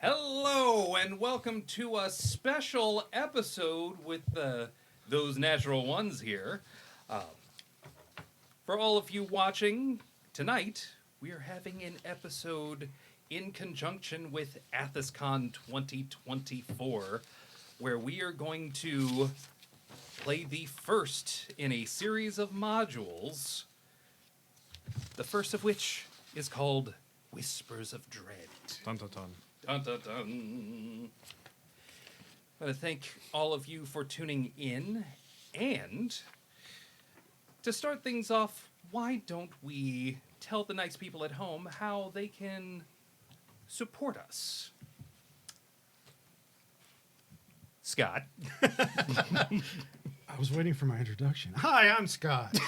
Hello and welcome to a special episode with those natural ones here. For all of you watching tonight, we are having an episode in conjunction with AthasCon 2024, where we are going to play the first in a series of modules, the first of which is called Whispers of Dread. Dun dun dun. Dun, dun, dun. I want to thank all of you for tuning in, and to start things off, why don't we tell the nice people at home how they can support us? Scott. I was waiting for my introduction. Hi, I'm Scott.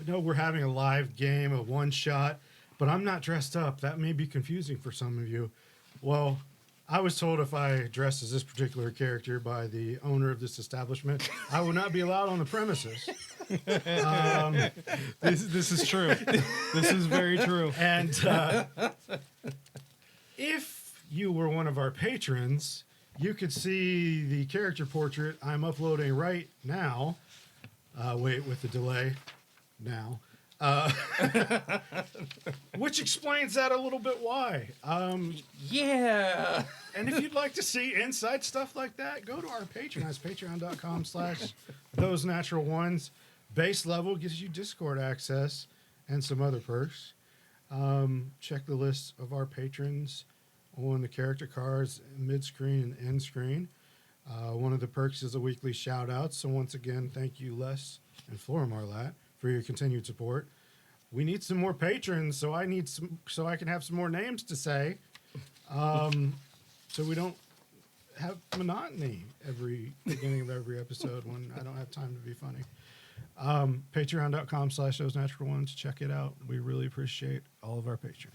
I know we're having a live game, a one-shot, but I'm not dressed up. That may be confusing for some of you. Well, I was told if I dressed as this particular character by the owner of this establishment, I would not be allowed on the premises. This is true. This is very true. And if you were one of our patrons, you could see the character portrait I'm uploading right now. Wait, with the delay now. Which explains that a little bit why. Yeah. And if you'd like to see inside stuff like that, go to our Patreon. That's patreon.com/thosenatural1s. Base level gives you Discord access and some other perks. Check the list of our patrons on the character cards, mid-screen and end-screen. One of the perks is a weekly shout-out. So once again, thank you, Les and Flora Marlat, for your continued support. We need some more patrons, so I can have some more names to say, so we don't have monotony every beginning of every episode when I don't have time to be funny. Patreon.com/thosenatural1s. Check it out. We really appreciate all of our patrons.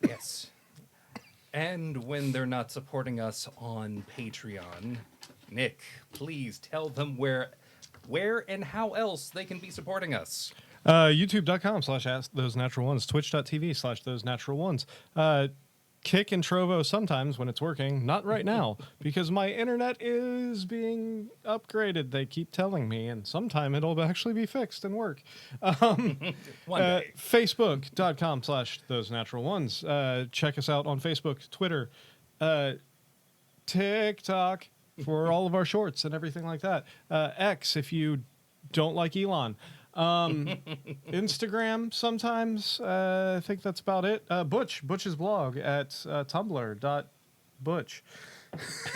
Yes. And when they're not supporting us on Patreon, Nick, please tell them where and how else they can be supporting us. YouTube.com/thosenatural1s, Twitch.tv/thosenatural1s. Kick and Trovo sometimes when it's working. Not right now, because my internet is being upgraded. They keep telling me, and sometime it'll actually be fixed and work. One day. Facebook.com/thosenatural1s. Check us out on Facebook, Twitter, TikTok for all of our shorts and everything like that. X if you don't like Elon. Instagram sometimes. I think that's about it. Butch's blog at tumblr.butch.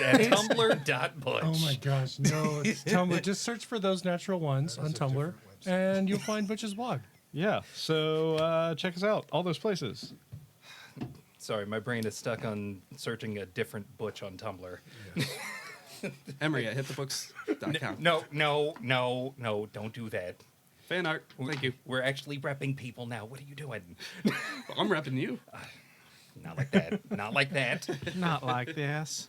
At tumblr.butch. Oh my gosh, no, it's Tumblr. Just search for Those Natural Ones on Tumblr, and you'll find Butch's blog. Yeah, so check us out. All those places. Sorry, my brain is stuck on searching a different Butch on Tumblr. Emery at hitthebooks.com. No, don't do that. Fan art. Thank you. We're actually repping people now. What are you doing? I'm repping you. Not like that. Not like that. Not like this.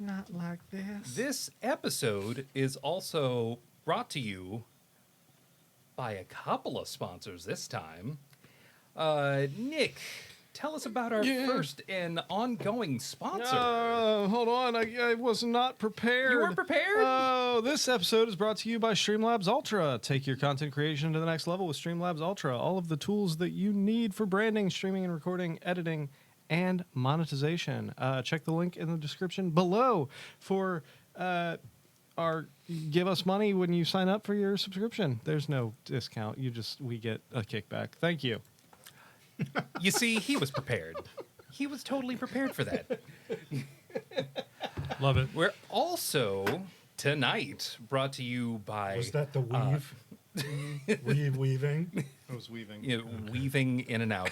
Not like this. This episode is also brought to you by a couple of sponsors this time. Nick, tell us about our first and ongoing sponsor. Hold on. I was not prepared. You weren't prepared? Oh, this episode is brought to you by Streamlabs Ultra. Take your content creation to the next level with Streamlabs Ultra. All of the tools that you need for branding, streaming and recording, editing, and monetization. Check the link in the description below for our give us money when you sign up for your subscription. There's no discount. We get a kickback. Thank you. You see, he was prepared. He was totally prepared for that. Love it. We're also, tonight, brought to you by... Was that the weave? Weaving? I was weaving. Weaving in and out.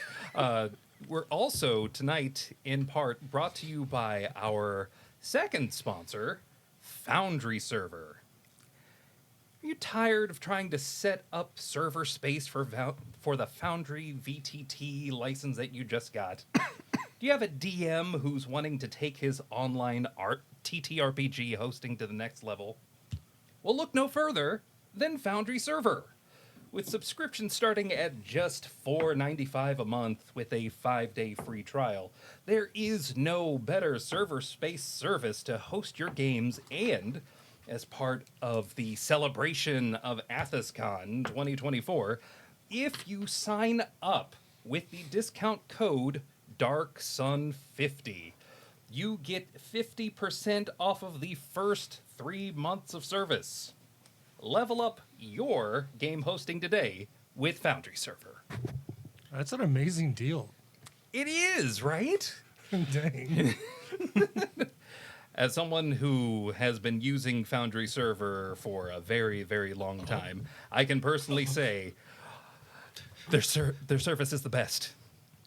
We're also, tonight, in part, brought to you by our second sponsor, Foundry Server. Are you tired of trying to set up server space for the Foundry VTT license that you just got? Do you have a DM who's wanting to take his online TTRPG hosting to the next level? Well, look no further. than Foundry Server. With subscriptions starting at just $4.95 a month with a 5-day free trial, there is no better server space service to host your games, and as part of the celebration of AthasCon 2024, if you sign up with the discount code DARKSUN50, you get 50% off of the first 3 months of service. Level up your game hosting today with Foundry Server. That's an amazing deal. It is, right? Dang. As someone who has been using Foundry Server for a very, very long time, I can personally say their service is the best.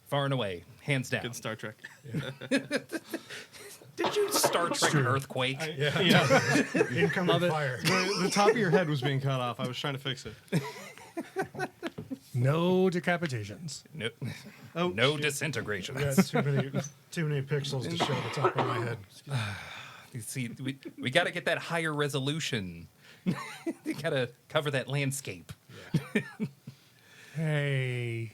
Far and away, hands down. Good Star Trek. Did you Star Trek Earthquake? Yeah. Incoming fire. The top of your head was being cut off. I was trying to fix it. No decapitations. No, Oh, no shit. disintegration. Yeah, too many pixels to show the top of my head. You see, we got to get that higher resolution. You got to cover that landscape. Hey.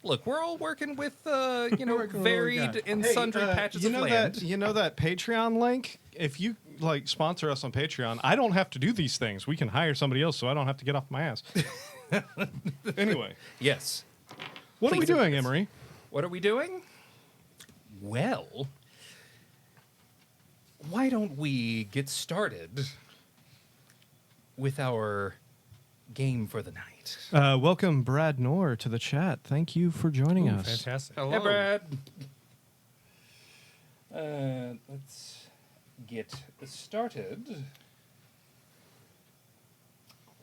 Look, we're all working with Working with what we varied got. and sundry patches you of know land. that Patreon link? If you like sponsor us on Patreon, I don't have to do these things. We can hire somebody else, so I don't have to get off my ass. Anyway, Yes. what are we Please doing, advise. Emery? What are we doing? Well, why don't we get started with our game for the night? Welcome, Brad Knorr, to the chat. Thank you for joining Ooh, us. fantastic. Hello. Hey, Brad. Let's get started.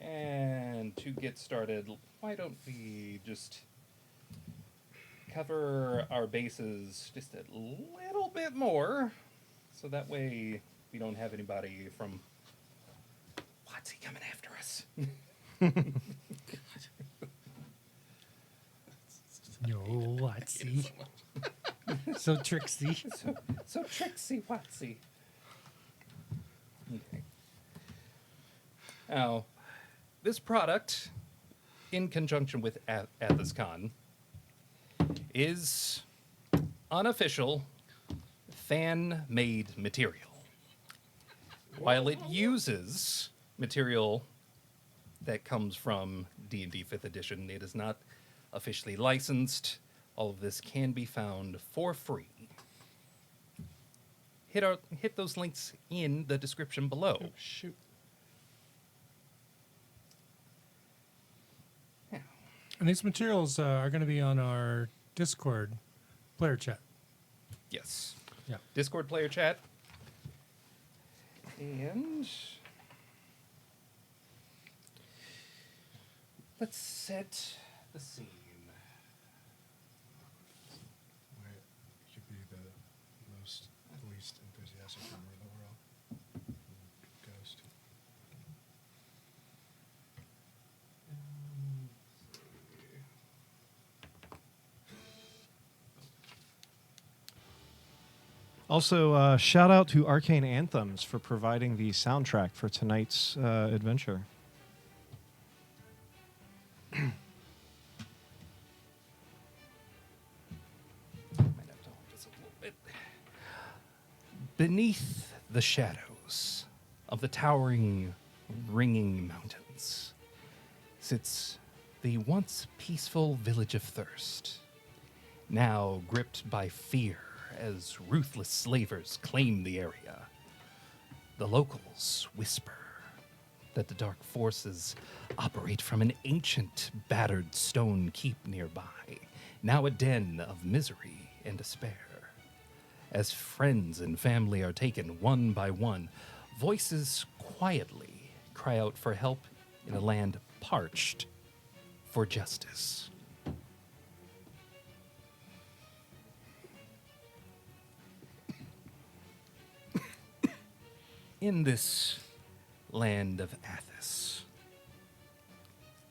And to get started, why don't we just cover our bases just a little bit more, so that way we don't have anybody from what's he coming after us? Yo, Watsy. So tricksy. So tricksy watsy. Okay. Now, this product, in conjunction with Athas Con, is unofficial fan-made material. While it uses material that comes from D&D 5th edition, it is not officially licensed. All of this can be found for free. Hit those links in the description below. Shoot. And these materials are going to be on our Discord player chat. Yes. Yeah. Discord player chat. And let's set the scene. Could be the least enthusiastic member of the world. Ghost. Also, shout out to Arcane Anthems for providing the soundtrack for tonight's adventure. Might have to hold this a little bit. Beneath the shadows of the towering, ringing mountains sits the once peaceful village of Thirst, now gripped by fear as ruthless slavers claim the area. The locals whisper that the dark forces operate from an ancient, battered stone keep nearby, now a den of misery and despair. As friends and family are taken one by one, voices quietly cry out for help in a land parched for justice. In this land of Athas,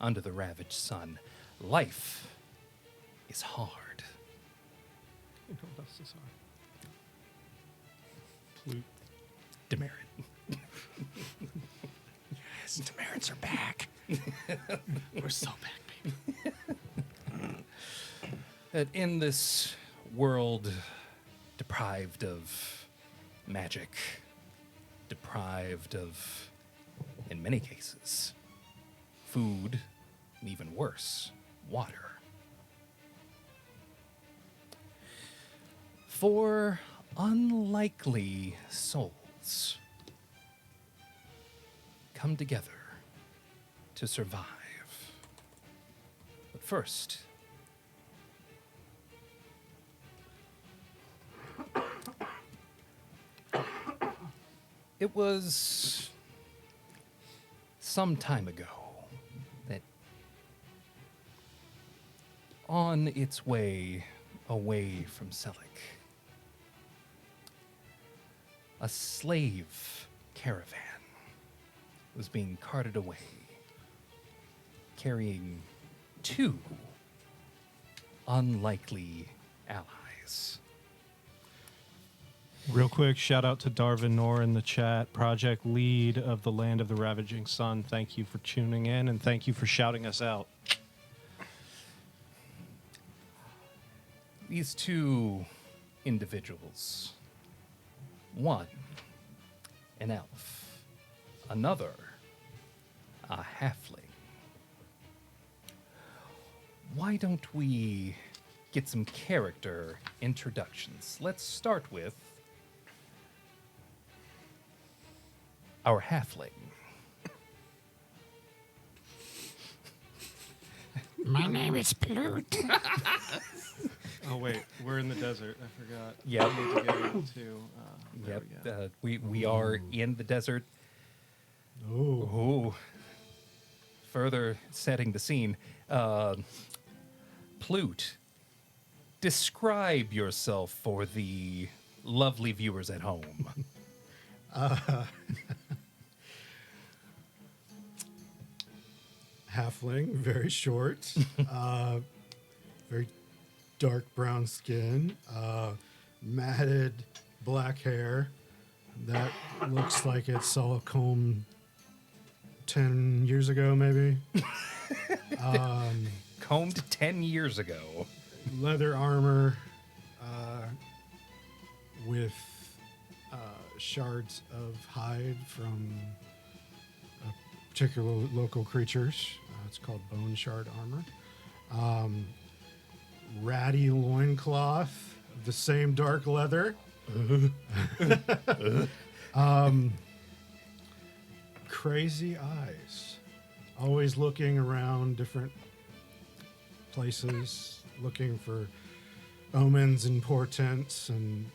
under the Ravaged Sun, life is hard. Demerit. Yes, Demerits are back. We're so back, baby. That in this world deprived of magic, deprived of, in many cases, food, and even worse, water. For unlikely souls come together to survive. But first, it was some time ago that on its way away from Selic, a slave caravan was being carted away, carrying two unlikely allies. Real quick, shout out to Darvin Noor in the chat, project lead of the Land of the Ravaging Sun. Thank you for tuning in, and thank you for shouting us out. These two individuals, one, an elf, another, a halfling. Why don't we get some character introductions? Let's start with our halfling. My name is Plute. Oh, wait, we're in the desert. I forgot. Yep. We need to go to, there Yep, we go. we are in the desert. Oh, Ooh. Further setting the scene. Plute, describe yourself for the lovely viewers at home. halfling, very short, very dark brown skin, matted black hair that looks like it saw a comb 10 years ago, maybe. Combed 10 years ago. Leather armor with shards of hide from particular local creatures. It's called bone shard armor. Ratty loincloth of the same dark leather. Crazy eyes. Always looking around different places, looking for omens and portents and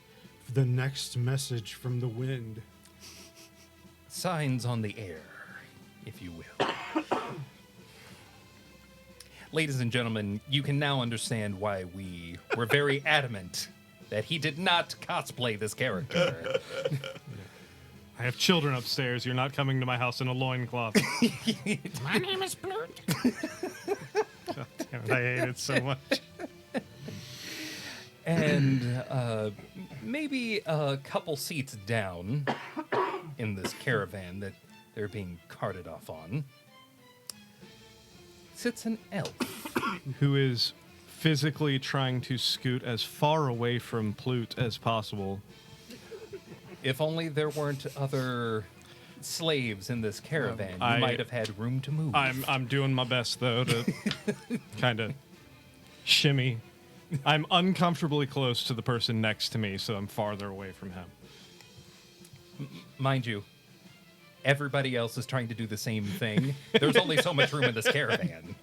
the next message from the wind. Signs on the air, if you will. Ladies and gentlemen, you can now understand why we were very adamant that he did not cosplay this character. I have children upstairs. You're not coming to my house in a loincloth. My name is Plute. God damn it, I hate it so much. And maybe a couple seats down in this caravan that they're being carted off on sits an elf. Who is physically trying to scoot as far away from Plute as possible. If only there weren't other slaves in this caravan, you I- might have had room to move. I'm doing my best though to kind of shimmy. I'm uncomfortably close to the person next to me, so I'm farther away from him. Mind you, everybody else is trying to do the same thing. There's only so much room in this caravan.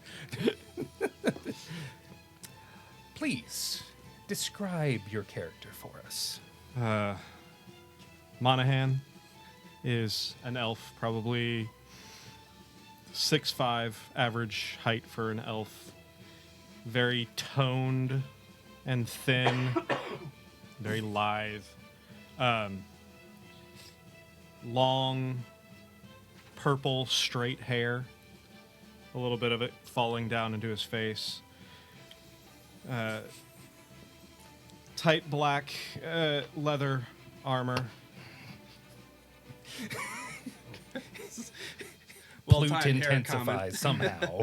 Please, describe your character for us. Monahan is an elf, probably 6'5", average height for an elf. Very toned and thin, very lithe. Long, purple, straight hair. A little bit of it falling down into his face. Tight black leather armor. Plute Well-timed hair intensifies somehow.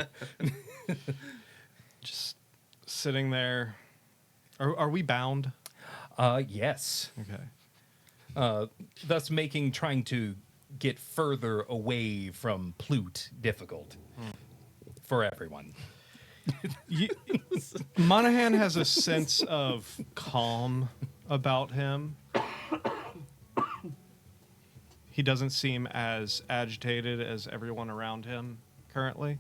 Just sitting there. Are we bound? Yes. Okay. Thus making trying to get further away from Plute difficult for everyone. Monahan has a sense of calm about him. He doesn't seem as agitated as everyone around him currently.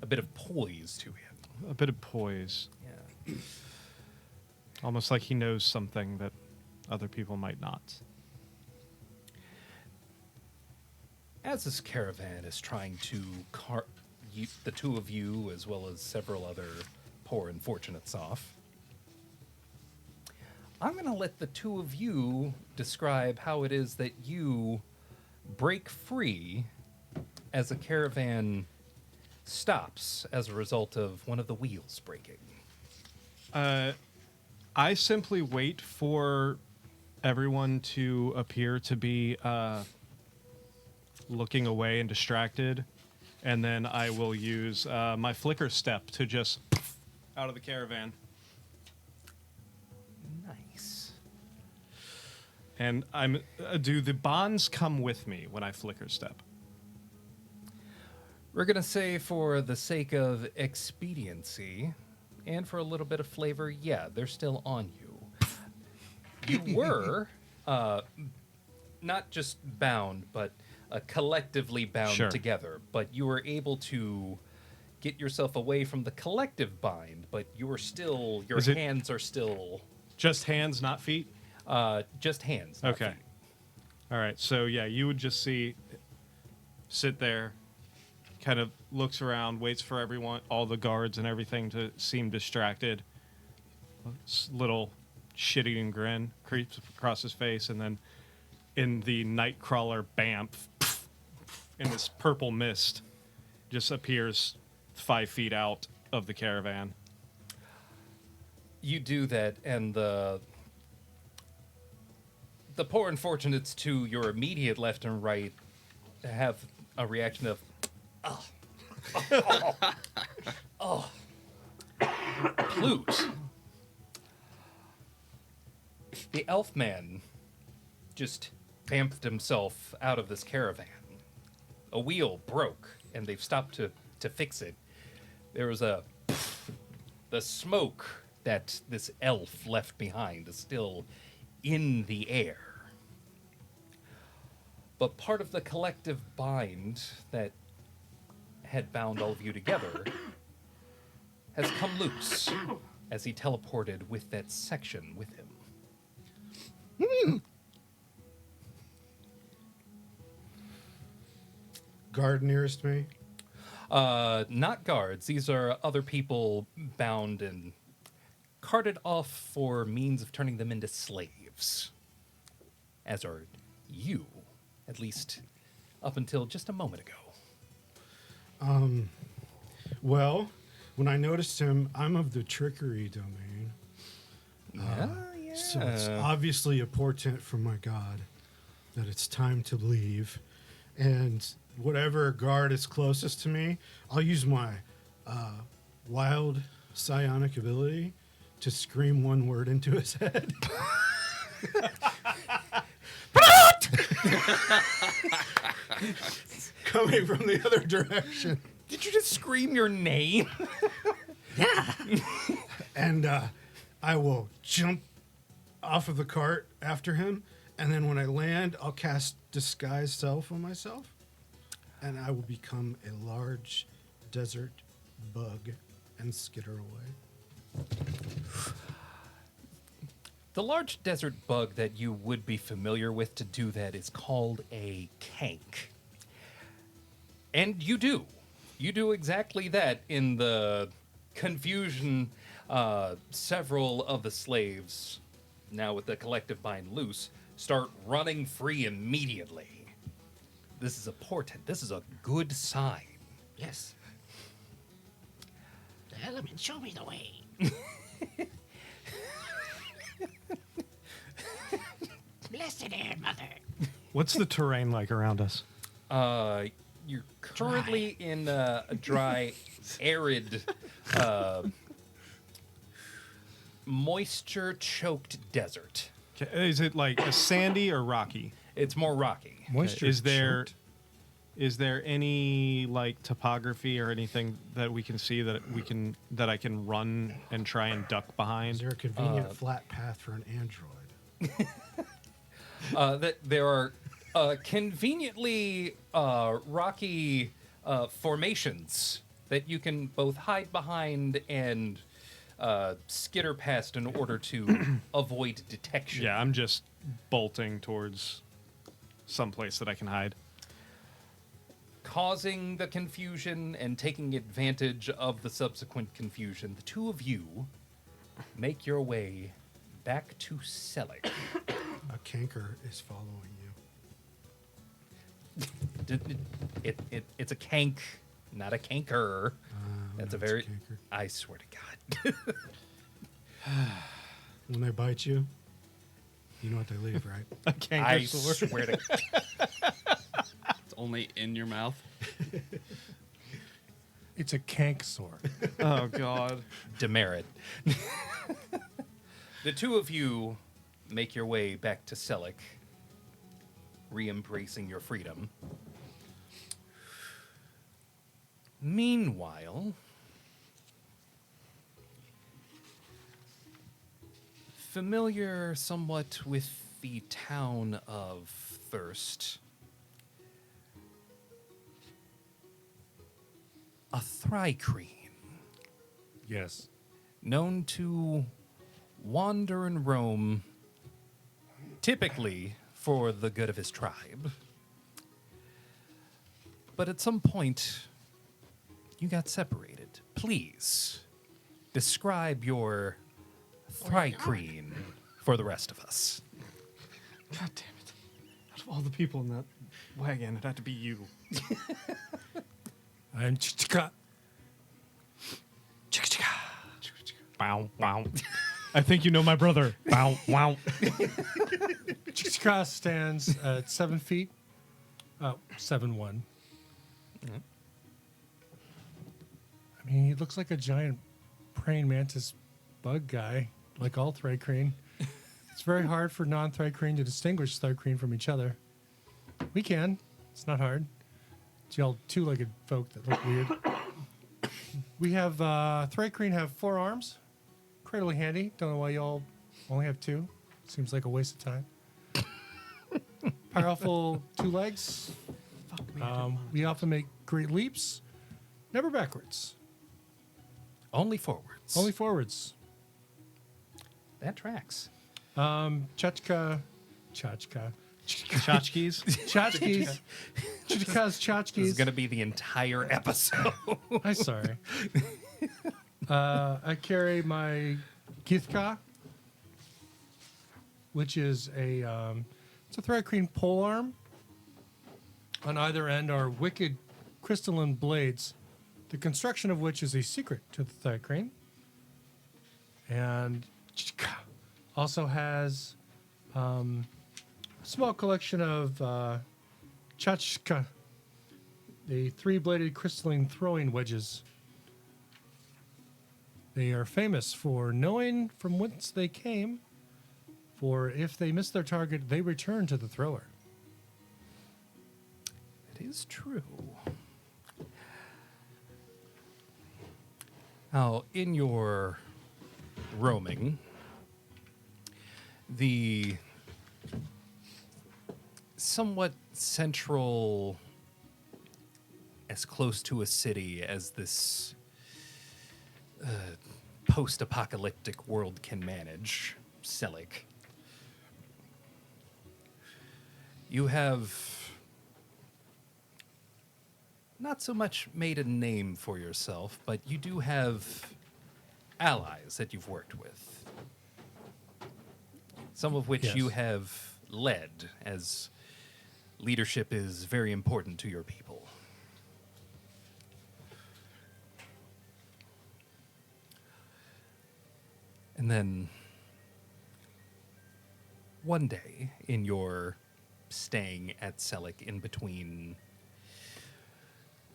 A bit of poise to him. A bit of poise. Yeah. Almost like he knows something that other people might not. As this caravan is trying to cart the two of you, as well as several other poor unfortunates off, I'm going to let the two of you describe how it is that you break free as a caravan stops as a result of one of the wheels breaking. I simply wait for everyone to appear to be looking away and distracted, and then I will use my flicker step to just out of the caravan. Nice. And do the bonds come with me when I flicker step? We're going to say, for the sake of expediency and for a little bit of flavor, yeah, they're still on you. You were not just bound, but collectively bound Sure. together. But you were able to get yourself away from the collective bind, but you are still, your Is it- hands are still Just hands, not feet? just hands. not Okay. feet. All right. So, yeah, you would just sit there, kind of looks around, waits for everyone, all the guards and everything to seem distracted. Little shit-eating grin creeps across his face, and then in the Nightcrawler bamf, in this purple mist, just appears 5 feet out of the caravan. You do that, and the poor unfortunates to your immediate left and right have a reaction of, Plute. The elf man just bamfed himself out of this caravan. A wheel broke, and they've stopped to fix it. There was the smoke that this elf left behind is still in the air. But part of the collective bind that had bound all of you together has come loose as he teleported with that section with him. Guard nearest me. Not guards. These are other people bound and carted off for means of turning them into slaves. As are you, at least up until just a moment ago. Well, when I noticed him, I'm of the trickery domain. Yeah. So it's obviously a portent from my god that it's time to leave. And whatever guard is closest to me, I'll use my wild psionic ability to scream one word into his head. Coming from the other direction. Did you just scream your name? And I will jump off of the cart after him. And then when I land, I'll cast Disguise Self on myself. And I will become a large desert bug and skitter away. The large desert bug that you would be familiar with to do that is called a kank. And you do. You do exactly that. In the confusion, several of the slaves, now with the collective bind loose, start running free immediately. This is a portent. This is a good sign. Yes. The elements show me the way. Blessed air, mother. What's the terrain like around us? You're currently in a dry, arid, moisture-choked desert. Okay, is it like a sandy or rocky? It's more rocky. Moisture. Is there any like topography or anything that we can see that I can run and try and duck Is behind? there a convenient flat path for an android? That there are conveniently rocky formations that you can both hide behind and skitter past in order to avoid detection. Yeah, I'm just bolting towards someplace that I can hide. Causing the confusion and taking advantage of the subsequent confusion, the two of you make your way back to Selic. A canker is following you. It's a cank, not a canker. That's a no, it's very. canker. I swear to God. When they bite you, you know what they leave, right? A canker I sword. swear to. It's only in your mouth. It's a cank sore. Oh God. Demerit. The two of you make your way back to Selic, re-embracing your freedom. Meanwhile, familiar somewhat with the town of Thirst, a Thrycreen, Yes. known to wander and roam, typically for the good of his tribe. But at some point, you got separated. Please, describe your Thrycreen for the rest of us. God damn it! Out of all the people in that wagon, it had to be you. I'm Chichika. Bow, bow. I think you know my brother. Bow, wow. Chichika stands at 7 feet. 7'1". I mean, he looks like a giant praying mantis bug guy, like all Thrycreen. It's very hard for non-Thrycreen to distinguish Thrycreen from each other. We can. It's not hard. It's y'all two-legged folk that look weird. We have Thrycreen have 4 arms. Incredibly handy. Don't know why y'all only have 2. Seems like a waste of time. Powerful 2 legs. Fuck me. We often make great leaps. Never backwards. Only forwards. Only forwards. That tracks. Chachka. Tchotchkes. Tchotchkes. Chichika's This is tchotchkes. going to be the entire episode. I'm sorry. I carry my Githka, which is it's a Thrycreen polearm. On either end are wicked crystalline blades, the construction of which is a secret to the Thrycreen. And Chichika also has a small collection of Chachka, the 3-bladed crystalline throwing wedges. They are famous for knowing from whence they came, for if they miss their target, they return to the thrower. It is true. Now, in your roaming, the somewhat central, as close to a city as this post-apocalyptic world can manage, Selic, you have not so much made a name for yourself, but you do have allies that you've worked with. Some of which Yes. you have led, as leadership is very important to your people. And then one day in your staying at Selleck in between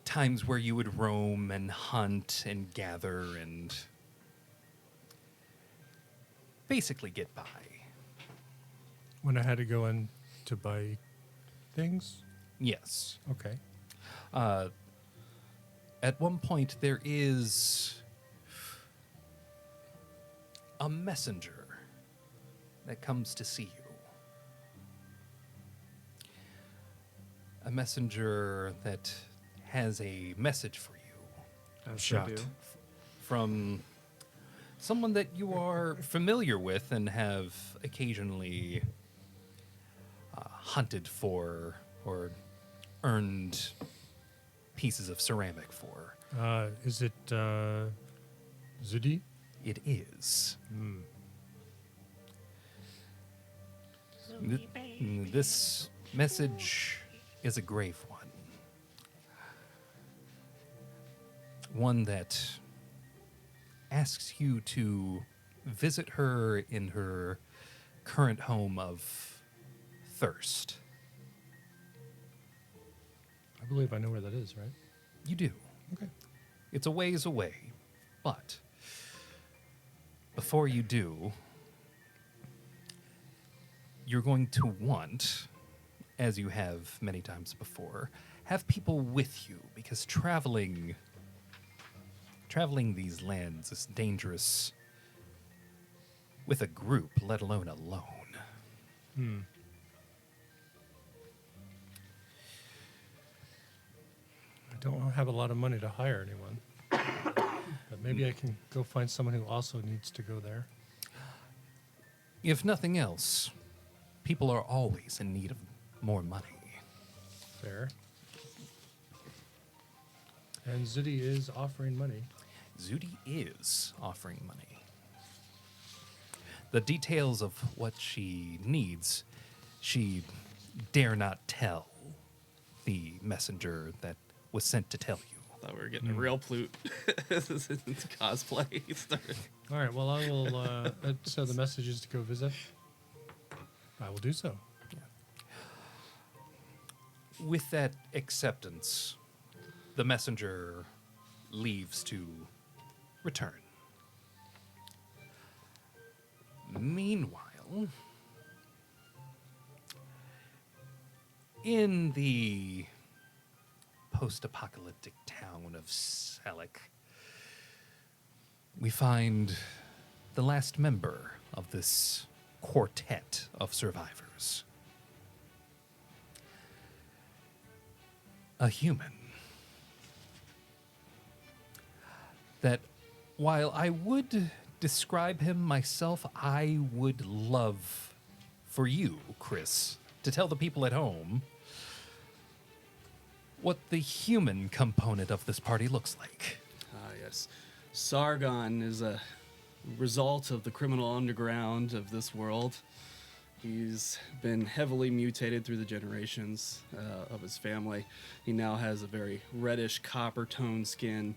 times where you would roam and hunt and gather and basically get by. When I had to go in to buy things? Yes. Okay. At one point, there is a messenger that comes to see you. A messenger that has a message for you As Shot. they do. from someone that you are familiar with and have occasionally hunted for or earned pieces of ceramic for. Is it Zudi? It is. This message is a grave one. One that asks you to visit her in her current home of Thirst. I believe I know where that is, right? You do. Okay. It's a ways away, but before you do, you're going to want, as you have many times before, have people with you because traveling these lands is dangerous with a group, let alone alone. I don't have a lot of money to hire anyone. But maybe I can go find someone who also needs to go there. If nothing else, people are always in need of more money. Fair. And Zudi is offering money. Zudi is offering money. The details of what she needs, she dare not tell the messenger that was sent to tell you. Thought we were getting a real flute. This isn't cosplay. All right, well, I will so the message is to go visit. I will do so. With that acceptance, the messenger leaves to return. Meanwhile, in the post-apocalyptic town of Selleck, we find the last member of this quartet of survivors. A human that, while I would describe him myself, I would love for you, Chris, to tell the people at home what the human component of this party looks like. Yes. Sargon is a result of the criminal underground of this world. He's been heavily mutated through the generations of his family. He now has a very reddish copper toned skin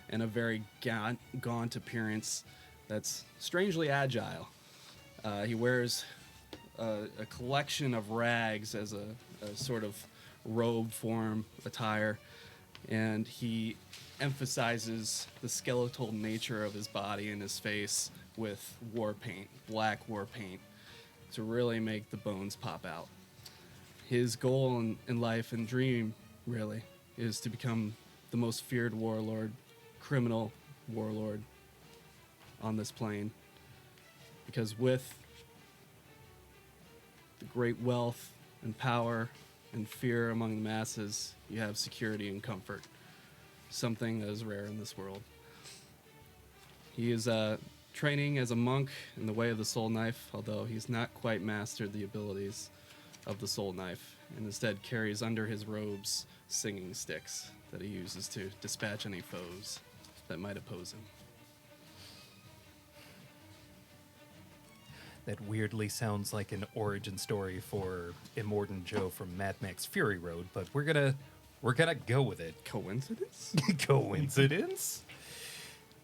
and a very gaunt appearance that's strangely agile. He wears a collection of rags as a sort of robe form attire, and he emphasizes the skeletal nature of his body and his face with war paint, black war paint, to really make the bones pop out. His goal in life and dream, really, is to become the most feared warlord, criminal warlord on this plane. Because with the great wealth and power and fear among the masses, you have security and comfort, something that is rare in this world. He is training as a monk in the way of the soul knife, although he's not quite mastered the abilities of the soul knife, and instead carries under his robes singing sticks that he uses to dispatch any foes that might oppose him. That weirdly sounds like an origin story for Immortan Joe from Mad Max Fury Road, but we're gonna go with it. Coincidence? Coincidence?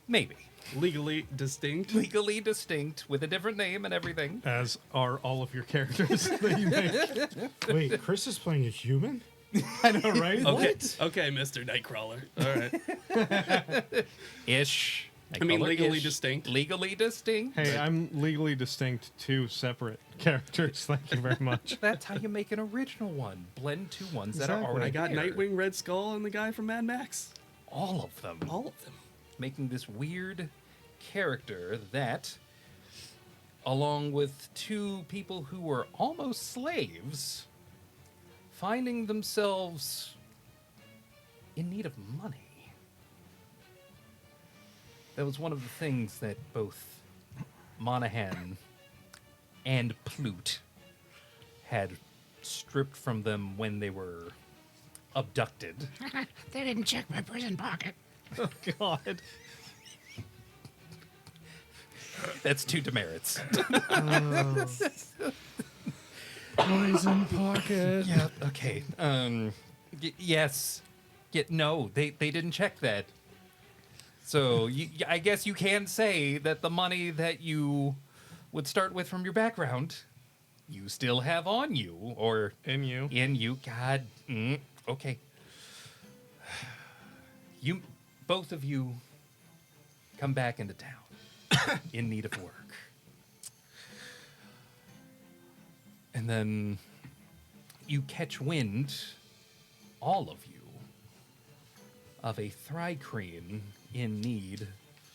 Maybe. Legally distinct. Legally distinct with a different name and everything. As are all of your characters that you make. Wait, Chris is playing a human? I know, right? Okay, okay, Mr. Nightcrawler. All right. Ish. I mean, legally Ish. distinct. Legally distinct. Hey, I'm legally distinct two separate characters. Thank you very much. That's how you make an original one. Blend two ones that are Exactly. already I got there. Nightwing, Red Skull, and the guy from Mad Max. All of them. All of them. Making this weird character that, along with two people who were almost slaves, finding themselves in need of money. That was one of the things that both Monahan and Plute had stripped from them when they were abducted. They didn't check my prison pocket. Oh, God. That's two demerits. Poison pocket. Yeah. Okay. Yes. No, they didn't check that. So I guess you can say that the money that you would start with from your background, you still have on you, or And you. in you. God. Okay. You, both of you, come back into town in need of work. And then you catch wind, all of you, of a Thrycreen in need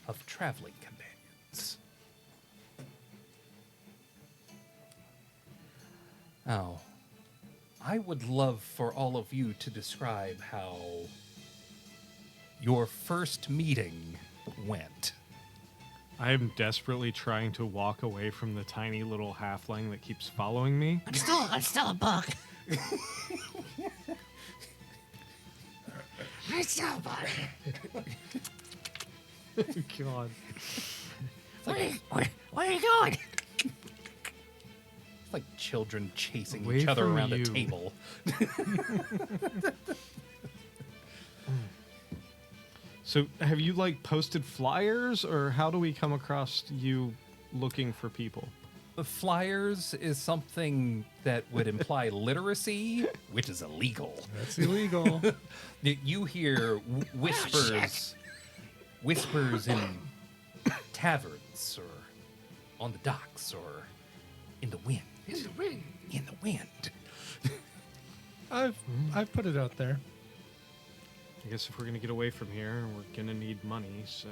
of traveling companions. Now, I would love for all of you to describe how your first meeting went. I am desperately trying to walk away from the tiny little halfling that keeps following me. I'm still a bug. I'm still a bug. God. Where are you going? It's like children chasing Away each other from around a you. table. So, have you like posted flyers, or how do we come across you looking for people? The flyers is something that would imply literacy, which is illegal. That's illegal. You hear whispers in taverns or on the docks or in the wind. In the wind. In the wind. I've put it out there. I guess if we're gonna get away from here, we're gonna need money, so.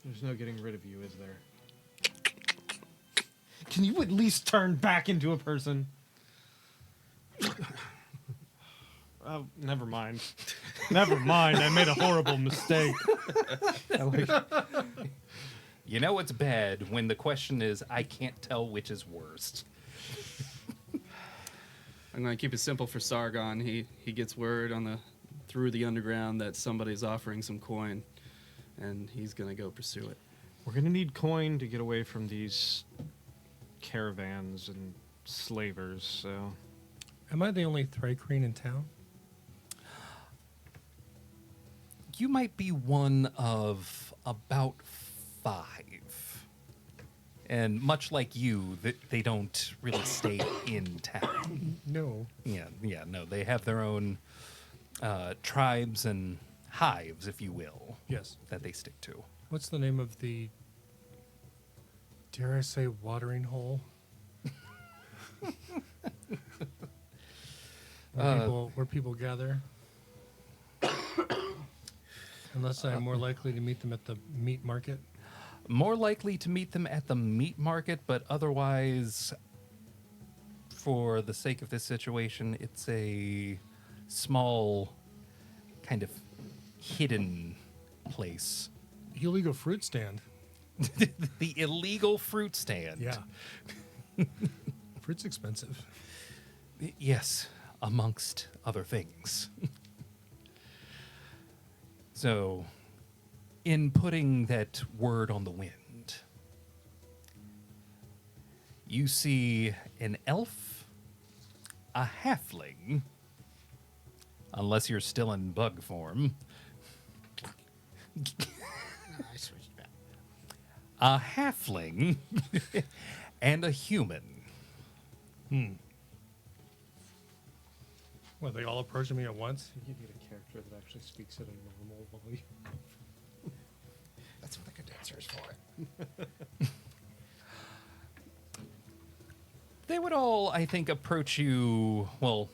There's no getting rid of you, is there? Can you at least turn back into a person? Oh, never mind. Never mind. I made a horrible mistake. You know it's bad when the question is, I can't tell which is worst. I'm gonna keep it simple for Sargon. He gets word through the underground that somebody's offering some coin, and he's gonna go pursue it. We're gonna need coin to get away from these caravans and slavers, so. Am I the only Thrycreen in town? You might be one of about 5. And much like you, they don't really stay in town. No. Yeah, no. They have their own tribes and hives, if you will, Yes. that they stick to. What's the name of the, dare I say, watering hole? Where people gather. Unless I'm more likely to meet them at the meat market. More likely to meet them at the meat market, but otherwise, for the sake of this situation, it's a small, kind of hidden place. Illegal fruit stand. The illegal fruit stand. Yeah. Fruit's expensive. Yes, amongst other things. So, in putting that word on the wind, you see an elf, a halfling, unless you're still in bug form. I switched back. A halfling and a human. Well, they all approaching me at once. You need a character that actually speaks at a normal volume. That's what the condenser is for. They would all, I think, approach you. Well,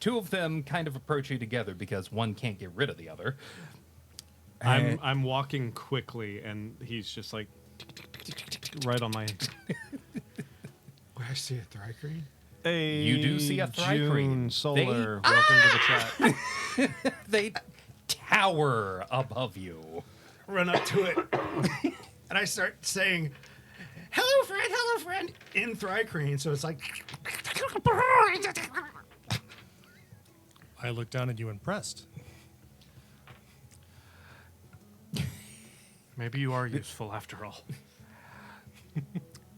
two of them kind of approach you together because one can't get rid of the other. I'm walking quickly, and he's just like right on my. Where I see a Thrycreen? Hey, You do see a Thrycreen. June Solar, welcome to the chat. They tower above you. Run up to it, and I start saying, hello, friend, in Thrycreen. So it's like, I look down at you impressed. Maybe you are useful after all.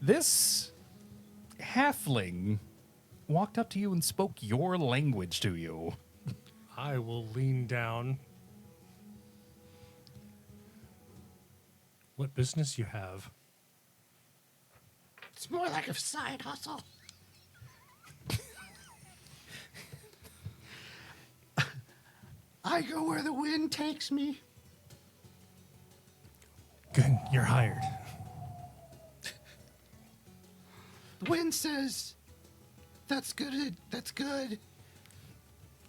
This halfling walked up to you and spoke your language to you. I will lean down. What business you have? It's more like a side hustle. I go where the wind takes me. Good, you're hired. The wind says, that's good, that's good.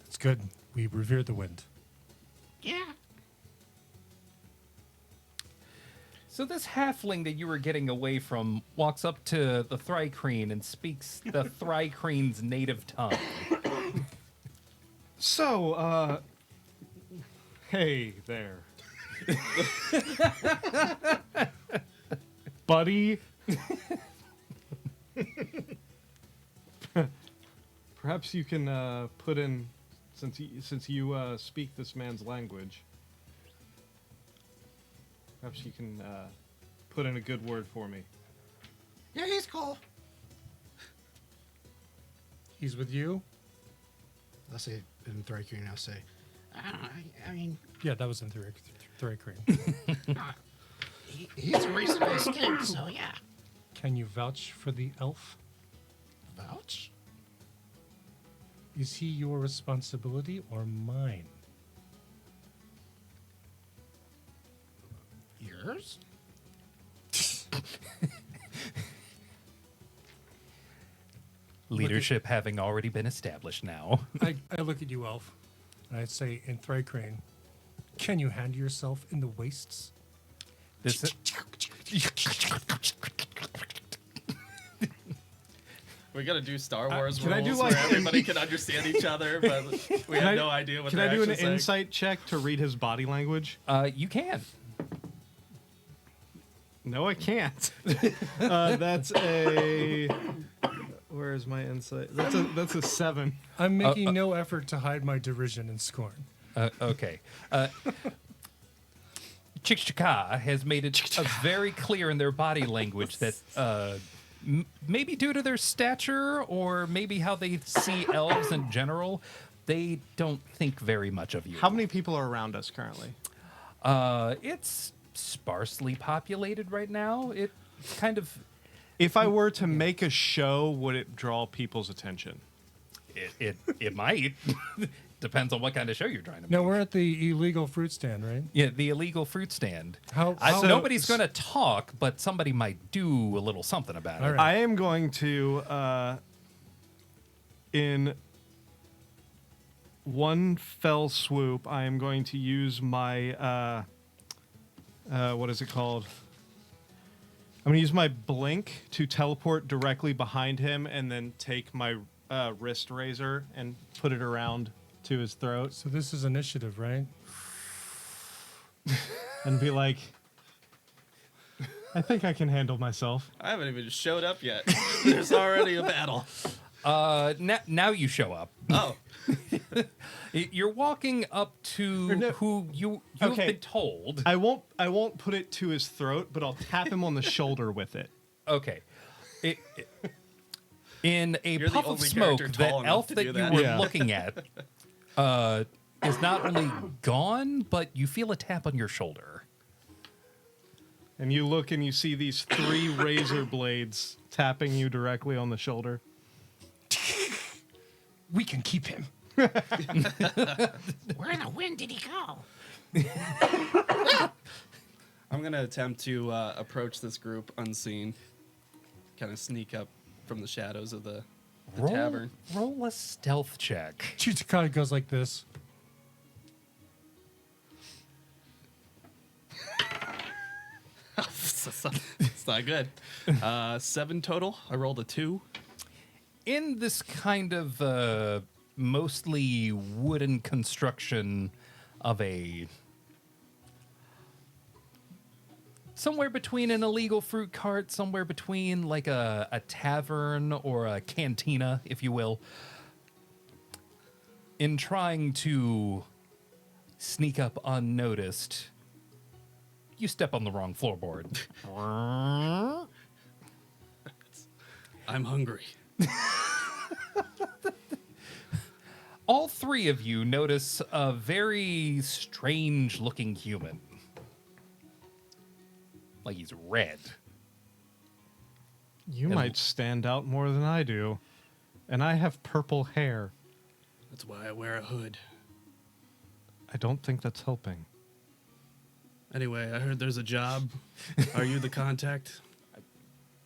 It's good. We revere the wind. Yeah. So this halfling that you were getting away from walks up to the Thrycreen and speaks the Thrycreen's native tongue. So, hey there. Buddy. Perhaps you can put in, since you speak this man's language, perhaps you can put in a good word for me. Yeah, he's cool. He's with you? I'll say in Thrycreen, I'll say, I mean, Yeah, that was in Thrycreen. he's a reason I escaped, so yeah. Can you vouch for the elf? Vouch? Is he your responsibility or mine? Yours? Leadership having already been established now. I look at you, elf, and I say in Thrycrane, can you handle yourself in the wastes? This We gotta do Star Wars can I rules do, like- where everybody can understand each other, but we have no idea what Can they're I do an actually saying. insight check to read his body language? you can. No, I can't. That's a. Where's my insight? That's a 7. I'm making no effort to hide my derision and scorn. Okay. Chikchika has made it very clear in their body language that maybe due to their stature or maybe how they see elves in general, they don't think very much of you. How many people are around us currently? It's sparsely populated right now. It kind of If I were to make a show, would it draw people's attention? it might. Depends on what kind of show you're trying to make. No, we're at the illegal fruit stand, right? Yeah, the illegal fruit stand. How- Nobody's going to talk, but somebody might do a little something about it. All right. I am going to, in one fell swoop, I am going to use my, what is it called? I'm going to use my blink to teleport directly behind him and then take my wrist razor and put it around to his throat So this is initiative, right? and be like, I think I can handle myself. I haven't even showed up yet. There's already a battle. Now you show up. Oh, You're walking up to Or no- who you've Okay. been told. I won't put it to his throat, but I'll tap him on the shoulder with it. Okay. In a You're the puff of only smoke, character the tall enough elf to that do you that. were Yeah. looking at is not only gone, but you feel a tap on your shoulder. And you look and you see these 3 razor blades tapping you directly on the shoulder. We can keep him. Where in the wind did he go? I'm gonna attempt to approach this group unseen, kind of sneak up from the shadows of the tavern. Roll a stealth check. Chizukata goes like this. It's not good. 7 total. I rolled a 2. In this kind of mostly wooden construction of a somewhere between an illegal fruit cart, somewhere between like a tavern or a cantina, if you will, in trying to sneak up unnoticed, you step on the wrong floorboard. I'm hungry. All 3 of you notice a very strange looking human. Like he's red. You And- might stand out more than I do. And I have purple hair. That's why I wear a hood. I don't think that's helping. Anyway, I heard there's a job. Are you the contact?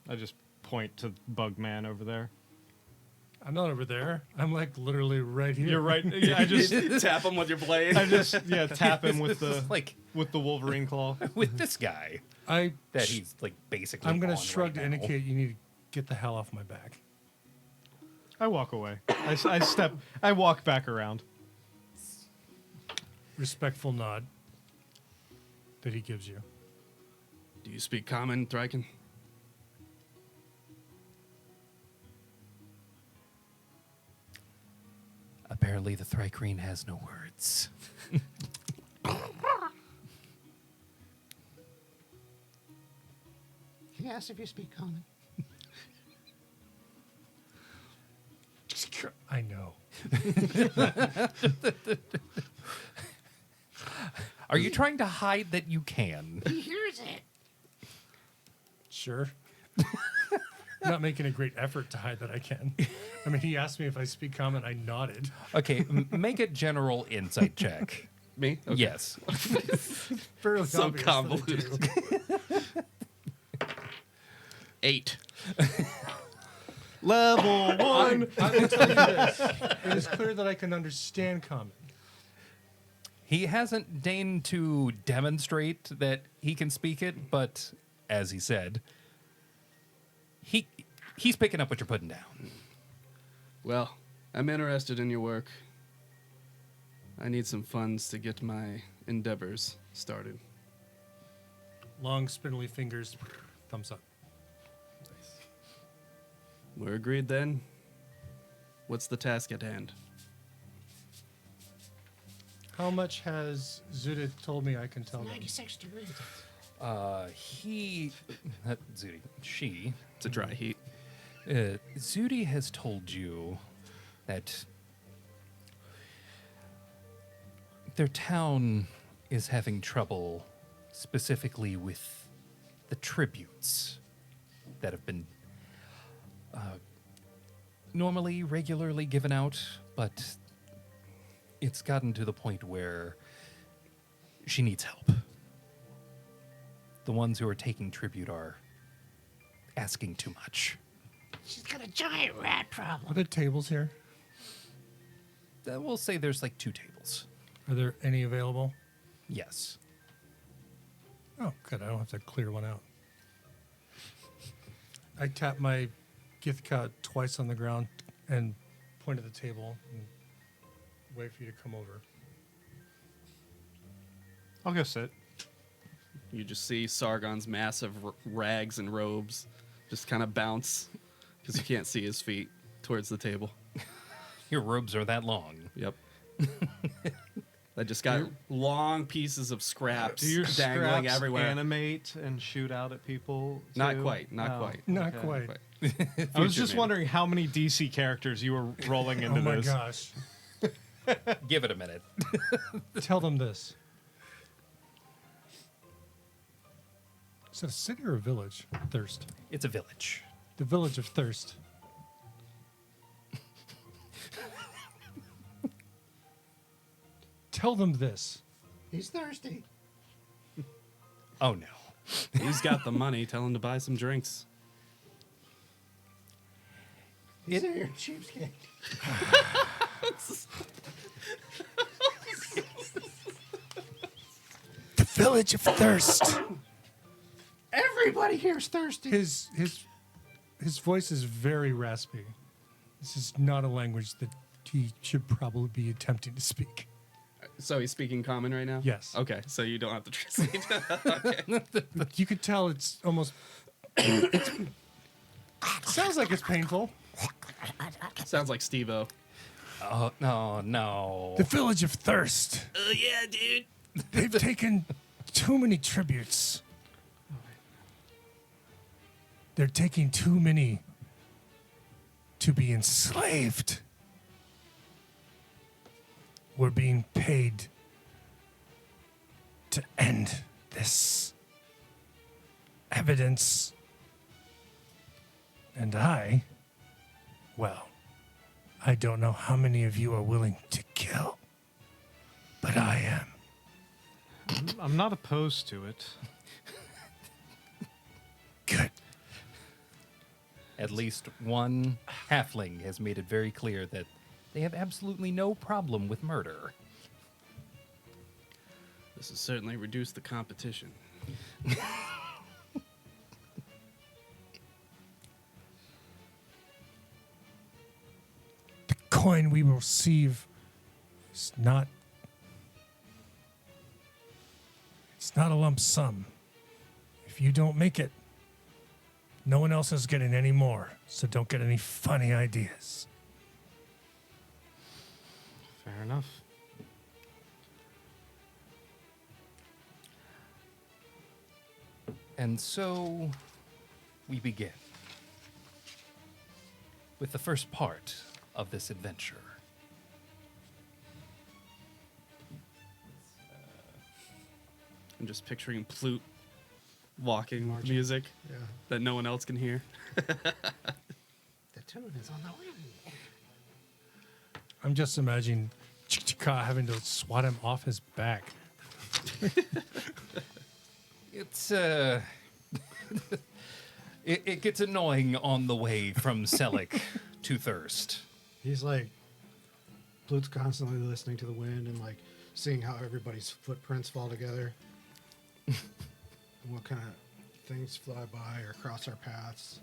I just point to Bugman over there. I'm not over there. I'm like literally right here. You're right. Yeah, I just Tap him with your blade. tap him with the Like with the Wolverine claw. with this guy I that he's like basically. I'm gonna on shrug right to now. indicate you need to get the hell off my back. I walk away. I walk back around. Respectful nod that he gives you. Do you speak common, Thryken? Apparently, the Thrycreen has no words. He asked if you speak common. I know. Are you trying to hide that you can? He hears it. Sure. Not making a great effort to hide that I can. I mean, he asked me if I speak common. I nodded. Okay, make a general insight check. Me? Okay. Yes. Fairly So obvious that I convoluted. do. 8. Level 1. I will tell you this. It is clear that I can understand common. He hasn't deigned to demonstrate that he can speak it, but as he said, he's picking up what you're putting down. Well, I'm interested in your work. I need some funds to get my endeavors started. Long, spindly fingers. Thumbs up. We're agreed then. What's the task at hand? How much has Zudith told me I can tell them? 96 degrees. She, It's a dry heat. Zudi has told you that their town is having trouble specifically with the tributes that have been normally regularly given out, but it's gotten to the point where she needs help. The ones who are taking tribute are asking too much. She's got a giant rat Are problem. there tables here? We'll say there's like 2 tables. Are there any available? Yes. Oh, good. I don't have to clear one out. I tap my gift card twice on the ground and point at the table and wait for you to come over. I'll go sit. You just see Sargon's massive rags and robes just kind of bounce because you can't see his feet towards the table. Your robes are that long. Yep. I just got long pieces of scraps Do your dangling scraps everywhere. animate and shoot out at people? Not too? quite, not Oh, quite. Not okay. quite. Quite. I was Future just man. wondering how many DC characters you were rolling into Oh my this. gosh. Give it a minute. Tell them this. Is it a city or a village? Thirst. It's a village. The village of Thirst. Tell them this. He's thirsty. Oh no. He's got the money. Tell him to buy some drinks. He's a cheapskate. The village of Thirst. Everybody here's thirsty. His voice is very raspy. This is not a language that he should probably be attempting to speak. So he's speaking common right now? Yes. Okay, so you don't have to translate. Okay. But you could tell it's almost. It sounds like it's painful. Sounds like Steve-O. Oh no. The village of Thirst. Oh, yeah, dude. They've taken too many tributes. They're taking too many to be enslaved. We're being paid to end this evidence. And I don't know how many of you are willing to kill, but I am. I'm not opposed to it. Good. At least one halfling has made it very clear that they have absolutely no problem with murder. This has certainly reduced the competition. The coin we will receive is not. It's not a lump sum. If you don't make it, no one else is getting any more. So don't get any funny ideas. Fair enough. And so we begin with the first part of this adventure. I'm just picturing Plute walking with music Yeah. that no one else can hear. The tune is on the wind. I'm just imagining Chika having to swat him off his back. It's it gets annoying on the way from Selleck to Thirst. He's like, Plute's constantly listening to the wind and like seeing how everybody's footprints fall together. And what kind of things fly by or cross our paths.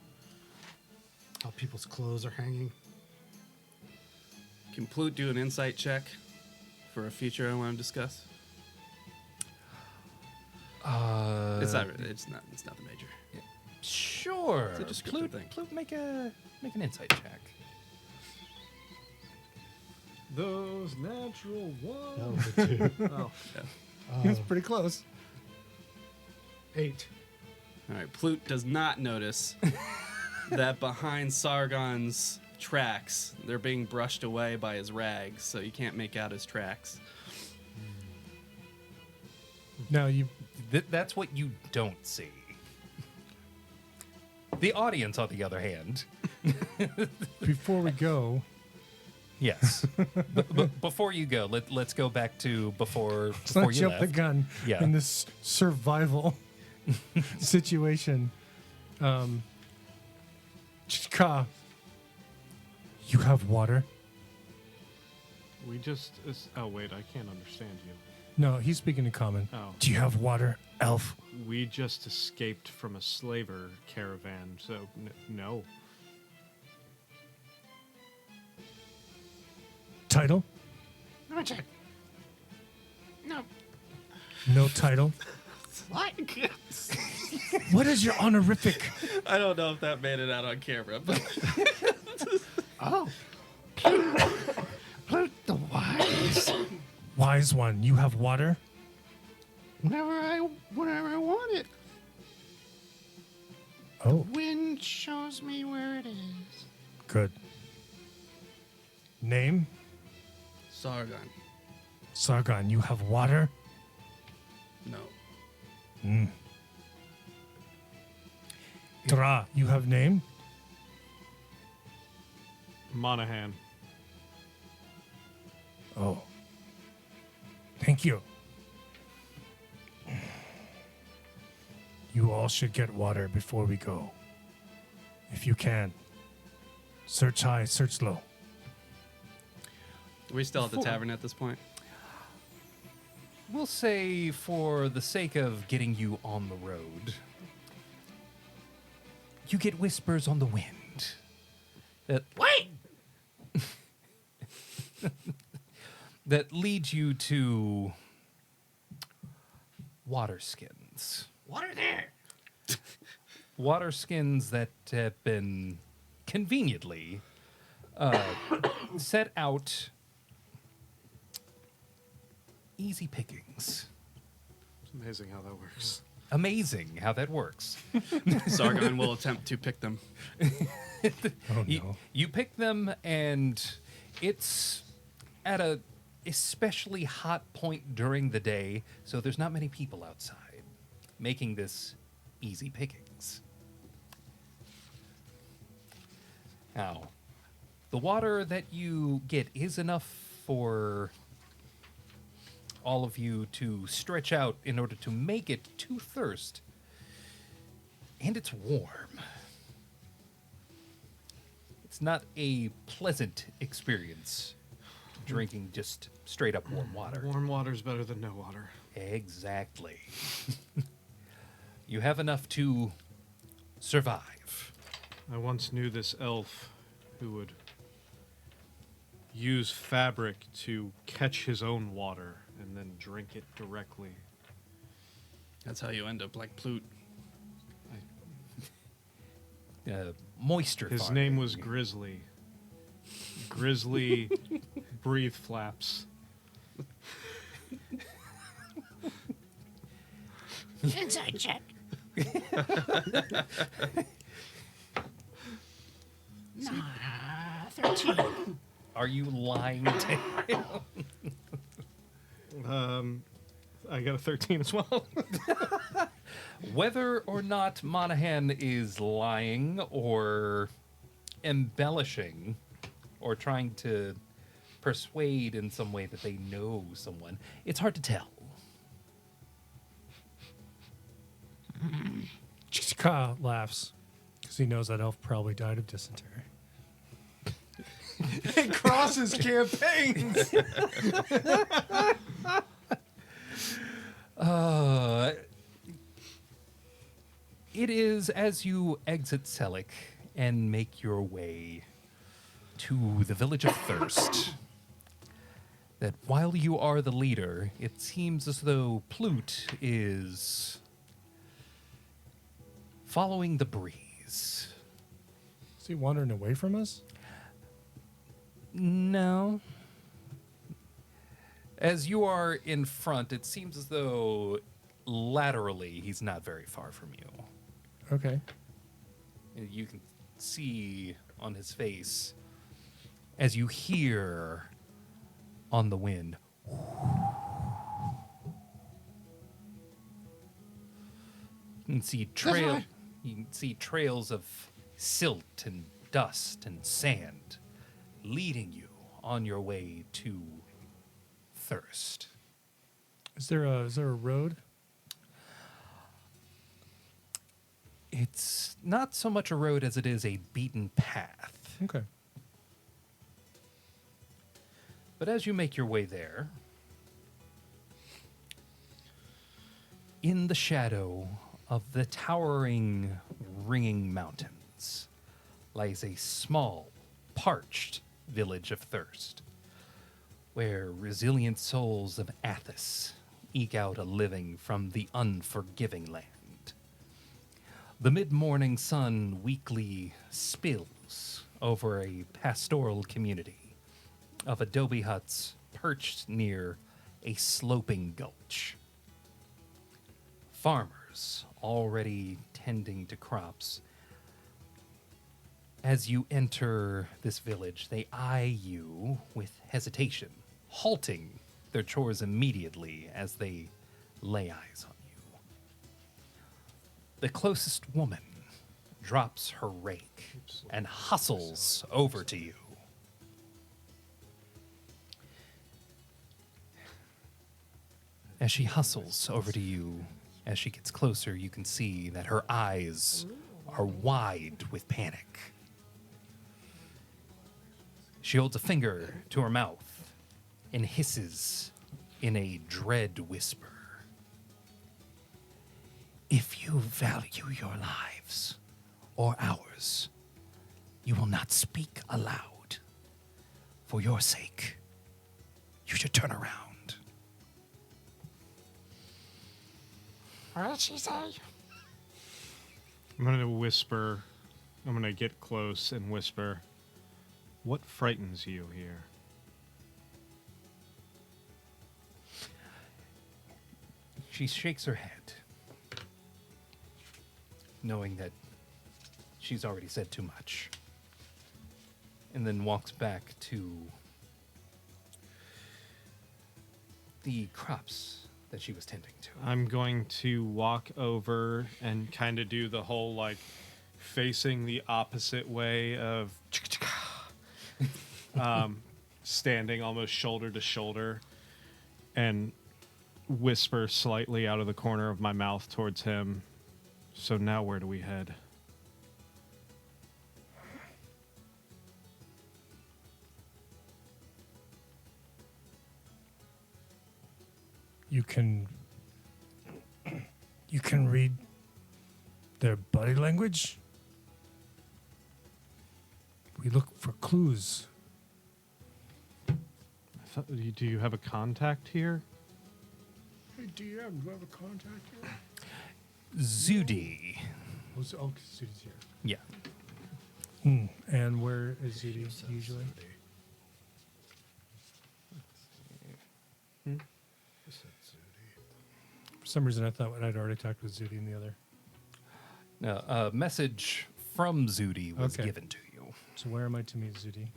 How people's clothes are hanging. Can Plute do an insight check for a feature I want to discuss? It's nothing major. Sure. It's a descriptive thing. Plute, make an insight check. Those natural ones. That was a 2. Oh. He was pretty close. 8. All right, Plute does not notice that behind Sargon's tracks, they're being brushed away by his rags, so you can't make out his tracks. Now you That's what you don't see. The audience, on the other hand, before we go, yes. Before you go, let's go back to before let's not you jump left. the gun Yeah. in this survival situation. Chika, you have water? We just. Oh, wait, I can't understand you. No, he's speaking in common. Oh. Do you have water, elf? We just escaped from a slaver caravan, so no. Title? Let me check. No. No title. What? What is your honorific? I don't know if that made it out on camera, but Oh. Plute the Wise. Wise one, you have water? Whenever I want it. Oh, Wind shows me where it is. good. Name? Sargon. Sargon, you have water? No. Dra, you have name? Monahan. Oh. Thank you. You all should get water before we go. If you can. Search high, search low. Are we still at the tavern at this point? We'll say, for the sake of getting you on the road, you get whispers on the wind that that lead you to water skins. Water there. Water skins that have been conveniently set out easy pickings. It's amazing how that works. Amazing how that works. Sargon will attempt to pick them. Oh no. You pick them, and it's at a especially hot point during the day, so there's not many people outside, making this easy pickings. Now, the water that you get is enough for all of you to stretch out in order to make it to thirst. And it's warm. It's not a pleasant experience drinking just straight up warm water. Warm water's better than no water. Exactly. You have enough to survive. I once knew this elf who would use fabric to catch his own water and then drink it directly. That's how you end up like Plute. Moisture. His farming. name was Grizzly. Grizzly breathe flaps. Inside check. Nah, 13. Are you lying to him? I got a 13 as well. Whether or not Monahan is lying or embellishing or trying to persuade in some way that they know someone, it's hard to tell. Chichika laughs because he knows that elf probably died of dysentery. It crosses campaigns. It is as you exit Selic and make your way to the village of Thirst that while you are the leader, it seems as though Plute is following the breeze. Is he wandering away from us? No. As you are in front, it seems as though laterally he's not very far from you. Okay. You can see on his face as you hear on the wind. You can see trails of silt and dust and sand leading you on your way to Thirst. Is there a road? It's not so much a road as it is a beaten path. Okay. But as you make your way there, in the shadow of the towering, ringing mountains lies a small, parched village of Thirst, where resilient souls of Athas eke out a living from the unforgiving land. The mid-morning sun weekly spills over a pastoral community of adobe huts perched near a sloping gulch. Farmers already tending to crops. As you enter this village, they eye you with hesitation halting their chores immediately as they lay eyes on you. The closest woman drops her rake and hustles over to you. As she hustles over to you, as she gets closer, you can see that her eyes are wide with panic. She holds a finger to her mouth and hisses in a dread whisper. If you value your lives or ours, you will not speak aloud. For your sake, you should turn around. What did she say? I'm going to whisper. I'm going to get close and whisper. What frightens you here? She shakes her head, knowing that she's already said too much, and then walks back to the crops that she was tending to. I'm going to walk over and kind of do the whole, like, facing the opposite way of standing almost shoulder to shoulder and whisper slightly out of the corner of my mouth towards him. So now where do we head? You can read their body language. We look for clues. Do you have a contact here? Hey DM, do you have a contact here? Zudi. Oh, Zudi's here. Yeah. And where is Zudi usually? For some reason, I thought I'd already talked with Zudi and the other. No, a message from Zudi was Okay. given to you. So where am I to meet Zudi?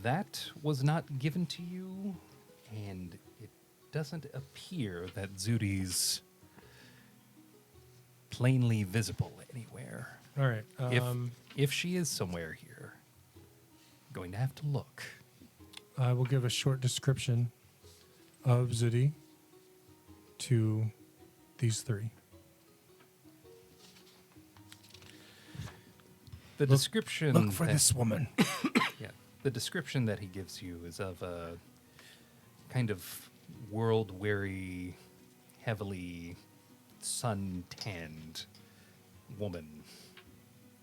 That was not given to you, and it doesn't appear that Zudi's plainly visible anywhere. All right. If she is somewhere here, I'm going to have to look. I will give a short description of Zudi to these three. The description Look for that- this woman. Yeah, the description that he gives you is of a kind of world-weary, heavily sun-tanned woman,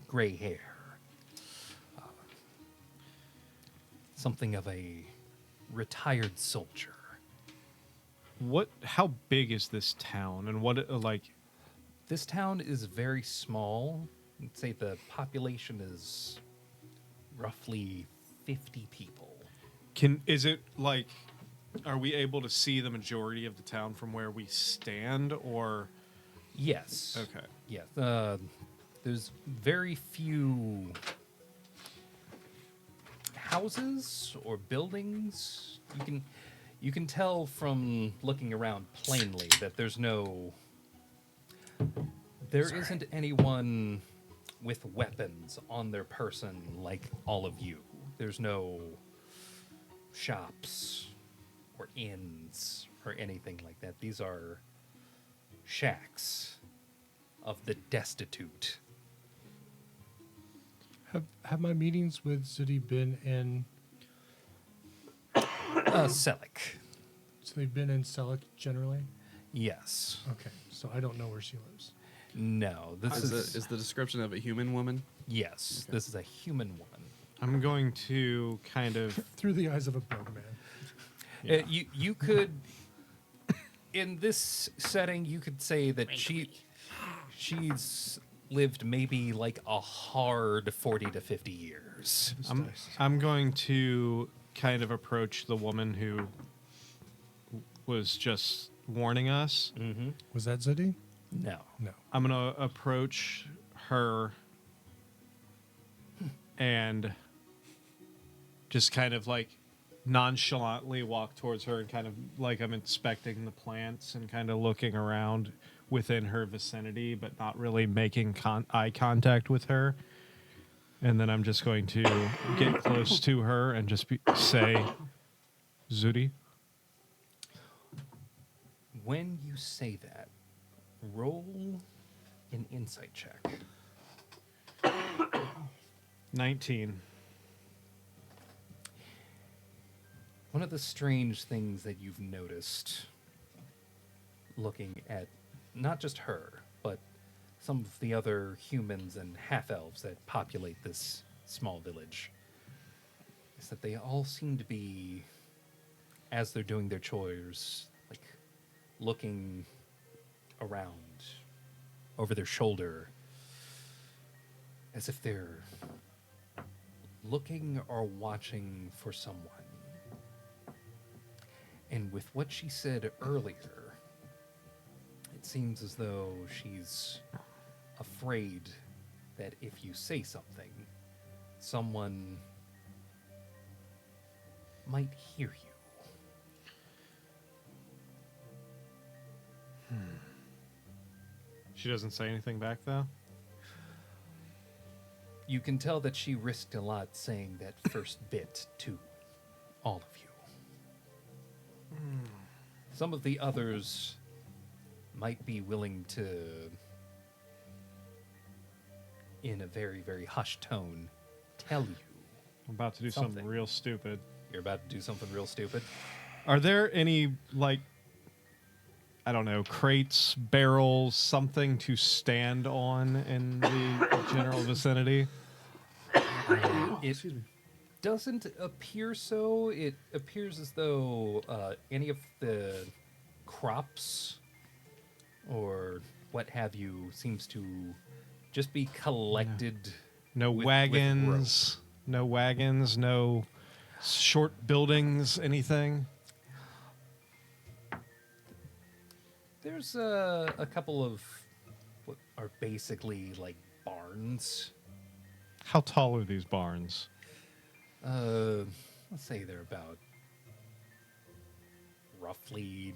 gray hair, something of a retired soldier. How big is this town, and This town is very small. I'd say the population is roughly 50 people. are we able to see the majority of the town from where we stand, or? Yes. Okay. Yeah. There's very few houses or buildings. You can tell from looking around plainly that there isn't anyone with weapons on their person like all of you. There's no shops or inns or anything like that. These are shacks of the destitute. Have my meetings with Zudi been in? Selleck. So they've been in Selleck generally. Yes. Okay, so I don't know where she lives. No. This Is the description of a human woman? Yes. Okay. This is a human woman. I'm going to kind of. Through the eyes of a bug man. Yeah. You could, in this setting, you could say that she's lived maybe like a hard 40 to 50 years. I'm going to kind of approach the woman who was just warning us. Mm-hmm. Was that Zudi? No. No. I'm going to approach her and just kind of like nonchalantly walk towards her and kind of like I'm inspecting the plants and kind of looking around within her vicinity, but not really making eye contact with her. And then I'm just going to get close to her and just say, Zudi. When you say that, roll an insight check. 19. One of the strange things that you've noticed looking at not just her, but some of the other humans and half-elves that populate this small village is that they all seem to be, as they're doing their chores, like looking around over their shoulder as if they're looking or watching for someone. And with what she said earlier, it seems as though she's afraid that if you say something, someone might hear you. She doesn't say anything back, though? You can tell that she risked a lot saying that first bit to all of you. Some of the others might be willing to, in a very, very hushed tone, tell you. I'm about to do something real stupid. You're about to do something real stupid? Are there any, like, I don't know, crates, barrels, something to stand on in the general vicinity? It doesn't appear so. It appears as though any of the crops or what have you seems to just be collected. No with wagons, no short buildings, anything? There's a couple of what are basically like barns. How tall are these barns? Let's say they're about roughly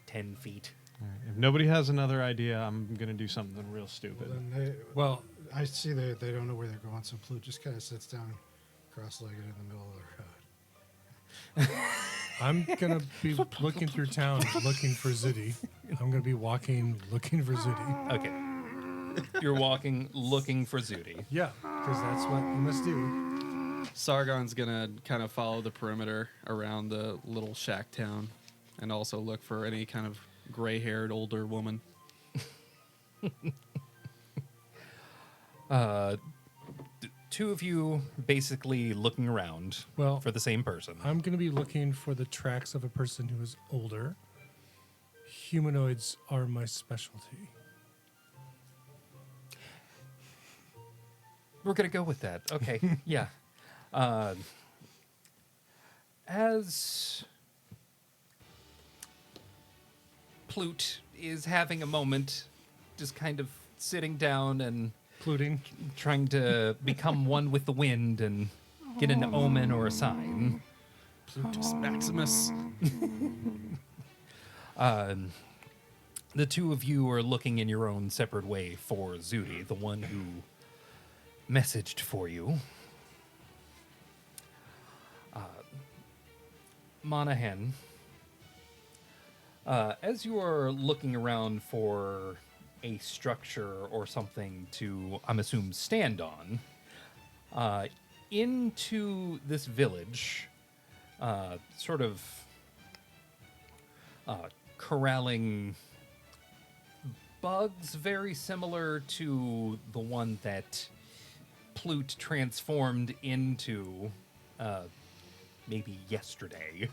10 feet. All right, if nobody has another idea, I'm going to do something real stupid. Well, I see they don't know where they're going, so Plute just kind of sits down cross-legged in the middle of the road. I'm going to be looking through town looking for Zudi. I'm going to be walking looking for Zudi. Okay. You're walking looking for Zudi. Yeah, because that's what you must do. Sargon's gonna kind of follow the perimeter around the little shack town and also look for any kind of gray-haired older woman. Two of you basically looking around for the same person. I'm going to be looking for the tracks of a person who is older. Humanoids are my specialty. We're going to go with that. Okay. Yeah. As Plute is having a moment, just kind of sitting down and Pluting. trying to become one with the wind and get an omen or a sign. Plutus Maximus. The two of you are looking in your own separate way for Zudi, the one who messaged for you. Monahan, as you are looking around for a structure or something to, I'm assuming, stand on, into this village, sort of corralling bugs very similar to the one that Plute transformed into maybe yesterday.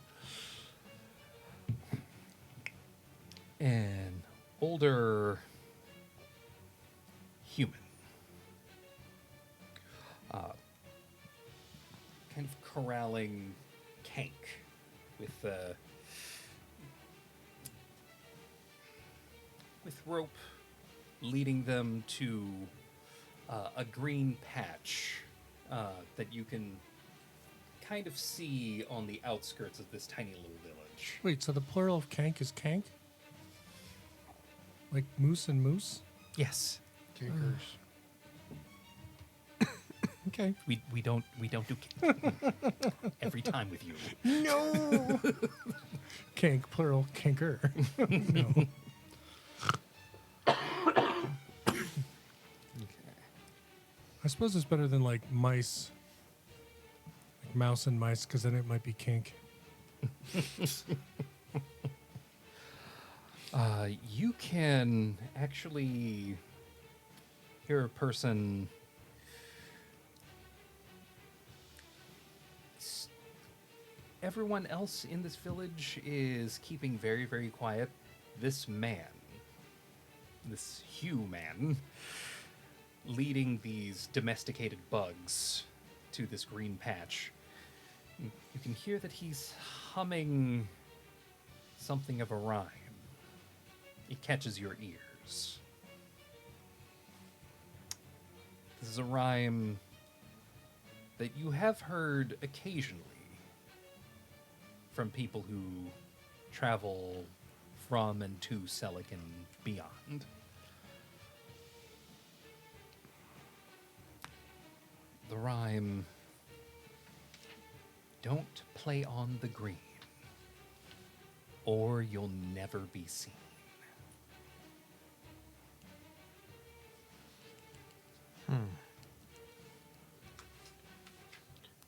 An older human. Kind of corralling Kank with rope leading them to a green patch that you can kind of see on the outskirts of this tiny little village. Wait, so the plural of kank is kank? Like moose and moose? Yes. Kinkers. Okay. We don't do every time with you. No. Kank, plural, kanker. No. I suppose it's better than like mice, like mouse and mice, because then it might be kink. You can actually hear a person everyone else in this village is keeping very, very quiet. This man, this human, leading these domesticated bugs to this green patch. You can hear that he's humming something of a rhyme. It catches your ears. This is a rhyme that you have heard occasionally from people who travel from and to Selic and beyond. The rhyme, "Don't play on the green, or you'll never be seen."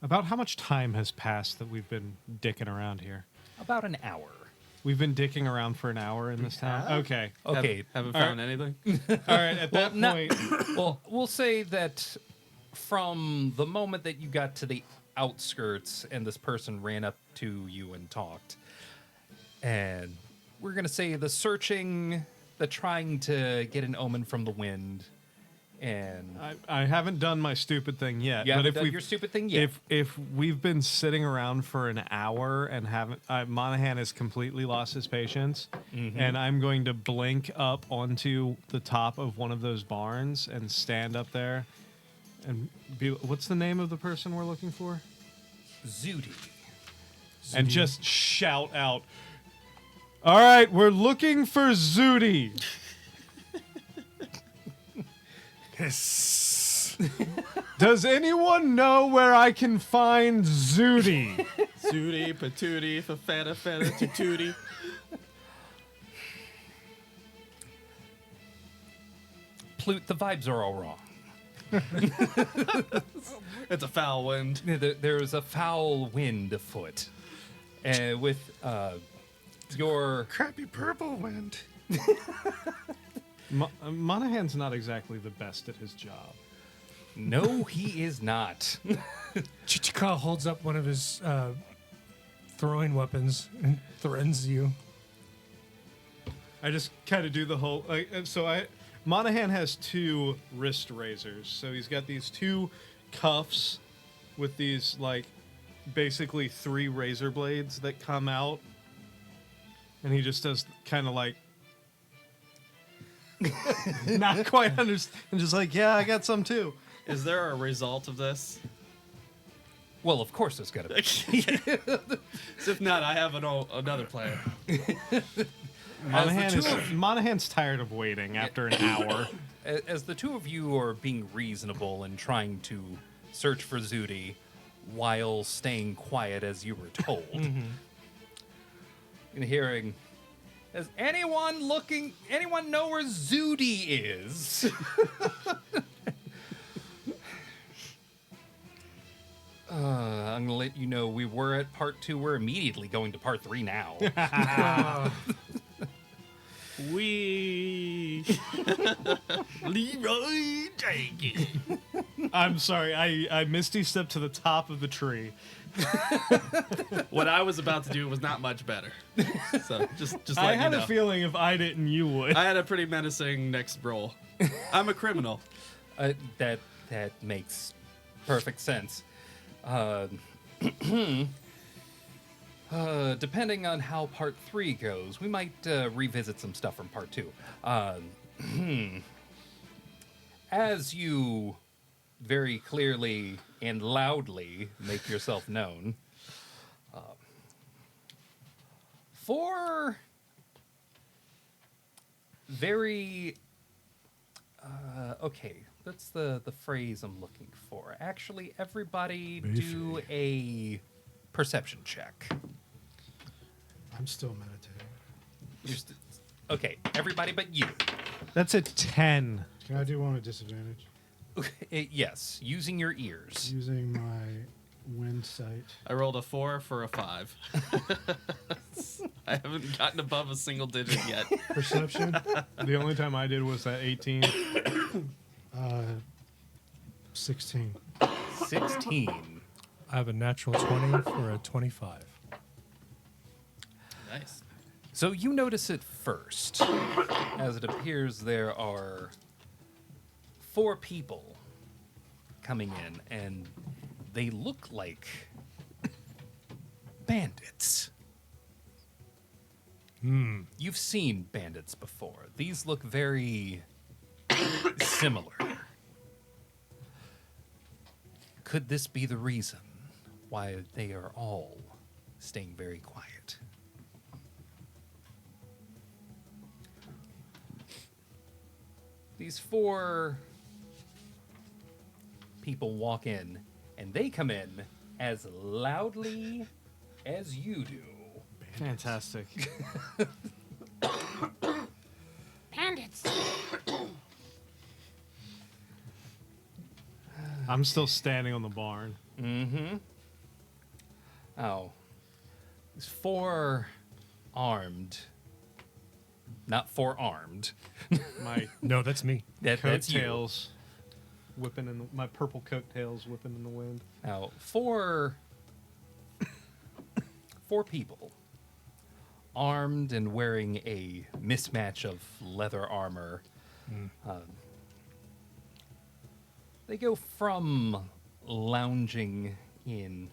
About how much time has passed that we've been dicking around here? About an hour. We've been dicking around for an hour in this town? Okay. Okay. Haven't All found anything. All right, at that point... Well, we'll say that from the moment that you got to the outskirts and this person ran up to you and talked, and we're going to say the searching, the trying to get an omen from the wind, and I haven't done my stupid thing yet. you but haven't if done we've your stupid thing yet. if we've been sitting around for an hour and haven't, Monahan has completely lost his patience, and I'm going to blink up onto the top of one of those barns and stand up there, and be. What's the name of the person we're looking for? Zudi. And just shout out, "All right, we're looking for Zudi." Does anyone know where I can find Zudi? Zooty, patooty, fafetta, feta, tutooty. Plute, the vibes are all wrong. It's a foul wind. There's a foul wind afoot. And with your... Crappy purple wind. Monahan's not exactly the best at his job. No, he is not. Chichika holds up one of his throwing weapons and threatens you. I just kind of do the whole. Monahan has two wrist razors, so he's got these two cuffs with these basically three razor blades that come out, and he just does kind of like. Not quite understand. And just yeah, I got some too. Is there a result of this? Well, of course there's got to be. If not, I have another player. Monahan's tired of waiting after an hour. As the two of you are being reasonable and trying to search for Zudi while staying quiet as you were told, and hearing, "Does anyone know where Zudi is?" I'm going to let you know we were at part 2. We're immediately going to part 3 now. We Leroy Jenkins. I'm sorry, I misty stepped to the top of the tree. What I was about to do was not much better. So just I let had you know. a feeling if I didn't, you would. I had a pretty menacing next roll. I'm a criminal. That makes perfect sense. Depending on how part 3 goes, we might revisit some stuff from part 2. As you very clearly and loudly make yourself known. For very okay, that's the phrase I'm looking for. Actually, everybody do a perception check. I'm still meditating. Okay, everybody but you. That's a 10. Can I do one at disadvantage? Yes, using your ears. Using my wind sight. I rolled a 4 for a 5. I haven't gotten above a single digit yet. Perception, The only time I did was that 18. 16. 16. I have a natural 20 for a 25. Nice. So you notice it first, as it appears there are 4 people coming in, and they look like bandits. You've seen bandits before. These look very similar. Could this be the reason why they are all staying very quiet? These 4 people walk in, and they come in as loudly as you do. Fantastic. Bandits. I'm still standing on the barn. Mm-hmm. Oh. These 4 armed. Not 4 armed. My No, that's me. That's you. coattails whipping in my purple coattails whipping in the wind. Now, 4 people armed and wearing a mismatch of leather armor. They go from lounging in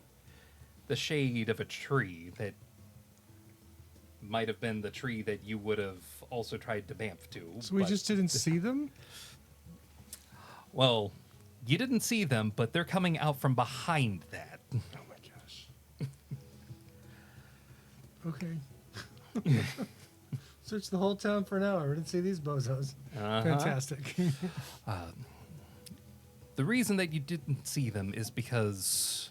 the shade of a tree that might have been the tree that you would have also tried to bamf to. So we but- just didn't see them? Well, you didn't see them, but they're coming out from behind that. Oh my gosh. Okay. Searched the whole town for an hour. Didn't see these bozos. Uh-huh. Fantastic. The reason that you didn't see them is because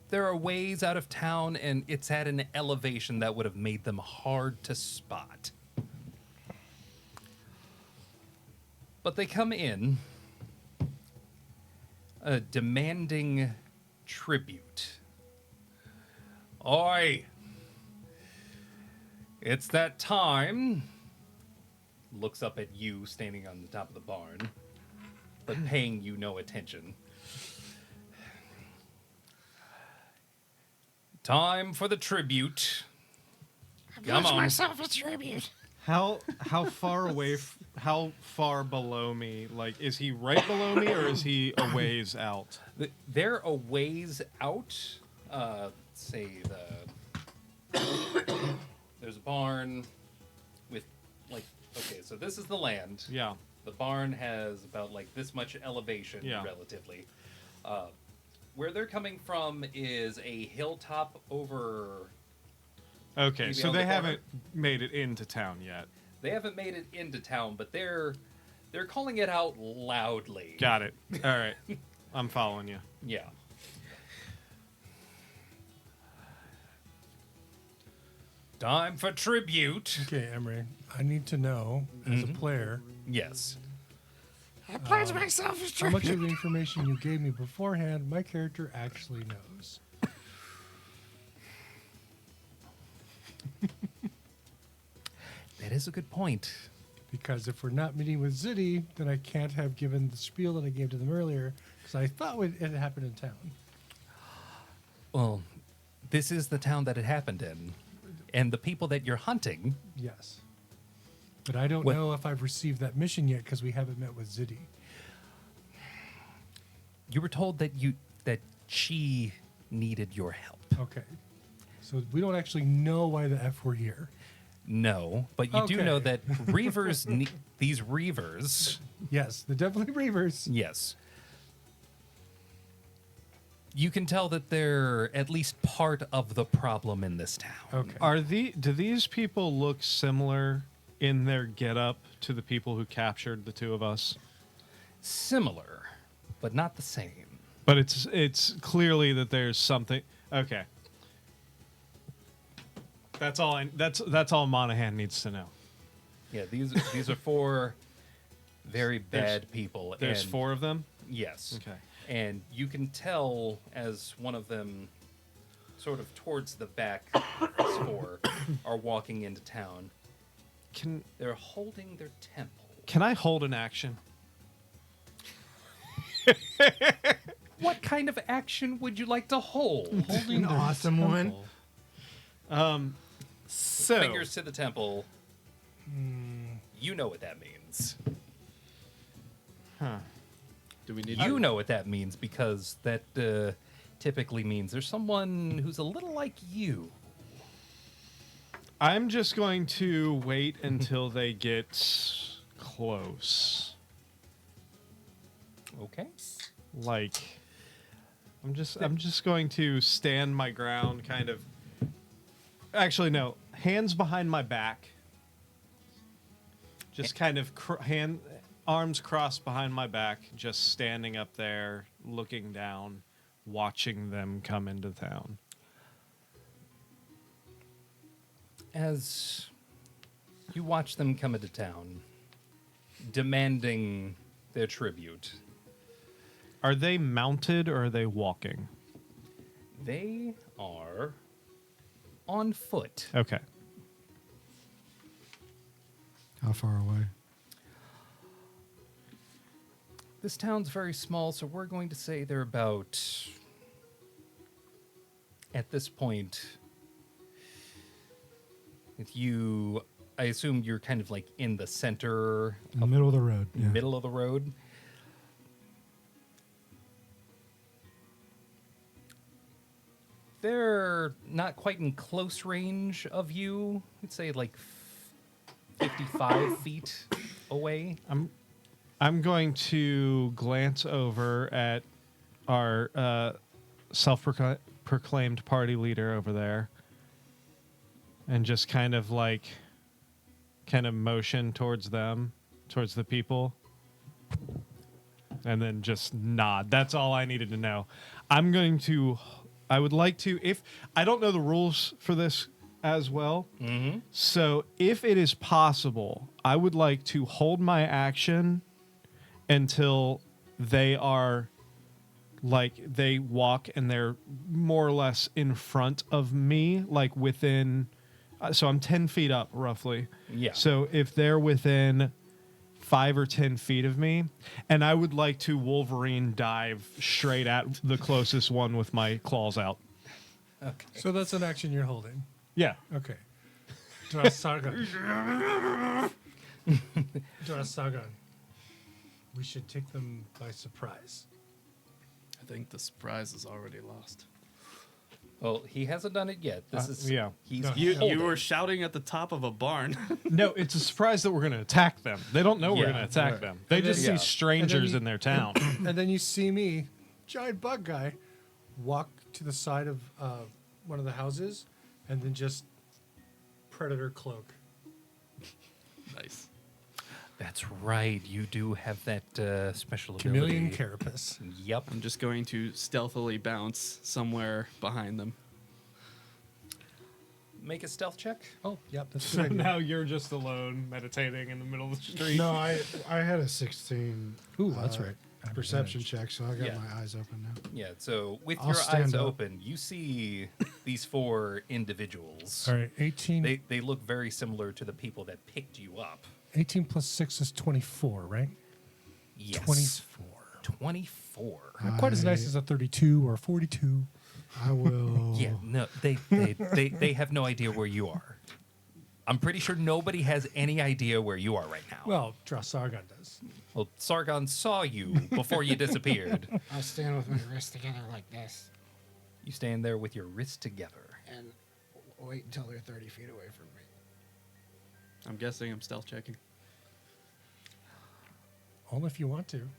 there are ways out of town, and it's at an elevation that would have made them hard to spot. But they come in demanding tribute. Oi! It's that time. Looks up at you standing on the top of the barn, but paying you no attention. Time for the tribute. I Come pledge on. myself a tribute. How far away? How far below me? Like, is he right below me, or is he a ways out? They're a ways out. Let's say there's a barn with okay, so this is the land. Yeah. The barn has about like this much elevation, Yeah. relatively. Where they're coming from is a hilltop over. Okay, Maybe so on they the corner. haven't made it into town yet. They haven't made it into town, but they're calling it out loudly. Got it. All right, I'm following you. Yeah. Time for tribute. Okay, Emery. I need to know, as a player, Yes. I pledge myself a how much tribute. of the information you gave me beforehand my character actually knows. That is a good point. Because if we're not meeting with Ziddy, then I can't have given the spiel that I gave to them earlier, because I thought it had happened in town. Well, this is the town that it happened in. And the people that you're hunting, Yes. But I don't What- know if I've received that mission yet because we haven't met with Ziddy. you were told that she needed your help. Okay. So we don't actually know why the F we're here. No, but you do know Okay. that Reavers, these Reavers, Yes, the definitely Reavers. yes, You can tell that they're at least part of the problem in this town. Okay. Do these people look similar in their getup to the people who captured the two of us? Similar, but not the same. But it's clearly that there's something. Okay. That's all Monahan needs to know. Yeah, these are four very bad people. There's and 4 of them? Yes. Okay. And you can tell as one of them, sort of towards the back, these 4 are walking into town. They're holding their temple. Can I hold an action? What kind of action would you like to hold? An awesome one. So Fingers to the temple. You know what that means. Do we need You know what that means because that typically means there's someone who's a little like you. I'm just going to wait until they get close. Okay. Like I'm just going to stand my ground, kind of. Actually, no. Hands behind my back. Just kind of arms crossed behind my back, just standing up there, looking down, watching them come into town. As you watch them come into town, demanding their tribute, Are they mounted or are they walking? they are on foot. Okay. How far away? This town's very small, so we're going to say they're about, at this point, I assume you're kind of like in the center, In the middle of the road. Yeah. middle of the road. They're not quite in close range of you. I'd say like 55 feet away. I'm going to glance over at our self-proclaimed party leader over there and just kind of motion towards them, towards the people, and then just nod. That's all I needed to know. I would like to, if I don't know the rules for this as well, so if it is possible, I would like to hold my action until they are they walk and they're more or less in front of me, like within, so I'm 10 feet up roughly. Yeah. So if they're within 5 or 10 feet of me, and I would like to Wolverine dive straight at the closest one with my claws out. Okay. So that's an action you're holding. Yeah. Okay. Drasagan. Drasagan. We should take them by surprise. I think the surprise is already lost. Well, he hasn't done it yet. This is yeah. He's No, You holding. were shouting at the top of a barn. No, it's a surprise that we're going to attack them. They don't know we're Yeah. going to attack Right. them. They And just then- see Yeah. strangers you- in their town. And then you see me, giant bug guy, walk to the side of one of the houses and then just predator cloak. Nice. That's right. You do have that special Chameleon ability. carapace. Yep. I'm just going to stealthily bounce somewhere behind them. Make a stealth check. Oh, yep, that's a So good idea. now you're just alone, meditating in the middle of the street. No, I had a 16 Ooh, that's right. perception check, so I got Yeah. my eyes open now. Yeah. So with I'll your stand eyes up. open, you see these 4 individuals. All right, 18, They look very similar to the people that picked you up. 18 plus 6 is 24, right? Yes. 24. 24. Not quite as nice as a 32 or 42. I will. Yeah. No. They have no idea where you are. I'm pretty sure nobody has any idea where you are right now. Well, Drasargon does. Well, Sargon saw you before you disappeared. I'll stand with my wrists together like this You stand there with your wrists together. and wait until they're 30 feet away from me. I'm guessing I'm stealth checking. Only if you want to.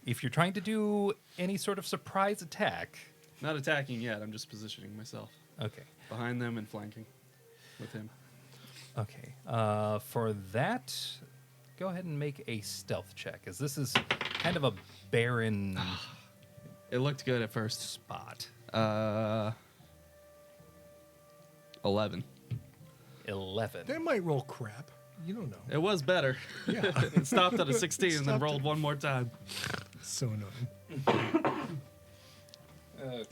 If you're trying to do any sort of surprise attack, Not attacking yet. I'm just positioning myself okay. behind them and flanking with him. Okay. For that, go ahead and make a stealth check, as this is kind of a barren It looked good at first. spot. 11. 11. They might roll crap. You don't know. It was better. Yeah. It stopped at a 16 and then Stopped rolled one more time. So annoying. Okay.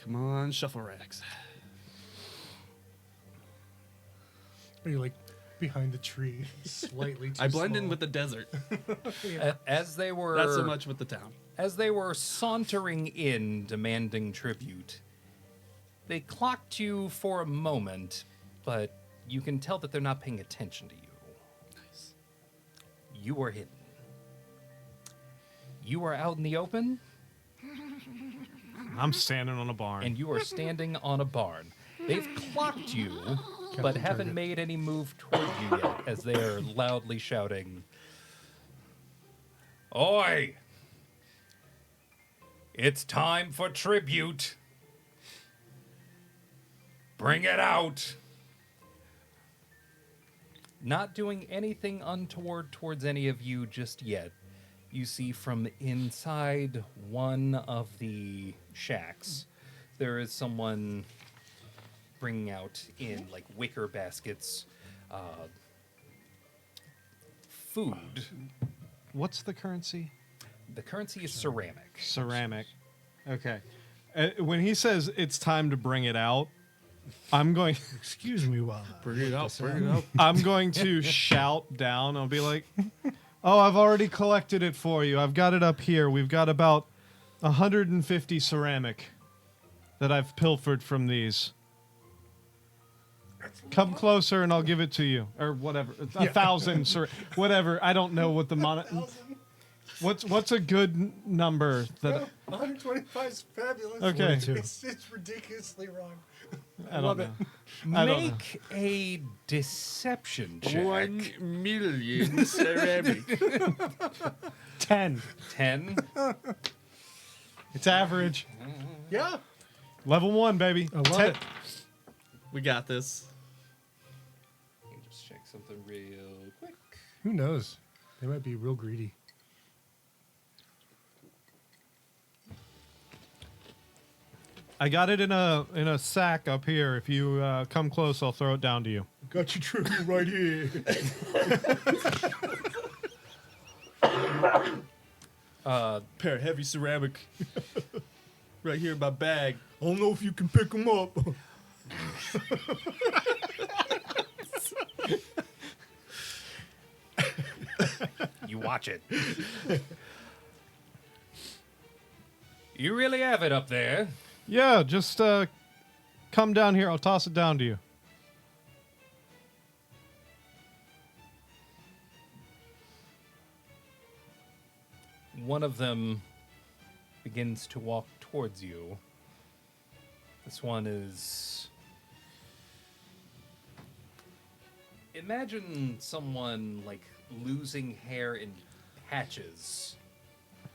Come on, shuffle racks. Are you like behind the tree, slightly too I blend in small? with the desert. As they were Not so much with the town. As they were sauntering in, demanding tribute, they clocked you for a moment, but you can tell that they're not paying attention to you. Nice. You are hidden. You are out in the open, I'm standing on a barn. and you are standing on a barn. They've clocked you, but haven't made any move toward you yet, as they are loudly shouting, "Oi! It's time for tribute! Bring it out!" Not doing anything untoward towards any of you just yet, you see from inside one of the shacks, there is someone bringing out in like wicker baskets food. What's the currency? The currency is ceramic. Ceramic. Okay. When he says it's time to bring it out, I'm going. Excuse me while Bring it out, bring it out. I'm going to shout down. I'll be like, "Oh, I've already collected it for you. I've got it up here. We've got about 150 ceramic that I've pilfered from these. Come closer and I'll give it to you, or whatever. 1,000, whatever. I don't know what the What's a good number that 125 is fabulous. Okay. It's ridiculously wrong. I don't know. Make a deception check. 1 million ceramic. 10. 10. It's average. Yeah. Level 1, baby. I love it. We got this. Let me just check something real quick. Who knows? They might be real greedy. I got it in a sack up here. If you come close, I'll throw it down to you. got your tribute right here. Pair of heavy ceramic. Right here in my bag. I don't know if you can pick them up. You watch it. You really have it up there. Yeah, just come down here. I'll toss it down to you. One of them begins to walk towards you. This one is... Imagine someone, like, losing hair in patches,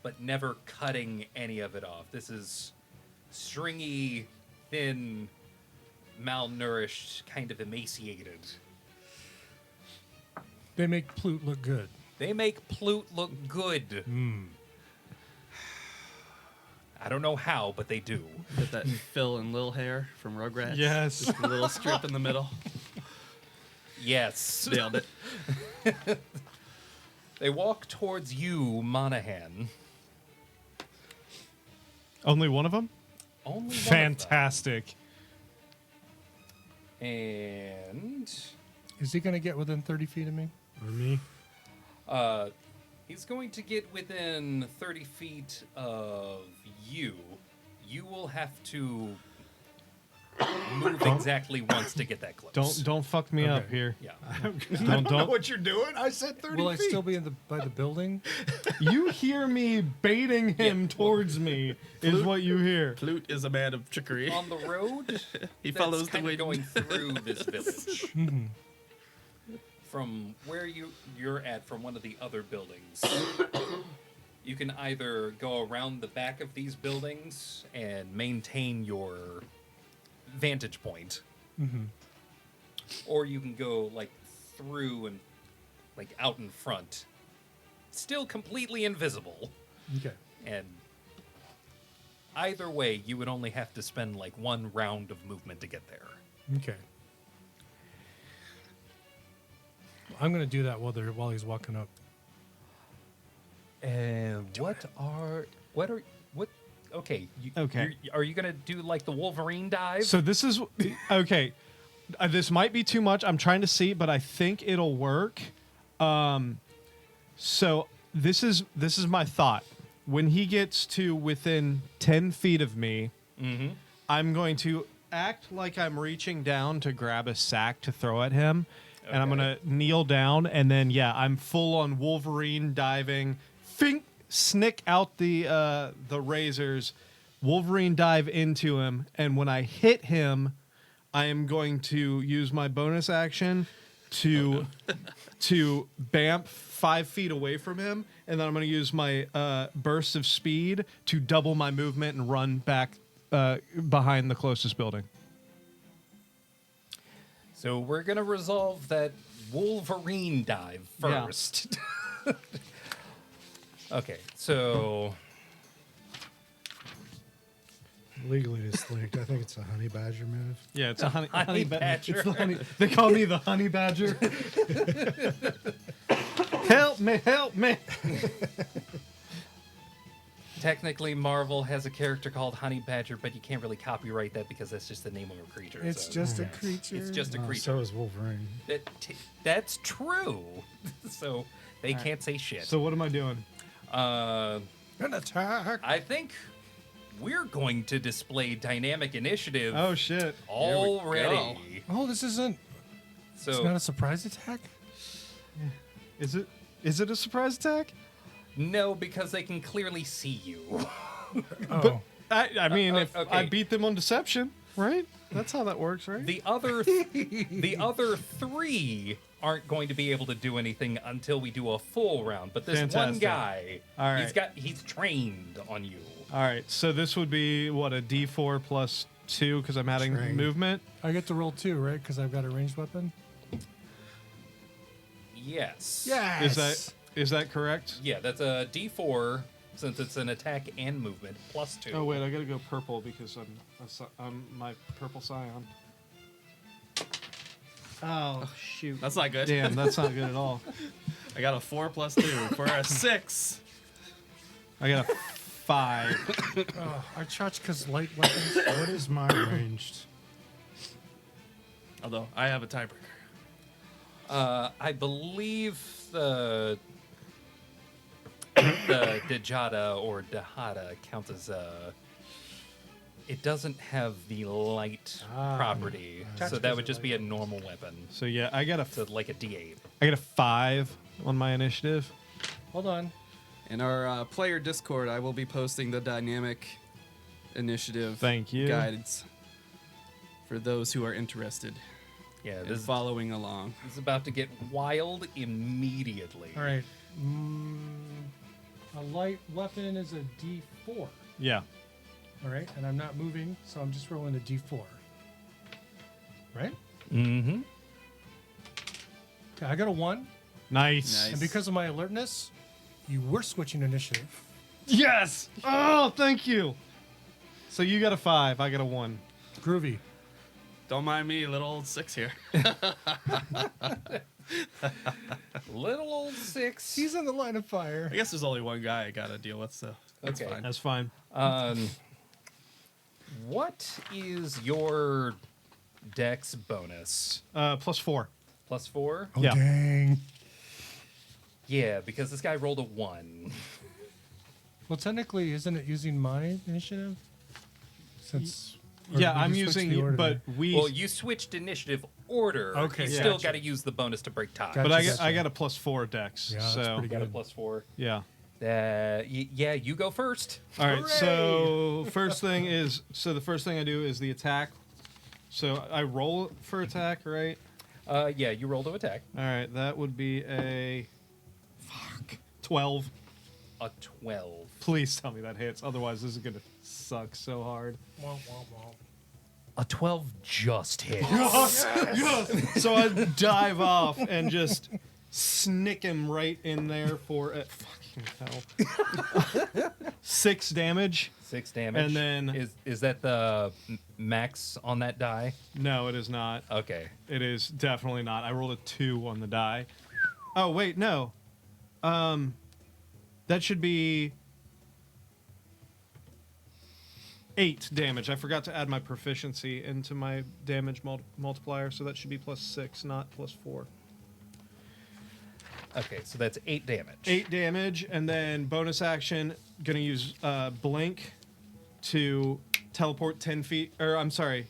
but never cutting any of it off. This is stringy, thin, malnourished, kind of emaciated. They make Plute look good. They make Plute look good. I don't know how, but they do. Get that Phil and Lil hair from Rugrats. Yes. Just a little strip in the middle. Yes. Nailed it. They walk towards you, Monahan. Only one of them? Only one Fantastic. of them. And Is he going to get within 30 feet of me? Or me? he's going to get within 30 feet of you. You will have to move exactly once to get that close. Don't fuck me up Okay. here. Yeah. I don't know what you're doing. I said 30 Will I feet. still be by the building? You hear me baiting him towards me, is what you hear. Plute is a man of trickery. On the road, He that's follows the kind of wind. going through this village. from where you're at, from one of the other buildings, you can either go around the back of these buildings and maintain your vantage point, or you can go like through and like out in front, still completely invisible. Okay. And either way, you would only have to spend like one round of movement to get there. Okay. I'm gonna do that while he's walking up. And okay. Okay. Are you gonna do like the Wolverine dive? So this is okay. This might be too much. I'm trying to see, but I think it'll work. So this is my thought. When he gets to within 10 feet of me, I'm going to act like I'm reaching down to grab a sack to throw at him, and I'm gonna kneel down, and then I'm full on Wolverine diving. Snick out the razors, Wolverine dive into him, and when I hit him, I am going to use my bonus action to bamf 5 feet away from him, and then I'm going to use my burst of speed to double my movement and run back behind the closest building. So we're gonna resolve that Wolverine dive Yeah. first. Okay, so Legally distinct. I think it's a honey badger move. Yeah, it's a honey badger. It's the honey. They call me the honey badger. Help me! Help me! technically Marvel has a character called Honey Badger, but you can't really copyright that because that's just the name of a creature. It's so just a creature. it's just a creature. So is Wolverine. That's true. So they can't say shit. So what am I doing? An attack. I think we're going to display dynamic initiative Oh shit! already. Oh, this isn't. It's So not a surprise attack. Is it? Is it a surprise attack? no, because they can clearly see you. Oh, I mean, if okay. I beat them on deception, right? That's how that works, right? The other three aren't going to be able to do anything until we do a full round. But this one Fantastic. guy, All right. he's trained on you. All right, so this would be what, a D4 plus 2 because I'm adding Train. movement. I get to roll 2, right? Because I've got a ranged weapon. Yes. Is that correct? Yeah, that's a D4 since it's an attack and movement plus 2. Oh wait, I gotta go purple because I'm my purple scion. Oh shoot! That's not good. Damn, that's not good at all. I got a 4 plus 2 for a 6. I got a 5. Oh, I charge because light weapons. What is my ranged? Although I have a tiebreaker. I believe the Dejada or Dehada counts as it doesn't have the light property, so that would just be a normal weapon. So yeah, I got So like a D8. a 5 on my initiative. Hold on. In our player Discord, I will be posting the dynamic initiative Thank you. guides for those who are interested Yeah, in this is following along. about to get wild immediately. All right. A light weapon is a D4. Yeah. All right, and I'm not moving, so I'm just rolling a D4. Right? Mm-hmm. Okay, I got a 1, Nice. Nice. and because of my alertness, you were switching initiative. Yes. Oh, thank you. So you got a 5. I got a 1. Groovy. Don't mind me, little old 6 here. Little old 6. He's in the line of fire. I guess there's only one guy I gotta deal with, so that's Okay. fine. That's fine. What is your dex bonus? Plus 4. Plus 4? Oh, Yeah. dang. Yeah, because this guy rolled a 1. Well, technically, isn't it using my initiative? Since. or Yeah, did we I'm just switch the using, order? but we. Well, you switched initiative order. Okay, You yeah. still Gotcha. got to use the bonus to break tie. Gotcha. but I Gotcha. got a plus 4 dex. Yeah, that's so pretty Got a good. plus 4. yeah. Yeah, you go first. All right. So the first thing I do is the attack. So I roll for attack, right? Yeah, you roll to attack. All right, that would be a 12. A 12. Please tell me that hits. Otherwise, this is gonna suck so hard. A 12 just hits. Yes! So I dive off and just snick him right in there for fucking hell. 6 damage. 6 damage. And then- is that the max on that die? No, it is not. Okay. It is definitely not. I rolled a 2 on the die. Oh wait, no. That should be 8 damage. I forgot to add my proficiency into my damage multiplier, so that should be +6, not +4. Okay, so that's 8 damage. 8 damage, and then bonus action, gonna use blink to teleport 10 feet. Or I'm sorry,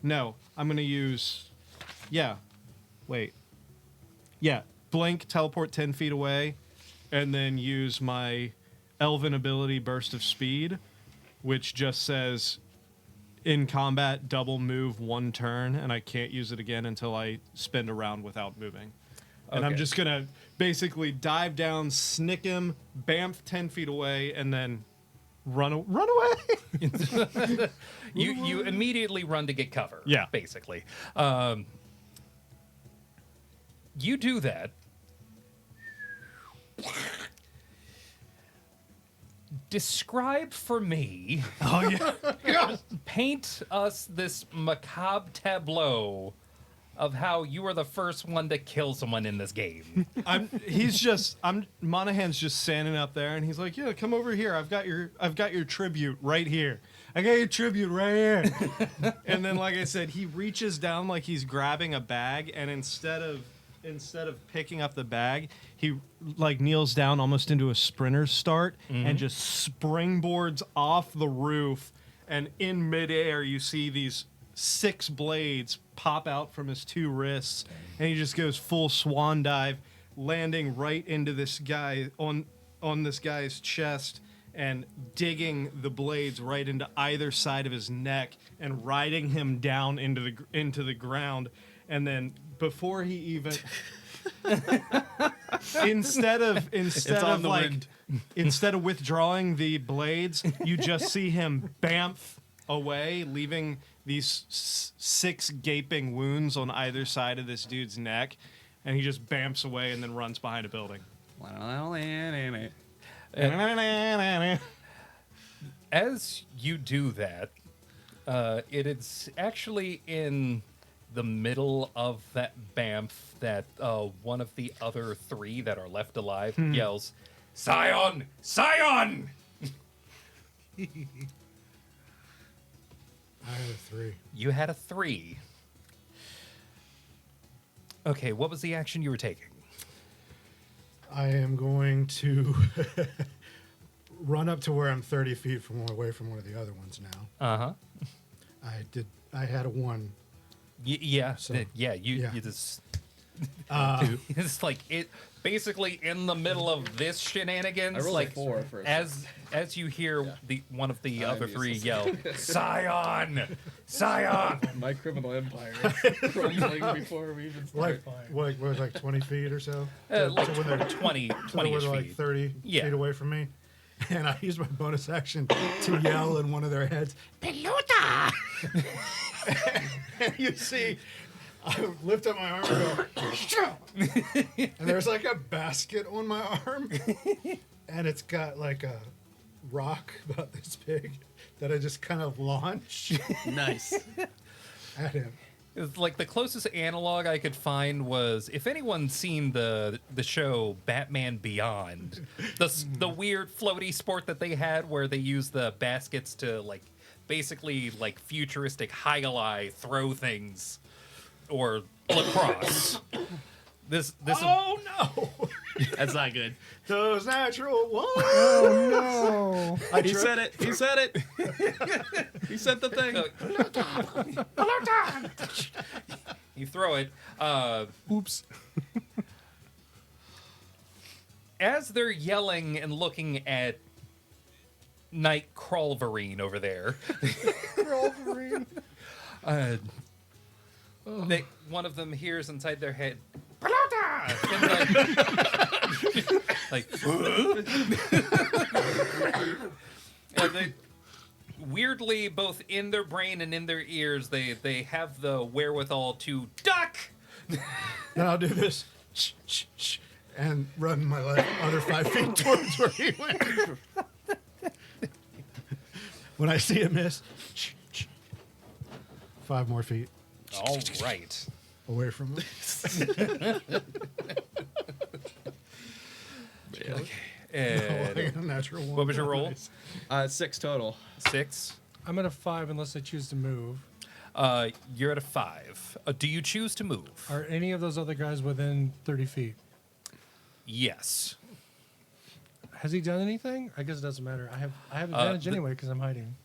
no, I'm gonna use, blink, teleport 10 feet away, and then use my elven ability Burst of Speed, which just says in combat double move 1 turn, and I can't use it again until I spend a round without moving. And I'm Okay. just gonna basically dive down, snick him, bamf 10 feet away, and then run away. You immediately run to get cover. Yeah. Basically. You do that. Describe for me. Oh yeah. Paint us this macabre tableau of how you were the first one to kill someone in this game. Monahan's just standing up there, and he's like, "Yeah, come over here. I've got your tribute right here. I got your tribute right here." And then, like I said, he reaches down like he's grabbing a bag, and instead of picking up the bag, he like kneels down almost into a sprinter's start and just springboards off the roof, and in midair you see these 6 blades pop out from his 2 wrists, and he just goes full swan dive, landing right into this guy on this guy's chest and digging the blades right into either side of his neck and riding him down into the ground. And then before he even instead of withdrawing the blades, you just see him bamf away, leaving these 6 gaping wounds on either side of this dude's neck, and he just bamfs away and then runs behind a building. As you do that, it is actually in the middle of that bamf that one of the other 3 that are left alive yells, "Scion! Scion!" I had a 3. You had a 3. Okay, what was the action you were taking? I am going to run up to where I'm 30 feet away from one of the other ones now. Uh-huh. I had a 1. Yeah, So, you yeah. just... it's like it basically in the middle of this shenanigans. I rolled a like 4 for a as you hear the one of the I'm other 3 useless. yell, "Scion! Scion!" My criminal empire is crumbling before we even start. Like 20 feet or so? Like So when they're 20 So they were 20-ish like feet. 30 Yeah. feet away from me. And I used my bonus action to yell in one of their heads, "Pelota!" And you see, I lift up my arm and go, "Shoo!" And there's like a basket on my arm. And it's got like a rock about this big that I just kind of launch Nice. at him. It's like the closest analog I could find was if anyone's seen the show Batman Beyond, the weird floaty sport that they had where they use the baskets to like basically like futuristic high throw things or lacrosse. This Oh no! That's not good. Those natural ones! Oh no! He said it. He said it. He said the thing. you throw it. Oops. As they're yelling and looking at Night Crawlverine over there. one of them hears inside their head, "Pelota!" like, and they, weirdly, both in their brain and in their ears, they have the wherewithal to duck. Then I'll do this and run my other 5 feet towards where he went. When I see a miss, 5 more feet All right. away from him. And I got a natural 1. what was your roll? 6 total. 6. I'm at a 5 unless I choose to move. You're at a 5. Do you choose to move? Are any of those other guys within 30 feet? Yes. Has he done anything? I guess it doesn't matter. I have advantage anyway because I'm hiding.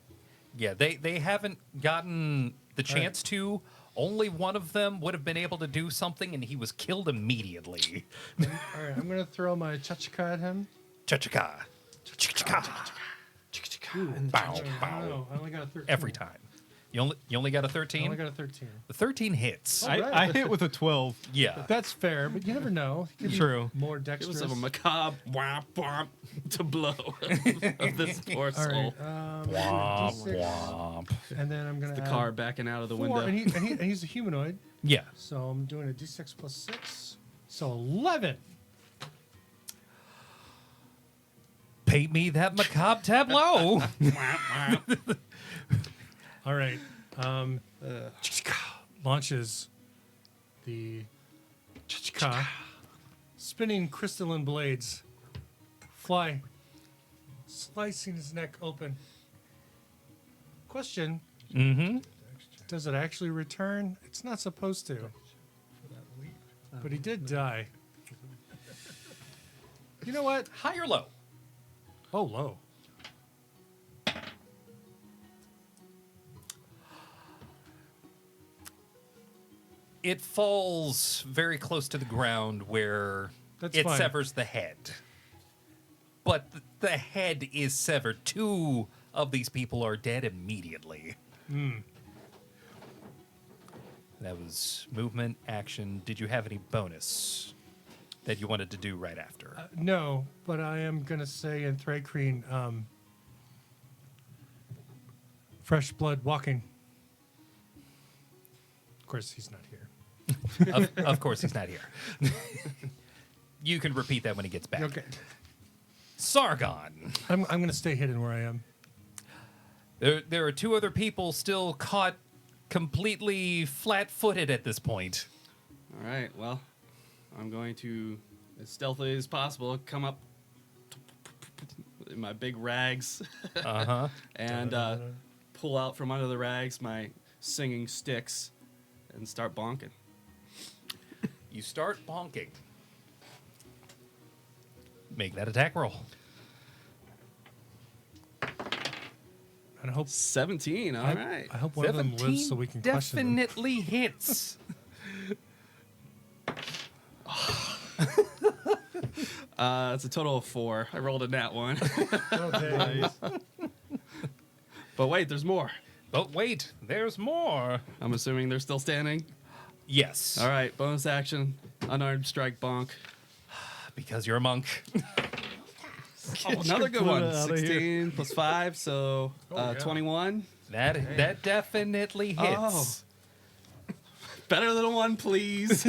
Yeah, they haven't gotten the chance to. Only one of them would have been able to do something, and he was killed immediately. All right, I'm going to throw my chachaka at him. Cha-cha-ka. Cha-cha-ka. Bow, bow. No, I only got a 13. Every time. You only got a I 13? only got a 13. The 13 hits. Right. I hit with a 12. Yeah. That's fair, but you never know. He could be True. more It dexterous. was a macabre womp womp to blow of this poor All soul. right, Womp, D6, womp. and then I'm going to The add car backing out of the 4, window. and he's a humanoid, Yeah. so I'm doing a D6 plus 6, so 11. Paint me that macabre tableau. All right, launches the chachka, spinning crystalline blades fly, slicing his neck open. Question: Mm-hmm. does it actually return? It's not supposed to, but he did die. You know what? High or low? Oh, low. It falls very close to the ground where That's it fine. severs the head. But the head is severed. 2 of these people are dead immediately. That was movement, action. Did you have any bonus that you wanted to do right after? No, but I am gonna say in Thrakreen, fresh blood walking. Of course, he's not here. Of course, he's not here. You can repeat that when he gets back. Okay, Sargon. I'm gonna stay hidden where I am. There are 2 other people still caught completely flat-footed at this point. All right, well, I'm going to, as stealthily as possible, come up in my big rags Uh-huh. and pull out from under the rags my singing sticks and start bonking. You start bonking. Make that attack roll. And I hope 17, all right. I hope one of them lives so we can question them. definitely hits. It's a total of 4. I rolled a nat 1. Okay. But wait, there's more. But wait, there's more. I'm assuming they're still standing. Yes. All right, bonus action, unarmed strike bonk. Because you're a monk. Another good put one. it outta here. 16 plus 5, so yeah. 21. That definitely hits. Oh. Better than a 1, please.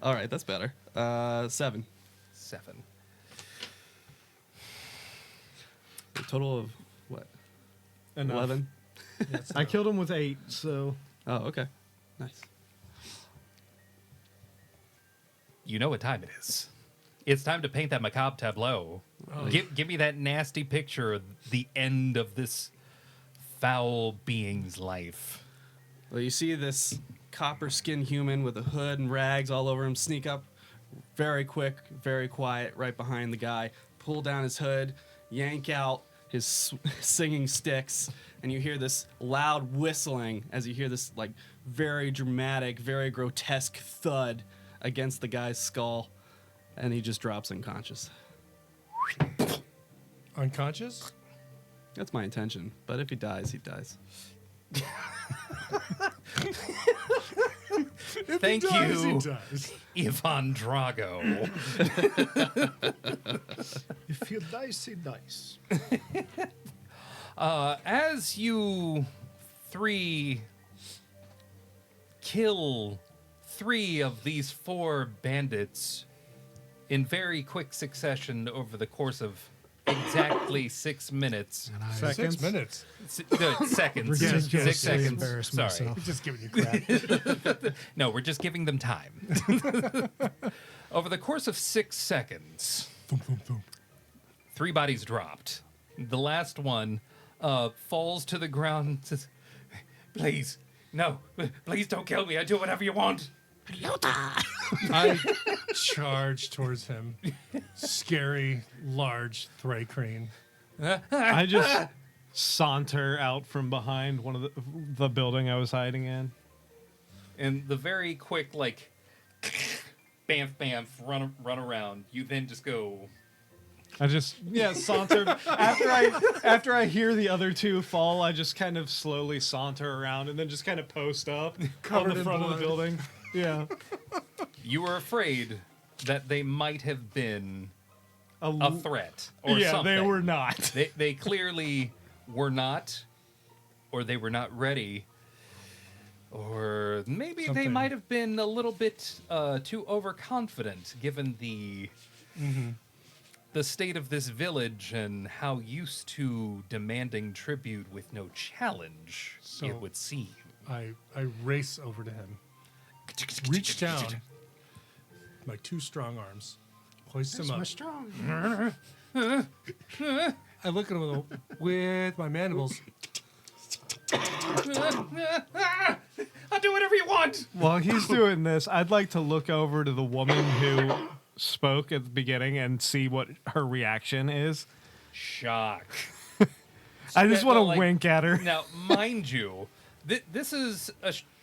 All right, that's better. 7. 7. A total of what? Enough. 11. I killed him with 8, so Oh, okay. Nice. You know what time it is. It's time to paint that macabre tableau. Give me that nasty picture of the end of this foul being's life. Well, you see this copper-skinned human with a hood and rags all over him sneak up very quick, very quiet, right behind the guy, pull down his hood, yank out his singing sticks, and you hear this loud whistling as you hear this like very dramatic, very grotesque thud against the guy's skull, and he just drops unconscious. Unconscious? That's my intention, but if he dies, he dies. Thank He you, does. Ivan Drago. You feel dicey dice. As you three kill 3 of these 4 bandits in very quick succession over the course of exactly 6 minutes. And I 6 minutes. Seconds. ridiculously 6 seconds. embarrass Sorry. myself. He's just giving you crap. No, we're just giving them time. Over the course of 6 seconds, Boom, boom, boom. 3 bodies dropped. The last one falls to the ground and says, "Please, no, please don't kill me. I do whatever you want." I charge towards him. Scary, large Thrakreen. I just saunter out from behind one of the building I was hiding in. And the very quick, like, bamf, bamf, run around. You then just go, I just saunter after I hear the other 2 fall. I just kind of slowly saunter around and then just kind of post up on Covered the in front of the blood. building. Yeah, you were afraid that they might have been a l- threat or yeah, something. they were not. They clearly were not, or they were not ready, or maybe they Something. might have been a little bit too overconfident, given the state of this village and how used to demanding tribute with no challenge So- it would seem. I race over to him. Reach down. My 2 strong arms. Hoist him That's up. my strong. I look at him with my mandibles. I'll do whatever you want. While he's doing this, I'd like to look over to the woman who spoke at the beginning and see what her reaction is. Shock. I just want to Well, like, wink at her. Now, mind you, this is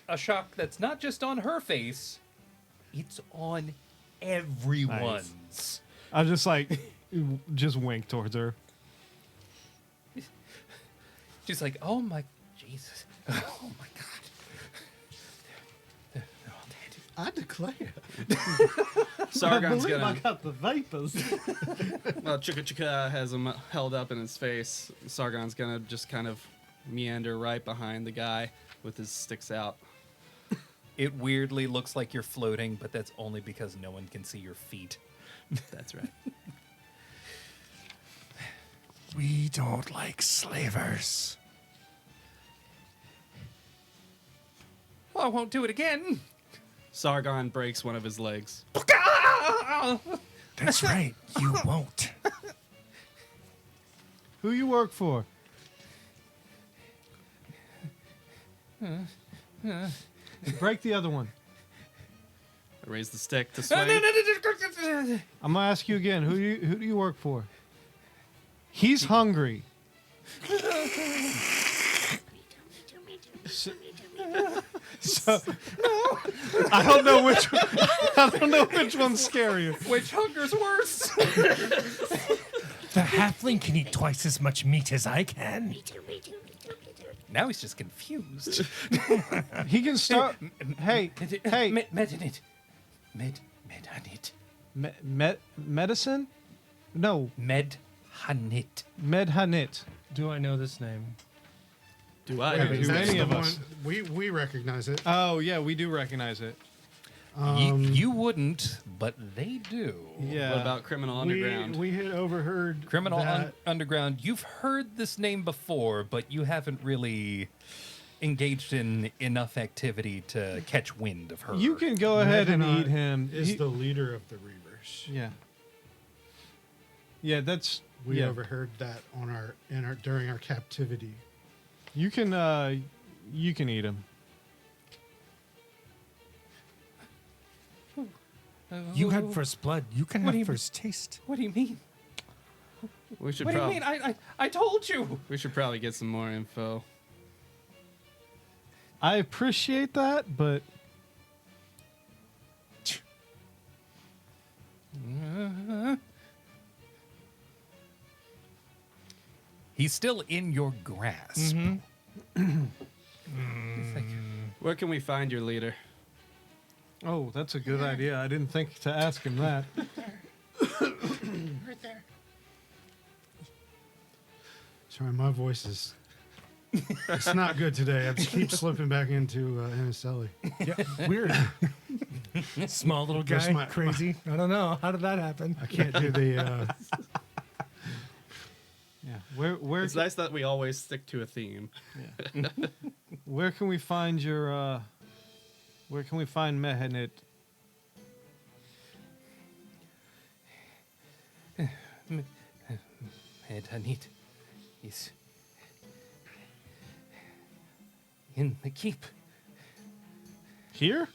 a shock that's not just on her face, it's on everyone's. I just just wink towards her. She's like, oh my Jesus. Oh my God. They're all dead. I declare. Sargon's gonna. got the vapors. Well, Chicka Chicka has him held up in his face. Sargon's gonna just kind of meander right behind the guy with his sticks out. It weirdly looks like you're floating, but that's only because no one can see your feet. That's right. We don't like slavers. Well, I won't do it again. Sargon breaks one of his legs. That's right. You won't. Who you work for? Break the other one. I raise the stick to swing. I'm gonna ask you again. Who do you work for? He's hungry. So, I don't know which one's scarier. Which hunger's worse? The halfling can eat twice as much meat as I can. Now he's just confused. He can start. Hey, Medinit. Medhanit. Medicine? No, Medhanit. Medhanit. Do I know this name? Do I? Yeah, know too this? That's many the of us. one- We recognize it. Oh yeah, we do recognize it. You wouldn't, but they do. Yeah. What about Criminal Underground? We had overheard Criminal that. Underground, you've heard this name before, but you haven't really engaged in enough activity to catch wind of her. You can go ahead and Meganot eat him. Is He- the leader of the Reavers. yeah. Yeah, that's We yeah. overheard that during our captivity. You can eat him. You had first blood. You can What do have you- first taste. What do you mean? We should What do you probably mean? I told you. we should probably get some more info. I appreciate that, but He's still in your grasp. He's like, Where can we find your leader? Oh, that's a good idea. I didn't think to ask him that. Right there. Sorry, my voice is. It's not good today. I just keep slipping back into Anaselli. Yeah, weird. Small little Just guy, my- crazy. I don't know. How did that happen? I can't do the. Yeah. Where It's nice that we always stick to a theme. where can we find your where can we find Mehanit? Mehanit is in the keep. Here?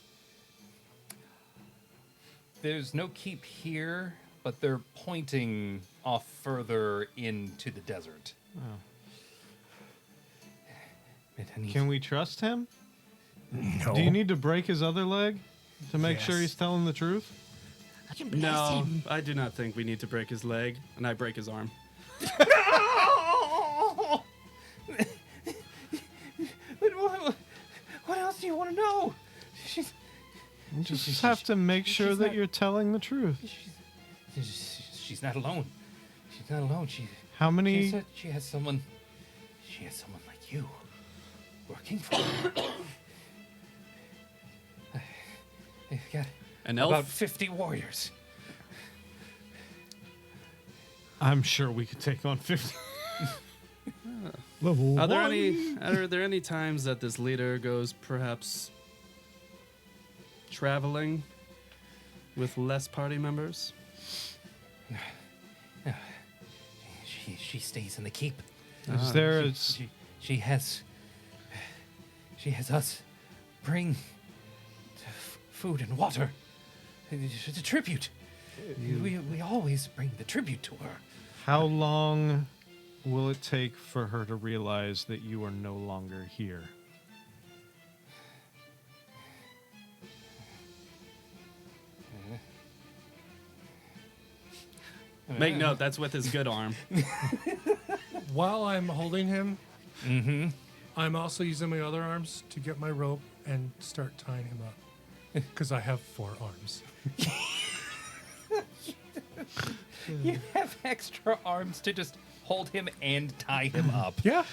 There's no keep here, but they're pointing off further into the desert. Mehanit. Can we trust him? No. Do you need to break his other leg to make sure Yes. he's telling the truth? I can bless No, him. I do not think we need to break his leg, and I break his arm. What else do you want to know? She's, You just have to make sure she's that not- you're telling the truth. she's not alone. She's not alone. How She many? said she has someone like you working for her. They've got An about elf? 50 warriors. I'm sure we could take on 50. Level Are there any times that this leader goes perhaps traveling with less party members? She stays in the keep. Is there a, She has us bring food and water. It's a tribute. We always bring the tribute to her. how long will it take for her to realize that you are no longer here? Make note, that's with his good arm. While I'm holding him, Mm-hmm. I'm also using my other arms to get my rope and start tying him up. Because I have 4 arms. You have extra arms to just hold him and tie him up. Yeah.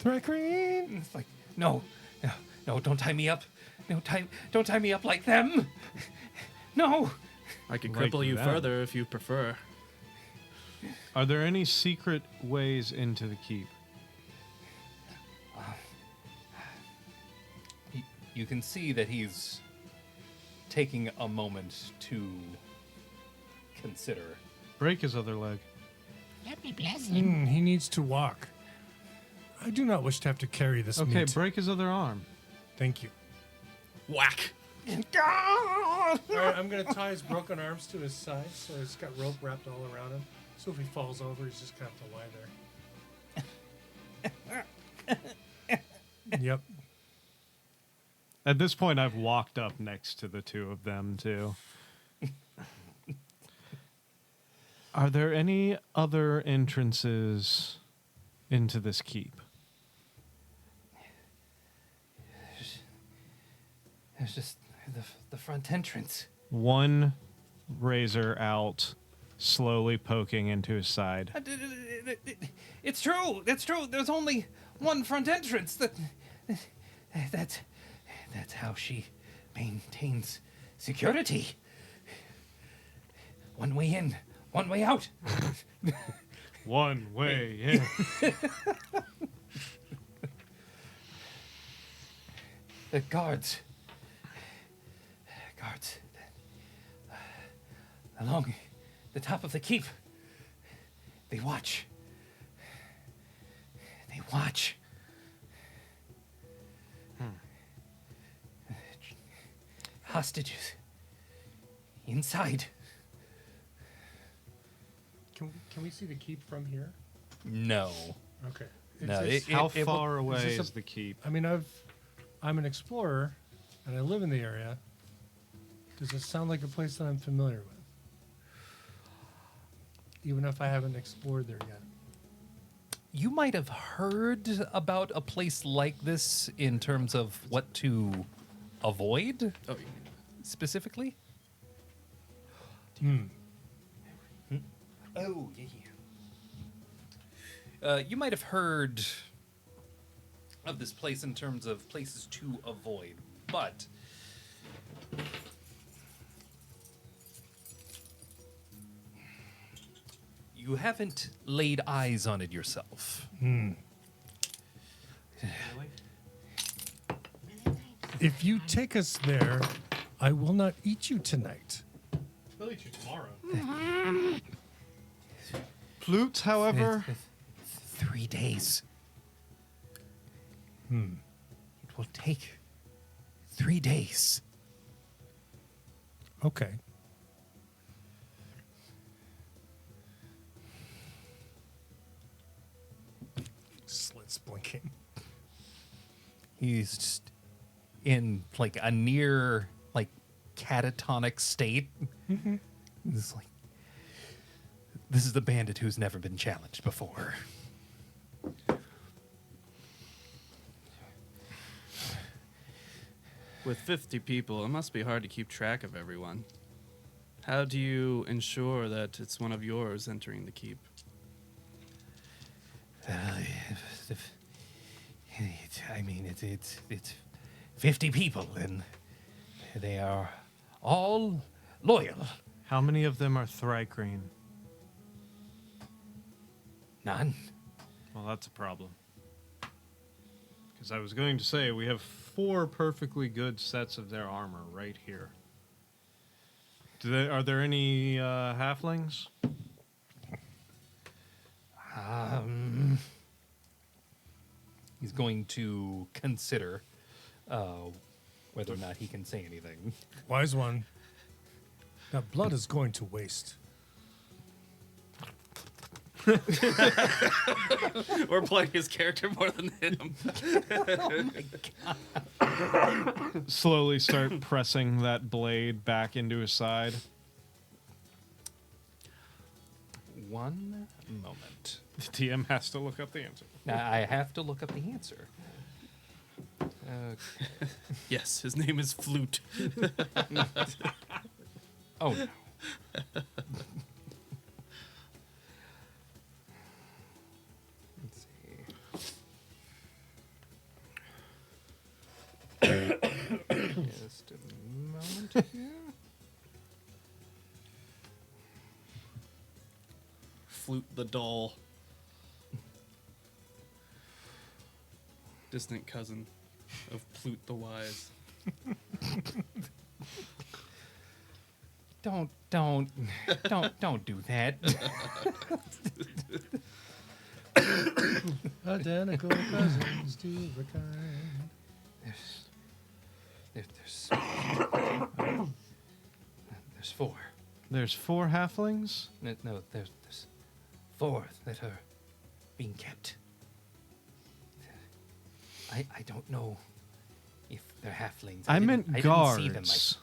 Threat Queen. It's like, no, don't tie me up. Don't tie me up like them. No. I could Like cripple you that. further if you prefer. Are there any secret ways into the keep? You can see that he's taking a moment to consider. Break his other leg. Let me bless him. He needs to walk. I do not wish to have to carry this Okay, meat. break his other arm. Thank you. Whack! All right, I'm going to tie his broken arms to his side so he's got rope wrapped all around him. So if he falls over, he's just going to have to lie there. Yep. At this point, I've walked up next to the two of them, too. Are there any other entrances into this keep? There's just the front entrance. One razor out, slowly poking into his side. It's true. It's true. There's only one front entrance. That's how she maintains security. One way in, one way out. One way in. The guards along the top of the keep. They watch. Hostages inside. Can we see the keep from here? No. Okay. No, It's- How It- far is away this a- is the keep? I mean, I'm an explorer, and I live in the area. Does it sound like a place that I'm familiar with? Even if I haven't explored there yet. You might have heard about a place like this in terms of what to avoid Oh, specifically. Oh, yeah. You might have heard of this place in terms of places to avoid, but you haven't laid eyes on it yourself. If you take us there, I will not eat you tonight. I'll eat you tomorrow. Flute, however, 3 days. It will take 3 days. Okay. Slits blinking. He's just in like a near like catatonic state. It's like this is the bandit who's never been challenged before. With 50 people, it must be hard to keep track of everyone. How do you ensure that it's one of yours entering the keep? I mean, it's 50 people, and they are all loyal. how many of them are Thrycreen? None. Well, that's a problem. Because I was going to say, we have 4 perfectly good sets of their armor right here. Are there any halflings? He's going to consider whether or not he can say anything. Wise one. That blood is going to waste. We're playing his character more than him. Slowly start pressing that blade back into his side. One moment. The TM has to look up the answer. Now, I have to look up the answer. Okay. Yes, his name is Flute. Oh, no. Let's see. Just a moment here. Flute the doll. Distant cousin of Plute the Wise. Don't do that. Identical cousins to the kind. There's 4. There's 4 halflings? No, there's 4 that are being kept. I don't know if they're halflings. I meant I guards. didn't see them.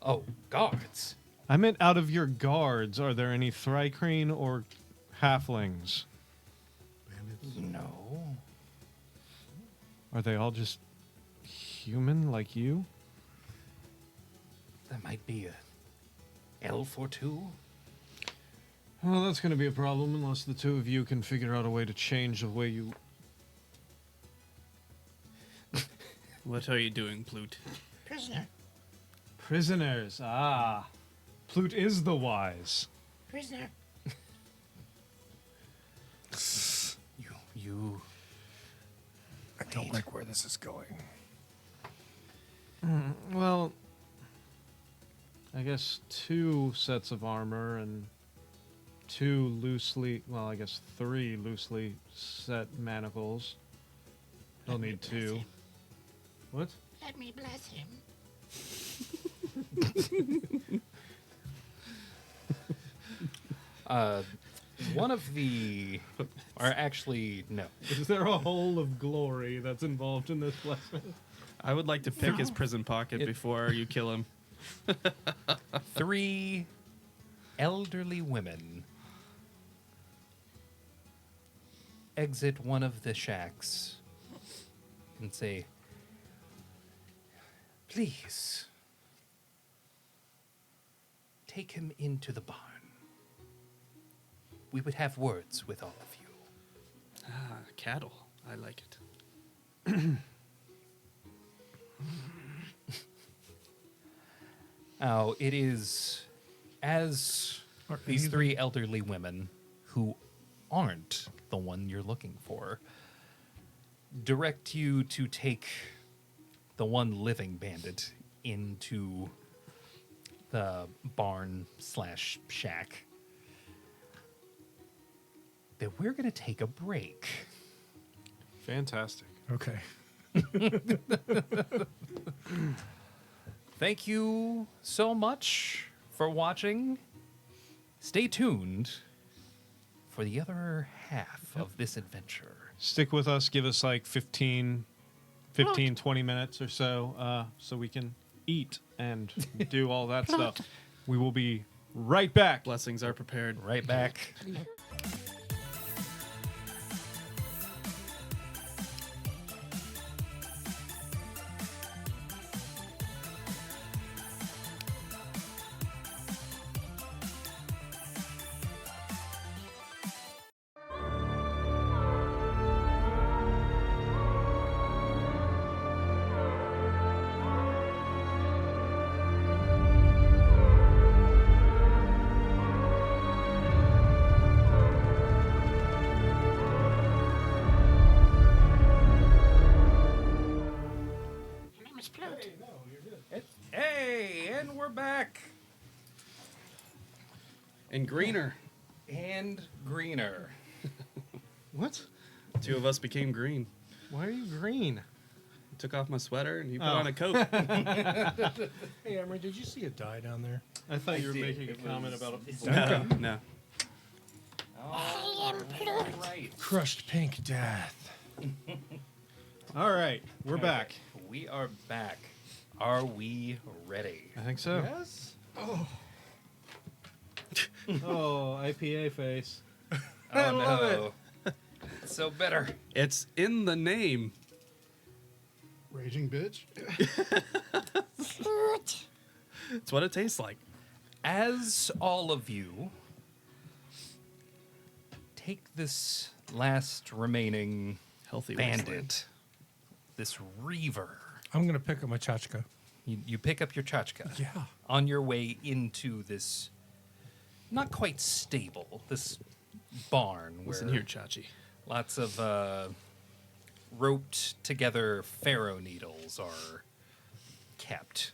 Oh, guards. I meant out of your guards, are there any Thrycreen or halflings? Bandits. No. Are they all just human like you? There might be a elf or 2. Well, that's going to be a problem unless the 2 of you can figure out a way to change the way you... What are you doing, Plute? Prisoner. Prisoners, ah. Plute is the wise. Prisoner. You. I don't like where this is going. Well, I guess 2 sets of armor and 2 loosely, well, I guess 3 loosely set manacles. They'll Let me need bless 2. him. What? Let me bless him. One of the, or actually no. Is there a hole of glory that's involved in this blessing? I would like to pick his prison pocket before you kill him. 3 elderly women exit one of the shacks and say, "Please, take him into the barn. We would have words with all of you." Ah, cattle. I like it. Now, it is as Are these any of three elderly women who aren't the one you're looking for direct you to take the one living bandit into the barn slash shack, that we're going to take a break. Fantastic. Okay. Thank you so much for watching. Stay tuned for the other half of this adventure. Stick with us. Give us like 15, 20 minutes or so so we can eat and do all that stuff. We will be right back. Blessings are prepared. Right back. My name is Plute. Hey, and we're back. And greener. And greener. What? Two of us became green. Why are you green? Took off my sweater and he put Oh. on a coat. Hey, Emery, did you see a dye down there? I thought you were did. making a It comment was- about a No, no. I am Plute. Right. Crushed pink death. All right, we're back. We are back. Are we ready? I think so. Yes. Oh, IPA face. Oh love no. It's so bitter. It's in the name. Raging bitch. Plute. It's what it tastes like. As all of you take this last remaining Healthy bandit, wasteland. this reaver, I'm going to pick up my chachka. you pick up your chachka Yeah. on your way into this not quite stable, this barn where Listen here, Chachi. lots of roped together pharaoh needles are kept.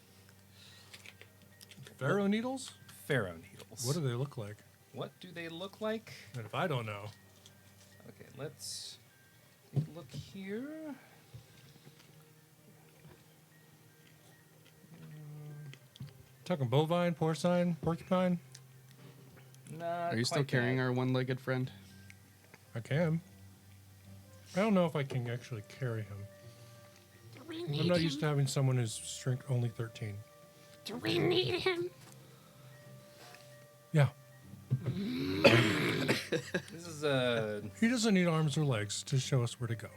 Pharaoh needles? Pharaoh needles. What do they look like? What do they look like? And if I don't know, Okay, let's take a look here. talking bovine, porcine, porcupine. Not Are you still quite carrying that. our one-legged friend? I can. I don't know if I can actually carry him. Do we need I'm not him? used to having someone who's strength only 13. Do we need him? Yeah. This is a He doesn't need arms or legs to show us where to go.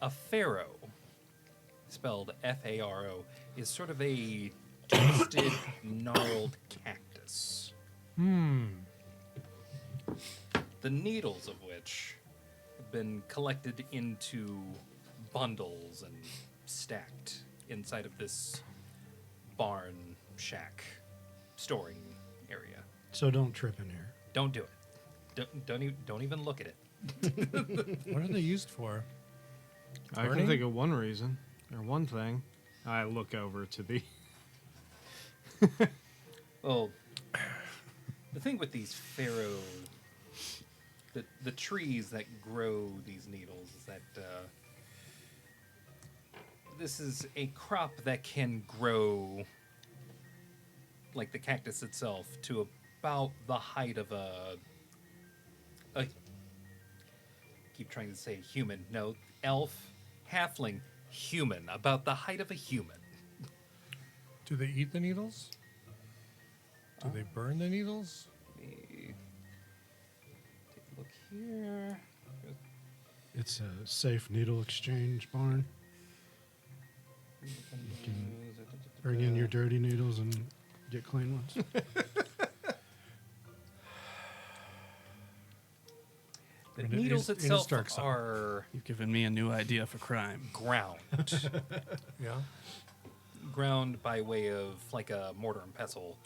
a pharaoh, spelled F-A-R-O, is sort of a twisted, gnarled cactus. The needles of which have been collected into bundles and stacked inside of this barn shack storing area. So don't trip in here. Don't do it. Don't even look at it. What are they used for? I can Burning? think of one reason or one thing. I look over to the. Well, the thing with these pharaoh, the trees that grow these needles is that this is a crop that can grow, like the cactus itself, to about the height of a keep trying to say human. No, elf, halfling, human, about the height of a human. Do they eat the needles? Do they burn the needles? Let me take a look here. It's a safe needle exchange barn. You can bring in your dirty needles and get clean ones. The I mean, it needles is- it is itself dark side. are You've given me a new idea for crime. ground. Yeah. Ground by way of like a mortar and pestle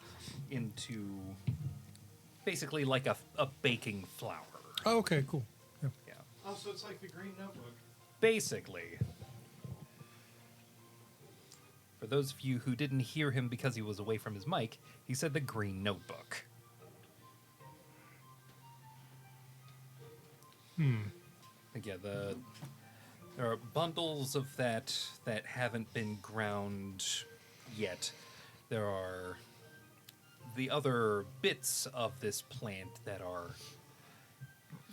into basically like a baking flour. Oh, okay, cool. Yeah. Yeah. Oh, so it's like the Green Notebook. Basically. For those of you who didn't hear him because he was away from his mic, he said the Green Notebook. Yeah, there are bundles of that haven't been ground yet. There are the other bits of this plant that are.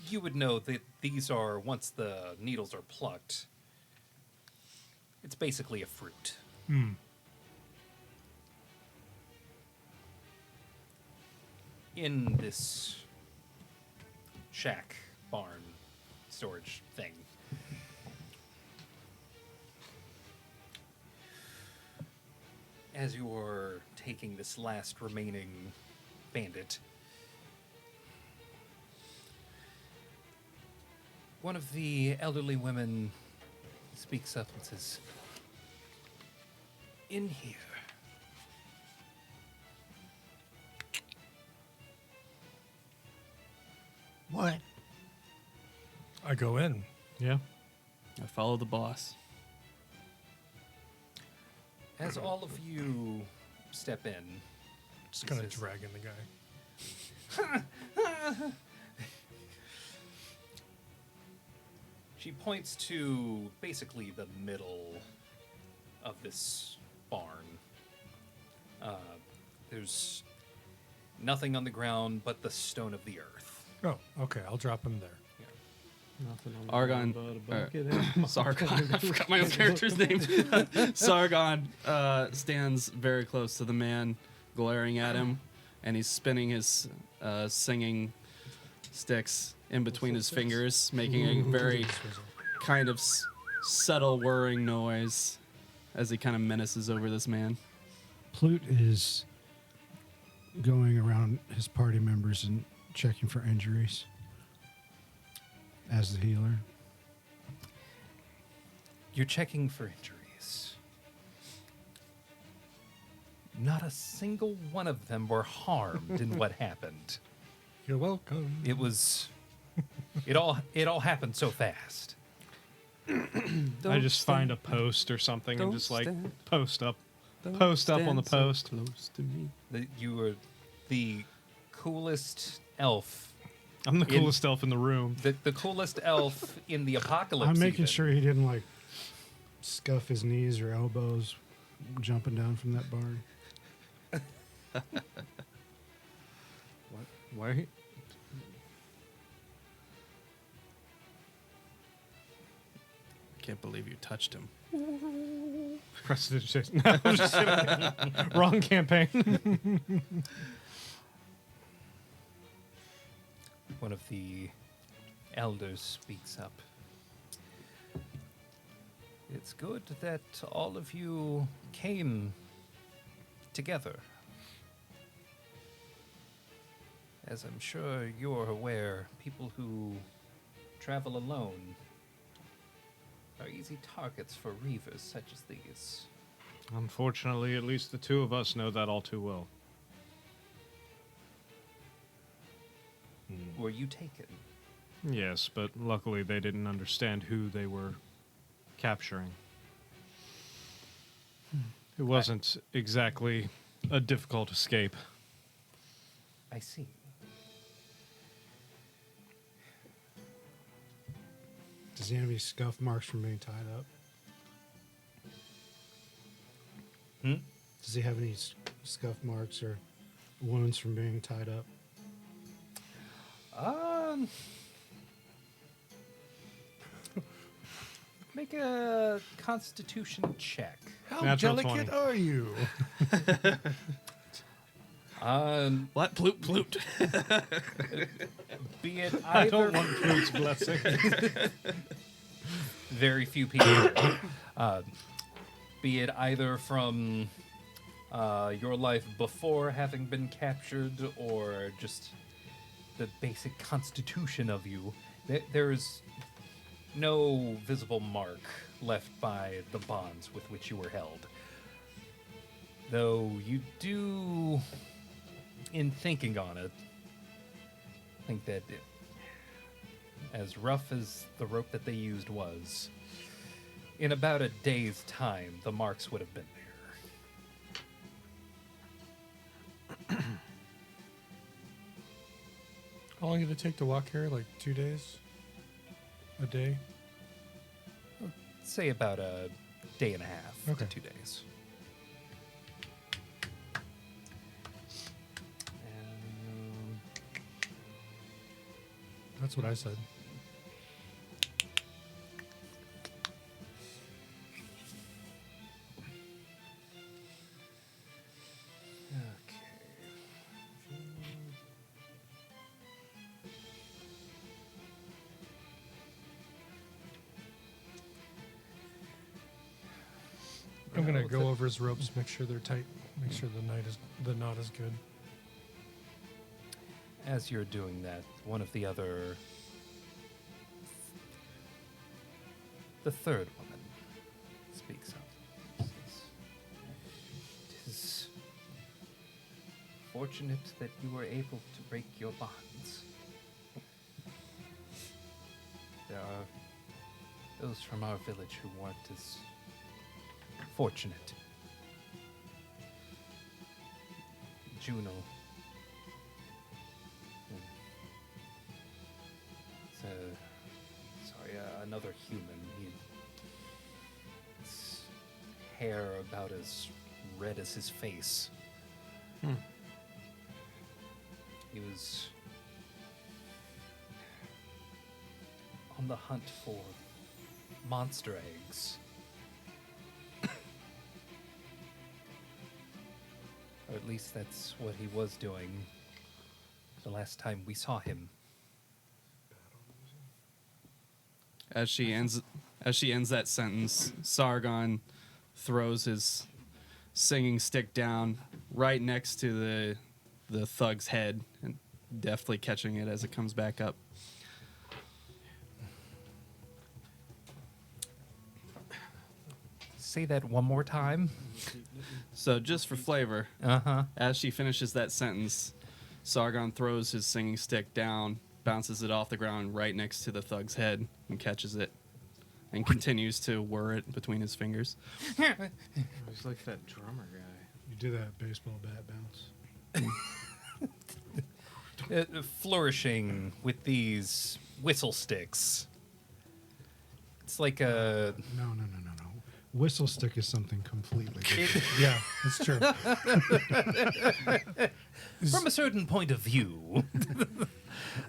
You would know that these are, once the needles are plucked, it's basically a fruit. In this shack, barn, storage thing. As you're taking this last remaining bandit, one of the elderly women speaks up and says, "In here." What? I go in. Yeah. I follow the boss. As all of you step in, Just kind of This is- dragging the guy. she points to basically the middle of this barn. There's nothing on the ground but the stone of the earth. Oh, okay. I'll drop him there. Nothing on the Argon. ground but a or- bucket. Sargon. I forgot my own character's name. Sargon stands very close to the man, glaring at him, and he's spinning his singing sticks in between his fingers, making a very kind of subtle whirring noise as he kind of menaces over this man. Plute is going around his party members and checking for injuries as the healer. You're checking for injuries. Not a single one of them were harmed in what happened. You're welcome. It was. It all happened so fast. I just find a post or something and just like post up on the post. Close to me. You were the coolest elf. I'm the coolest elf in the room. The coolest elf in the apocalypse. I'm making even. sure he didn't like scuff his knees or elbows jumping down from that barn. Why? Can't believe you touched him. Prestidigitation. No, I'm just kidding. Wrong campaign. One of the elders speaks up. It's good that all of you came together. As I'm sure you're aware, people who travel alone are easy targets for reavers such as these. Unfortunately, at least the two of us know that all too well. Were you taken? Yes, but luckily they didn't understand who they were capturing. It wasn't exactly a difficult escape. I see. Does he have any scuff marks from being tied up? Does he have any scuff marks or wounds from being tied up? Make a Constitution check. How Natural delicate 20. are you? What? Ploot, ploot. Be it I don't either want Fruit's blessing. very few people, be it either from your life before having been captured or just the basic constitution of you, there is no visible mark left by the bonds with which you were held. Though you do, in thinking on it, think that as rough as the rope that they used was, in about a day's time, the marks would have been there. How long did it take to walk here? Like 2 days? A day? Say about a day and a half Okay. to 2 days. That's what I said. I'm gonna go over his ropes, make sure they're tight, make sure the knot is good. As you're doing that, one of the third woman speaks up. Says, "It is fortunate that you were able to break your bonds. There are those from our village who weren't as fortunate. Juno. Another human. His hair about as red as his face. He was on the hunt for monster eggs. Or at least that's what he was doing the last time we saw him. As she ends that sentence, Sargon throws his singing stick down right next to the thug's head and deftly catching it as it comes back up. Say that one more time. So just for flavor, Uh-huh. as she finishes that sentence, Sargon throws his singing stick down, bounces it off the ground right next to the thug's head and catches it and continues to whir it between his fingers. He's like that drummer guy. You do that baseball bat bounce. Flourishing with these whistle sticks. It's like a... No. Whistle stick is something completely different. Yeah, it's true. From a certain point of view.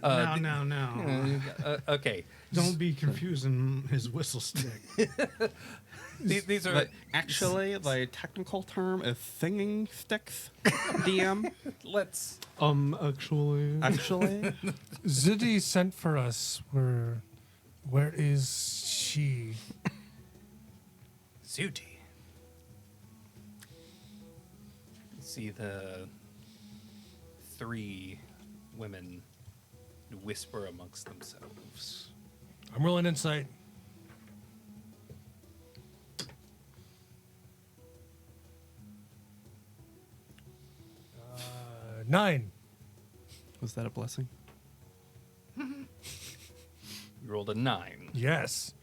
No. Okay. Don't be confusing his whistle stick. These are... Actually, the technical term is singing sticks, DM. Let's... Actually. Actually, Zidi sent for us. Where is she? Zuti. See the three women whisper amongst themselves. I'm rolling insight. Uh, 9. was that a blessing? You rolled a 9. Yes.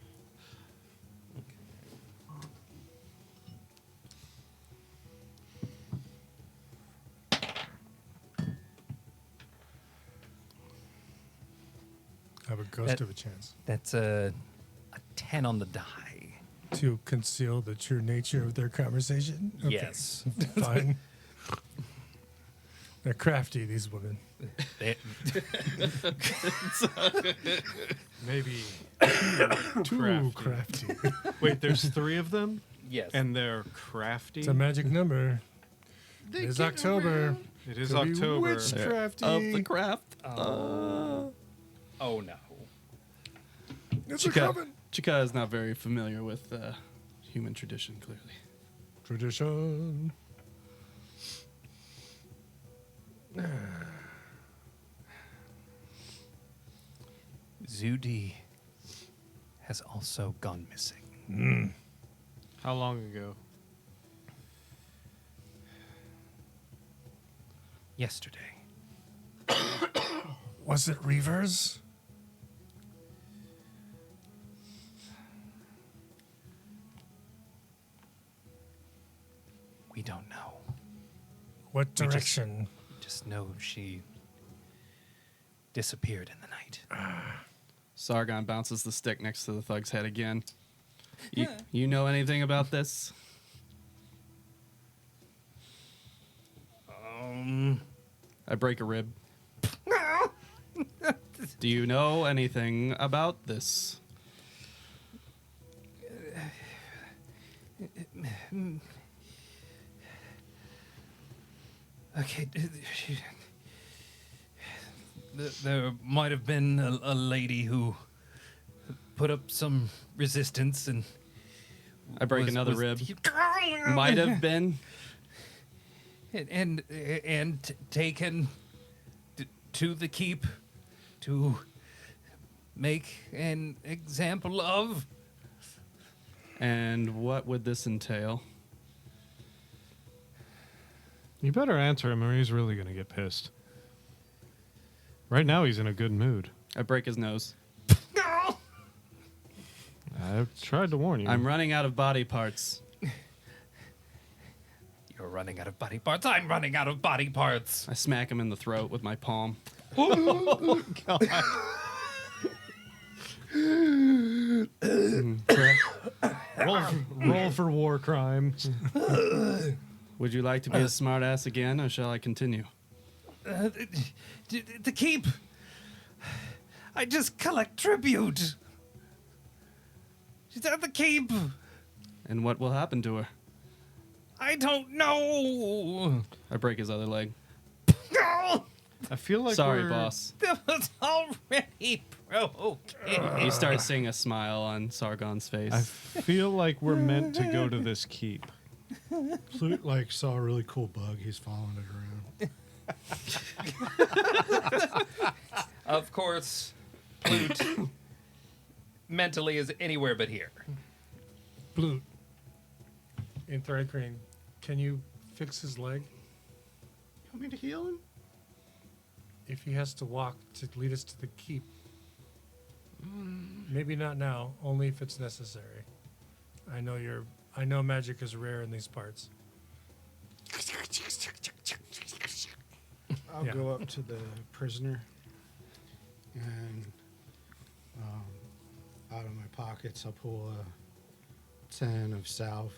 I have a ghost That- of a chance That's a 10 on the die. to conceal the true nature of their conversation. Okay. Yes. Fine. They're crafty, these women. They- Maybe. Too crafty. Wait, there's 3 of them, yes. and they're crafty. It's a magic number. They It's get October. around. It is Could be October. witchcrafty. Of the craft. Oh no. It's Chika is not very familiar with human tradition, clearly. Tradition. Zudi has also gone missing. How long ago? Yesterday. Was it Reavers? We don't know. What We just- direction? Just know she disappeared in the night. Sargon bounces the stick next to the thug's head again. You know anything about this? I break a rib. Do you know anything about this? Okay. There might have been a lady who put up some resistance and I break another rib. Might have been. and taken to the keep to make an example of. And what would this entail? You better answer him or he's really going to get pissed. Right now he's in a good mood. I break his nose. I tried to warn you. I'm running out of body parts. You're running out of body parts. I'm running out of body parts. I smack him in the throat with my palm. Roll for war crime. Would you like to be a smartass again, or shall I continue? The keep. I just collect tribute. She's at the keep. And what will happen to her? I don't know. I break his other leg. I feel like Sorry, we're- boss. That was already broken. You start seeing a smile on Sargon's face. I feel like we're meant to go to this keep. Flute like saw a really cool bug. He's following it around. Of course, Flute mentally is anywhere but here. Blute. In Thread Crane, can you fix his leg? You want me to heal him? If he has to walk to lead us to the keep. Maybe not now, only if it's necessary. I know magic is rare in these parts. I'll Yeah. go up to the prisoner and out of my pockets I'll pull a 10 of salve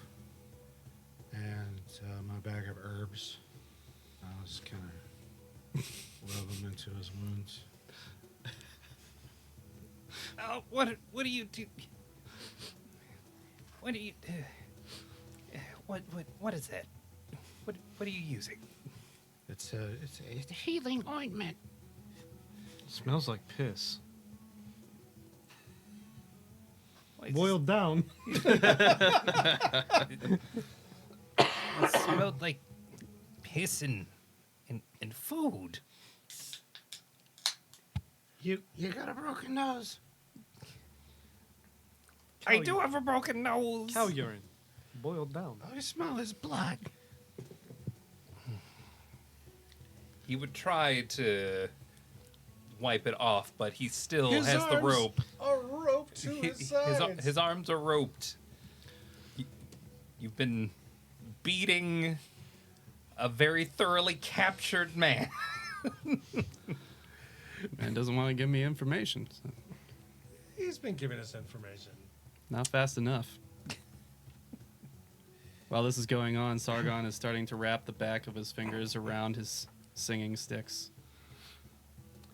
and my bag of herbs. I'll just kind of rub them into his wounds. What do you do? What do you do? What is that? What are you using? It's The healing ointment. Smells like piss. It Boiled down. smelled like piss and food. you got a broken nose. I do have a broken nose. Cow urine. Boiled down. I smell his blood. He would try to wipe it off, but he still His has the arms rope. A rope to His arms are roped. You've been beating a very thoroughly captured man. Man doesn't want to give me information. So He's been giving us information. not fast enough. While this is going on, Sargon is starting to wrap the back of his fingers around his singing sticks.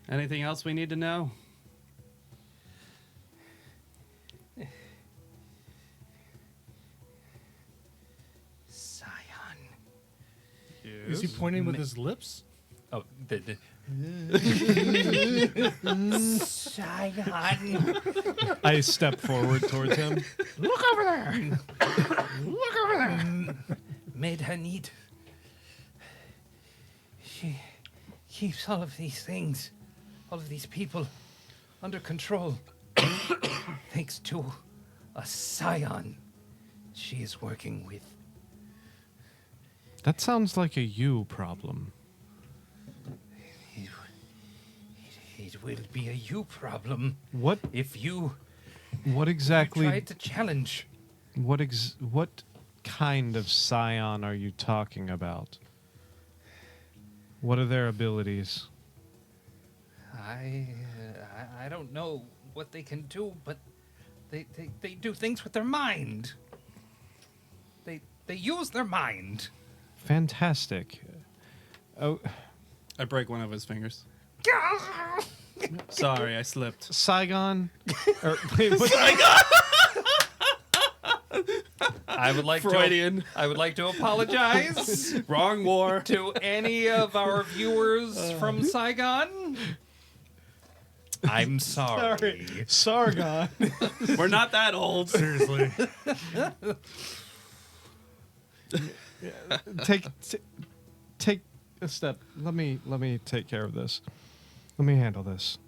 Anything else we need to know? Scion. Is he pointing with his lips? Oh, Saigon. I step forward towards him. Look over there. Look over there. Made her need. She keeps all of these things, all of these people, under control. Thanks to a scion she is working with. That sounds like a you problem. It will be a you problem What if you exactly try to challenge. what kind of scion are you talking about? What are their abilities? I don't know what they can do, but they do things with their mind. They use their mind. Fantastic. Oh, I break one of his fingers. Sorry, I slipped. Saigon? Wait, what? I would like Freudian. I would like to apologize Wrong war. to any of our viewers from Saigon. I'm sorry. Sargon. We're not that old. Seriously. Take a step. Let me take care of this. Let me handle this.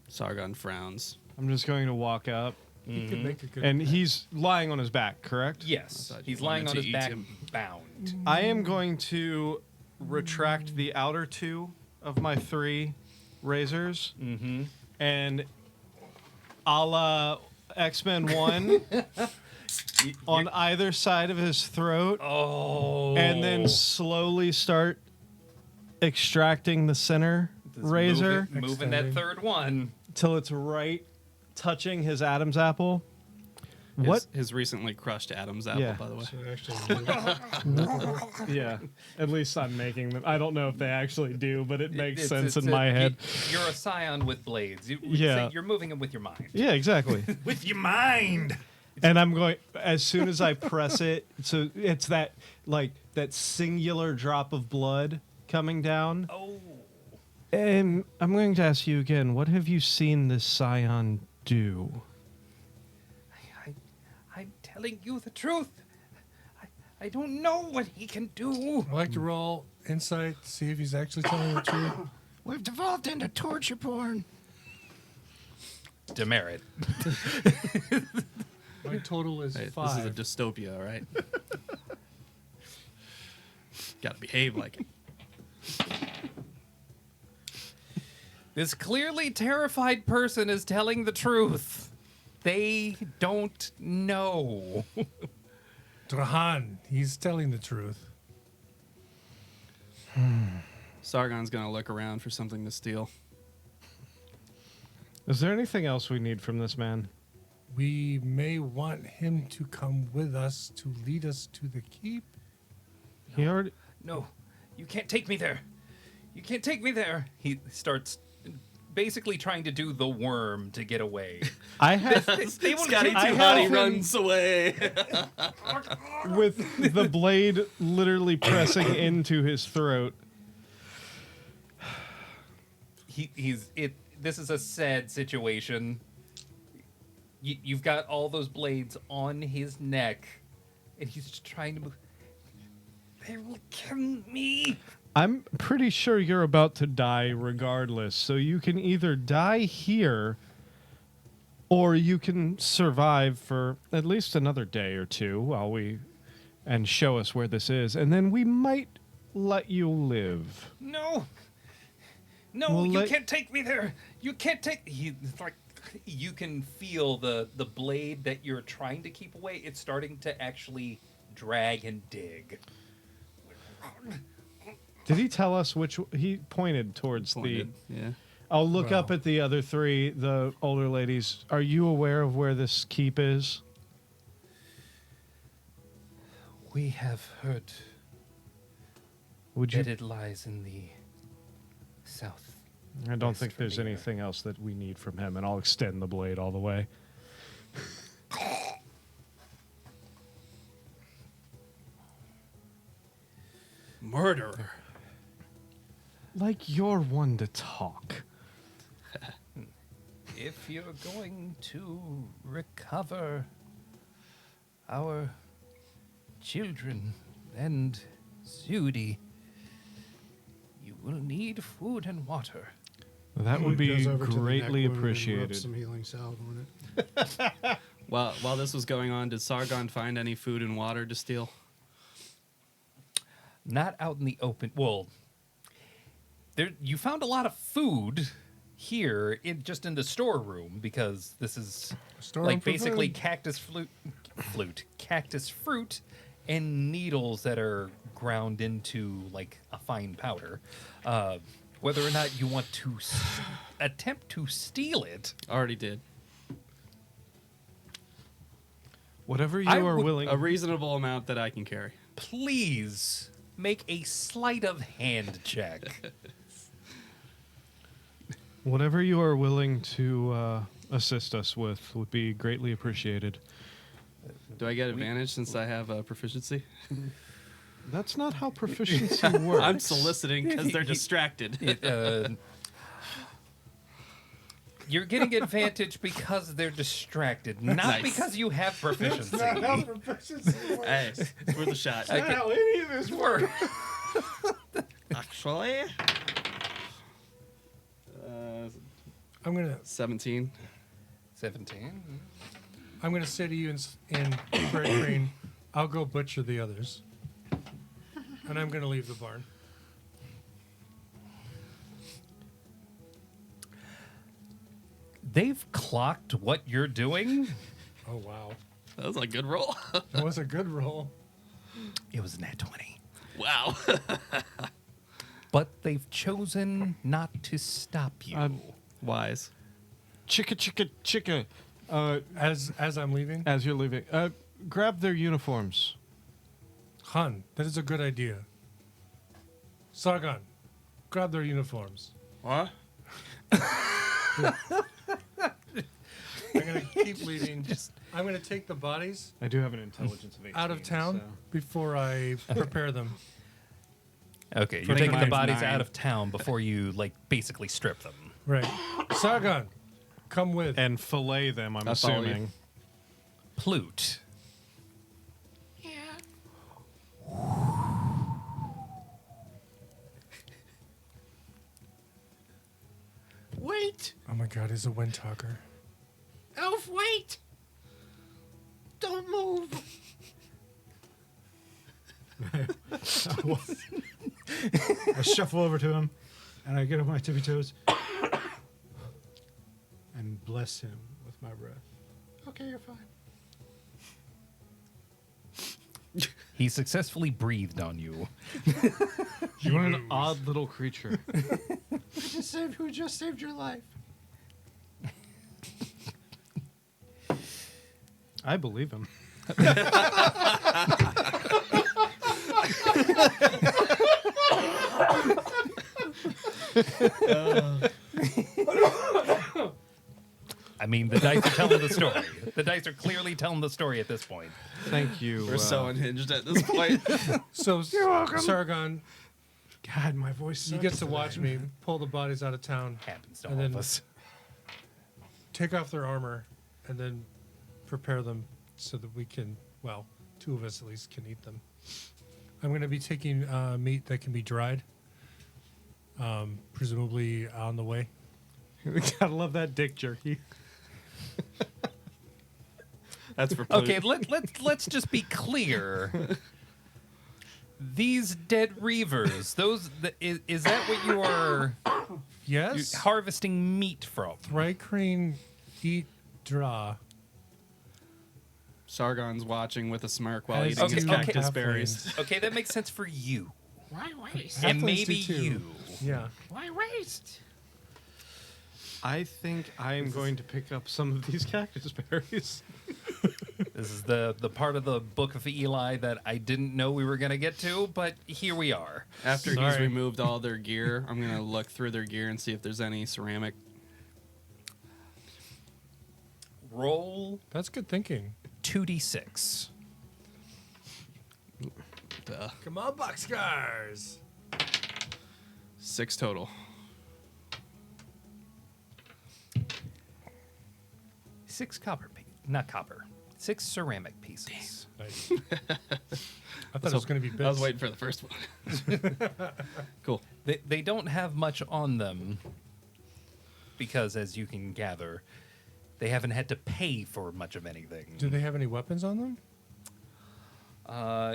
Sargon frowns. I'm just going to walk up, You could make a good. and he's lying on his back, correct? Yes, I thought he's you lying on wanted his to eat back, him. bound. I am going to retract the outer two of my 3 razors, Mm-hmm. and a la X-Men 1 on either side of his throat, Oh. and then slowly start extracting the center Just razor moving that Extending. third one. till it's right touching his Adam's apple. What? His recently crushed Adam's apple, Yeah. by the way. So actually, Yeah, at least I'm making them. I don't know if they actually do, but it makes sense in a- my head. You're a scion with blades. Yeah. You're moving them with your mind. Yeah, exactly. with your mind. And I'm going, as soon as I press it, so it's that, like, that singular drop of blood coming down. Oh. And I'm going to ask you again, what have you seen this scion do? I'm telling you the truth. I don't know what he can do. I like to roll insight, see if he's actually telling the truth. We've devolved into torture porn. Demerit. My total is Hey, 5. this is a dystopia, all right? Gotta behave like it. This clearly terrified person is telling the truth. They don't know. Drahan, he's telling the truth. Sargon's gonna look around for something to steal. Is there anything else we need from this man? We may want him to come with us to lead us to the keep. He already. No, you can't take me there. You can't take me there. He starts basically trying to do the worm to get away. I have They will Scotty kill I too you. hot, he have- runs away. with the blade literally pressing into his throat. This is a sad situation. You've got all those blades on his neck, and he's just trying to move. They will kill me. I'm pretty sure you're about to die regardless, so you can either die here or you can survive for at least another day or two while and show us where this is, and then we might let you live. No. No, We'll you let- can't take me there. You can't take. It's like you can feel the blade that you're trying to keep away. It's starting to actually drag and dig. Did he tell us which he pointed towards Pointed, yeah. I'll look up Well. at the other 3, the older ladies. Are you aware of where this keep is? We have heard Would you? that it lies in the south. I don't west think from there's here. anything else that we need from him, and I'll extend the blade all the way. Murderer. Like you're one to talk. If you're going to recover our children and Zudi, you will need food and water. That would be Goes over to the greatly neck wound and appreciated. rubs some healing salve on it. While this was going on, did Sargon find any food and water to steal? Not out in the open. Well, you found a lot of food here just in the storeroom because this is Storeroom like for basically food. cactus fruit and needles that are ground into like a fine powder. Whether or not you want to attempt to steal it, Already did. Whatever you I are would- willing. A reasonable amount that I can carry. please make a sleight of hand check. Whatever you are willing to assist us with would be greatly appreciated. Do I get advantage since I have proficiency? That's not how proficiency works. I'm soliciting because they're distracted. You're getting advantage because they're distracted, not Nice. because you have proficiency. Hey, it's worth a shot. I can- How any of this work? Actually, I'm gonna 17. 17. say to you in Freight Crane, I'll go butcher the others, and I'm gonna leave the barn. They've clocked what you're doing. Oh wow, That was a good roll. that was a good roll. It was nat 20. Wow. But they've chosen not to stop you. Wise. Chicka. As I'm leaving, As you're leaving, grab their uniforms. Han, that is a good idea. Sargon, grab their uniforms. What? I'm gonna keep leading. I'm gonna take the bodies I do have an intelligence of 18. out of town before I prepare them. Okay, For you're taking the mine's bodies 9. out of town before you, like, basically strip them. Right, Sargon, come with. And fillet them, I'm I follow you. assuming. Plute. Yeah. Wait! Oh my God, he's a wind talker. Elf, wait! Don't move! I shuffle over to him, and I get on my tippy toes and bless him with my breath. Okay, you're fine. He successfully breathed on you. You're an odd little creature. Who just saved your life? I believe him. I mean, the dice are telling the story. The dice are clearly telling the story at this point. Thank you. We're so unhinged at this point. So, Sargon, God, my voice. you sucks get to today. watch me pull the bodies out of town, Happens to And all of then- us. take off their armor, and then prepare them so that we can, well, two of us at least can eat them. I'm going to be taking meat that can be dried, presumably on the way. Gotta love that dick jerky. That's for Okay, let's just be clear. These dead reavers, is that what you are Yes. harvesting meat from? Thrycreen eat draw. Sargon's watching with a smirk while As eating his do cactus halflings. berries. Okay, that makes sense for you. Why waste? And Halflings maybe do too. you. Yeah. Why waste? I think I am going to pick up some of these cactus berries. This is the part of the Book of Eli that I didn't know we were going to get to, but here we are. After he's Sorry. removed all their gear, I'm going to look through their gear and see if there's any ceramic. Roll That's good thinking. 2d6. Duh. Come on, boxcars. 6 total. 6 6 ceramic pieces. Nice. I thought it was going to be bits. I was waiting for the first one. Cool. They don't have much on them because, as you can gather, they haven't had to pay for much of anything. Do they have any weapons on them?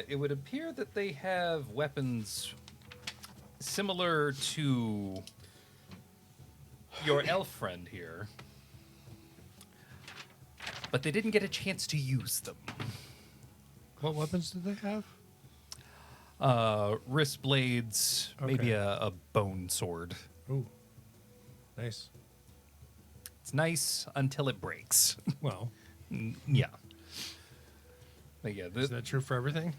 It would appear that they have weapons similar to your elf friend here, but they didn't get a chance to use them. What weapons do they have? Wrist blades, maybe Okay. a bone sword. Ooh, nice. It's nice until it breaks. Well, Yeah. But yeah, is that true for everything?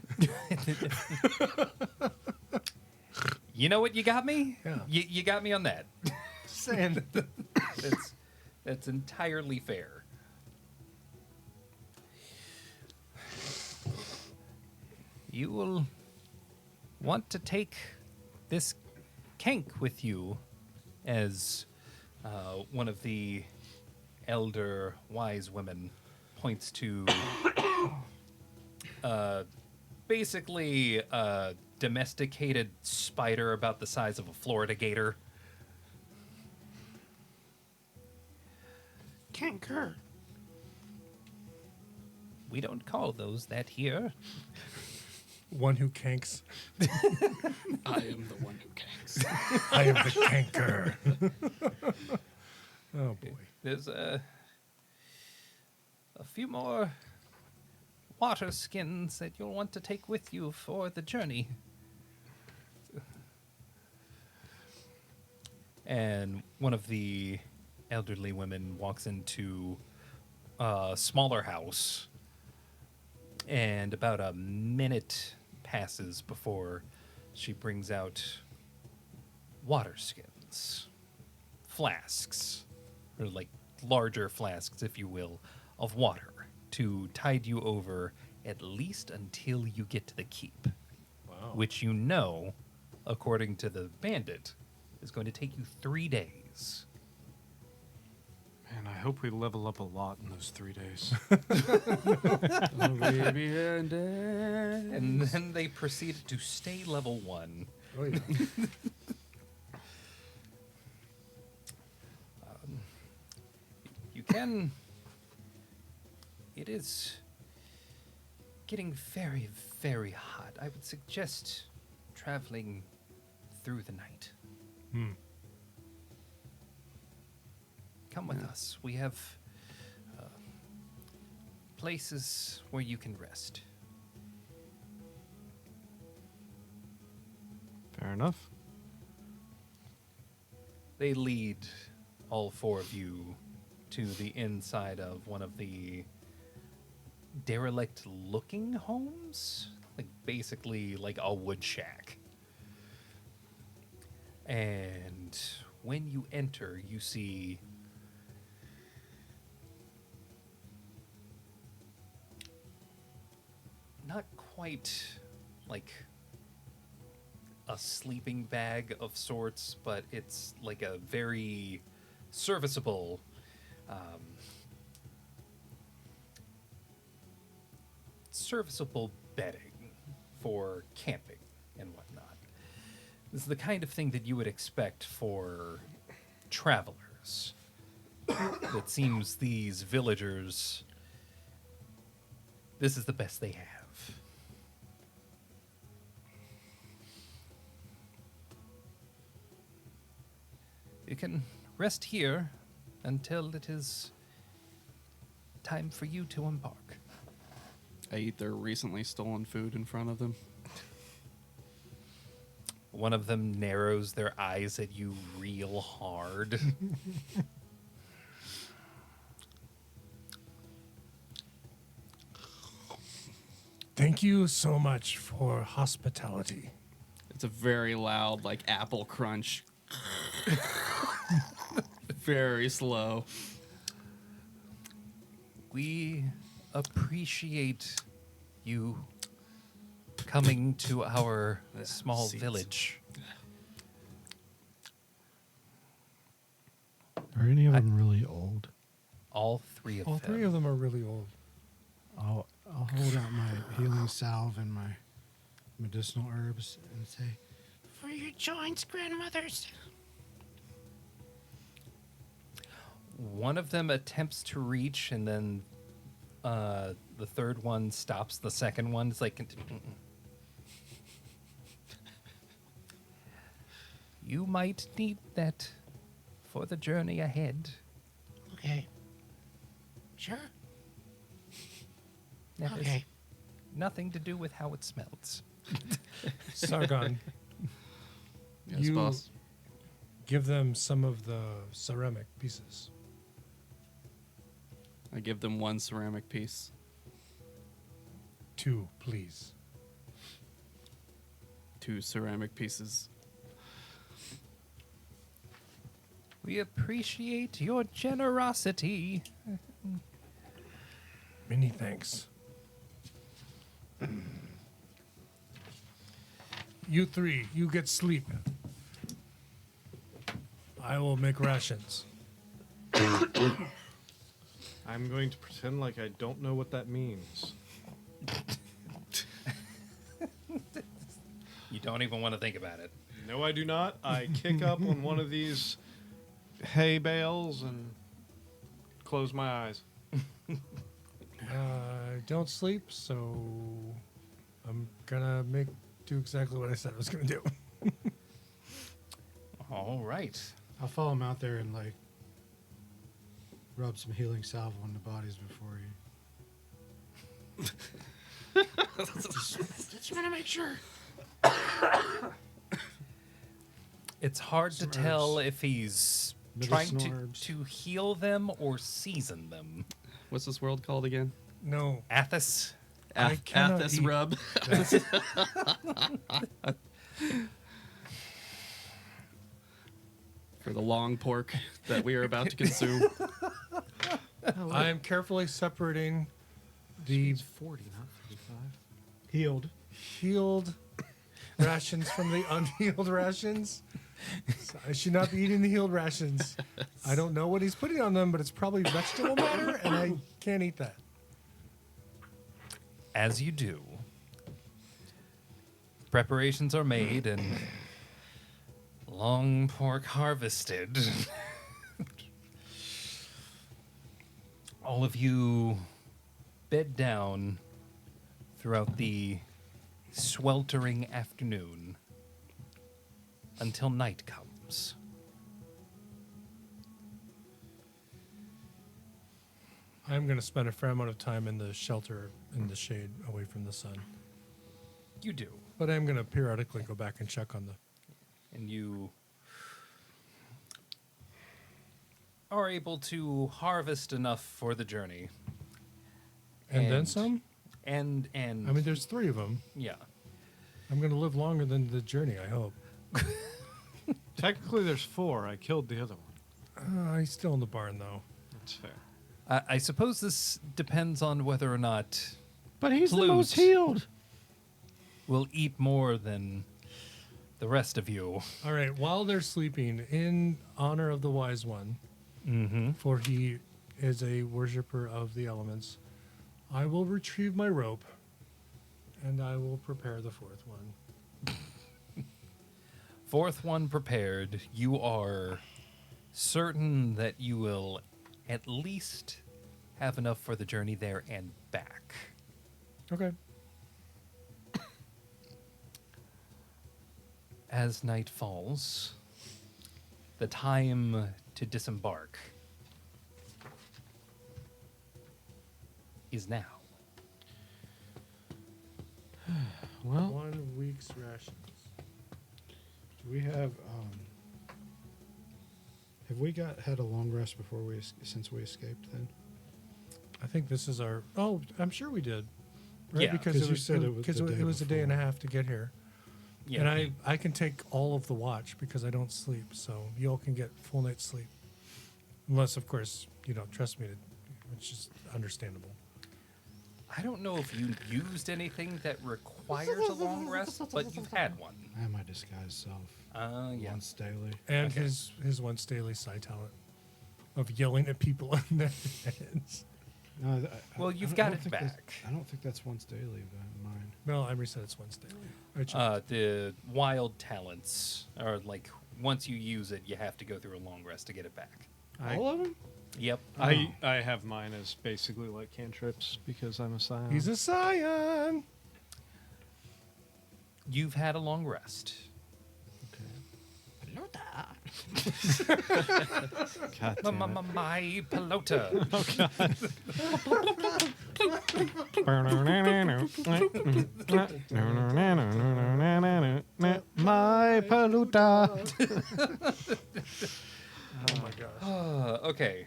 you know what you got me? Yeah. You got me on that. Saying. That's entirely fair. You will want to take this kank with you, as one of the elder wise women points to basically a domesticated spider about the size of a Florida gator. Canker. We don't call those that here. One who kanks. I am the one who canks. I am the canker. Oh boy. There's a few more water skins that you'll want to take with you for the journey. And one of the elderly women walks into a smaller house, and about a minute passes before she brings out water skins, flasks, or like larger flasks, if you will, of water to tide you over at least until you get to the keep, Wow. which you know, according to the bandit, is going to take you 3 days. Man, I hope we level up a lot in those 3 days. Baby and And then they proceeded to stay level 1. Oh yeah. You can. It is getting very, very hot. I would suggest traveling through the night. Come with us. We have places where you can rest. Fair enough. They lead all 4 of you to the inside of one of the derelict-looking homes, like basically like a wood shack. And when you enter, you see not quite like a sleeping bag of sorts, but it's like a very serviceable bedding for camping and whatnot. This is the kind of thing that you would expect for travelers. It seems these villagers, this is the best they have. You can rest here until it is time for you to embark. I eat their recently stolen food in front of them. One of them narrows their eyes at you real hard. Thank you so much for hospitality. It's a very loud, like, apple crunch. Very slow. We appreciate you coming to our small seeds. village. Are any of them really old? All three of All them. three of them are really old. I'll hold out my healing salve and my medicinal herbs and say, For your joints, grandmothers. One of them attempts to reach, and then the third one stops the second one. It's like, you might need that for the journey ahead. Okay. Sure. That has Okay. nothing to do with how it smells. Sargon, Yes, you boss. give them some of the ceramic pieces. I give them one ceramic piece. 2, please. 2 ceramic pieces. We appreciate your generosity. Many thanks. You 3, you get sleep. I will make rations. I'm going to pretend like I don't know what that means. You don't even want to think about it. No, I do not. I kick up on one of these hay bales and close my eyes. I don't sleep, so I'm gonna do exactly what I said I was gonna do. All right. I'll follow him out there and like rub some healing salve on the bodies before you. Just want to make sure. It's hard to Some tell herbs. if he's trying Medicinal herbs. to heal them or season them. What's this world called again? No, Athas. I cannot Athas eat rub. For the long pork that we are about to consume. I am carefully separating the 40, not 35. Healed. healed rations from the unhealed rations. So I should not be eating the healed rations. I don't know what he's putting on them, but it's probably vegetable matter, and I can't eat that. As you do, preparations are made and long pork harvested. All of you bed down throughout the sweltering afternoon until night comes. I'm going to spend a fair amount of time in the shelter, in the shade, away from the sun. You do. But I'm going to periodically go back and check on the... And you are able to harvest enough for the journey. And then some? And I mean, there's 3 of them. yeah. I'm going to live longer than the journey, I hope. Technically, there's 4. I killed the other one. He's still in the barn, though. That's fair. I suppose this depends on whether or not But he's the Blues. most healed. we'll eat more than the rest of you. All right, while they're sleeping, in honor of the Wise One, Mm-hmm. for he is a worshiper of the elements, I will retrieve my rope, and I will prepare the 4th one. 4th one prepared. You are certain that you will at least have enough for the journey there and back. Okay. As night falls, the time to disembark is now. Well, 1 week's rations. do we have we had a long rest before since we escaped then? I think this is our... Oh, I'm sure we did. Right? Yeah. Because 'Cause it you was, said it was because the day it was a day and a before. half to get here. Yeah. And I can take all of the watch because I don't sleep, so you all can get full night's sleep. Unless, of course, you don't trust me, which is understandable. I don't know if you used anything that requires a long rest, but you've had one. I have my disguise self Yeah. once daily. And Okay. his once daily psi talent. of yelling at people in their heads. No, Well, you've I got don't it think back. I don't think that's once daily, but mine. No, Emery said it's once daily. I checked. The wild talents are like once you use it, you have to go through a long rest to get it back. All of them? Yep. I have mine as basically like cantrips because I'm a scion. He's a scion. You've had a long rest. God damn it. My pelota. My paluta. Oh my gosh. Okay.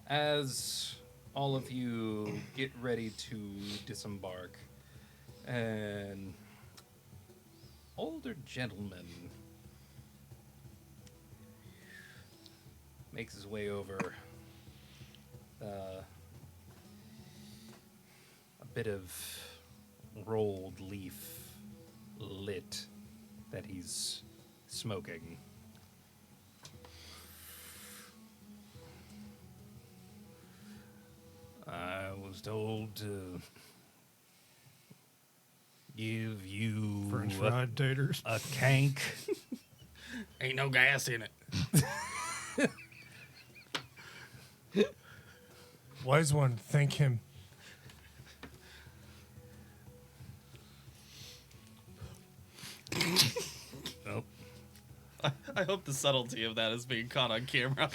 As all of you get ready to disembark, an older gentleman makes his way over. A bit of rolled leaf lit that he's smoking. I was told to give you French fried taters. a cank. Ain't no gas in it. Wise one, thank him. Oh. I hope the subtlety of that is being caught on camera.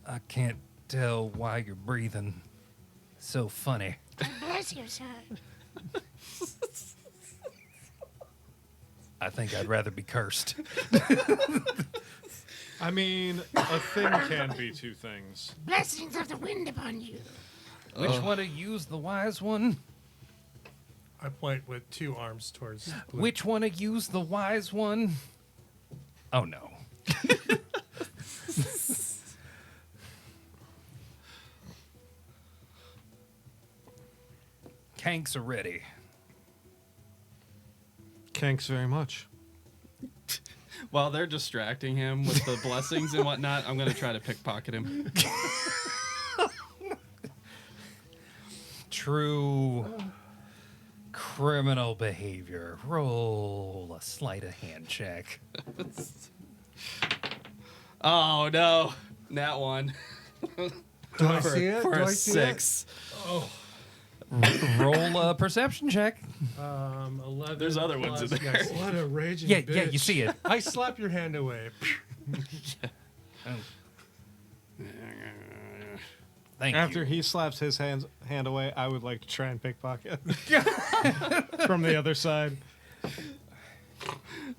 I can't tell why you're breathing so funny. Bless you, sir. I think I'd rather be cursed. I mean, a thing can be two things. Blessings of the wind upon you. Which one of you's the wise one? I point with two arms towards Blue. Which one of you's the wise one? Oh no. Kanks are ready. Thanks very much. While they're distracting him with the blessings and whatnot, I'm going to try to pickpocket him. True criminal behavior. Roll a sleight of hand check. Oh, no. Nat one. Do I see it? For Do a I see 6. Roll a perception check. it? 11. There's other ones in plus- there. yes. What a raging Yeah, bitch. yeah, you see it. I slap your hand away. Thank After you. he slaps his hand away, I would like to try and pickpocket from the other side.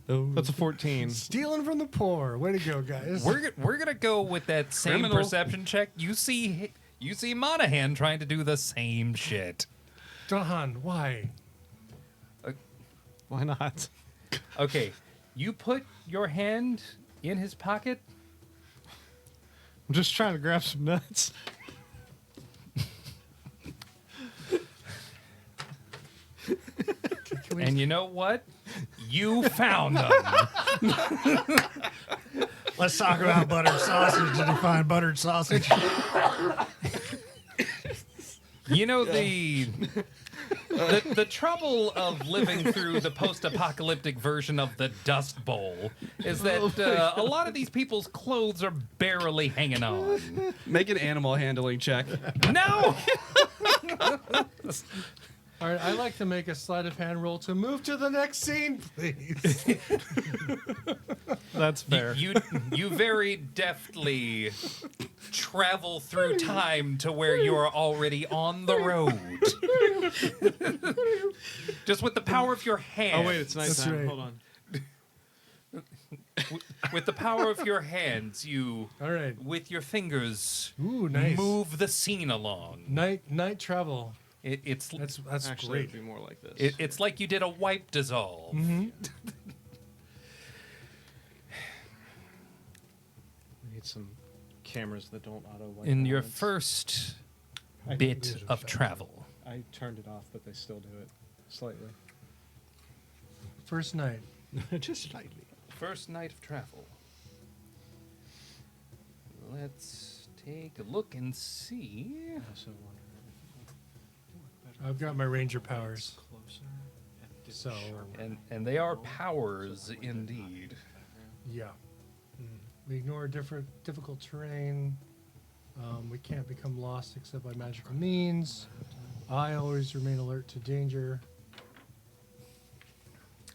That's a 14. Stealing from the poor. Way to go, guys. We're gonna go with that same Criminal. perception check. You see Monahan trying to do the same shit. Dahan, why? Why not? Okay, you put your hand in his pocket. I'm just trying to grab some nuts. And you know what? You found them. Let's talk about buttered sausage. Did you find buttered sausage? You know the trouble of living through the post-apocalyptic version of the Dust Bowl is that a lot of these people's clothes are barely hanging on. Make an animal handling check. No. All right, I'd like to make a sleight of hand roll to move to the next scene, please. That's fair. You very deftly travel through time to where you are already on the road. Just with the power of your hands. Oh, wait, it's nighttime. right. Hold on. With the power of your hands, you, All right. with your fingers, Ooh, nice. move the scene along. Night travel. It's That's Actually, great. it'd be more like this. it's like you did a wipe dissolve. Mm-hmm. We need some cameras that don't auto wipe. In your balance. first I can bit do it. of travel, I turned it off, but they still do it slightly. First night. Just slightly. First night of travel. Let's take a look and see. I also wonder if I've got my ranger powers. closer and So- And they are powers indeed. Yeah. We ignore difficult terrain. We can't become lost except by magical means. I always remain alert to danger.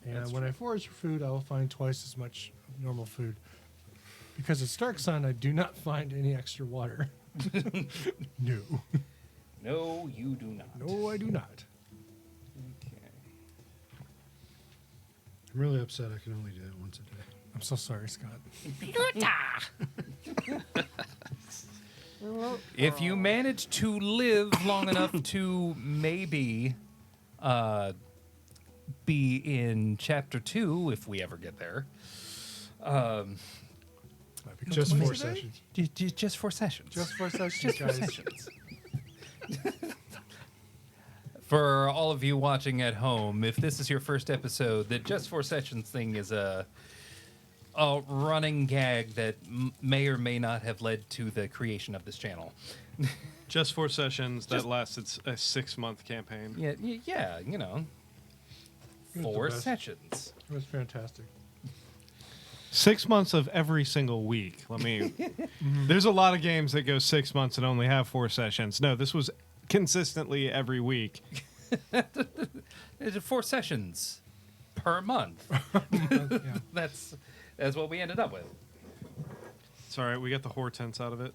And That's when I forage for food, I will find twice as much normal food. Because it's dark sun, I do not find any extra water. No. No, you do not. No, I do not. Okay. I'm really upset I can only do that once a day. I'm so sorry, Scott. If you manage to live long enough to maybe be in chapter 2, if we ever get there, Might become Just 20 4 today? sessions. just 4 sessions. Just 4 sessions, guys. sessions. For all of you watching at home, if this is your first episode, the Just 4 Sessions thing is a running gag that may or may not have led to the creation of this channel. Just 4 sessions that lasted a 6-month campaign. Yeah, you know, It was the 4 best. sessions. It was fantastic. 6 months of every single week. There's a lot of games that go 6 months and only have 4 sessions. No, this was consistently every week. It's 4 sessions per month. Yeah. That's what we ended up with. It's all right. We got the Hortense out of it.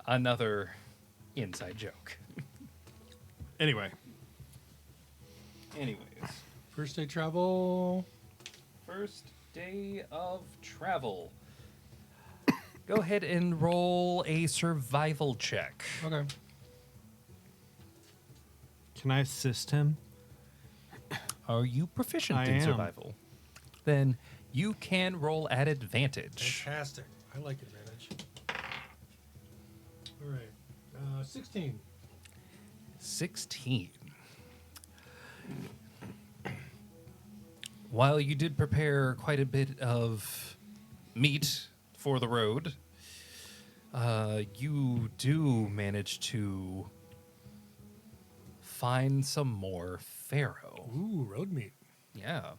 Another inside joke. Anyway, Anyways, First day travel. first day of travel. Go ahead and roll a survival check. Okay. can I assist him? Are you proficient I in am. survival? Then you can roll at advantage. Fantastic. I like advantage. All right. 16. 16. While you did prepare quite a bit of meat for the road, you do manage to find some more farrow. Ooh, road meat. Yeah.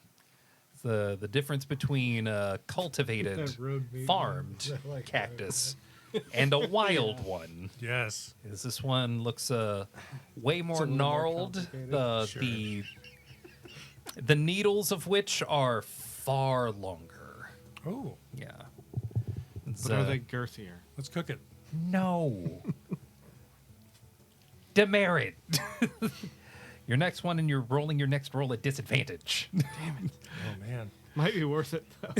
The difference between a cultivated, That road meat farmed one. I like that. cactus and a wild one Yes. is this one looks way more little more gnarled. complicated. The the needles of which are far longer. Oh, Yeah. It's, But are they girthier? let's cook it. No. Demerit. Your next one, and you're rolling your next roll at disadvantage. Oh, man. Might be worth it. Though.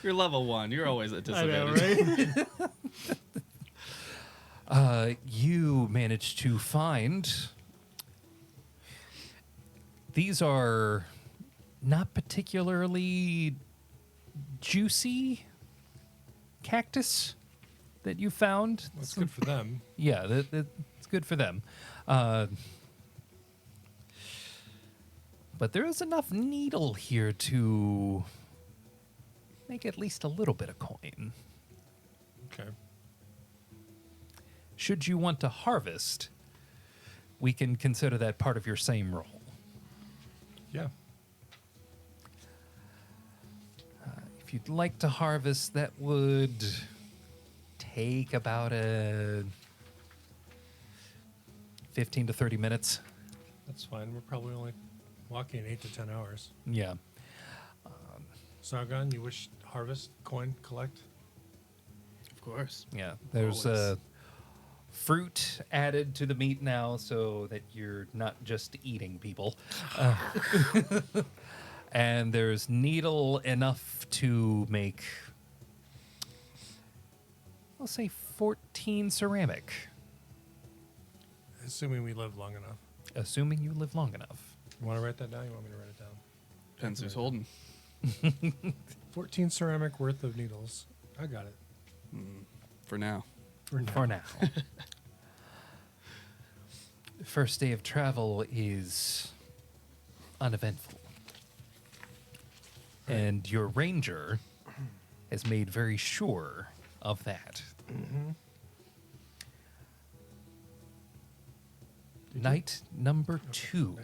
You're level 1. You're always at I know, disadvantage. right? You managed to find. These are not particularly juicy cactus that you found. That's good for them. Yeah, it's good for them. But there is enough needle here to make at least a little bit of coin. Okay. Should you want to harvest, we can consider that part of your same roll. Yeah. If you'd like to harvest, that would take about 15 to 30 minutes. That's fine. We're probably only walking 8 to 10 hours. Yeah. Sargon, you wish to harvest, coin, collect? Of course. Yeah. There's Always. fruit added to the meat now so that you're not just eating people. And there's needle enough to make, I'll say 14 ceramic, Assuming we live long enough. assuming you live long enough. You want to write that down? You want me to write it down? Depends who's holding. 14 ceramic worth of needles. I got it. For now. For now. For now. first day of travel is uneventful. And your ranger has made very sure of that. Night number 2.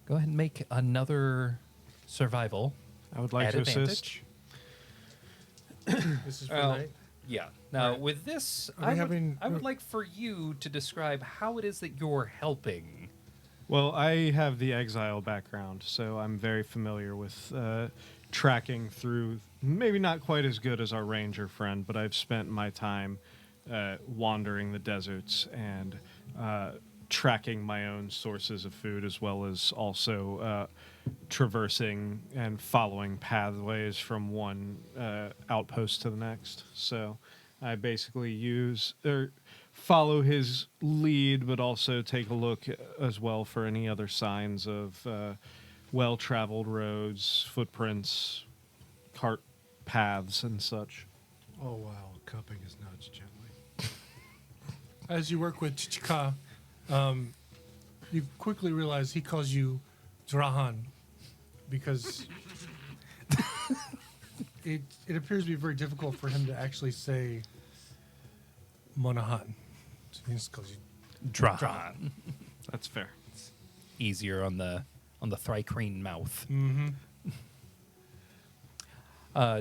Go ahead and make another survival. I would like at to advantage. assist. This is for Well, night. yeah. Now, Right. with this, Are we I would like for you to describe how it is that you're helping. Well, I have the exile background, so I'm very familiar with tracking through. Maybe not quite as good as our ranger friend, but I've spent my time wandering the deserts and tracking my own sources of food, as well as also traversing and following pathways from one outpost to the next. So I basically use or follow his lead, but also take a look as well for any other signs of well-traveled roads, footprints, cart paths, and such. Oh wow, cupping his nuts gently. As you work with Chichika, you quickly realize he calls you Drahan because it appears to be very difficult for him to actually say Monahan. So he just calls you Drahan. That's fair. Easier on the Thrycreen mouth.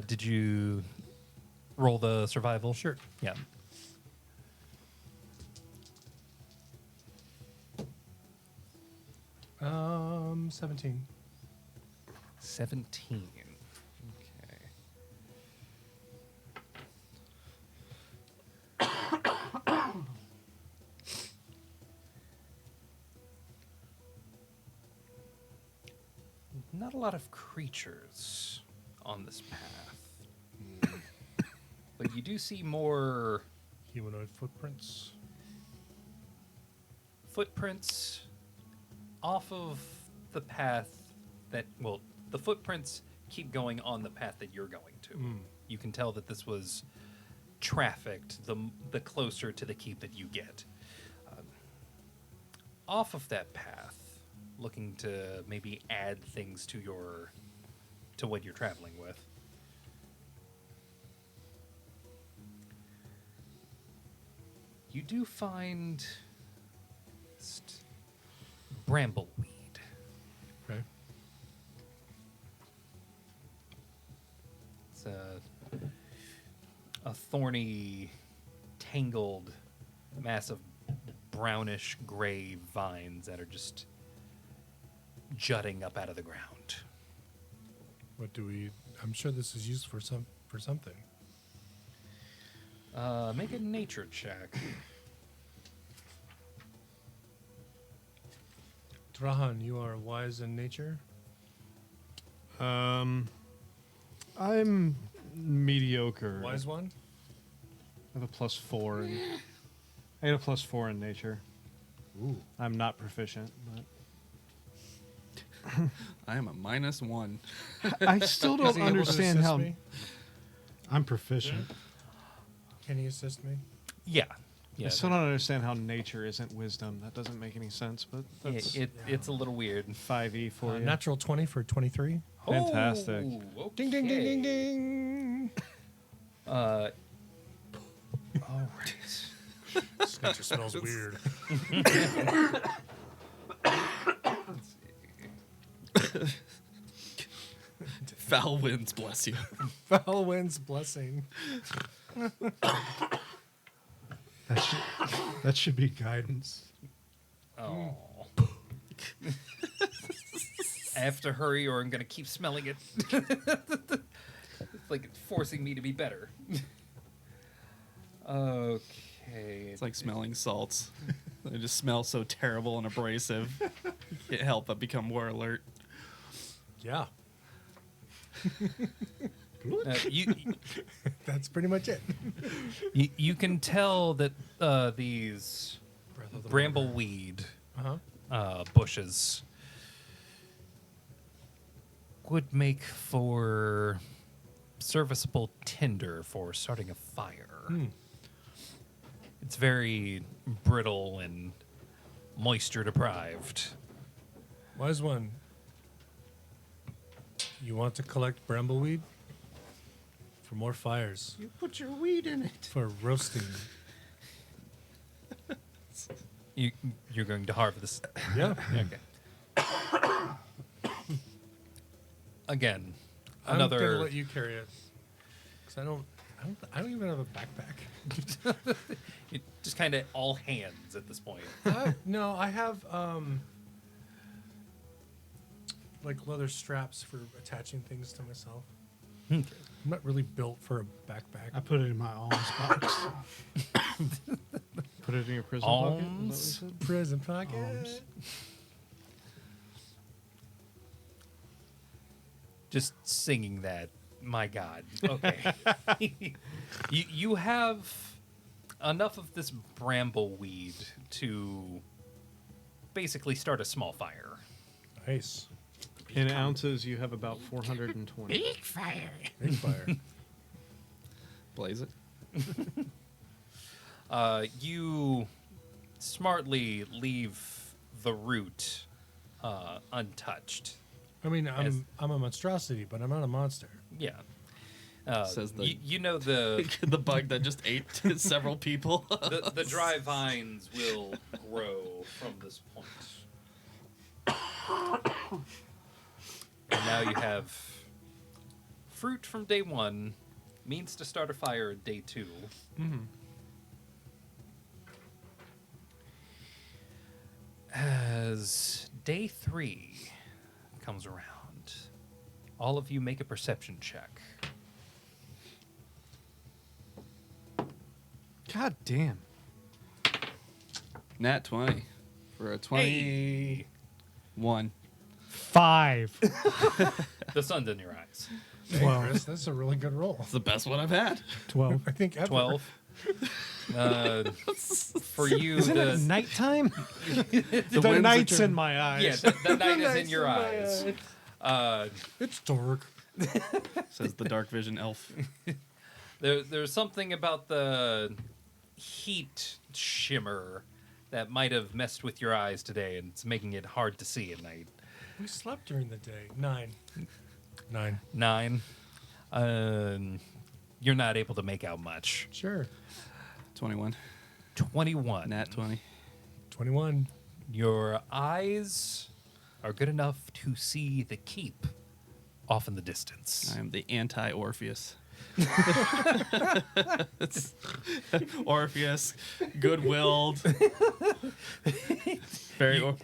Did you roll the survival? Sure. Yeah. Um, 17. 17. Okay. Not a lot of creatures on this path. But you do see more Humanoid footprints. footprints off of the path that, well, the footprints keep going on the path that you're going to. You can tell that this was trafficked the closer to the keep that you get. Off of that path, looking to maybe add things to what you're traveling with. You do find brambleweed. Okay. It's a thorny, tangled mass of brownish gray vines that are just jutting up out of the ground. What do we? I'm sure this is used for something. Make a nature check. Drahan, you are wise in nature. I'm mediocre. Wise one. I have a +4. I get a +4 in nature. Ooh. I'm not proficient, but I am a -1. I still Is don't he able to understand assist how. me? I'm proficient. Can he assist me? Yeah. I Yeah. still don't understand how nature isn't wisdom. That doesn't make any sense, but that's It's a little weird. 5e for you. Natural 20 for 23. Fantastic. Oh, Ding ding ding ding okay. ding. All right. This nature smells weird. Foul winds bless you. Foul winds blessing. That should be guidance. Oh. I have to hurry or I'm going to keep smelling it. It's like it's forcing me to be better. Okay. It's like smelling salts. They just smell so terrible and abrasive. You can't help but become more alert. Yeah, You that's pretty much it. you can tell that these brambleweed bushes would make for serviceable tinder for starting a fire. It's very brittle and moisture deprived. Wise one. You want to collect brambleweed? For more fires. You put your weed in it. For roasting. You're going to harvest. Yeah. Okay. Again, I'm gonna another. let you carry it. Because I don't even have a backpack. It just kind of all hands at this point. No, I have like leather straps for attaching things to myself. I'm not really built for a backpack. I put it in my alms box. Put it in your prison Alms? pocket. Prison pocket. Alms. Just singing that. My God. Okay. you have enough of this brambleweed to basically start a small fire. Nice. In ounces, you have about 420. Big fire. Big fire. Blaze it. You smartly leave the root untouched. I mean, Yes. I'm a monstrosity, but I'm not a monster. Yeah. Says the- you know the The bug that just ate several people. the dry vines will grow from this point. And now you have fruit from day 1, means to start a fire at day 2. Mm-hmm. As day 3 comes around, all of you make a perception check. God damn. Nat 20 for a 21. 5. The sun's in your eyes. Wow, Chris, that's a really good roll. It's the best one I've had. 12. I think ever. 12. For you, Isn't it the nighttime? The the winds night's are- in my eyes. yeah, the night is in your eyes. It's dark. Says the dark vision elf. There's something about the heat shimmer that might have messed with your eyes today, and it's making it hard to see at night. We slept during the day. 9. 9. You're not able to make out much. Sure. 21. 21. Nat 20. 21. Your eyes are good enough to see the keep off in the distance. I am the anti-Orpheus. Orpheus, good-willed. Very,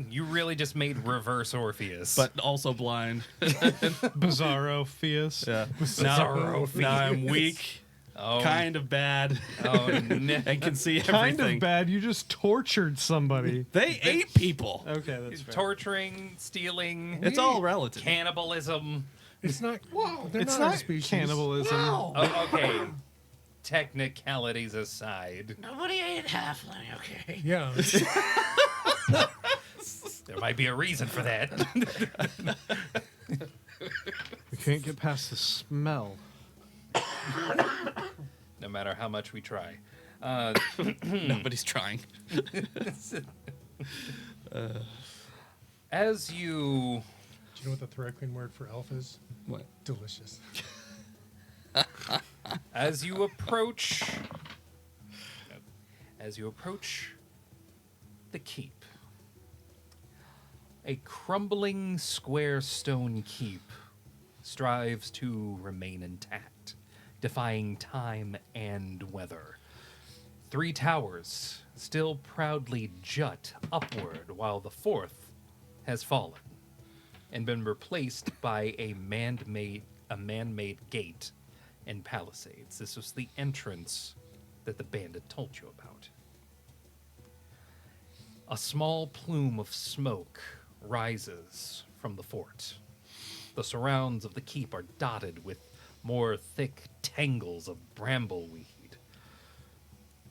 You really just made reverse Orpheus. but also blind. Bizarro Fias. Yeah. Bizarro Now I'm weak, oh, kind of bad, oh, no. and can see everything. Kind of bad. You just tortured somebody. They ate people. Okay, that's fair. Torturing, stealing, It's all relative. cannibalism. It's not. Whoa. They're It's not, not a species. cannibalism. Oh, okay. Technicalities aside, Nobody ate halfling, okay? Yeah. there might be a reason for that. We can't get past the smell. No matter how much we try. Nobody's trying. As you Do you know what the Thread Queen word for elf is? What? Delicious. As you approach the keep, a crumbling square stone keep strives to remain intact, defying time and weather. 3 towers still proudly jut upward, while the 4th has fallen and been replaced by a man-made gate and palisades. This was the entrance that the bandit told you about. A small plume of smoke rises from the fort. The surrounds of the keep are dotted with more thick tangles of brambleweed,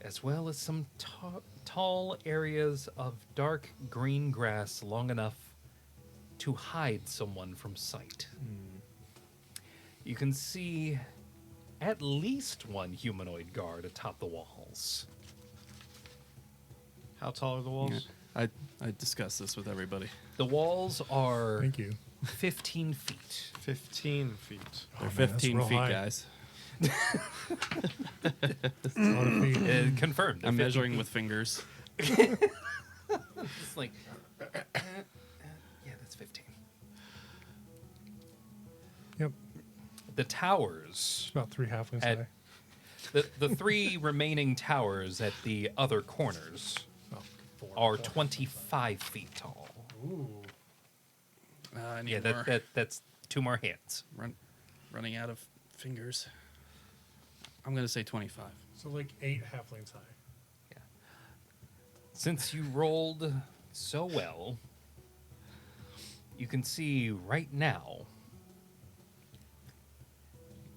as well as some tall areas of dark green grass long enough to hide someone from sight. You can see at least one humanoid guard atop the walls. How tall are the walls? Yeah, I discussed this with everybody. The walls are Thank you. 15 feet. 15 feet. They're man, that's 15 real feet, high. guys. That's a lot of feet. Confirmed. I'm They're 15 measuring feet. with fingers. It's like, yeah, that's 15. Yep. The towers, It's about 3 halflings At- high. the 3 remaining towers at the other corners are 25 feet tall. I need Yeah, more. that's 2 more hands. Running out of fingers. I'm going to say 25. So like 8 halflings high. Since you rolled so well, you can see right now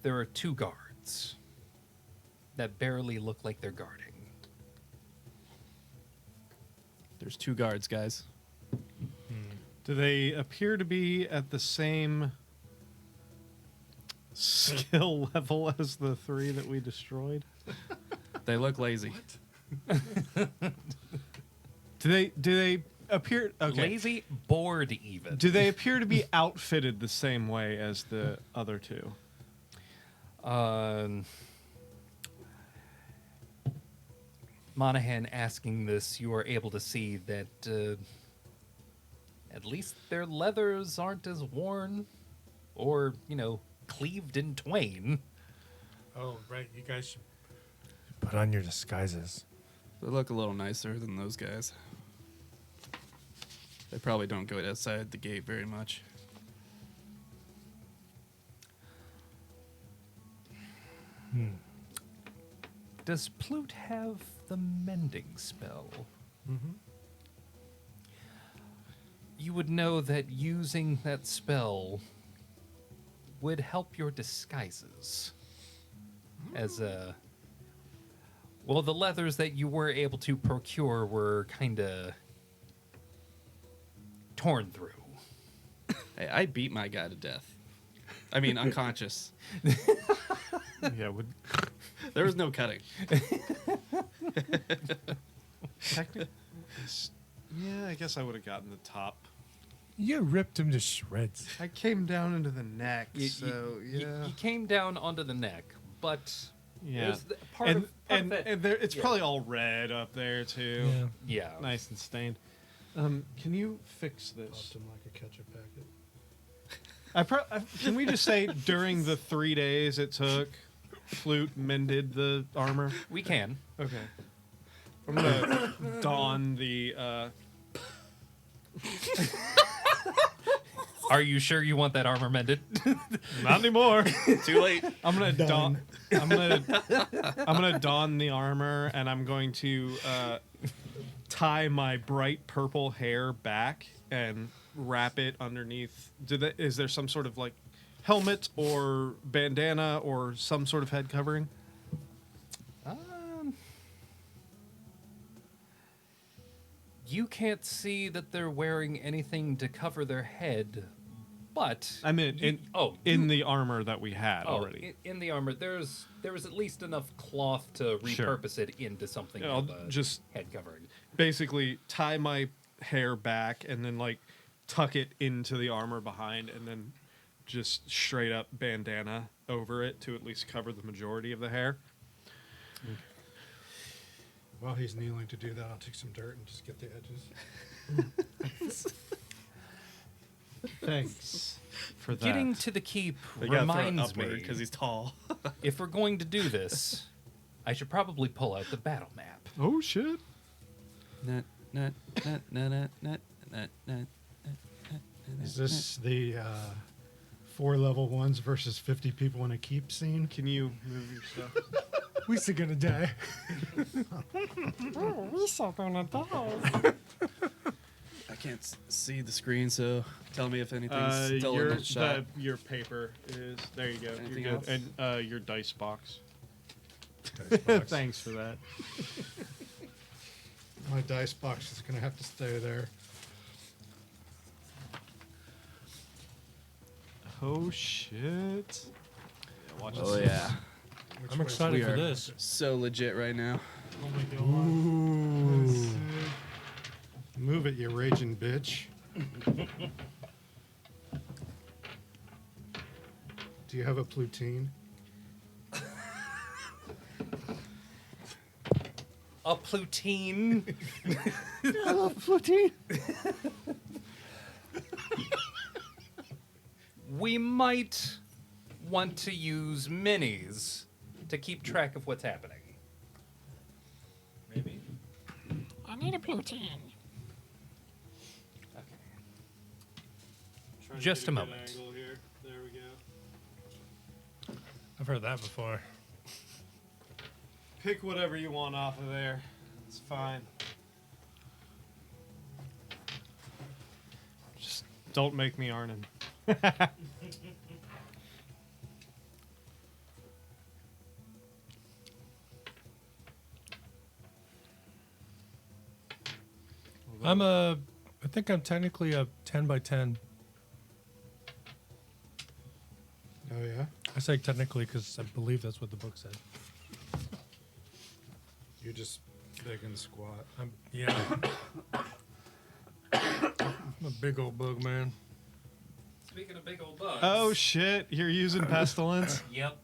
there are 2 guards that barely look like they're guarding. There's 2 guards, guys. Do they appear to be at the same skill level as the 3 that we destroyed? They look lazy. Do they appear Lazy, bored even. Do they appear to be outfitted the same way as the other 2? Monahan asking this, you are able to see that at least their leathers aren't as worn or, cleaved in twain. Oh, right. You guys should put on your disguises. They look a little nicer than those guys. They probably don't go outside the gate very much. Does Plute have the mending spell? Mm-hmm. You would know that using that spell would help your disguises. As well, the leathers that you were able to procure were kind of torn through. Hey, I beat my guy to death. I mean, unconscious. Yeah, would There was no cutting. technically. Yeah, I guess I would have gotten the top. You ripped him to shreds. I came down into the neck, You came down onto the neck, but yeah. there's part And of it. there, it's yeah. probably all red up there too. Yeah. Yeah. Nice and stained. Can you fix this? Popped him like a ketchup packet. Can we just say during the 3 days it took, Flute mended the armor? We can. Okay. I'm gonna don the. Are you sure you want that armor mended? Not anymore. Too late. I'm gonna don. I'm gonna don the armor, and I'm going to tie my bright purple hair back and wrap it underneath. Is there some sort of like helmet or bandana or some sort of head covering? You can't see that they're wearing anything to cover their head, but I mean, in the armor that we had already. In the armor, there was at least enough cloth to Sure. repurpose it into something Yeah, of I'll a just head covering. basically tie my hair back and then like tuck it into the armor behind, and then just straight up bandana over it to at least cover the majority of the hair. While he's kneeling to do that, I'll take some dirt and just get the edges. Thanks for that. Getting to the keep They gotta throw it reminds upward me, because he's tall. if we're going to do this, I should probably pull out the battle map. Oh shit! Nut, nut, nut, nut, nut, nut, nut, nut. Is this the 4 level ones versus 50 people in a keep scene? Can you move your stuff? We still gonna die. Oh, we so gonna die. I can't see the screen, so tell me if anything's still in the shot. your paper is there. You go. Anything You're good. else? And your dice box. Dice box. Thanks for that. My dice box is going to have to stay there. Oh shit! Yeah, watch Oh this. yeah, I'm We excited for are this. so legit right now. Oh my god. That's sick. Move it, you raging bitch. Do you have a plutine? A plutine. I love plutine. We might want to use minis to keep track of what's happening. Maybe. I need a plutine. Just a moment. There we go. I've heard that before. Pick whatever you want off of there. It's fine. Just don't make me Arnon. I think I'm technically a 10 by 10. Oh, yeah? I say technically because I believe that's what the book said. You're just big and squat. Yeah. I'm a big old bug, man. Speaking of big old bugs. Oh shit! You're using pestilence. Yep.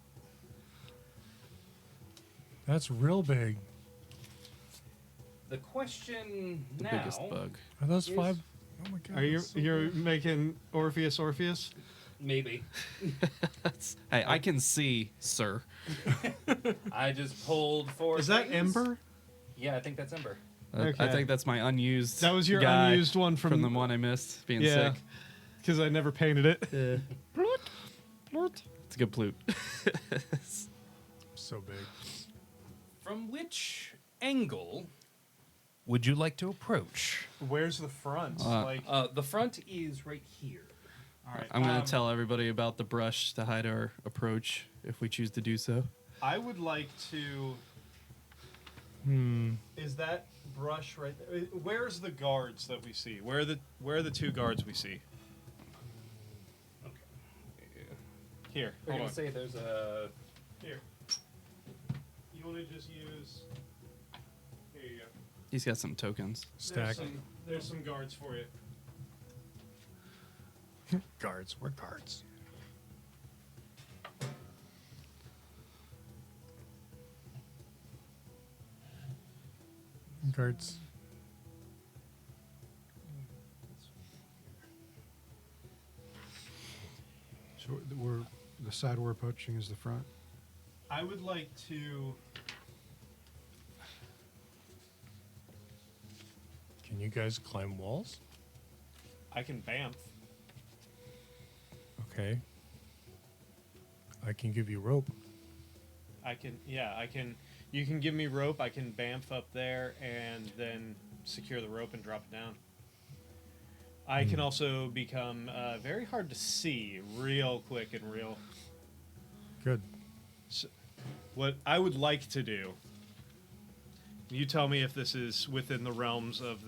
That's real big. The question The now. biggest bug. Are those Is- 5? Oh my god. Are you that's so you're big. making Orpheus? Maybe. Hey, I can see, sir. I just pulled 4 Is that things. Ember? Yeah, I think that's Ember. I Okay. think that's my unused. That was your guy unused one from the one I missed being Yeah, sick. because I never painted it. It's a good plute. So big. From which angle would you like to approach? Where's the front? The front is right here. all right. I'm going to tell everybody about the brush to hide our approach if we choose to do so. I would like to. Is that brush right there? Where's the guards that we see? Where are the 2 guards we see? Here. We're Hold gonna on. say there's a. Here. You want to just use? Here you go. He's got some tokens. Stack. There's some guards for you. Guards. We're guards. Guards. So the side we're approaching is the front. I would like to. Can you guys climb walls? I can bamf. Okay. I can give you rope. I can. Yeah, I can. You can give me rope. I can bamf up there and then secure the rope and drop it down. I can also become very hard to see real quick and real. Good. What I would like to do. You tell me if this is within the realms of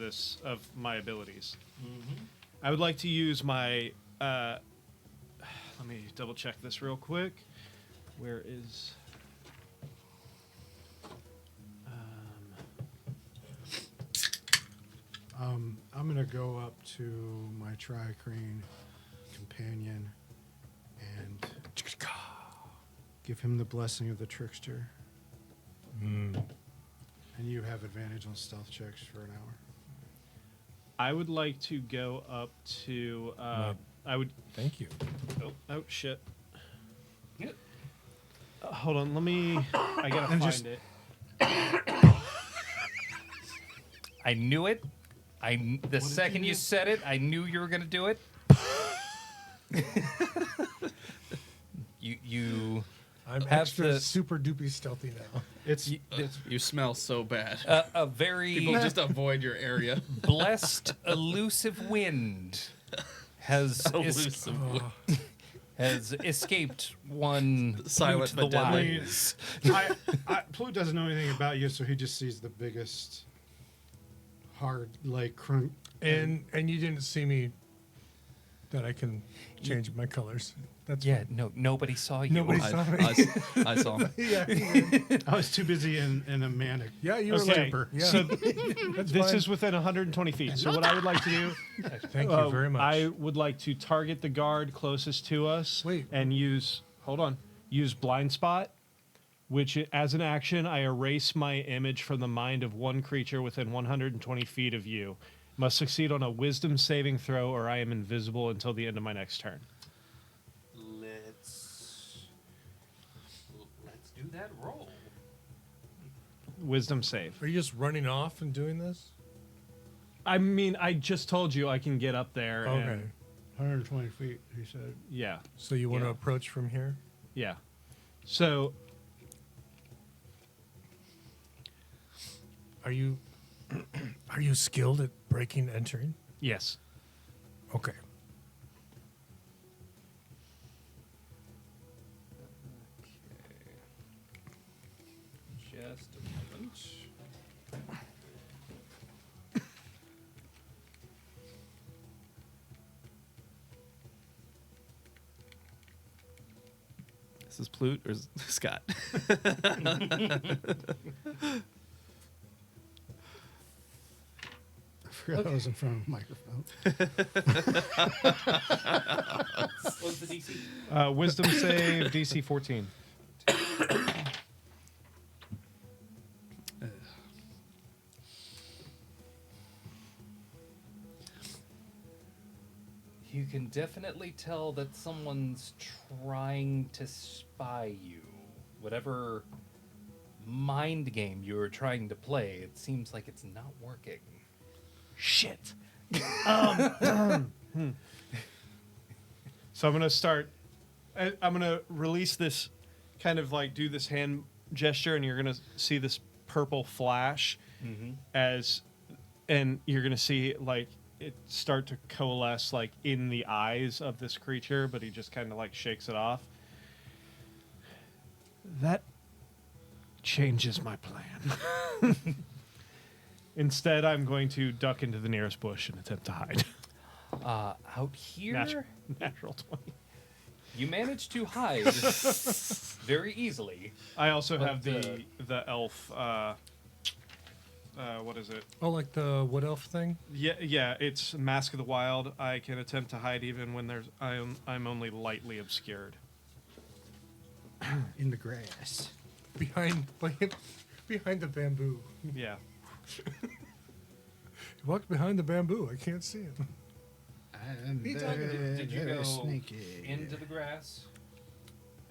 my abilities. I would like to use my. Let me double check this real quick. Where is? I'm going to go up to my Tri-Crane companion and give him the blessing of the trickster. And you have advantage on stealth checks for an hour. I would like to go up to. I would. Thank you. Oh shit. Yep. Hold on. Let me. I gotta And find just- it. I knew it. The second you said it, I knew you were gonna do it. you I'm Have extra the- super duper stealthy now. It's You smell so bad. a very People just avoid your area. blessed elusive wind has Elusive. has escaped one Silent Flute the but deadly. Wise. Pluto doesn't know anything about you, so he just sees the biggest hard like And you didn't see me that I can change my colors. That's Yeah, no, nobody saw you. Nobody saw me. I saw him. yeah, he did. I was too busy in a manic. Yeah, you were Okay, like, yeah. so That's this fine. is within 120 feet. So what I would like to do, Thank you very much. I would like to target the guard closest to us. Wait. And use blind spot, which as an action I erase my image from the mind of one creature within 120 feet of you. Must succeed on a wisdom saving throw, or I am invisible until the end of my next turn. Let's do that roll. Wisdom save. Are you just running off and doing this? I mean, I just told you I can get up there. Okay. And, 120 feet, he said. yeah. So you want to Yeah. approach from here? Yeah. So Are you are you skilled at breaking and entering? yes. Okay. Just a moment. This is Plute or Scott? I forgot I was in front of a microphone. What's the DC? Wisdom save DC 14. You can definitely tell that someone's trying to spy you. Whatever mind game you were trying to play, it seems like it's not working. Shit. So I'm gonna start. I'm gonna release this, kind of like do this hand gesture, and you're gonna see this purple flash, and you're gonna see like it start to coalesce like in the eyes of this creature, but he just kind of like shakes it off. That changes my plan. Instead, I'm going to duck into the nearest bush and attempt to hide. Out here, Natural 20. you managed to hide very easily. I also But, have the elf. What is it? Oh, like the wood elf thing? Yeah. It's Mask of the Wild. I can attempt to hide even when I'm only lightly obscured. In the grass. Behind the bamboo. Yeah. He walks behind the bamboo. I can't see him. And He talking to- Did you very go sneaky. into the grass?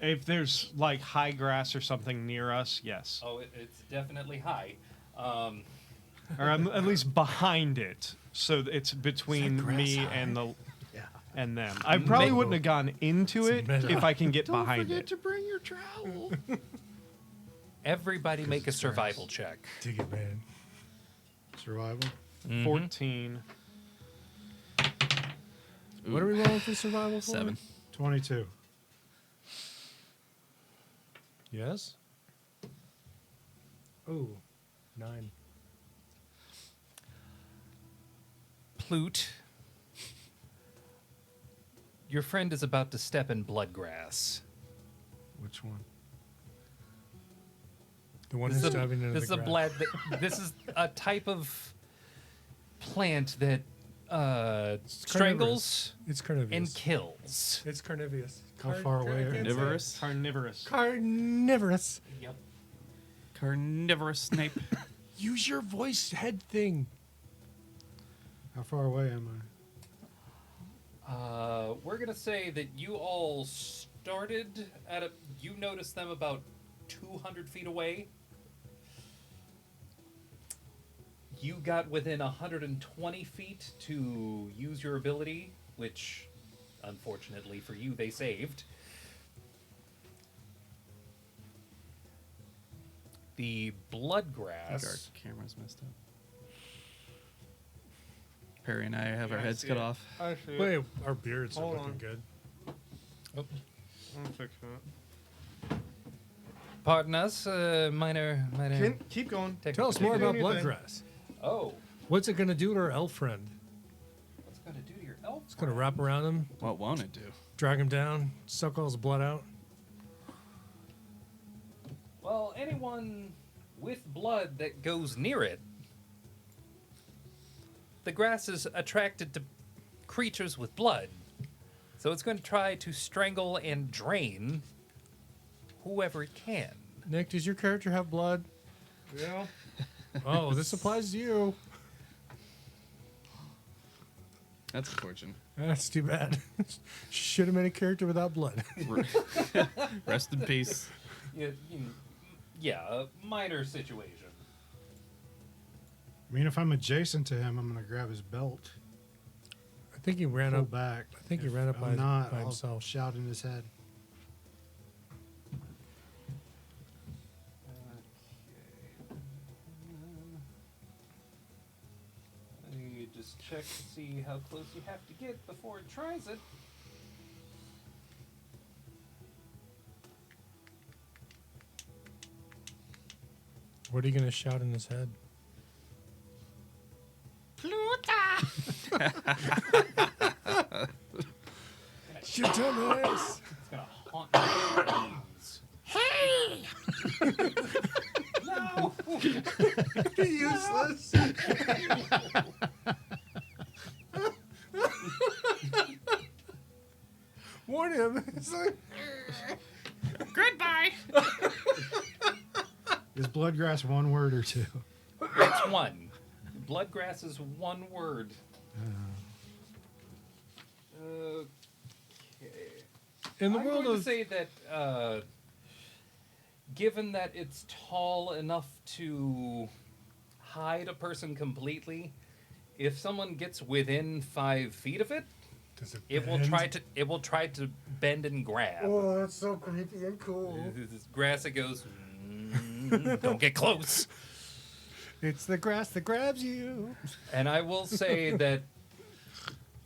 If there's like high grass or something near us, yes. Oh, it's definitely high. Or I'm at least behind it, so it's between grass me high? and the Yeah. and them. I probably Maybe. wouldn't have gone into It's it meta. if I can get Don't behind forget it. to bring your trowel. Everybody make a it's survival grass. check. Dig it, man. Survival. 14. What are we rolling for survival for? 7. 22. Yes? Oh, 9. Plute, your friend is about to step in bloodgrass. Which one? The one who's diving into This is the a grass. this is a type of plant that carnivorous. strangles It's carnivorous. and kills. It's carnivorous. How far away are you? Carnivorous? Carnivorous. Carnivorous. Yep. Carnivorous Snape. Use your voice head thing. How far away am We're gonna say that you all started at a. You noticed them about 200 feet away. You got within 120 feet to use your ability, which, unfortunately for you, they saved. The bloodgrass. Our camera's messed up. Perry and I have our Yeah, I heads see cut it. off. I see it. Wait, our beards Hold are looking on. good. I'm fixing it. Pardon us, minor. Keep going. Tell us more about Anything. bloodgrass. Oh, What's it going to do to our elf friend? what's it gonna do to your elf? It's going to wrap around him. What won't it do? drag him down, suck all his blood out. Well, anyone with blood that goes near it, the grass is attracted to creatures with blood. So it's going to try to strangle and drain whoever it can. Nick, does your character have blood? Yeah. Oh, this applies to you. That's unfortunate. That's too bad. Should have made a character without blood. Rest in peace. Yeah, a minor situation. I mean, if I'm adjacent to him, I'm going to grab his belt, I think he ran pull up. back. I think he If ran up I'm not, by I'll himself. shout in his head. You just check to see how close you have to get before it tries it. What are you going to shout in his head? Pluta! Shit, dumbass. It's gonna haunt your dreams. Hey! No! Useless. Warn him. It's like, Goodbye! Is bloodgrass one word or two? It's one. Bloodgrass is one word. Okay. in the I'm world going to of say that, given that it's tall enough to hide a person completely, if someone gets within 5 feet of it, does it will try to bend and grab. Oh, that's so creepy and cool. This grass that goes, don't get close. It's the grass that grabs you. And I will say that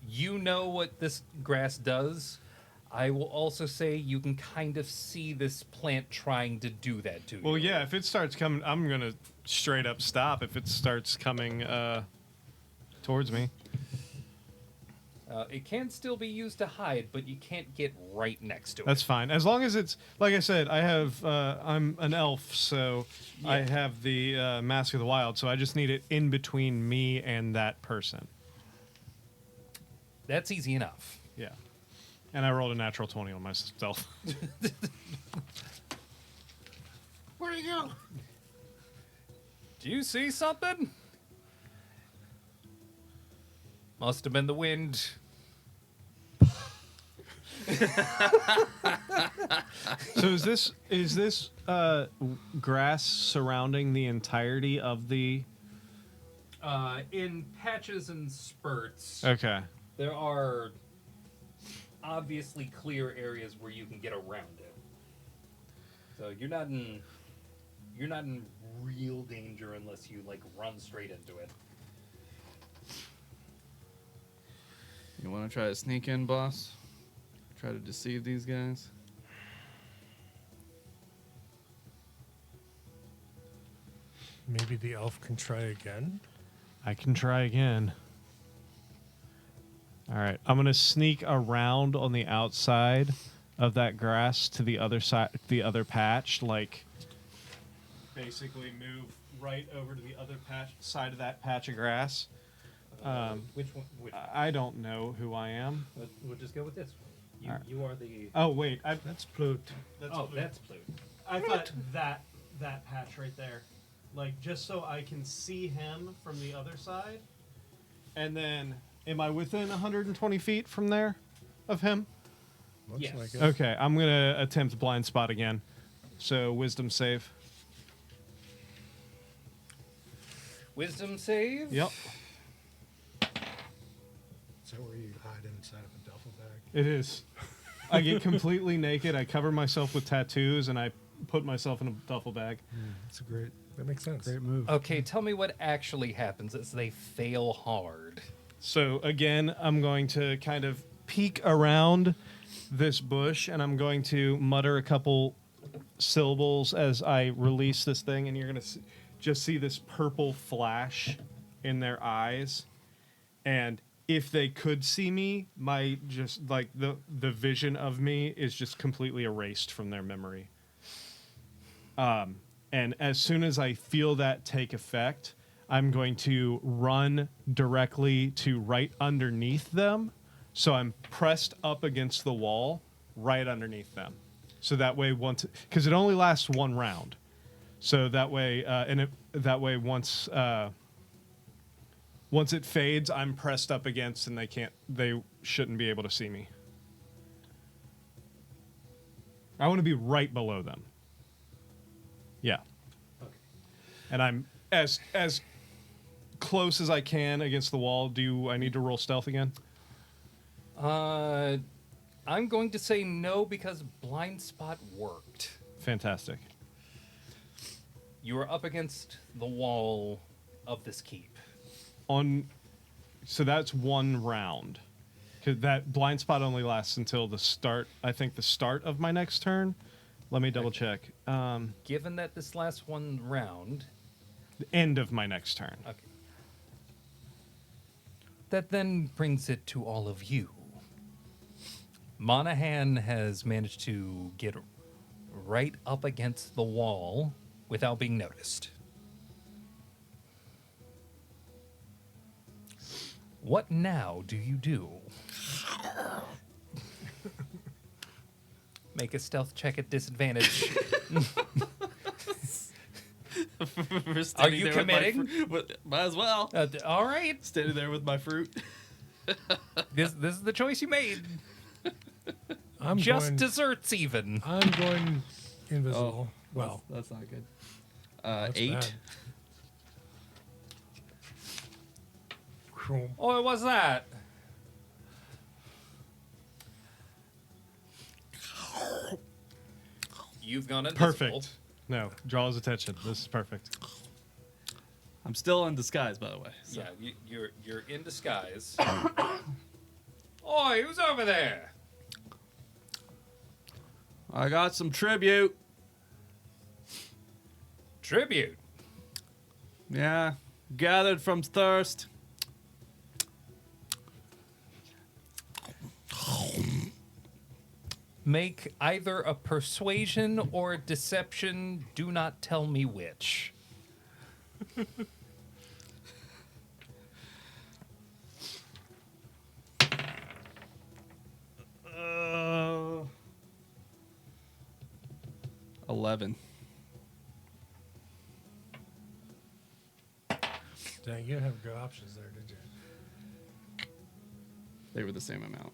you know what this grass does. I will also say you can kind of see this plant trying to do that to you. Well, yeah, if it starts coming, I'm going to straight up stop if it starts coming towards me. It can still be used to hide, but you can't get right next to it. That's fine. As long as it's, like I said, I'm an elf, so I Yeah. have the Mask of the Wild, so I just need it in between me and that person. That's easy enough. Yeah. And I rolled a natural 20 on my stealth. Where'd he go? Do you see something? Must have been the wind. So is this grass surrounding the entirety of the? In patches and spurts, Okay. there are obviously clear areas where you can get around it. So you're not in real danger unless you like run straight into it. You want to try to sneak in, boss? Try to deceive these guys? Maybe the elf can try again. I can try again. All right. I'm going to sneak around on the outside of that grass to the other side, the other patch, like basically move right over to the other side of that patch of grass. Which one? Which I don't know who I am. We'll just go with this one. You, Alright. you are the. Oh, wait. That's Plut. That's Pluto. I thought that patch right there. Like, just so I can see him from the other side. And then, am I within 120 feet from there of him? Looks Yes. like it. Okay, I'm going to attempt blind spot again. So, wisdom save. Wisdom save. Yep, Is that where you hide inside of a duffel bag? it is. I get completely naked. I cover myself with tattoos, and I put myself in a duffel bag. That's a great That makes sense. move. Okay, tell me what actually happens as they fail hard. So, again, I'm going to kind of peek around this bush, and I'm going to mutter a couple syllables as I release this thing, and you're going to just see this purple flash in their eyes, and if they could see me, my just like the vision of me is just completely erased from their memory. And as soon as I feel that take effect, I'm going to run directly to right underneath them. So I'm pressed up against the wall right underneath them. So that way, because it only lasts one round. So that way, once it fades, I'm pressed up against, and they shouldn't be able to see me. I want to be right below them. Yeah. Okay. And I'm as close as I can against the wall. Do I need to roll stealth again? I'm going to say no because blind spot worked. Fantastic. You are up against the wall of this keep. So that's one round. 'Cause that blind spot only lasts until the start. I think the start of my next turn. Let me double check. Given that this lasts one round, The end of my next turn. okay. That then brings it to all of you. Monahan has managed to get right up against the wall without being noticed. What now do you do? Make a stealth check at disadvantage. Are you committing? Might as well. All right. Standing there with my fruit. This is the choice you made. I'm Just going, desserts even. I'm going invisible. Well, that's not good. that's 8. bad. Whew. Oh, what was that? You've gone invisible. Perfect. No, draw his attention. This is perfect. I'm still in disguise, by the way. So. Yeah, you're in disguise. Oi, who's over there? I got some tribute. Tribute. Yeah, gathered from thirst. Make either a persuasion or a deception. Do not tell me which. 11. Dang, you didn't have good options there, did you? They were the same amount.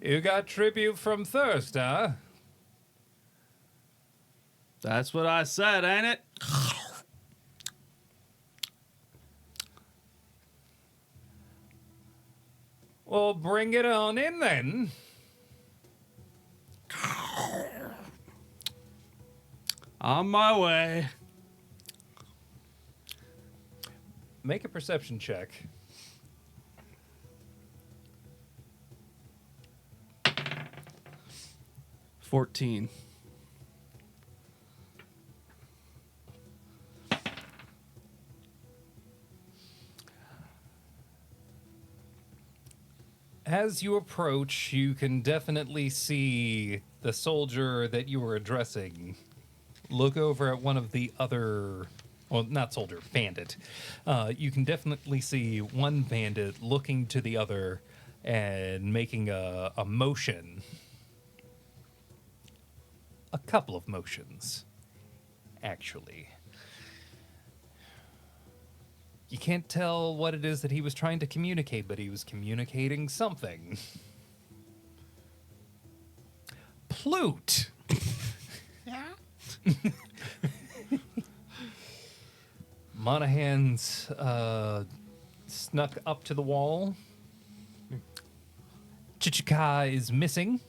You got tribute from thirst, huh? That's what I said, ain't it? Well, bring it on in then. On my way. Make a perception check. 14. As you approach, you can definitely see the soldier that you were addressing look over at one of the other, well, not soldier, bandit. You can definitely see one bandit looking to the other and making a motion. A couple of motions, actually. You can't tell what it is that he was trying to communicate, but he was communicating something. Plute. Yeah? Monahan's snuck up to the wall. Chichika is missing.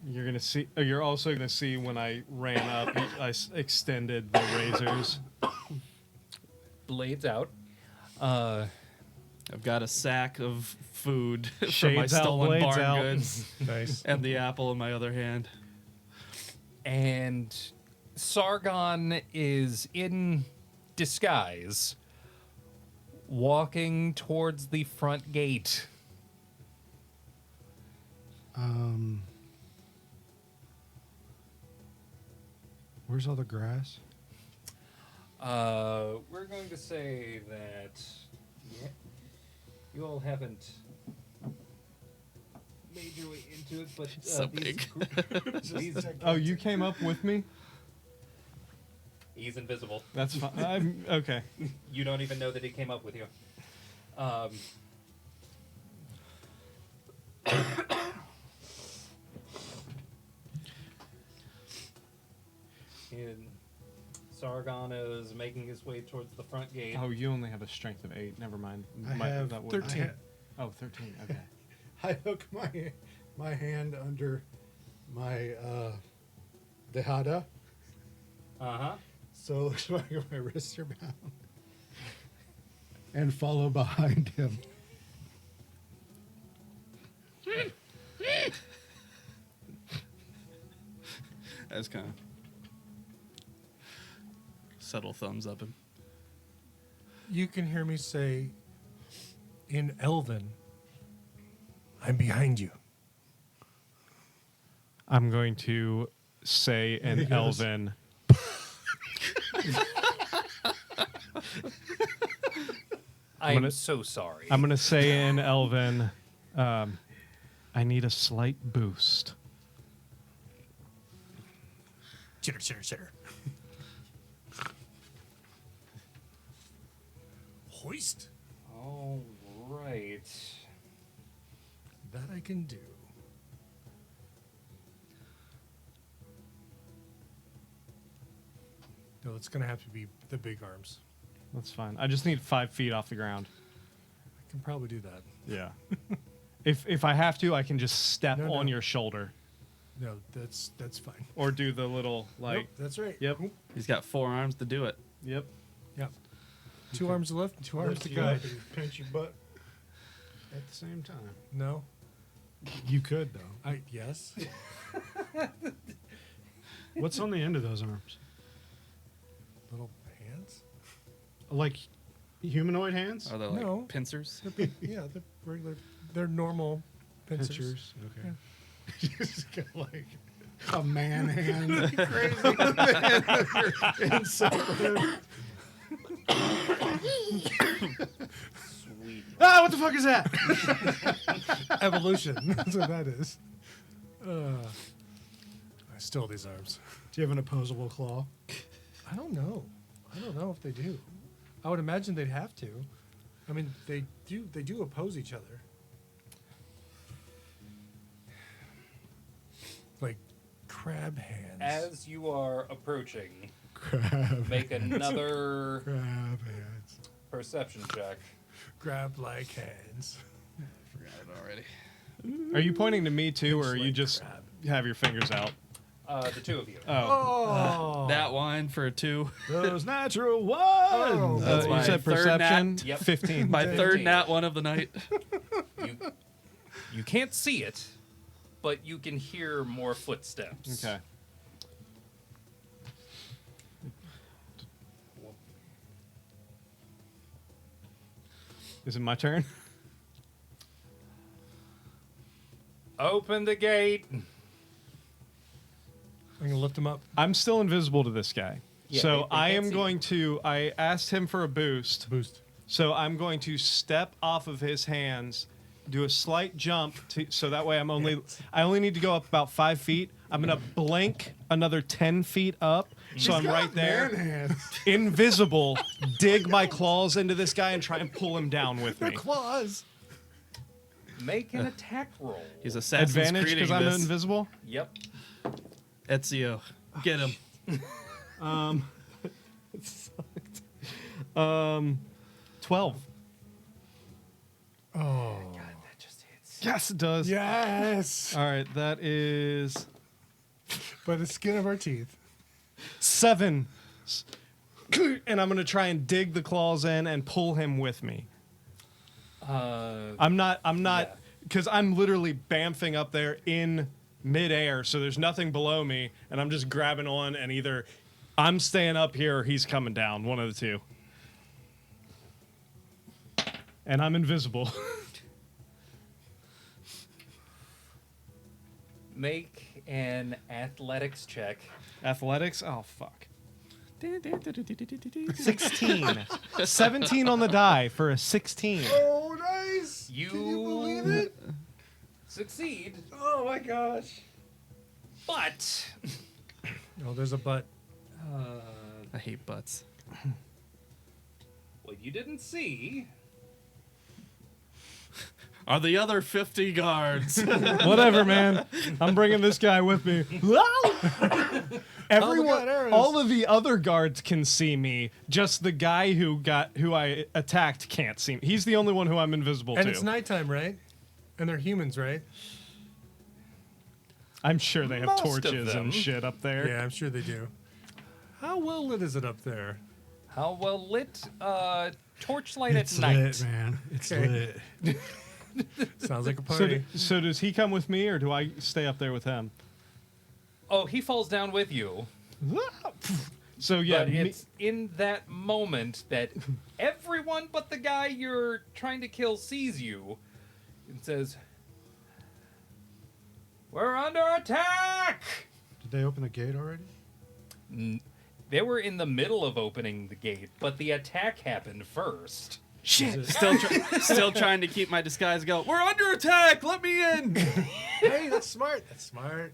You're gonna see. You're also gonna see when I ran up, extended the razors. Blades out. I've got a sack of food for my Shades out, stolen blades barn out. goods Nice. and the apple in my other hand. And Sargon is in disguise, walking towards the front gate. Where's all the grass? We're going to say that you all haven't made your way into it, but So big. Oh, you came up with me? He's invisible. That's fine. I'm okay. You don't even know that he came up with you. And Sargon is making his way towards the front gate. Oh, you only have a strength of 8. Never mind. I have that would- 13. Oh, 13. Okay. I hook my hand under my dehada, Uh-huh. so it looks like my wrists are bound, and follow behind him. That's kind of subtle thumbs up him. You can hear me say in Elven, I'm behind you. I'm going to say he in goes. Elven. I'm gonna- so sorry. I'm going to say in Elven, I need a slight boost. Chitter, chitter, chitter. Hoist. All right. That I can do. No, it's going to have to be the big arms. That's fine. I just need 5 feet off the ground. I can probably do that. Yeah. If I have to, I can just step No, on no. your shoulder No, that's fine. or do the little like. Nope, that's right. Yep. He's got 4 arms to do it. Yep. Yep. 2 arms to lift and 2 arms Lift to you go. up and pinch your butt at the same time. No. You could though. Yes. What's on the end of those arms? Little hands? Like humanoid hands? Are they like No. pincers? Yeah, they're regular. They're normal pincers. Pictures. Okay. Just got like a man hand. Crazy. Inside. Sweet. Ah, what the fuck is that? Evolution. That's what that is. I stole these arms. Do you have an opposable claw? I don't know. I don't know if they do. I would imagine they'd have to. I mean, they do. They do oppose each other. Like crab hands. As you are approaching, Crab. make another Crab hands. perception check. Crab like hands. Forgot it already. Are you pointing to me too, or Looks you like just crab. have your fingers out? The two of you. Oh. Oh, That wine for a 2. Those natural ones. Oh. That's you my said third perception. nat. Yep. 15. My third 15. nat one of the night. You can't see it, but you can hear more footsteps. Okay. Is it my turn? Open the gate. I'm gonna lift him up. I'm still invisible to this guy. Yeah, so they I can't am see going to. I asked him for a boost. Boost. So I'm going to step off of his hands, do a slight jump, so that way I only need to go up about 5 feet. I'm gonna blink another 10 feet up, so I'm right Man there, hands. invisible. Dig my claws into this guy and try and pull him down with me. Claws. Make an attack roll. He's Assassin's Advantage Creeding because I'm this. invisible. Yep. Ezio. Get him. 12. Oh. That just hits. Yes, it does. Yes. All right, that is By the skin of our teeth. 7. And I'm gonna try and dig the claws in and pull him with me. I'm not, yeah. because I'm literally bamfing up there in midair, so there's nothing below me, and I'm just grabbing on and either I'm staying up here. Or he's coming down. One of the two. And I'm invisible. Make an athletics check. Athletics? Oh, fuck. 16. 17 on the die for a 16. Oh, nice! You Can you believe it? succeed, Oh my gosh! but Oh, there's a butt. I hate butts. what you didn't see. Are the other 50 guards? Whatever, man. I'm bringing this guy with me. Everyone, all of the other guards can see me. Just the guy who I attacked can't see me. He's the only one who I'm invisible And to. it's nighttime, right? And they're humans, right? I'm sure they have Most of torches them. and shit up there. Yeah, I'm sure they do. How well lit is it up there? How well lit? Torchlight It's at night. lit, man. It's Okay. lit. Sounds like a So, party. so does he come with me, or do I stay up there with him? Oh, he falls down with you. So yeah, But it's in that moment that everyone but the guy you're trying to kill sees you and says, "We're under attack!" Did they open the gate already? They were in the middle of opening the gate, but the attack happened first. Shit. Still trying to keep my disguise going. We're under attack. Let me in. Hey, that's smart. That's smart.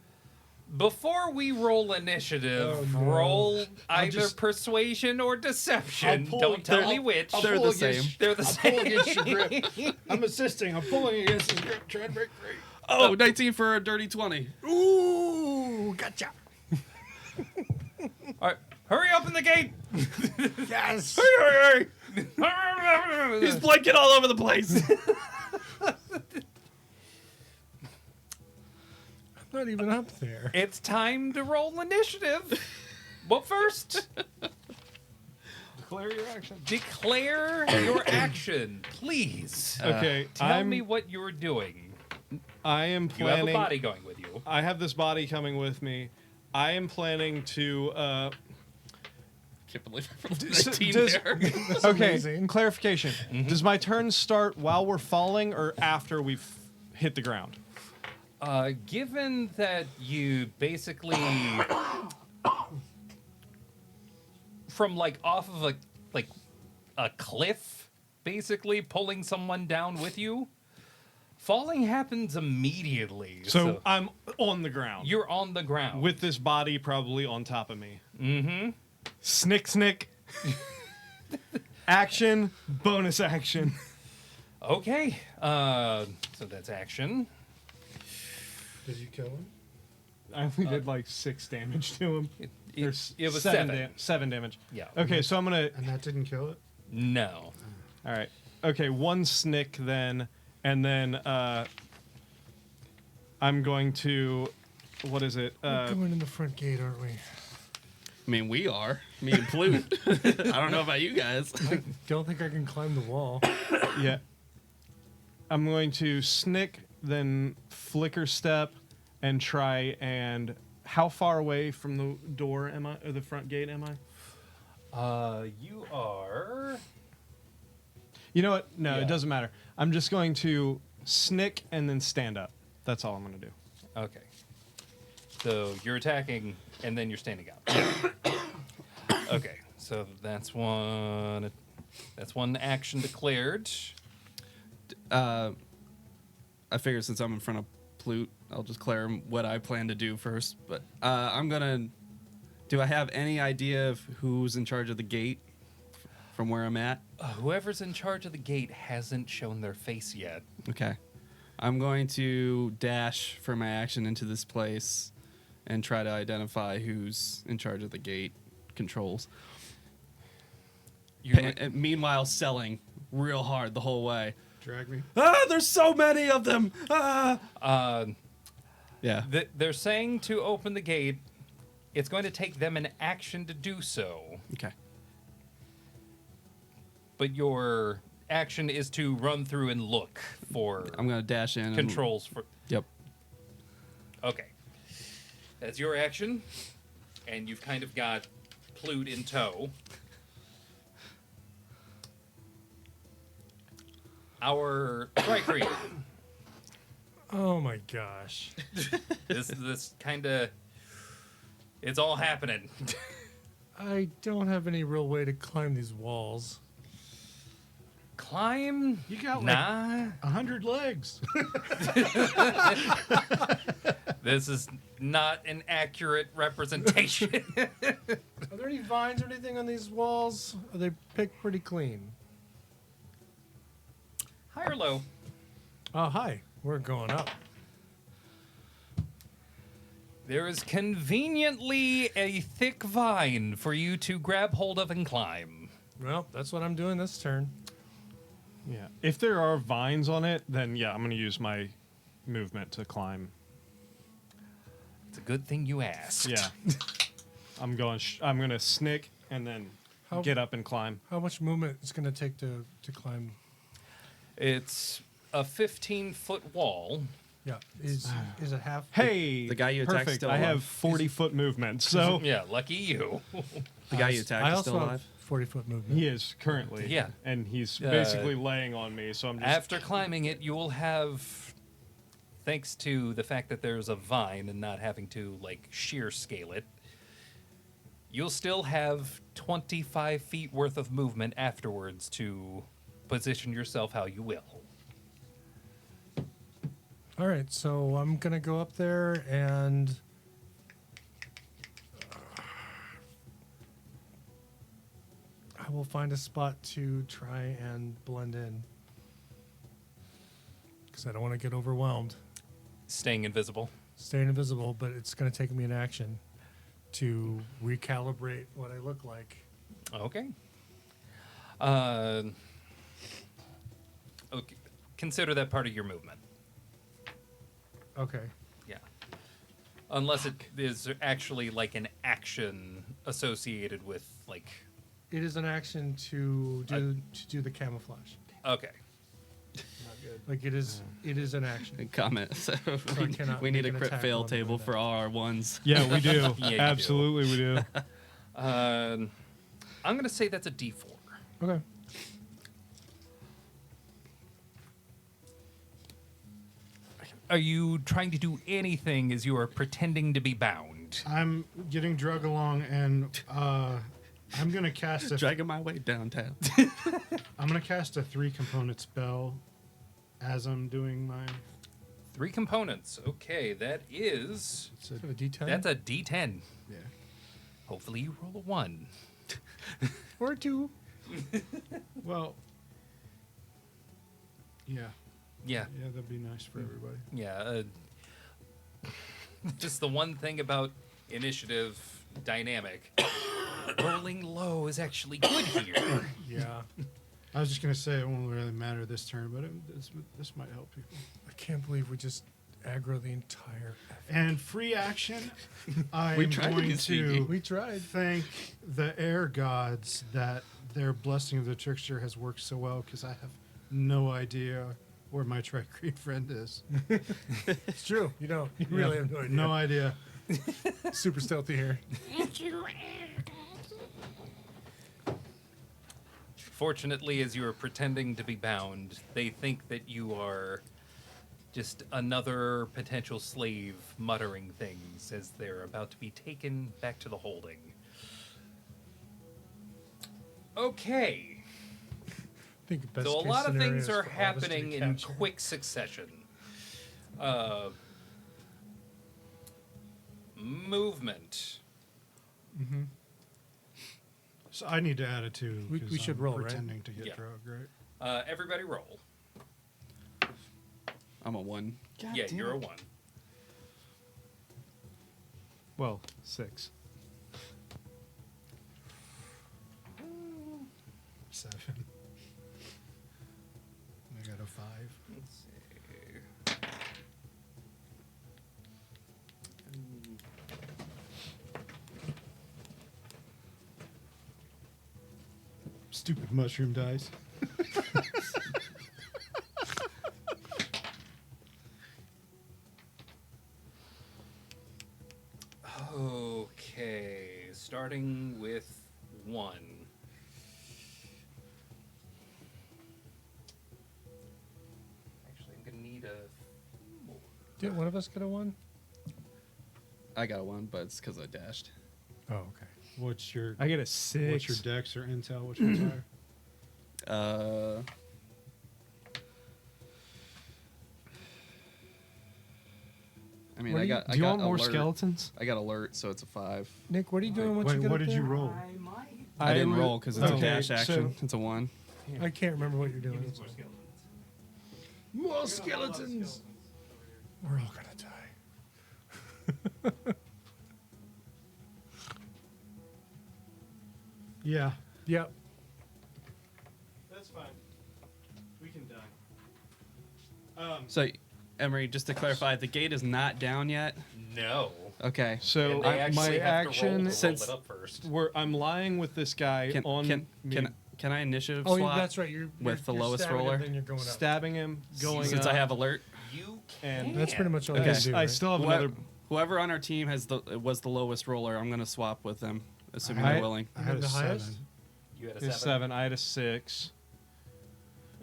Before we roll initiative, Oh, no. roll either just- persuasion or deception. I'll pull Don't tell I'll- me which. I'll They're pull the same. against- They're the I'll same. pull against your grip. I'm assisting. I'm pulling against his grip, trying to break free. Oh, 19 for a dirty 20. Ooh, gotcha. All right, hurry up in the gate! Yes. Hurry! He's blinking all over the place. I'm not even up there. It's time to roll initiative. But first, declare your action. declare your action, please. Okay, Tell me what you're doing. I am You have a planning. body going with you. I have this body coming with me. I am planning to. Can't believe I rolled a S- 19 does- there. Okay, amazing. clarification. Does my turn start while we're falling or after we've hit the ground? Given that you basically, from like off of a cliff, basically pulling someone down with you, falling happens immediately. So I'm on the ground you're on the ground with this body probably on top of me. Mm-hmm. Snick. Action, bonus action. Okay. So that's action. Did you kill him? I only did like 6 damage to him. It was 7. 7 damage. Yeah. Okay, so I'm gonna. And that didn't kill it? No. All right. Okay, 1 snick then, and then I'm going to. What is it? We're going in the front gate, aren't we? I mean, we are. Me and Plute. I don't know about you guys. Don't think I can climb the wall. Yeah. I'm going to snick, then flicker step, and try and. How far away from the door am I? Or the front gate am I? You are. You know what? No, Yeah. it doesn't matter. I'm just going to snick and then stand up. That's all I'm going to do. Okay. So you're attacking and then you're standing up. Okay. So that's one. That's one action declared. I figure since I'm in front of Plute, I'll just declare what I plan to do first. But I'm gonna. Do I have any idea of who's in charge of the gate from where I'm at? Whoever's in charge of the gate hasn't shown their face yet. Okay. I'm going to dash for my action into this place and try to identify who's in charge of the gate controls. And meanwhile, selling real hard the whole way. Drag me. Ah, there's so many of them. Ah. Yeah. They're saying to open the gate. It's going to take them an action to do so. Okay. But your action is to run through and look for I'm gonna dash in. controls for. Yep. Okay. That's your action. And you've kind of got Plute in tow. Our Tricrete. Oh my gosh. this kind of, it's all happening. I don't have any real way to climb these walls. Climb? You got like Nah. 100 legs. This is not an accurate representation. Are there any vines or anything on these walls? Are they picked pretty clean? High or low? Oh, hi. We're going up. There is conveniently a thick vine for you to grab hold of and climb. Well, that's what I'm doing this turn. Yeah. If there are vines on it, then yeah, I'm going to use my movement to climb. It's a good thing you asked. Yeah. I'm going to snick and then get up and climb. How much movement is going to take to climb? It's a 15-foot wall. Yeah. Is it half? Hey, The guy you attacked perfect. still I have alive. 40-foot movement, so Yeah, lucky you. The guy you attacked I is also still have alive. 40-foot movement. he is currently. Yeah. And he's basically laying on me, so I'm just... After climbing it, you will have, thanks to the fact that there's a vine and not having to, like, shear scale it, you'll still have 25 feet worth of movement afterwards to position yourself how you will. All right, so I'm going to go up there and I will find a spot to try and blend in. Because I don't want to get overwhelmed. Staying invisible. Staying invisible, but it's going to take me an action to recalibrate what I look like. Okay. Okay. Consider that part of your movement. Okay. Yeah. Unless it is actually like an action associated with like. It is an action to do the camouflage. Okay. Like it is an action. Comment. So I cannot we need a make an crit attack fail roll to table do for that. all our ones. Yeah, we do. Yeah, you do. Absolutely, we do. I'm gonna say that's a D4. Okay. Are you trying to do anything as you are pretending to be bound? I'm getting drug along, and I'm gonna cast a Dragging my way downtown. 3-component spell as I'm doing my. 3 components. Okay, that is. It's a, So a D10 That's a D10. yeah. Hopefully you roll a 1. or 2. Well. Yeah. Yeah. Yeah, that'd be nice for everybody. Yeah. Just the one thing about initiative dynamic. Rolling low is actually good here. Yeah. I was just gonna say it won't really matter this turn, but this might help people. I can't believe we just aggro the entire. And free action, I'm We tried to going be sneaky. to We tried. thank the air gods that their blessing of the trickster has worked so well, because I have no idea where my Tricrete friend is. It's true. You don't. You really have no idea. No idea. Super stealthy here. Thank you. Fortunately, as you are pretending to be bound, they think that you are just another potential slave muttering things as they're about to be taken back to the holding. Okay. I think best So a case lot of scenario things is are for all this to be happening in captured. quick succession. Movement. So I need to add a 2. We 'cause should I'm roll, right? pretending to get Yeah. drugged, right? Everybody roll. I'm a 1. Yeah, you're a 1. Well, 6. 7. I got a 5. Let's see. Stupid mushroom dice. Okay, starting with with 1. Actually, I'm gonna need a more. Did one of us get a 1? I got a 1, but it's because I dashed. Oh, okay. What's your I get a 6. what's your dex or intel? Which one's higher? I mean, What I do you- got. Do I you got want more alert. skeletons? I got alert, so it's a 5. Nick, what are you doing once you Wait, get what up did you there? roll? I didn't would- roll because it's a okay, dash action. so- It's a 1. I can't remember what you're doing. More skeletons. We're all gonna die. Yeah. Yep. That's fine. We can die. So, Emery, just to clarify, the gate is not down yet. No. Okay. So And they actually my have to action, roll Since- it up first. I'm lying with this guy Can on me, can I initiative Oh, swap? that's right. You're with the you're lowest stabbing him, roller? Then you're going up. stabbing him, going Since up, I have alert, You and can. That's pretty much all Okay. you can do. I right? still have Whoever, another. whoever on our team was the lowest roller, I'm gonna swap with them, assuming I- they're willing. I had The a highest? 7. You had a Is 7. 7. I had a 6.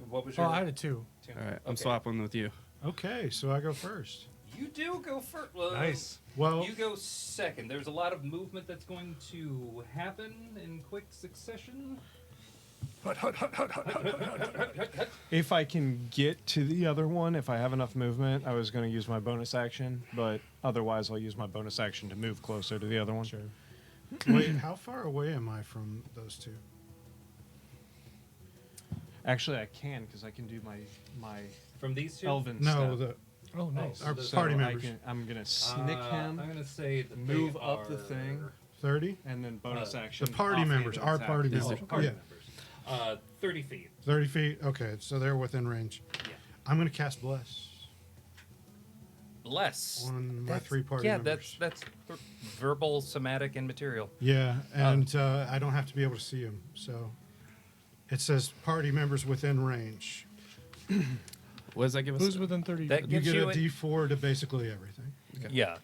What was Oh, your? I had a 2. All right, I'm Okay. swapping with you. Okay, so I go first. You do go first. Well, Nice. Well, You go second. There's a lot of movement that's going to happen in quick succession. If I can get to the other one, if I have enough movement, I was going to use my bonus action, but otherwise I'll use my bonus action to move closer to the other one. Sure. wait, how far away am I from those two? Actually, I can because I can do my From these two? elven No, step. Oh, nice. our So party I members. I'm going to snick I'm him, going to say that move they up the are- thing, 30? and then bonus Uh, action. The party offhand members, our attack. party These members. are Party Yeah, members. 30 feet. 30 feet. Okay, so they're within range. Yeah. I'm going to cast Bless Less. on my That's- 3 party yeah, members. that's verbal, somatic, and material. Yeah, and I don't have to be able to see them. So it says party members within range. What does that give us? Who's within 30? That You gives get you a D4 to basically everything. Yeah.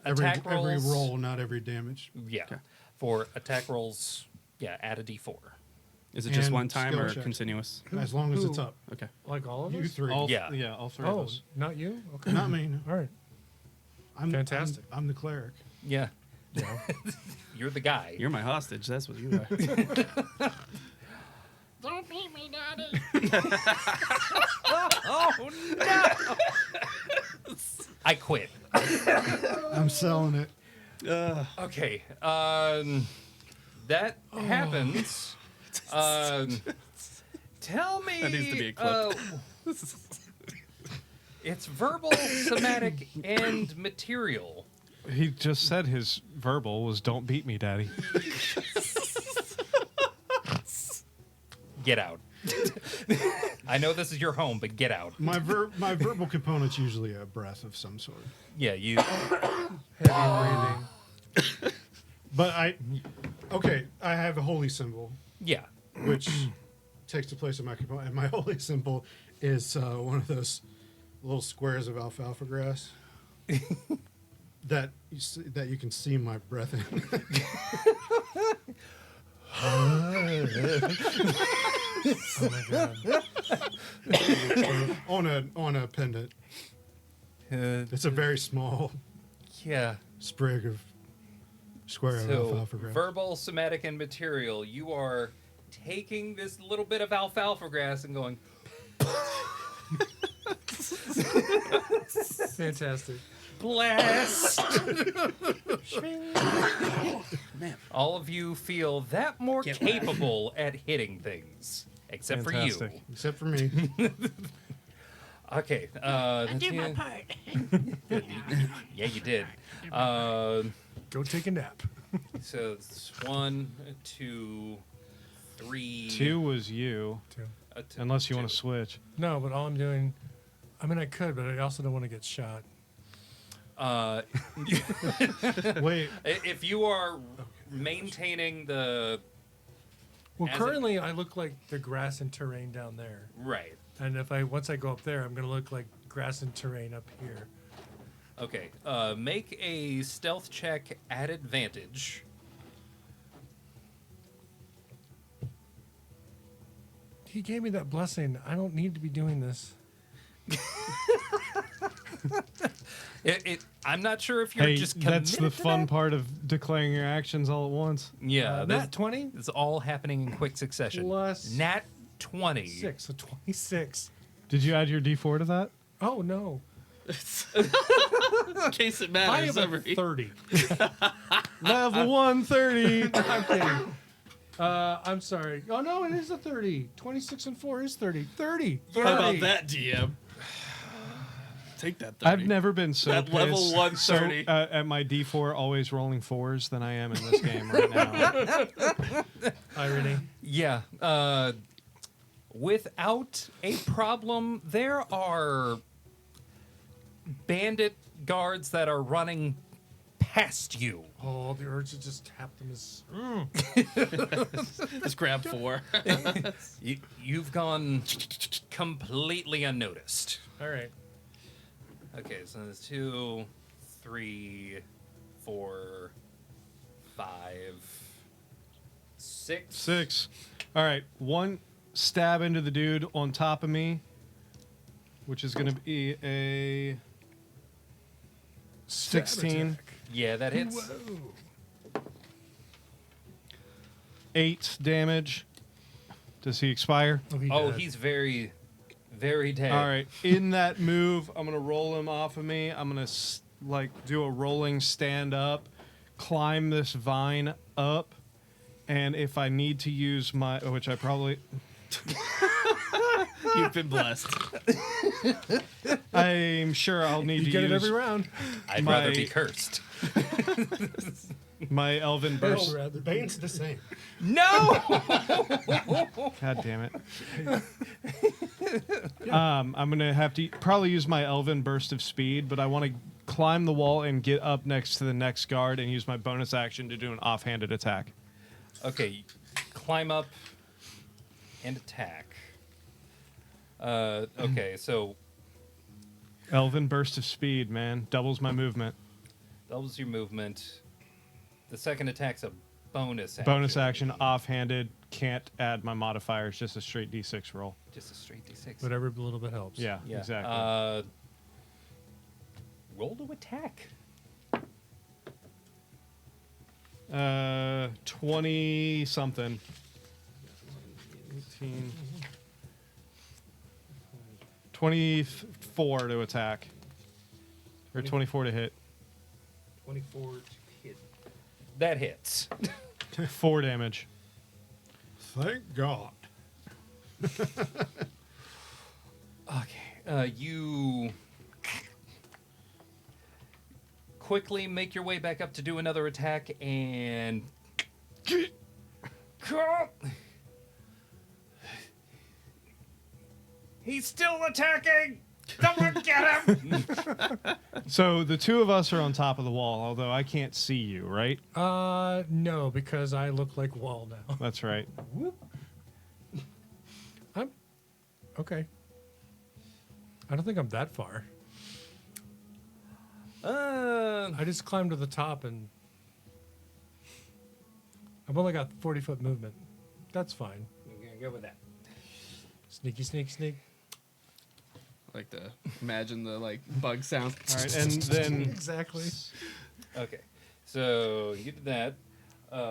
Every Attack rolls. every roll, not every damage. Yeah. Okay. For attack rolls, yeah, add a d4. Is it just and one time skill or checks. continuous? As long as it's who? up. Okay. Like all of You us? 3. All, Yeah. all 3 of Oh, us. not you? Okay. Not me. No. All right. I'm Fantastic. I'm the cleric. Yeah. Yeah. You're the guy. You're my hostage. That's what you are. Don't beat me, Daddy. Oh, no! I quit. I'm selling it. Okay. That happens. Tell me. That needs to be a clip. It's verbal, somatic, and material. He just said his verbal was "Don't beat me, Daddy." Get out. I know this is your home, but get out. My verbal component's usually a breath of some sort. Yeah, you. Heavy breathing. But I have a holy symbol, Yeah. which takes the place of my component. And my holy symbol is one of those little squares of alfalfa grass that you can see my breath in. Oh my god. on a pendant. Uh, It's a very small yeah. sprig of square of So, alfalfa grass. verbal, somatic, and material. You are taking this little bit of alfalfa grass and going, Fantastic. blast! All of you feel that more capable at hitting things. Except Fantastic. for you. Except for me. Okay. I do my part. Yeah, you did. Go take a nap. So it's 1, 2, 3. 2 was you, unless you want to switch. No, but all I'm doing, I mean, I could, but I also don't want to get shot. Wait, If you are maintaining the Well, As currently I look like the grass and terrain down there, right. and once I go up there, I'm gonna look like grass and terrain up here. Okay. Make a stealth check at advantage. He gave me that blessing. I don't need to be doing this. I'm not sure if you're Hey, just that's the committed to fun that. part of declaring your actions all at once. Yeah, Nat 20? it's all happening in quick succession. Plus Nat 20. 6, so 26. Did you add your D4 to that? Oh, no. In case it I matters. have a 30. Level 130. I'm kidding. I'm sorry. Oh, no, it is a 30. 26 and 4 is 30. 30. How about that, DM? Take that 30. I've never been so That level pissed 130. at my D4 always rolling 4s than I am in this game right now. Irony. Yeah. Without a problem, there are bandit guards that are running past you. Oh, the urge to just tap them is... Just grab 4. You've gone completely unnoticed. All right. Okay, so there's 2, 3, 4, 5, 6. 6. All right, 1 stab into the dude on top of me, which is going to be a 16. Yeah, that hits. Whoa. 8 damage. Does he expire? Oh, he's very, very dead. All right. In that move, I'm gonna roll him off of me. I'm gonna do a rolling stand up, climb this vine up, and if I need to use my, which I probably, You've been blessed. I'm sure I'll need You to get it use every round. I'd my- rather be cursed. my elven burst. Bane's the same. No! God damn it. I'm gonna have to probably use my elven burst of speed, but I want to climb the wall and get up next to the next guard and use my bonus action to do an offhanded attack. Okay, climb up and attack. Okay, so Elven burst of speed, man, doubles my movement. doubles your movement. The second attack's a bonus action. Bonus action, offhanded, can't add my modifiers, just a straight d6 roll. Just a straight d6. Whatever a little bit helps. Yeah, Yeah. exactly. Roll to attack. 20 something. 18. 24 to attack. Or 24 to hit. 24 to hit. That hits. 4 damage. Thank God. Okay. You quickly make your way back up to do another attack and he's still attacking. Someone get him. So the two of us are on top of the wall, although I can't see you, right? No, because I look like wall now. That's right. I'm okay. I don't think I'm that far. I just climbed to the top and I've only got 40-foot movement. That's fine. We're gonna go with that. Sneaky, sneak, sneak. I like to imagine the bug sound. All right, and then Exactly. Okay, so you did that.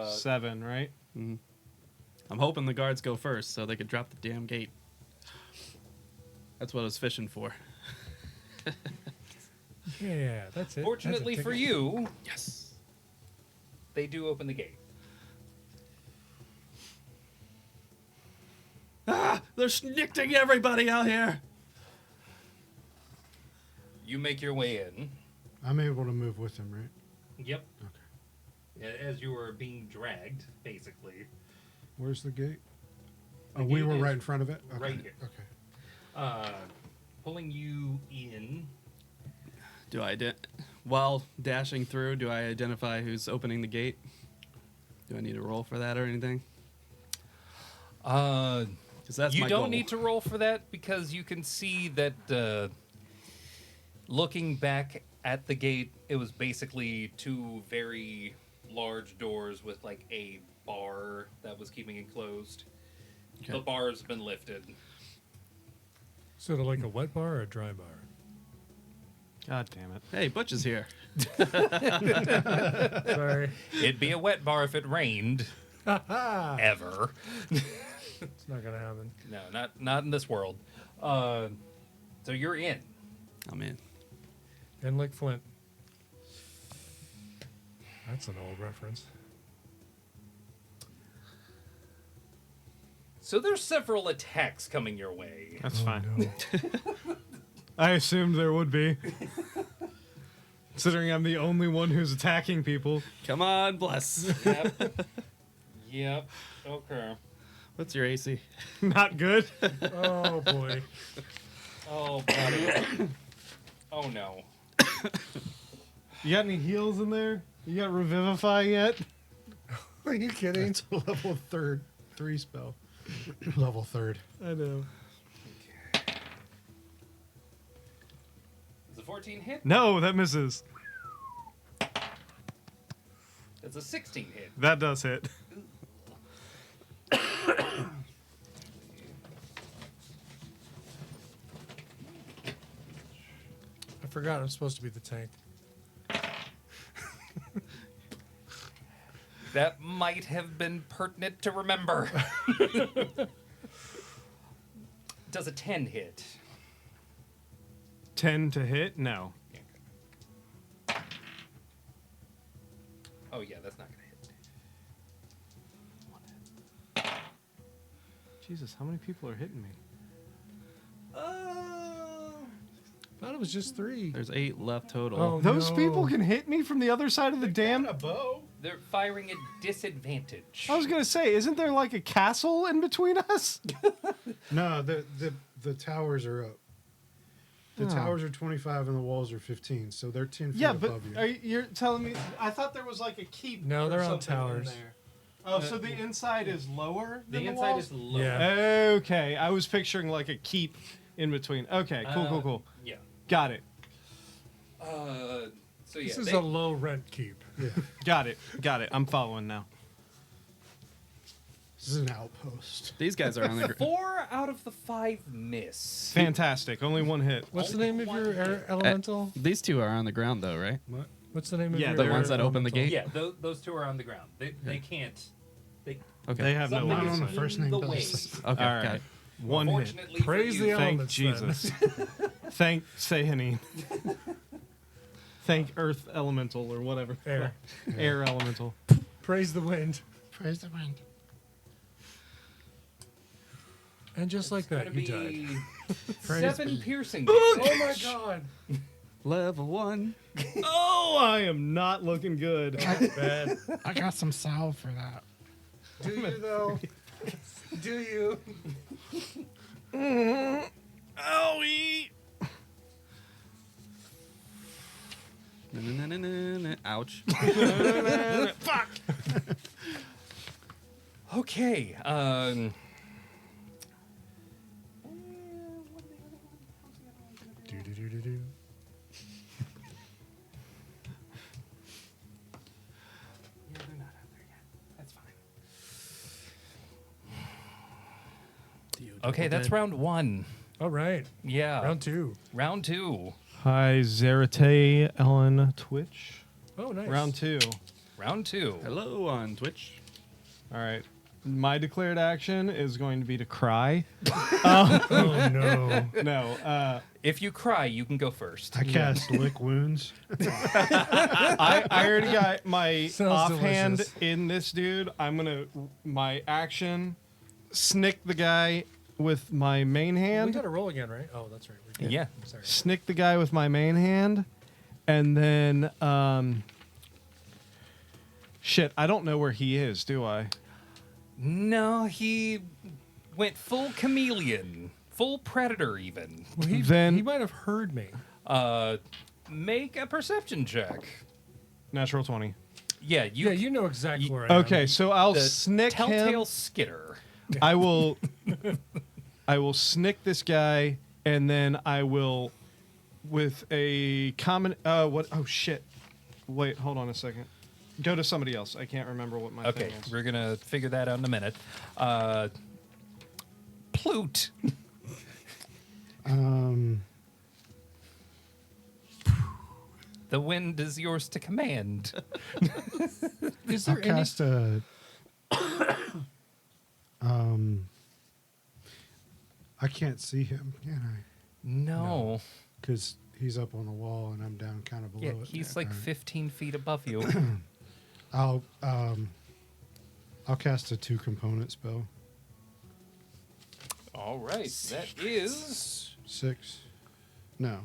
7, right? I'm hoping the guards go first so they could drop the damn gate. That's what I was fishing for. Yeah, that's it. Fortunately for you, Yes. they do open the gate. Ah! They're snicking everybody out here! You make your way in. I'm able to move with him, right? Yep. Okay. As you were being dragged, basically. Where's the gate? The Oh, we gate were is right in front of it? Okay. right here. Okay. Pulling you in. Do I, while dashing through, do I identify who's opening the gate? Do I need to roll for that or anything? Because that's You my don't goal. need to roll for that because you can see that looking back at the gate, it was basically two very large doors with a bar that was keeping it closed. The bar's been lifted. Sort of like a wet bar or a dry bar? God damn it. Hey, Butch is here. Sorry. It'd be a wet bar if it rained. Ever. It's not going to happen. No, not in this world. So you're in. I'm in. And like Flint. That's an old reference. So there's several attacks coming your way. That's fine. No. I assumed there would be. Considering I'm the only one who's attacking people. Come on, bless. Yep. Yep. Okay. What's your AC? Not good. Oh, boy. Oh, buddy. Oh, no. You got any heals in there? You got Revivify yet? Are you kidding? It's a level 3 spell. Level 3rd. I know. Is a 14 hit? No, that misses. That's a 16 hit. That does hit. I forgot I'm supposed to be the tank. That might have been pertinent to remember. Does a 10 hit? 10 to hit? No. Oh, yeah, that's not going to hit. Jesus, how many people are hitting me? Thought it was just 3. There's 8 left total. Oh, Those no. people can hit me from the other side of the dam? A bow. They're firing at disadvantage. I was going to say, isn't there like a castle in between us? No, the towers are up. The Oh. towers are 25 and the walls are 15, so they're 10 feet Yeah, but above you. you're telling me... I thought there was like a keep. No, or they're on something in towers. there. Oh, so the inside is lower The than inside walls? is low. Yeah. Okay, I was picturing like a keep in between. Okay, cool. Yeah. Got it. So yeah, This is they- a low rent keep. Got it. I'm following now. This is an outpost. These guys are on the 4 out of the 5 miss. Fantastic. Only one hit. What's the name of your air elemental? These 2 are on the ground, though, right? What? What's the name of Yeah, your the air ones that open the elemental? gate? Yeah, those 2 are on the ground. They can't. Okay. They have no Something Not is on the line. first in name the basis. way. Okay, All got right. it. One hit. Fortunately for Praise you, the Thank elements, then. Jesus. Thank Sehanine. Thank Earth Elemental or whatever. Air. Air Elemental. Praise the wind. Praise the wind. And just like Gonna that, you died. be Praise 7 piercing. Oh my god! Level 1. Oh, I am not looking good. Bad. I got some salve for that. Do you though? Do you? Owie. Ouch. Fuck. Okay. Do. Yeah, they're not out there yet. That's fine. Okay, that's round 1. All right. Yeah. Round 2. Hi, Zarate on Twitch. Oh, nice. Round 2. Round 2. Hello on Twitch. All right. My declared action is going to be to cry. Oh no. No, If you cry, you can go first. I cast lick wounds. I already got my Sounds offhand delicious. in this dude. I'm gonna my action, snick the guy with my main We hand. got to roll again, right? Oh, that's right. We did. Yeah. Sorry. Snick the guy with my main hand, and then shit. I don't know where he is, do I? No, he went full chameleon, full predator even. Well, Then- he might have heard me. Make a perception check. Natural 20. Yeah, You know exactly where I am. Okay, so I'll the snick telltale him. skitter. I will snick this guy, and then I will with a common what oh shit. Wait, hold on a second. Go to somebody else. I can't remember what my Okay, thing is. we're gonna figure that out in a minute. Plute. The wind is yours to command. Is I'll there any? cast a. I can't see him, can I? No. Because he's up on the wall and I'm down kind of below Yeah, it. he's like All right. 15 feet above you. I'll cast a 2-component spell. All right. That is 6. No.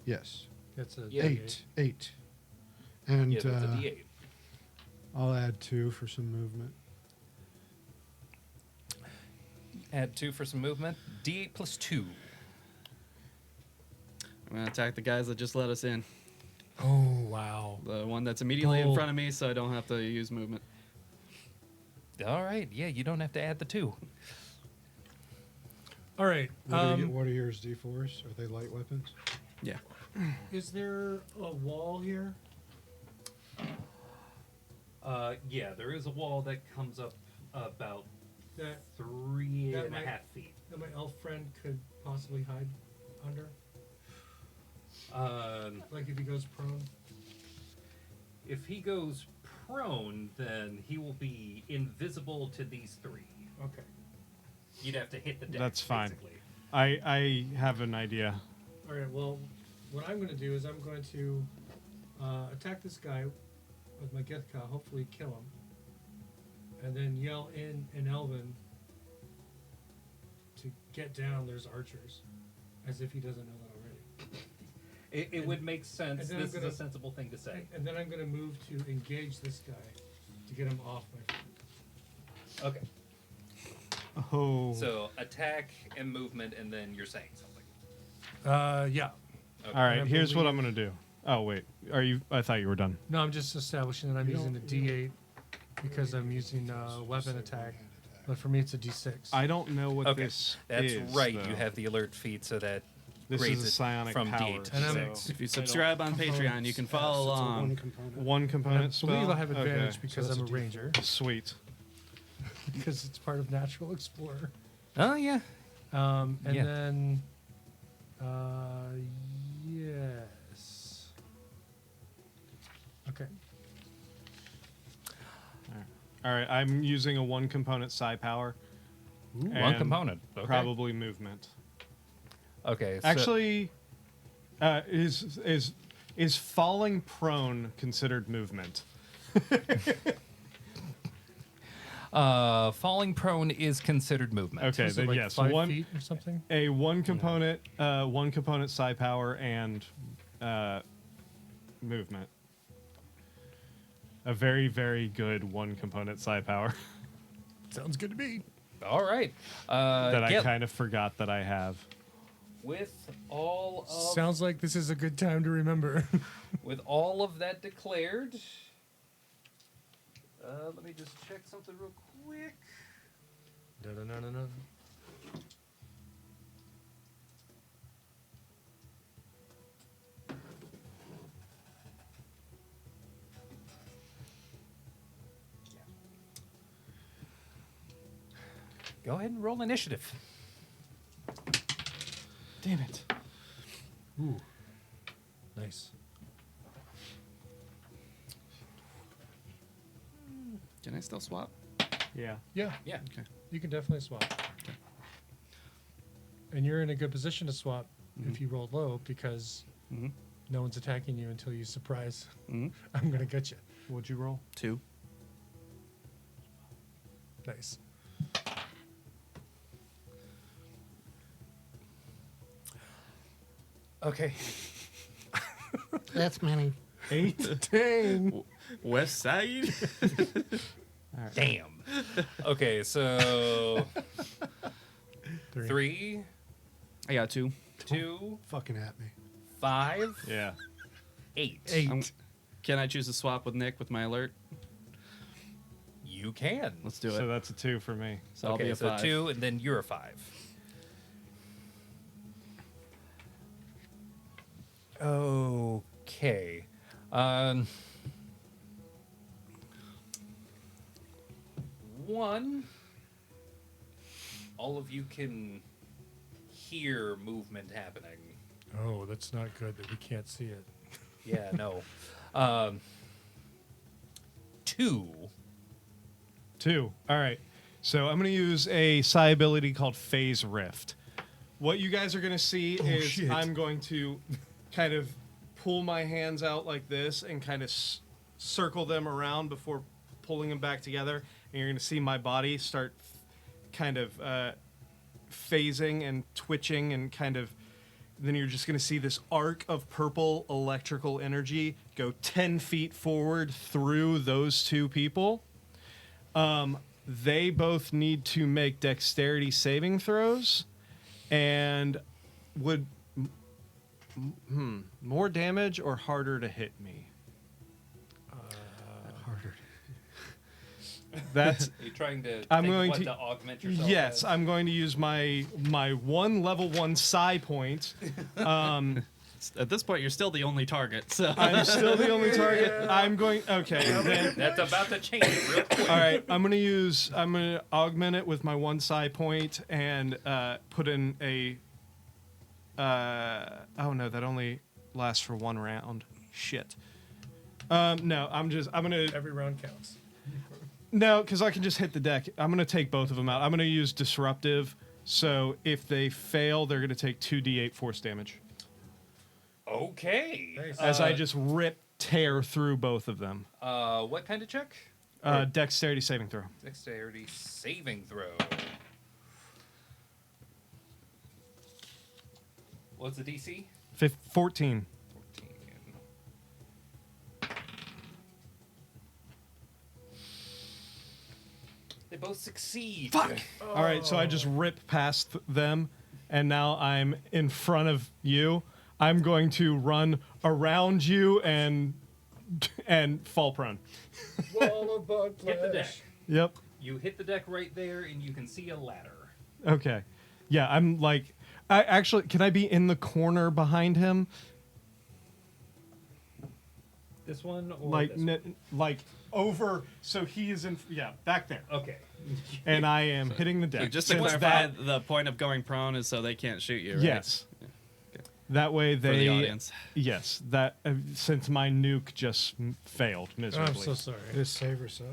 Yes. That's a Yeah. 8. And yeah, that's a D8. I'll add 2 for some movement. Add 2 for some movement. D8 plus 2. I'm gonna attack the guys that just let us in. Oh wow. The one that's immediately in Bold. front of me, so I don't have to use movement. All right. Yeah, you don't have to add the 2. All right. What are yours, D4s? Are they light weapons? Yeah. Is there a wall here? Yeah, there is a wall that comes up about That 3.5 feet. that my elf friend could possibly hide under? Like if he goes prone? If he goes prone, then he will be invisible to these 3. Okay. You'd have to hit the deck. That's fine. Basically. I have an idea. All right. Well, what I'm going to do is I'm going to attack this guy with my Githka, hopefully kill him, and then yell in Elven to get down. There's archers, as if he doesn't know that already. It would make sense. and then This I'm is gonna- a sensible thing to say. And then I'm going to move to engage this guy to get him off my friend. Okay. Oh. So attack and movement, and then you're saying something. Yeah. Okay. All right, I here's what believe- I'm going to do. Oh, wait. Are you? I thought you were done. No, I'm just establishing that I'm You using the don't- D8 because I'm using weapon attack. But for me, it's a D6. I don't know what Okay, this that's is. right. though. You have the alert feat, so that This grades is a it psionic from power. D8 to And I'm- six. If you subscribe on Patreon, you can follow Yes, it's a along. 1-component. One component I spell. believe I have advantage Okay. because So I'm a that's a D4. ranger. Sweet. Because it's part of Natural Explorer. Oh yeah. And Yeah. then, yes. Okay. All right, I'm using a one component psi power. One and component. Okay. Probably movement. Okay. So, Actually, is falling prone considered movement? falling prone is considered movement. Okay, Was it then like yes, 5 one feet or something? a one component psi power and movement. A very very good one component psi power Sounds good to me. All right. that I Gil, kind of forgot that I have. with all of Sounds like this is a good time to remember. with all of that declared. Let me just check something real quick. No. Go ahead and roll initiative. Damn it. Ooh. Nice. Can I still swap? Yeah. Yeah, Yeah. Okay. you can definitely swap. And you're in a good position to swap if you roll low because Mm-hmm. no one's attacking you until you surprise. Mm-hmm. I'm going to get you. What'd you roll? 2. Nice. Okay. That's many. 8. Dang. West Side. Damn. Okay, so 3, I got 2. 2, Fucking at me. 5, Yeah. 8. 8. Can I choose to swap with Nick with my alert? You can. Let's do So it. that's a 2 for me. So I'll okay, be a so 5. 2, and then you're a 5. Okay. One. all of you can hear movement happening. Oh, that's not good that we can't see it. Yeah, no. 2. 2. All right. So I'm going to use a psi ability called Phase Rift. What you guys are going to see is shit. I'm going to kind of pull my hands out like this and kind of circle them around before pulling them back together. And you're going to see my body start kind of phasing and twitching and kind of. Then you're just going to see this arc of purple electrical energy go 10 feet forward through those two people. They both need to make dexterity saving throws, and would more damage or harder to hit me? Harder. That's Are you trying to I'm think going of what to- augment yourself yes. as? I'm going to use my one level 1 psi point. At this point, you're still the only target. So I'm still the only target. I'm going. Okay. Then, That's about to change real quick. all right. I'm gonna augment it with my 1 psi point and put in a. Oh no, that only lasts for 1 round. Shit. No, I'm gonna. Every round counts. No, because I can just hit the deck. I'm gonna take both of them out. I'm gonna use disruptive. So if they fail, they're gonna take 2d8 force damage. Okay. Nice. As I just tear through both of them. What kind of check? Dexterity saving throw. Dexterity saving throw. What's the DC? 14. 14. They both succeed. Fuck! All right, so I just rip past them, and now I'm in front of you. I'm going to run around you and fall prone. Wall of bug Hit the deck. Yep. You hit the deck right there, and you can see a ladder. Okay. Yeah, I'm like, I actually, can I be in the corner behind him? This one or Like, this one? like over, so he is in, yeah, back there. Okay. And I am hitting the So deck. just to Since clarify, that- the point of going prone is so they can't shoot you, right? Yes. Okay. That way For they. the audience. Yes, that since my nuke just failed Oh, miserably. I'm so sorry. This saver suck.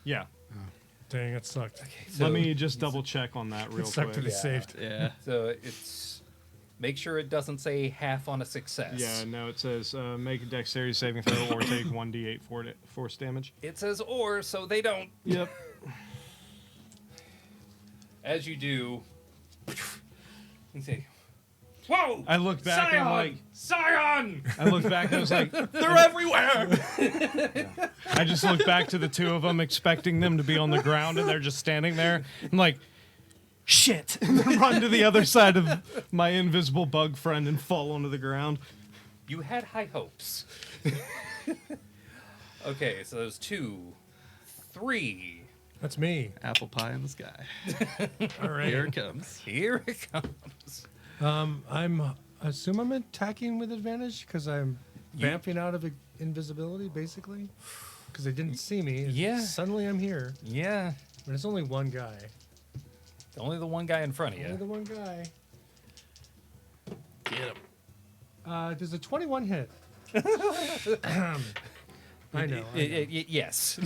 Yeah. Dang, it sucked. Let me just double check on that real It sucked to quick. be saved. Yeah. So it's make sure it doesn't say half on a success. Yeah, no, it says make a dexterity saving throw or take 1d8 force damage. It says or, so they don't. Yep. As you do, you say, "Whoa!" I looked back and I'm like, Scion! I looked back and I was like, They're everywhere! I just looked back to the two of them, expecting them to be on the ground, and they're just standing there. I'm like, shit! And then run to the other side of my invisible bug friend and fall onto the ground. You had high hopes. Okay, so there's 2, 3. That's me. Apple pie in the sky. All right. Here it comes. Here it comes. I assume I'm attacking with advantage because I'm vamping out of invisibility, basically. Because they didn't see me. and Yeah. Suddenly I'm here. Yeah. But it's only one guy. Only the one guy in front of Only you. the one guy. Get him. Does a 21 hit? I know. Yes.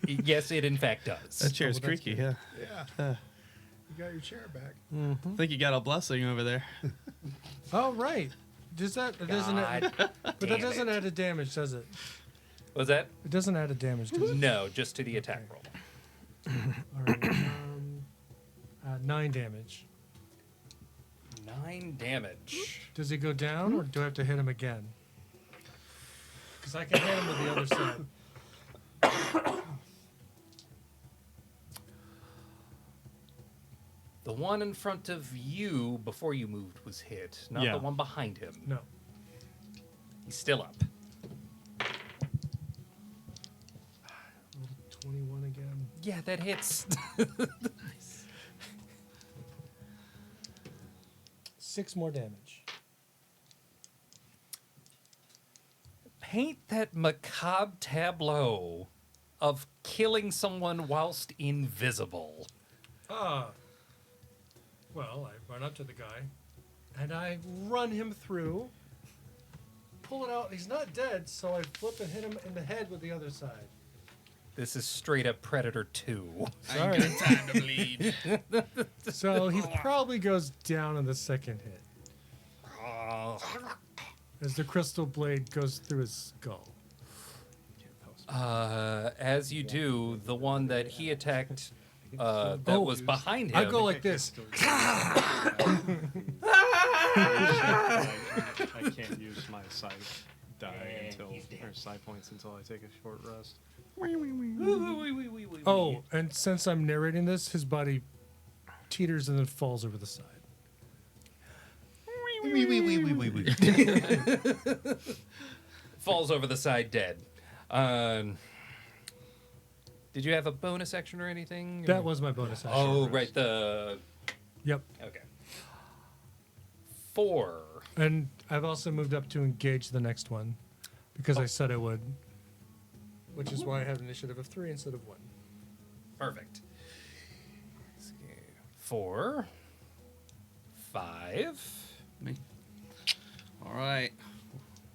Yes, it in fact does. That chair's Oh, well, that's creaky, good. yeah. You got your chair back. I think you got a blessing over there. Oh, right. Does that? It doesn't. God But that damn doesn't it. add a damage, does it? Was that? It doesn't add a damage, does it? No, just to the attack roll. All right. 9 damage. 9 damage. Does he go down, or do I have to hit him again? Because I can hit him with the other side. The one in front of you before you moved was hit, not Yeah. the one behind him. No. He's still up. 21 again. Yeah, that hits. 6 more damage. Paint that macabre tableau of killing someone whilst invisible. Well, I run up to the guy, and I run him through, pull it out. He's not dead, so I flip and hit him in the head with the other side. This is straight up Predator 2. Sorry. Time to bleed. So he probably goes down on the second hit as the crystal blade goes through his skull. As you do, the one that he attacked that was behind him. I go like this. I can't use my sight die until or sight points until I take a short rest. Oh, and since I'm narrating this, his body teeters and then falls over the side. Falls over the side dead. Did you have a bonus action or anything? That was my bonus action. Oh, right. The Yep. okay. 4. And I've also moved up to engage the next one because I said I would, which is why I have an initiative of 3 instead of 1. Perfect. 4, 5. Me. All right.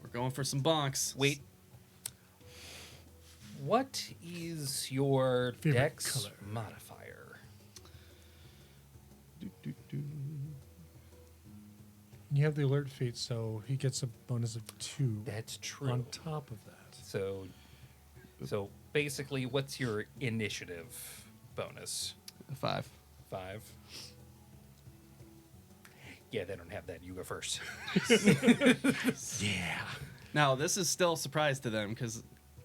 We're going for some bonks. Wait. What is your Favorite dex color. modifier? You have the alert feat, so he gets a bonus of 2 That's true. on top of that. So basically, what's your initiative bonus? 5. 5. Yeah, they don't have that. You go first. Yeah. Now, this is still a surprise to them because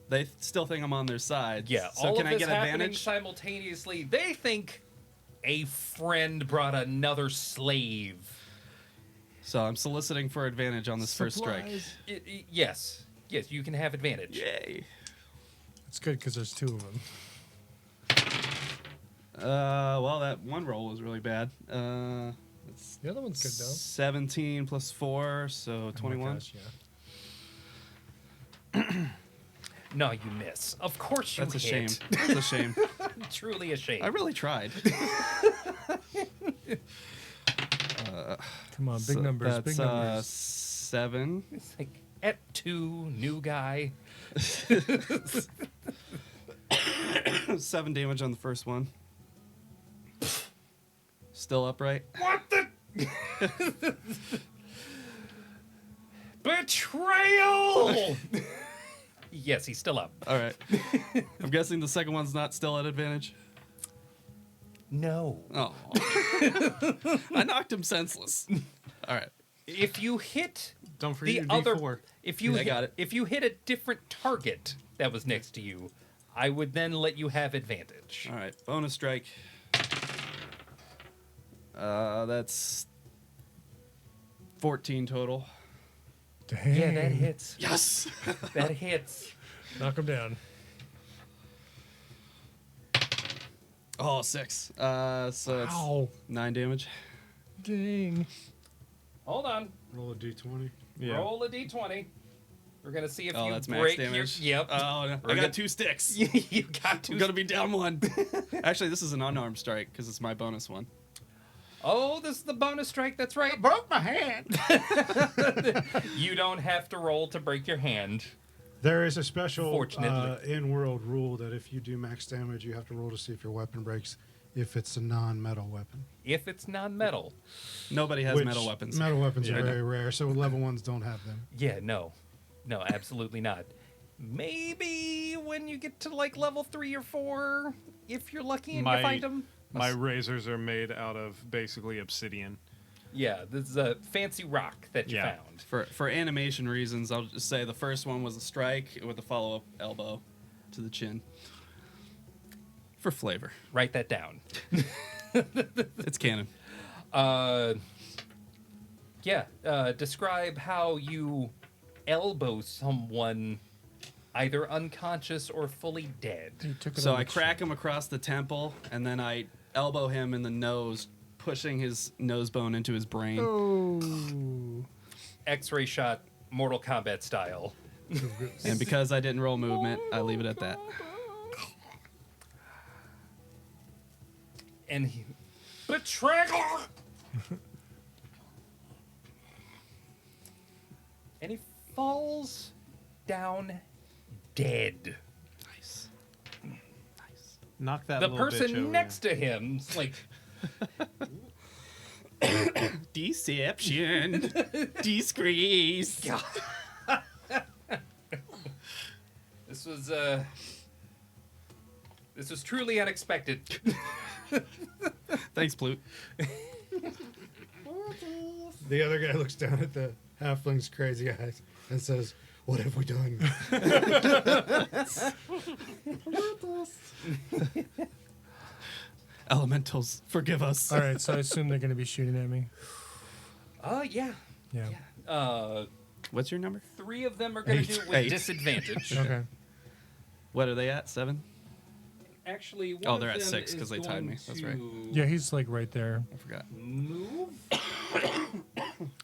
they still think I'm on their side. Yeah. So all can of I this get happening advantage? simultaneously. They think a friend brought another slave. So I'm soliciting for advantage on this first strike. Yes. Yes, you can have advantage. Yay. It's good because there's 2 of them. Well, that one roll was really bad. It's The other one's good, though. 17 plus 4, so Oh my 21. gosh, yeah. No, you miss. Of course you That's a hit. shame. That's a shame. Truly a shame. I really tried. Come on, big So numbers, That's big numbers. 7. It's like at 2, new guy. 7 damage on the first one. Still upright. What the? Betrayal! Yes, he's still up. All right. I'm guessing the second one's not still at advantage. No. Oh. I knocked him senseless. All right. If you hit Don't forget the your other, D4. if you I got it. if you hit a different target that was next to you, I would then let you have advantage. All right. Bonus strike. That's 14 total. Dang. Yeah, that hits. Yes. That hits. Knock him down. Oh, 6. So it's Ow. 9 damage. Dang. Hold on. Roll a d20. Yeah. Roll a d20. We're gonna see if Oh, you that's max break damage. your. Yep. Oh, no. We're I gonna- got 2 sticks. You got to. I'm gonna be down 1. Actually, this is an unarmed strike because it's my bonus one. Oh, this is the bonus strike. That's right. Broke my hand. You don't have to roll to break your hand. There is a special Fortunately. in-world rule that if you do max damage, you have to roll to see if your weapon breaks if it's a non-metal weapon. If it's non-metal. Nobody has Which metal weapons. Metal weapons Yeah, I are know. very rare, so level 1s don't have them. Yeah, no, absolutely not. Maybe when you get to like level 3 or 4, if you're lucky and you find them. My razors are made out of basically obsidian. Yeah, this is a fancy rock that you Yeah. found. For animation reasons, I'll just say the first one was a strike with a follow-up elbow to the chin. For flavor. Write that down. It's canon. Describe how you elbow someone either unconscious or fully dead. He took it So on I the crack him across the temple, and then I elbow him in the nose, pushing his nose bone into his brain. Oh. X-ray shot, Mortal Kombat style. And because I didn't roll movement, I leave it at that. And he... Betrayal! And he falls down dead. Nice. Nice. Knock that The little bitch person over. next to him's like, Deception. Disgrace. this was truly unexpected. Thanks, Plute. The other guy looks down at the halfling's crazy eyes and says, "What have we done?" Elementals, forgive us. All right, so I assume they're going to be shooting at me. Yeah. Yeah. What's your number? 3 of them are going to do it with 8. disadvantage. Okay. What are they at? 7? Actually, one Oh, of they're at them 6 'cause is they tied going me. That's right. to Yeah, he's like right there. I forgot. Move.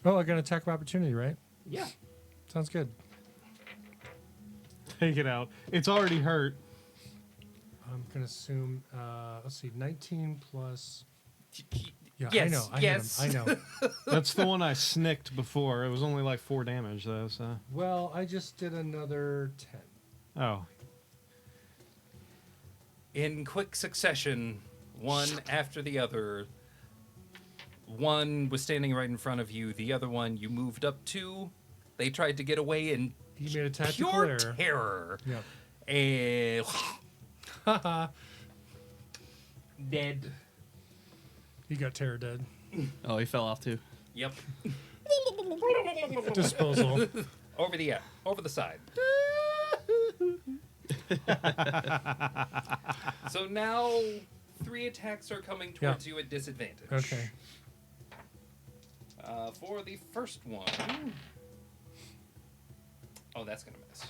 Oh, I got an attack of opportunity, right? Yeah. Sounds good. Take it out. It's already hurt. I'm going to assume, let's see, 19 plus. Yeah, Yes, I know. I yes. hit him. I know. That's the one I snicked before. It was only like 4 damage though. So. Well, I just did another 10. Oh. In quick succession, one after the other. One was standing right in front of you. The other one you moved up to. They tried to get away in He made a tactical pure error. terror. Yep. And Haha. dead. He got terror dead. Oh, he fell off too. Yep. Disposal. Over the side. So now 3 attacks are coming towards you at disadvantage. Okay. For the first one. Oh, that's gonna miss.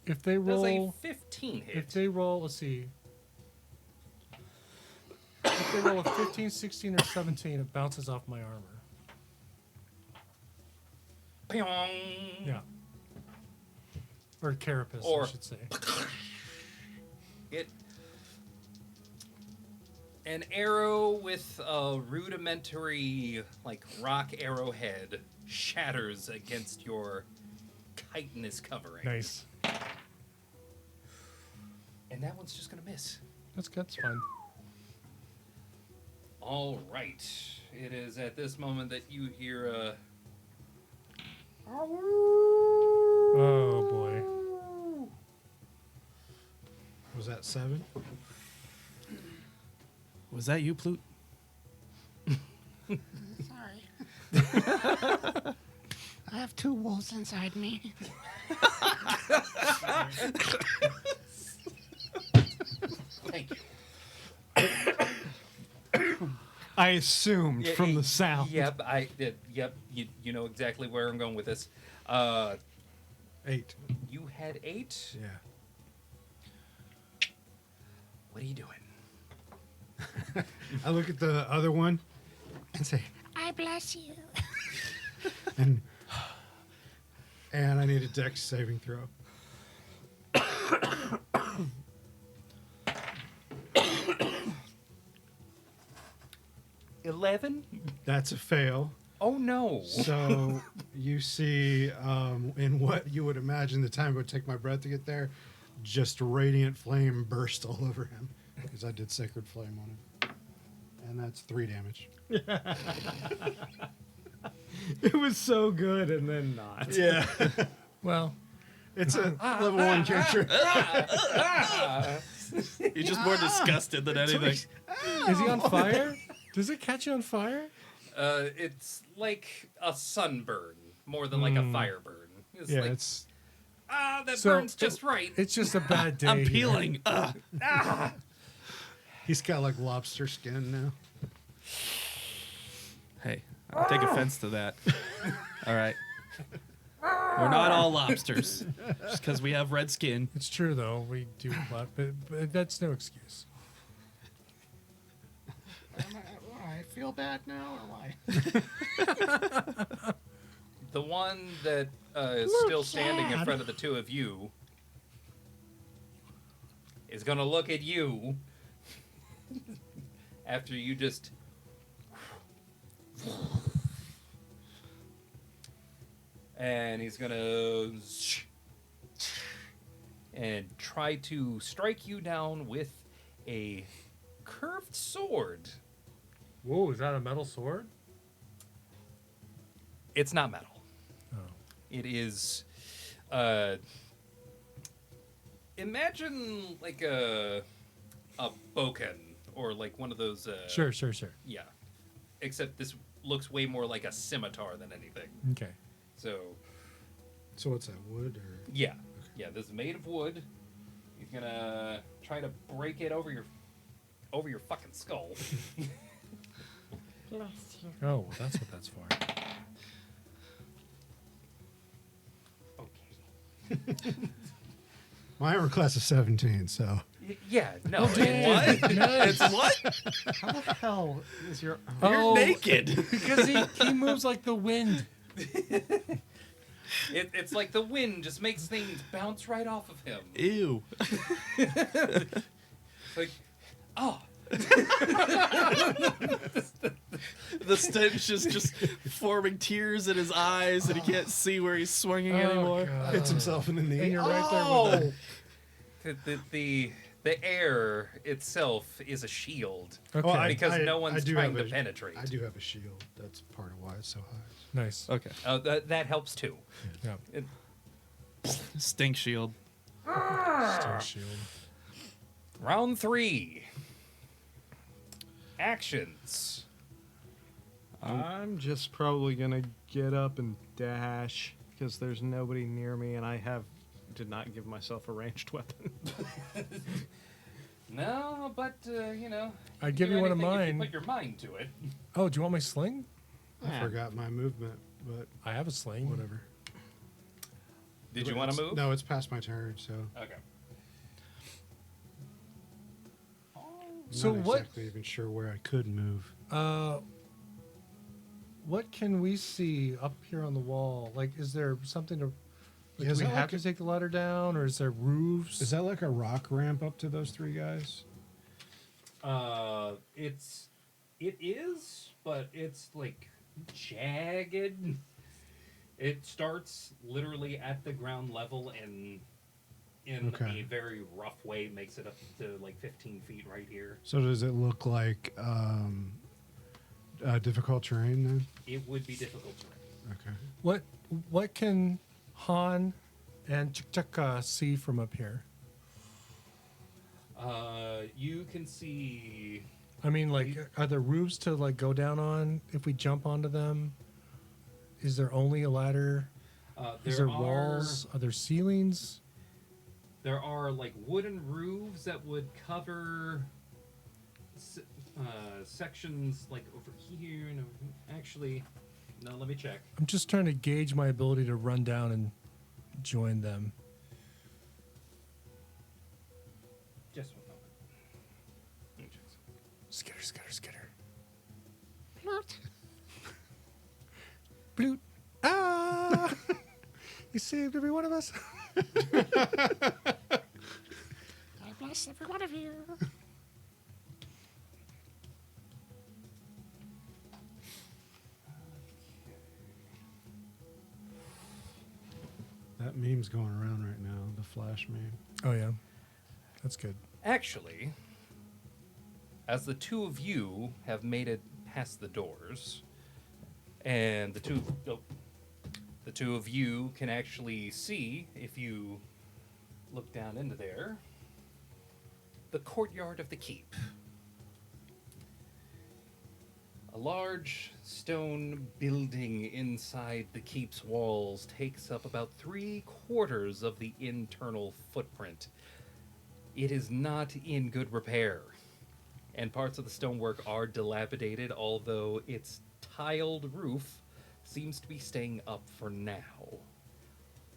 If they Does roll, a 15 hit? if they roll, let's see. If they roll a 15, 16, or 17, it bounces off my armor. Pyong. Yeah. Or carapace, Or- I should say. It. An arrow with a rudimentary, like, rock arrowhead shatters against your chitinous covering. Nice. And that one's just gonna miss. That's good. That's fine. All right. It is at this moment that you hear a. Oh boy. Was that 7? Was that you, Plute? Sorry. I have 2 wolves inside me. Thank you. I assumed Yeah, from the sound. Yep, yep. You know exactly where I'm going with this. 8. You had 8. Yeah. What are you doing? I look at the other one and say, I bless you. and I need a dex saving throw. 11. That's a fail. Oh no. So you see, in what you would imagine the time it would take my breath to get there, just radiant flame burst all over him because I did sacred flame on him, and that's 3 damage. It was so good and then not. Yeah, Well, it's a level 1 cantrip. He's just more disgusted than anything. is he on fire? Does it catch you on fire? It's like a sunburn more than like a fire burn. It's Yeah, like, it's that So- burns just right. It's just a bad day. I'm here. peeling. he's got like lobster skin now. Hey, I'll take offense to that. All right. We're not all lobsters. Just because we have red skin. It's true though. We do a lot, but that's no excuse. I feel bad now, or why? The one that is still standing in front of the two of you, is going to look at you after you just... And he's going to... and try to strike you down with a curved sword. Whoa, is that a metal sword? It's not metal. Oh. It is... imagine like a boken or like one of those... Sure. Yeah. Except this looks way more like a scimitar than anything. Okay. So... So what's that, wood or? Yeah. Yeah, this is made of wood. He's gonna try to break it over your fucking skull. Bless you. Oh, well, that's what that's for. Okay. My armor class is 17, so. Yeah, no. What? It's what? How the hell is your... You're naked. Because he moves like the wind. It's like the wind just makes things bounce right off of him. Ew. Like, oh. The stench is just forming tears in his eyes, and he can't see where he's swinging anymore. God. Hits himself in the knee. And you're right there with The air itself is a shield. Okay. Well, because no one's do trying have to penetrate. I do have a shield. That's part of why it's so high. Nice. Okay. That helps too. Yeah. Stink shield. Still shield. Round 3. Actions. I'm just probably gonna get up and dash because there's nobody near me, and did not give myself a ranged weapon. No, but you know. I'd give you one of anything if mine. You put your mind to it. Oh, do you want my sling? I forgot my movement, but I have a sling. whatever. Did you want to move? No, it's past my turn, so. Okay. So not what? exactly even sure where I could move. What can we see up here on the wall? Like, is there something to? Like, Yeah, do is we that have like to take the ladder down, or is there roofs? Is that like a rock ramp up to those three guys? It is, but it's like jagged. It starts literally at the ground level and in Okay. a very rough way makes it up to like 15 feet right here. So does it look like difficult terrain then? It would be difficult terrain. Okay. What can Han and Chukchaka see from up here? You can see. I mean, like, are there roofs to like go down on if we jump onto them? Is there only a ladder? Is there walls? Are there ceilings? There are like wooden roofs that would cover sections like over here and over. Actually, no. Let me check. I'm just trying to gauge my ability to run down and join them. Just one moment. Let me check something. Skitter. Bloot. Bloot. Ah! You saved every one of us. God bless every one of you. That meme's going around right now, the Flash meme. Oh yeah, that's good. Actually, as the two of you have made it past the doors, and the two of you can actually see, if you look down into there, the courtyard of the keep. A large stone building inside the keep's walls takes up about 3/4 of the internal footprint. It is not in good repair, and parts of the stonework are dilapidated, although its tiled roof seems to be staying up for now.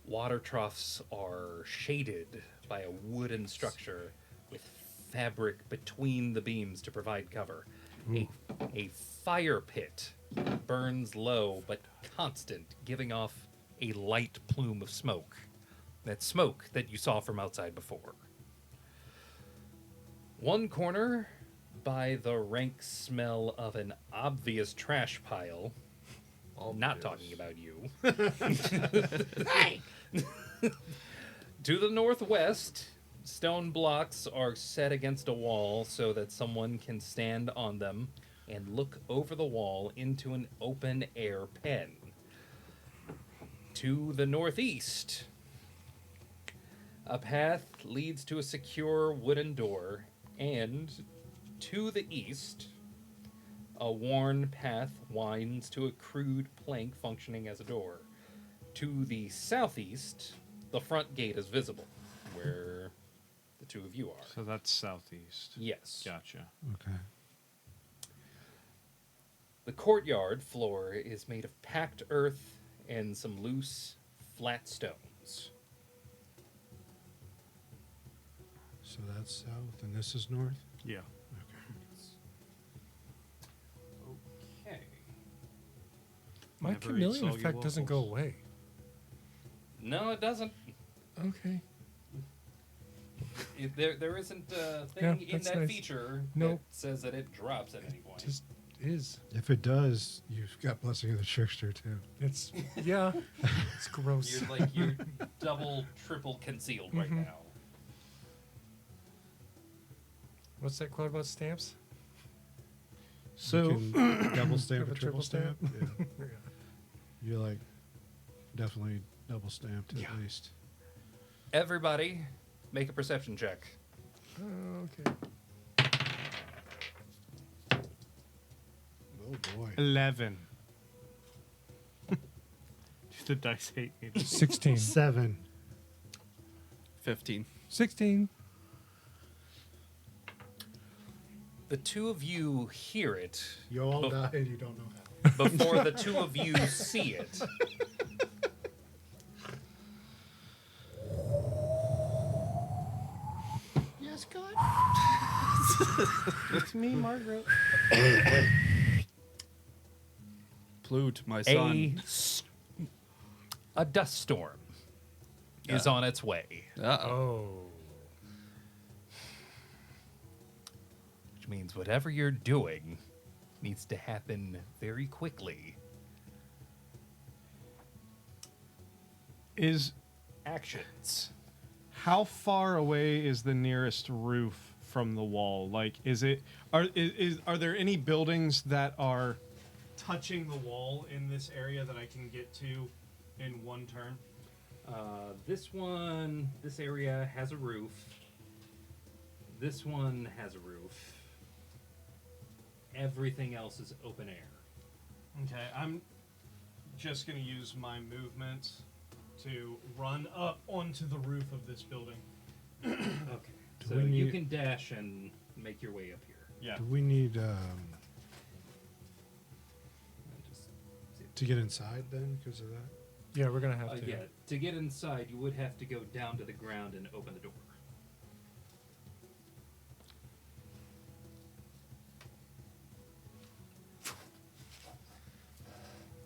Water troughs are shaded by a wooden structure with fabric between the beams to provide cover. A fire pit burns low but constant, giving off a light plume of smoke. That smoke that you saw from outside before. One corner, by the rank smell of an obvious trash pile. Not talking about you. Hey! To the northwest, stone blocks are set against a wall so that someone can stand on them and look over the wall into an open air pen. To the northeast, a path leads to a secure wooden door, and to the east, a worn path winds to a crude plank functioning as a door. To the southeast, the front gate is visible, where the two of you are. So that's southeast. Yes. Gotcha. Okay. The courtyard floor is made of packed earth and some loose, flat stones. So that's south, and this is north. Yeah. Okay. My Never eat chameleon soggy effect doesn't go waffles. away. No, it doesn't. Okay. There isn't a Yeah, thing in that's that nice. feature Nope. that says that it drops at any point. Just is. If it does, you've got Blessing of the Trickster too. It's yeah. It's gross. You're double, triple concealed right Mhm. now. What's that quote about stamps? So You can double stamp Have a a triple triple stamp. stamp? Yeah. You're like definitely double stamped Yeah. at least. Everybody, make a perception check. Okay. Oh boy. 11. The dice hate me. 16. 7. 15. 16. The two of you hear it You all Bef- die and you don't know how. before the two of you see it. Yes, good. It's me, Margaret. Plute, my son. A dust storm is on its way, Uh-oh. Oh. which means whatever you're doing needs to happen very quickly. Is Actions. how far away is the nearest roof from the wall? Like, are there any buildings that are touching the wall in this area that I can get to in one turn? This area has a roof. This one has a roof. Everything else is open air. Okay, I'm just gonna use my movement to run up onto the roof of this building. Okay. Do So we you need- can dash and make your way up here. Yeah. Do we need Just- to get inside then because of that? Yeah, we're gonna have to. yeah, to get inside, you would have to go down to the ground and open the door.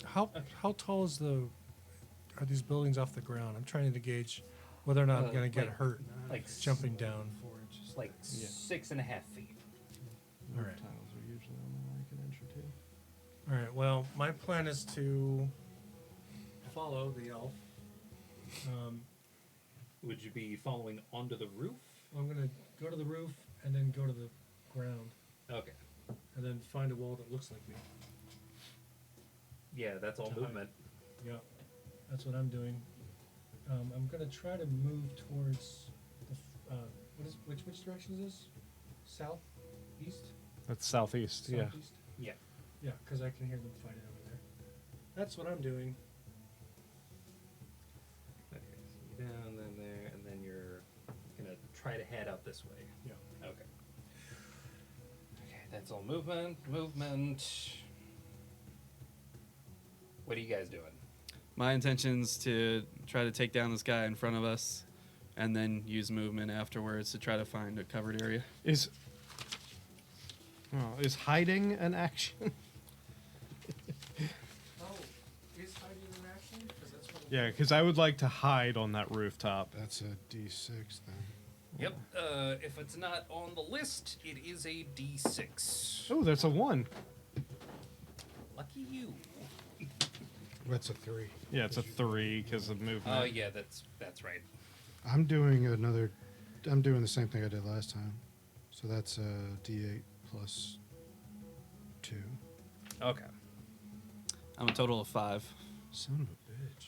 How tall is are these buildings off the ground? I'm trying to gauge whether or not I'm gonna get like- hurt Like jumping down. 4 inches. like Yeah. 6.5 feet. All right. Tiles are usually only like an inch or two. All right. Well, my plan is to follow the elf. Would you be following onto the roof? I'm gonna go to the roof and then go to the ground Okay. and then find a wall that looks like me. Yeah, that's all To hide. movement. Yeah, that's what I'm doing. I'm gonna try to move towards the. Which direction is this? South, east, That's southeast. Yeah. southeast. Yeah. Yeah, because I can hear them fighting over there. That's what I'm doing. Okay, so you're down, then there, and then you're gonna try to head out this way. Yeah. Okay. Okay, that's all movement. Movement. What are you guys doing? My intention's to try to take down this guy in front of us and then use movement afterwards to try to find a covered area. Is hiding an action? Oh, is hiding in action? Because that's what Yeah, because I would like to hide on that rooftop. That's a D6 then. Yep. If it's not on the list, it is a D6. Oh, that's a 1. Lucky you. That's a 3. Yeah, it's a 3 because of movement. Oh yeah, that's right. I'm doing the same thing I did last time. So that's a D8 plus 2. Okay. I'm a total of 5. Son of a bitch.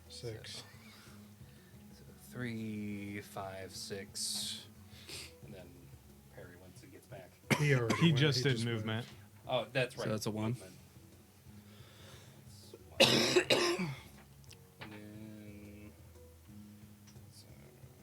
6. So 3, 5, 6, and then Perry once he gets back. He already He went. just did moved. movement. Oh, that's right. So that's a 1. Movement. And then, so,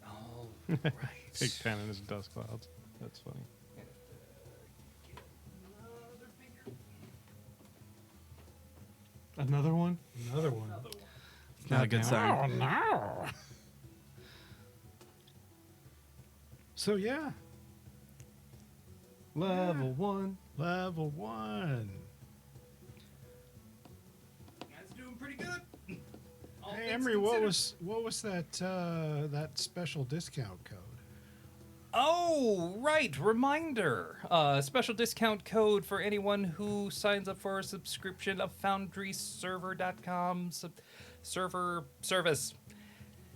all right. Big pen in his dust clouds. That's funny. Another one? Another one. It's not a good sign. no. So yeah, Level 1. level 1. That's doing pretty good. All Hey things Emery, considered. what was that special discount code? Oh, right. Reminder. Special discount code for anyone who signs up for a subscription of FoundryServer.com server service.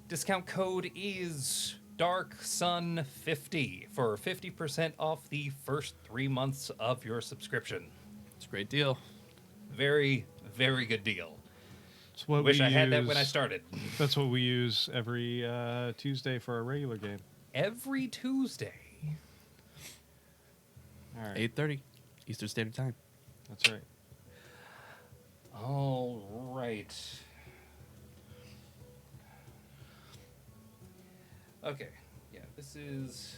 Discount code is Dark Sun 50 for 50% off the first 3 months of your subscription. It's a great deal. Very, very good deal. It's what Wish we I had that when I use- started. That's what we use every Tuesday for our regular game. Every Tuesday. All right. 8:30 Eastern Standard Time. That's right. All right. Okay. Yeah, this is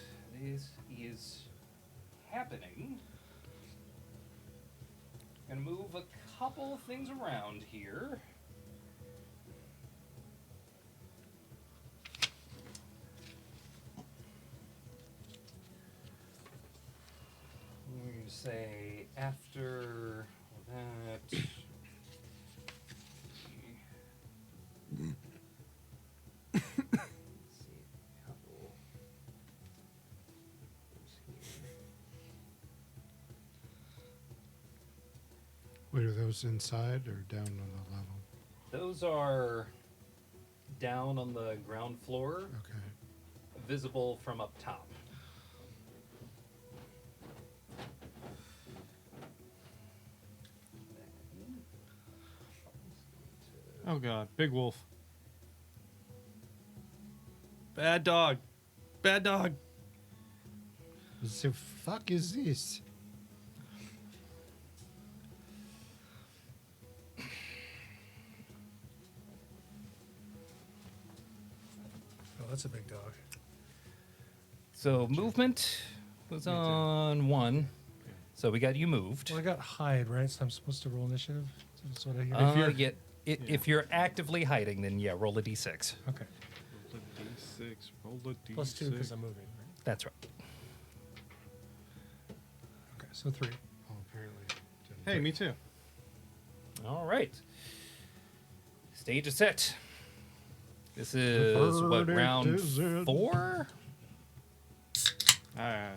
happening. Gonna move a couple of things around here. We're gonna say after that. Let's see, couple goes here. Wait, are those inside or down on the level? Those are down on the ground floor, Okay. visible from up top. Oh, God. Big wolf. Bad dog. Bad dog. What the fuck is this? Oh, that's a big dog. So movement was on 1. So we got you moved. Well, I got hide, right? So I'm supposed to roll initiative. So that's what I hear. If you're actively hiding, then yeah, roll a d6. Okay. Roll a D6. Roll a D6. Plus 2 because I'm moving, right? That's right. Okay, so 3. Oh, apparently. didn't- Hey, me too. All right. Stage is set. This is what, Verdict round is in. 4?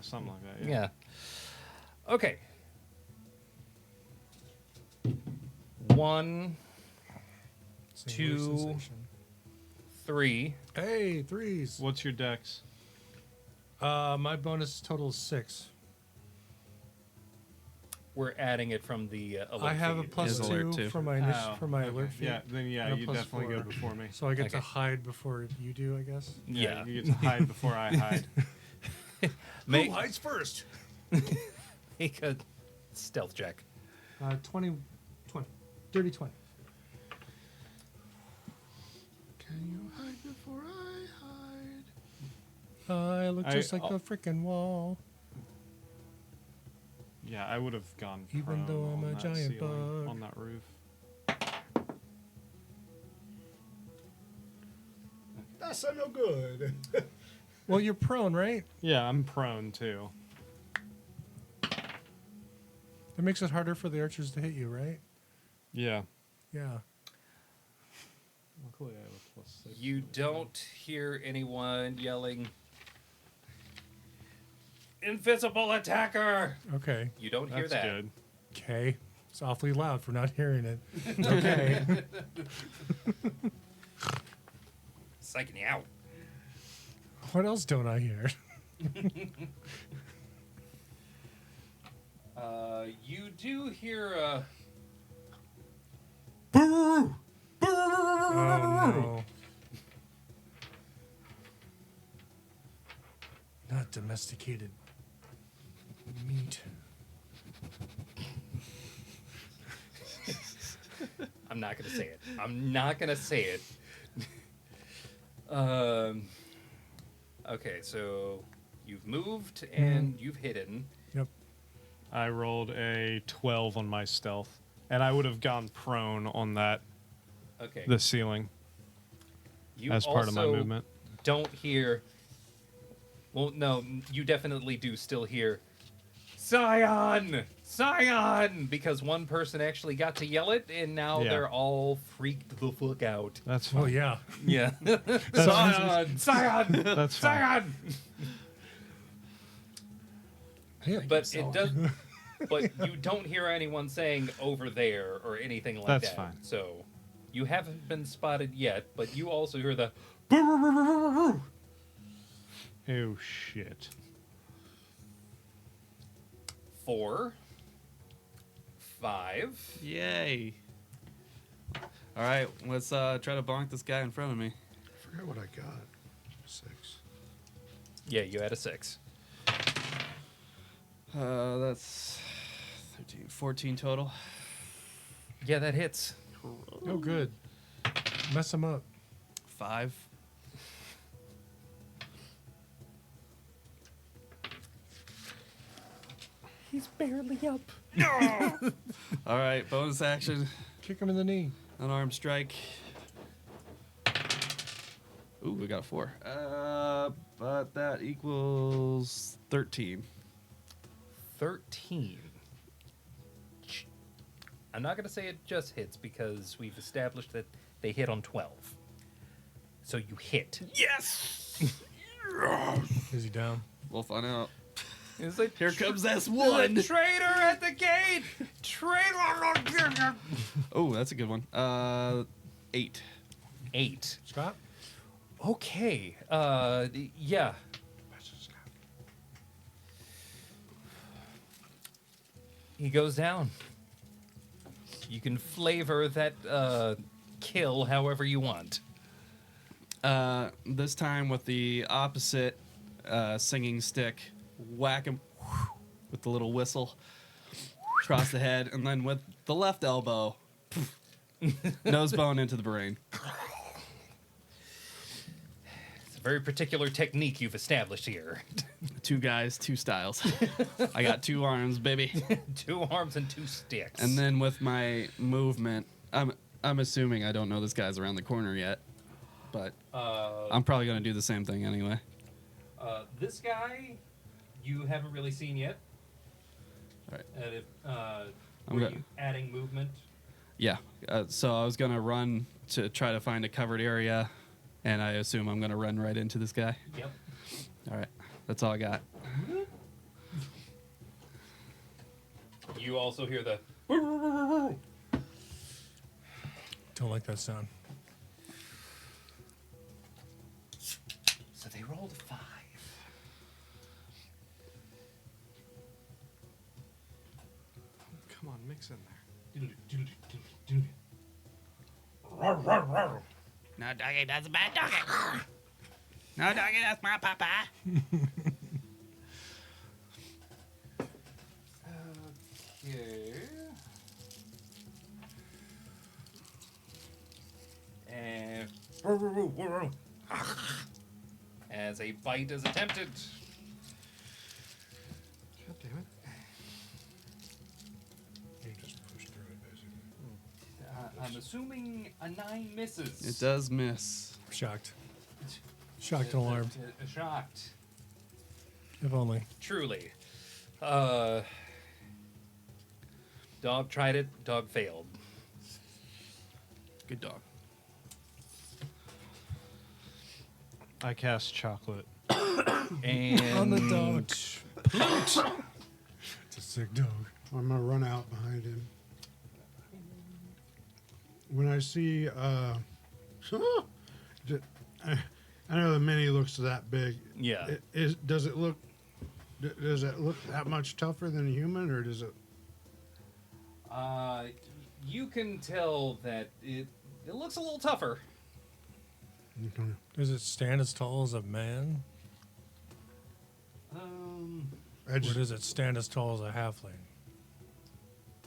Something like that. Yeah. Okay. 1, Singular 2. sensation. 3. Hey, 3s. What's your dex? My bonus total is 6. We're adding it from the alert I have a feed. plus Is alert 2 too. for my Oh, for my okay. alert feed. Yeah, then yeah, and a you plus definitely 4. go before me. So I get Okay. to hide before you do, I guess. Yeah. You get to hide before I hide. Make, hides first? make a stealth check. 20, 20. Dirty 20. I look just like I'll- a freaking wall. Yeah, I would have gone Even prone though I'm on a that giant ceiling, bug. on that roof. That's no good. Well, you're prone, right? Yeah, I'm prone too. That makes it harder for the archers to hit you, right? Yeah. Yeah. Luckily, I have a +6. You don't hear anyone yelling, "Invisible attacker!" Okay. You don't hear That's that. good. Okay. It's awfully loud for not hearing it. Okay. Psyching you out. What else don't I hear? You do hear Oh, no. Not domesticated meat. I'm not gonna say it. I'm not gonna say it. Okay, so you've moved and you've hidden. Yep. I rolled a 12 on my stealth, and I would have gone prone on that Okay. the ceiling You as part of my also movement. Don't hear. Well, no, you definitely do still hear Scion! Scion! Because one person actually got to yell it, and now Yeah. they're all freaked the fuck out. That's fine. Oh, yeah. Yeah. Scion! Scion! That's fine. Scion! Yeah. But it does. But you don't hear anyone saying over there or anything like That's that. fine. So you haven't been spotted yet, but you also hear the. Oh, shit. 4, 5. Yay. All right, let's try to bonk this guy in front of me. I forgot what I got. 6. Yeah, you had a 6. That's 13, 14 total. Yeah, that hits. Oh, good. Mess him up. 5. He's barely up. All right, bonus action, Kick him in the knee. unarmed strike. Ooh, we got a 4. But that equals 13. 13. I'm not going to say it just hits because we've established that they hit on 12. So you hit. Yes! Is he down? We'll find out. It's like, Here comes S1. The traitor at the gate! Traitor! Oh, that's a good one. 8. 8. Scott? Okay. Yeah. He goes down. You can flavor that kill however you want. This time with the opposite singing stick, whack him with the little whistle across the head, and then with the left elbow, nose bone into the brain. It's a very particular technique you've established here. 2 guys, 2 styles. I got 2 arms, baby. 2 arms and 2 sticks. And then with my movement, I'm assuming I don't know this guy's around the corner yet, but I'm probably gonna do the same thing anyway. This guy, you haven't really seen yet. All right. And if, I'm were gonna- you adding movement? Yeah. So I was gonna run to try to find a covered area, and I assume I'm gonna run right into this guy. Yep. All right. That's all I got. You also hear the. Don't like that sound. So they rolled a 5. Come on, mix in there. No, doggy, that's a bad doggy. No, doggy, that's my papa. Okay. And as a bite is attempted. God damn it. You just push through it, basically. I'm assuming a 9 misses. It does miss. Shocked. Shocked and alarmed. Shocked. If only. Truly. Dog tried it. Dog failed. Good dog. I cast chocolate. And On the dog. It's a sick dog. I'm gonna run out behind him. When I see, I know the mini looks that big. Yeah. Does it look that much tougher than a human, or does it? You can tell that it looks a little tougher. Does it stand as tall as a man? I Or just does it stand as tall as a halfling?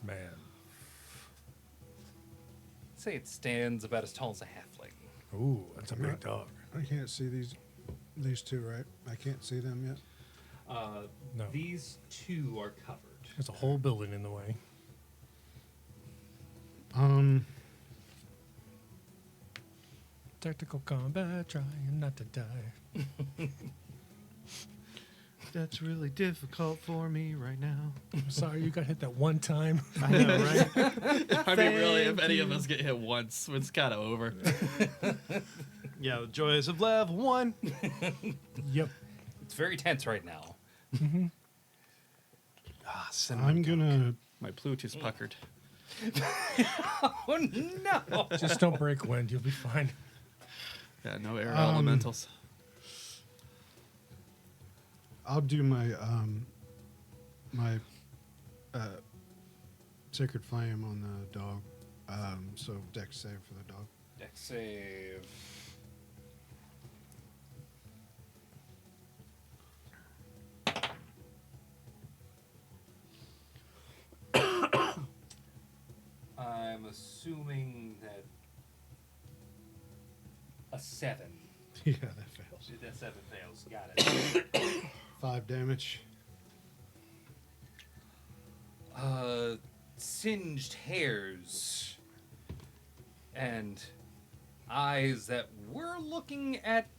Man. Say it stands about as tall as a halfling. Ooh, that's a big dog. I can't see these two, right? I can't see them yet. No. These two are covered. There's a whole building in the way. Tactical combat, trying not to die. That's really difficult for me right now. I'm sorry you got hit that one time. I know, right? I mean, really, if any of us get hit once, it's kind of over. Yeah, the joys of level 1. Yep. It's very tense right now. I'm gonna. My plute is puckered. Oh no! Just don't break wind. You'll be fine. Yeah, no air elementals. I'll do my sacred flame on the dog. So dex save for the dog. Dex save. I'm assuming that a 7. Yeah, that fails. That 7 fails. Got it. 5 damage. Singed hairs and eyes that were looking at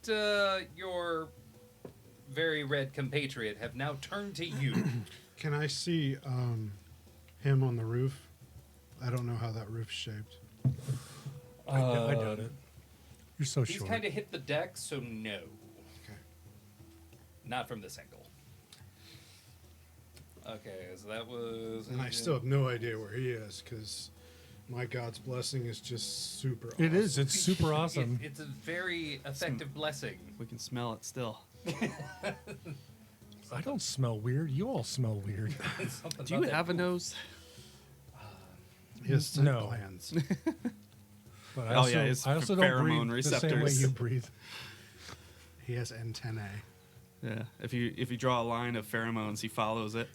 your very red compatriot have now turned to you. Can I see him on the roof? I don't know how that roof's shaped. I doubt it. You're so He's short. kind of hit the deck, so no. Okay. Not from this angle. Okay, so that was... And I still have no idea where he is because my God's blessing is just super awesome. It is. It's super awesome. It's a very effective blessing. We can smell it still. I don't smell weird. You all smell weird. Something Do you about that have a poop. nose? His scent No. glands. But Oh, yeah, it's I also pheromone don't breathe the same way receptors. you breathe. He has antennae. Yeah. If you draw a line of pheromones, he follows it.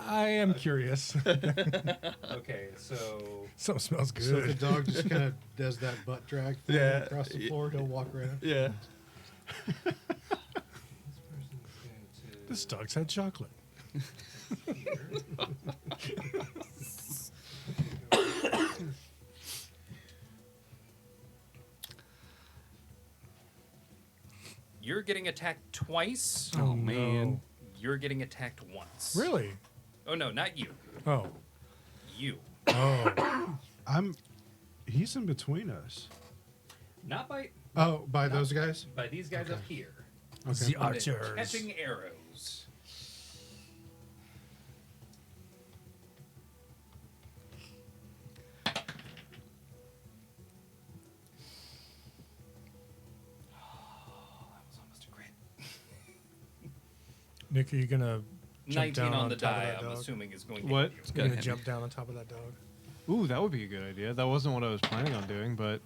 I am curious. Okay, so... Something smells So if the good. dog just kind of does that butt drag thing Yeah. across the floor, he'll walk right up. Yeah. This dog's had chocolate. You're getting attacked twice. Oh, man. You're getting attacked once. Really? Oh, no, not you. Oh. You. Oh. He's in between us. Not by Oh, by those guys? by these guys Okay. up here. The They're archers. catching arrows. That was almost a crit. Nick, are you gonna jump 19 down on the top of die, that I'm dog? assuming is going What? to hit You're Go gonna ahead. jump down on top of that dog. Ooh, that would be a good idea. That wasn't what I was planning on doing, but you.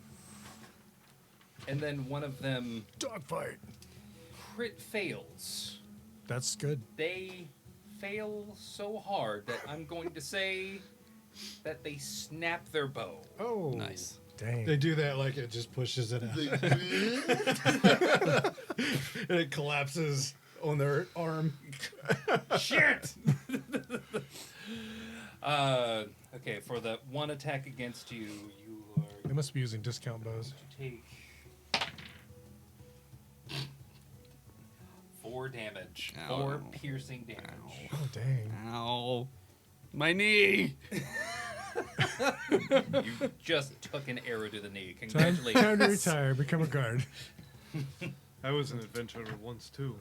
And then one of them Dog fight. crit fails. That's good. They fail so hard that I'm going to say that they snap their bow. Oh. Nice. Dang. They do that like it just pushes it out. And it collapses on their arm. Shit! Okay, for the one attack against you, you They must be using discount bows. take 4 damage. Ow. 4 piercing damage. Oh, dang. Ow. My knee! You just took an arrow to the knee. Time Congratulations. to retire. Become a guard. I was an adventurer once too.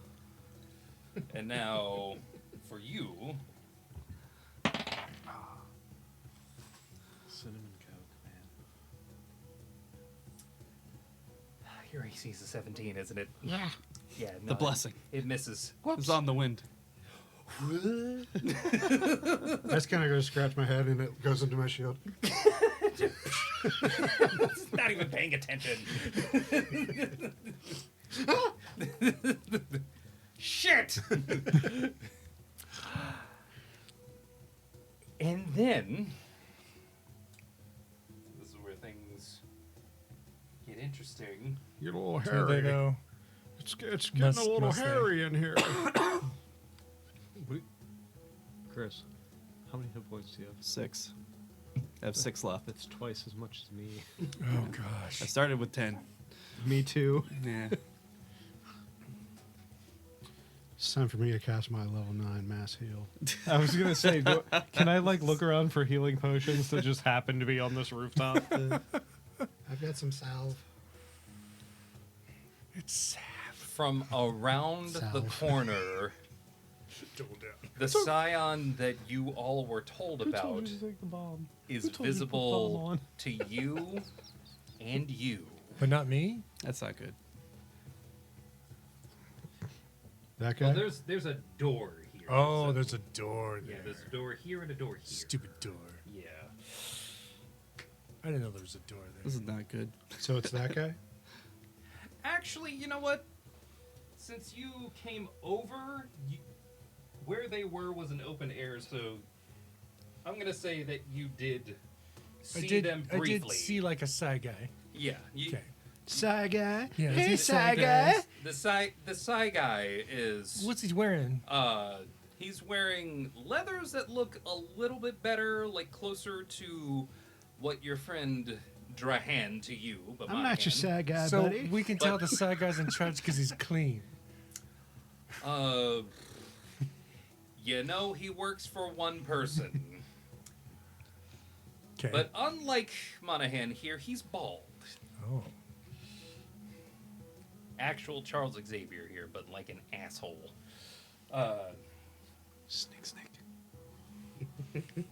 And now, for you, Cinnamon Coke, man. your AC is a 17, isn't it? Yeah. Yeah, no, The blessing. It misses. It's on the wind. I just kind of go to scratch my head and it goes into my shield. It's not even paying attention. Shit! And then, this is where things get interesting. You're a little So they hairy. go. It's getting Must- a little must they? hairy in here. Chris, how many hit points do you have? 6. I have 6 left. That's twice as much as me. Oh, gosh. I started with 10. Me too. Yeah. It's time for me to cast my level 9 mass heal. I was gonna say, can I like look around for healing potions that just happen to be on this rooftop? I've got some salve. It's sad. From around the Salve. corner, the scion that you all were told about take the bomb? is Who told you to put bomb visible on? to you and you. But not me? That's not good. That guy? Well, there's a door here. Oh, So- there's a door there. yeah, there's a door here and a door here. Stupid door. Yeah. I didn't know there was a door there. This is not good. So it's that guy? Actually, you know what? Since you came over, where they were was an open air, so I'm gonna say that you did see them I briefly. did see like a side guy. Yeah. Okay. Side guy? Yeah, is Hey, he side side guy? guy? The Psy guy is What's he wearing? he's wearing leathers that look a little bit better, like closer to what your friend Drahan to you, but I'm my not your hand. sad guy, So buddy. we can tell the side guy's in charge because he's clean. You know, he works for one person. Okay. But unlike Monahan here, he's bald. Oh. Actual Charles Xavier here, but like an asshole. Snake.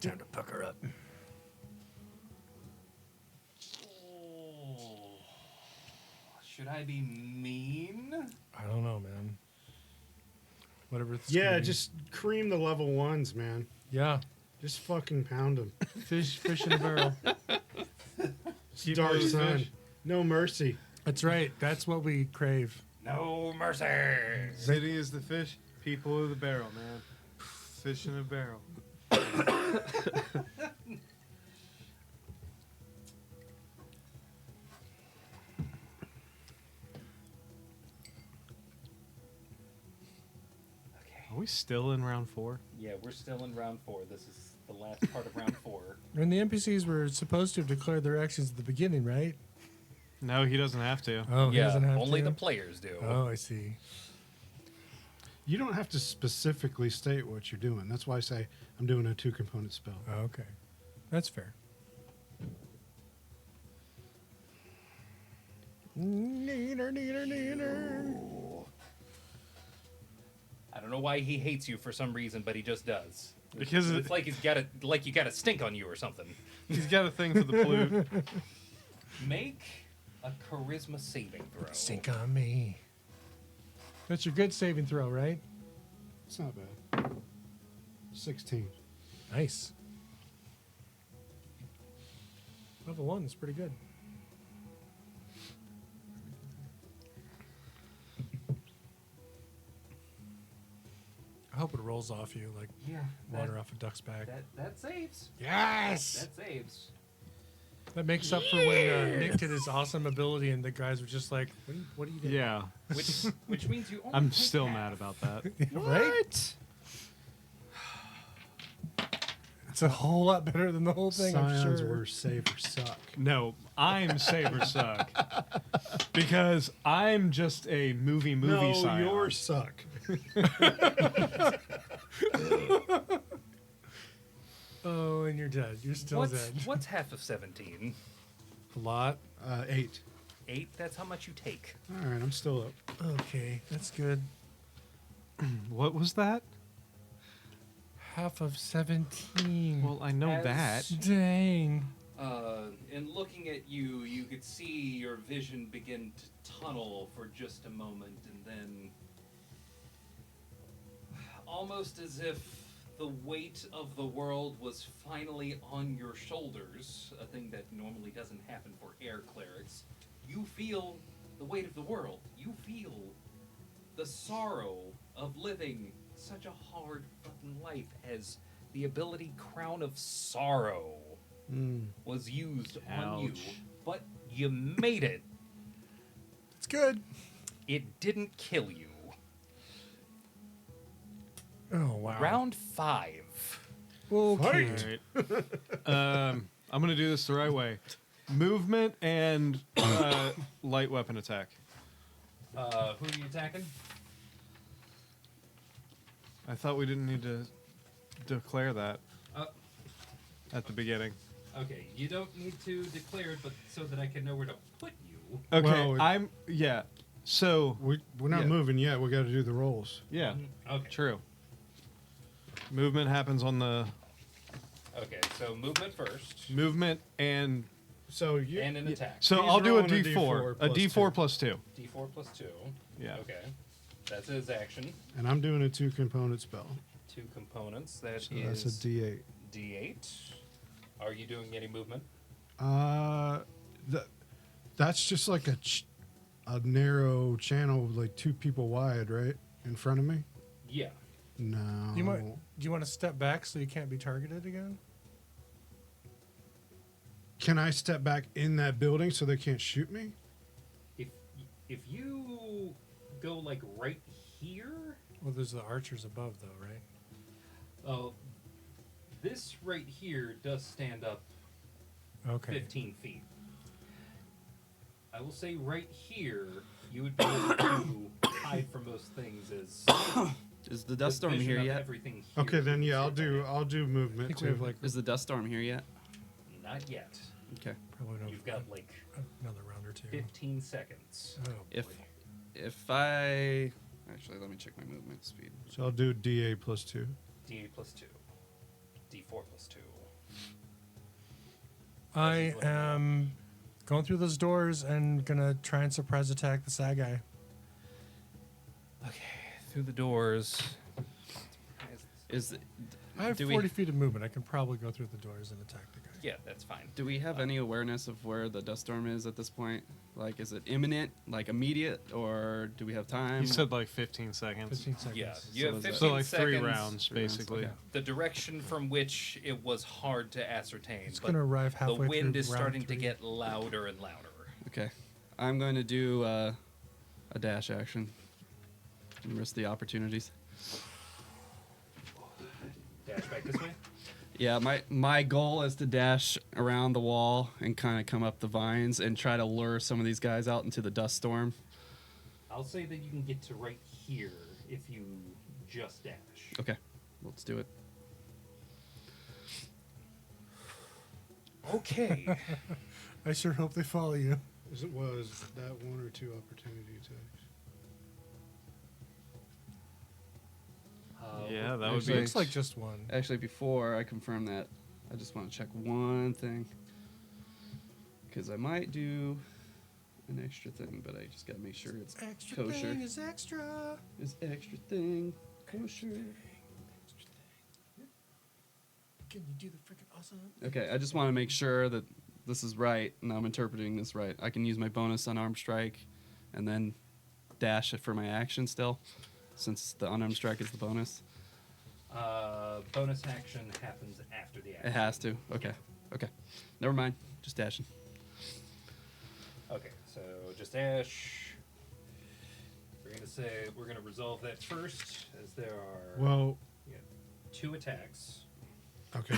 Time to pucker up. Should I be mean? I don't know, man. Whatever. It's Yeah, gonna be. just cream the level 1s, man. Yeah. Just fucking pound them. Fish in a barrel. Dark the Sun. fish. No mercy. That's right. That's what we crave. No mercy. City is the fish, people are the barrel, man. Fish in a barrel. Okay. Are we still in round 4? Yeah, we're still in round 4. This is the last part of round 4. And the NPCs were supposed to have declared their actions at the beginning, right? No, he doesn't have to. Oh, he Yeah, doesn't have only to? the players do. Oh, I see. You don't have to specifically state what you're doing. That's why I say I'm doing a 2-component spell. Oh, okay. That's fair. Neener. I don't know why he hates you for some reason, but he just does. Because it's like he's got like you got a stink on you or something. he's got a thing for the flute. Make a charisma saving throw. Sink on me. That's your good saving throw, right? It's not bad. 16. Nice. Level 1 is pretty good. I hope it rolls off you like Yeah. water off a duck's back. That saves. Yes! That saves. That makes up for when Nick did his awesome ability and the guys were just like, what are you doing? Yeah. Which means you only I'm take still half. mad about that. Right? It's a whole lot better than the whole thing, I'm Scions sure. were save or suck. No, I'm Saber Suck. Because I'm just a movie No, scion. yours suck. Oh, and you're dead. You're still dead. What's half of 17? A lot. 8. 8, that's how much you take. All right, I'm still up. Okay, that's good. What was that? Half of 17. Well, I know As- that. Dang. And looking at you, you could see your vision begin to tunnel for just a moment, and then almost as if the weight of the world was finally on your shoulders, a thing that normally doesn't happen for air clerics, you feel the weight of the world. You feel the sorrow of living such a hard fucking life as the ability Crown of Sorrow was used on you. Ouch. But you made it. It's good. It didn't kill you. Oh, wow. Round 5. Okay. All right. I'm going to do this the right way. Movement and light weapon attack. Who are you attacking? I thought we didn't need to declare that at the beginning. Okay, you don't need to declare it, but so that I can know where to put you. Okay, Well, yeah. So, We're not Yeah. moving yet. We got to do the rolls. yeah, Okay. true. Movement happens on the Okay, so movement first, movement and So you. and an attack. so He's I'll do a rolling a D4, D4 D4 plus plus 2. D4 plus 2. Yeah. Okay. That's his action. And I'm doing a 2-component spell. 2 components. That So is that's a D8. D8. Are you doing any movement? That's just like a narrow channel, like 2 people wide, right? In front of me? Yeah. No. Do you want to step back so you can't be targeted again? Can I step back in that building so they can't shoot me? If you go like right here, Well, there's the archers above, though, right? oh, this right here does stand up Okay. 15 feet. I will say right here, you would be able to hide from most things as Is the dust storm vision here of yet? everything here Okay, then is yeah, right there. I'll do I movement think we too. have like Is the dust storm here yet? Not yet. Okay. probably You've got like another round or two. 15 seconds. Oh, If boy. if I actually let me check my movement speed. So I'll do DA plus 2. D8 plus 2. D4 plus 2. I am going through those doors and gonna try and surprise attack the sad guy. Okay, through the doors. Is I have do 40 we feet of movement. I can probably go through the doors and attack the guy. Yeah, that's fine. do we have any awareness of where the dust storm is at this point? Like, is it imminent, like immediate, or do we have time? You said like 15 seconds. 15 seconds. Yeah, So you have is that- 15 So like 3 seconds. rounds, 3 rounds, basically. okay. The direction from which it was hard to ascertain. It's but gonna arrive the halfway wind through is round starting to 3. get louder and louder. Okay, I'm going to do a dash action. And risk the opportunities. Dash back this way. Yeah, my goal is to dash around the wall and kind of come up the vines and try to lure some of these guys out into the dust storm. I'll say that you can get to right here if you just dash. Okay, let's do it. Okay. I sure hope they follow you. As it was that 1 or 2 opportunity attacks. Yeah, that would Actually- be. Looks like just one. Actually, before I confirm that, I just want to check one thing. Because I might do an extra thing, but I just got to make sure it's Extra kosher. thing is extra. This extra thing, kosher. Can you do the freaking awesome? Okay, I just want to make sure that this is right and I'm interpreting this right. I can use my bonus unarmed strike and then dash it for my action still, since the unarmed strike is the bonus. Bonus action happens after the action. It has to. Okay. Okay. Never mind. Just dashing. Okay, so just dash. We're gonna resolve that first, as there are Well, 2 attacks. okay.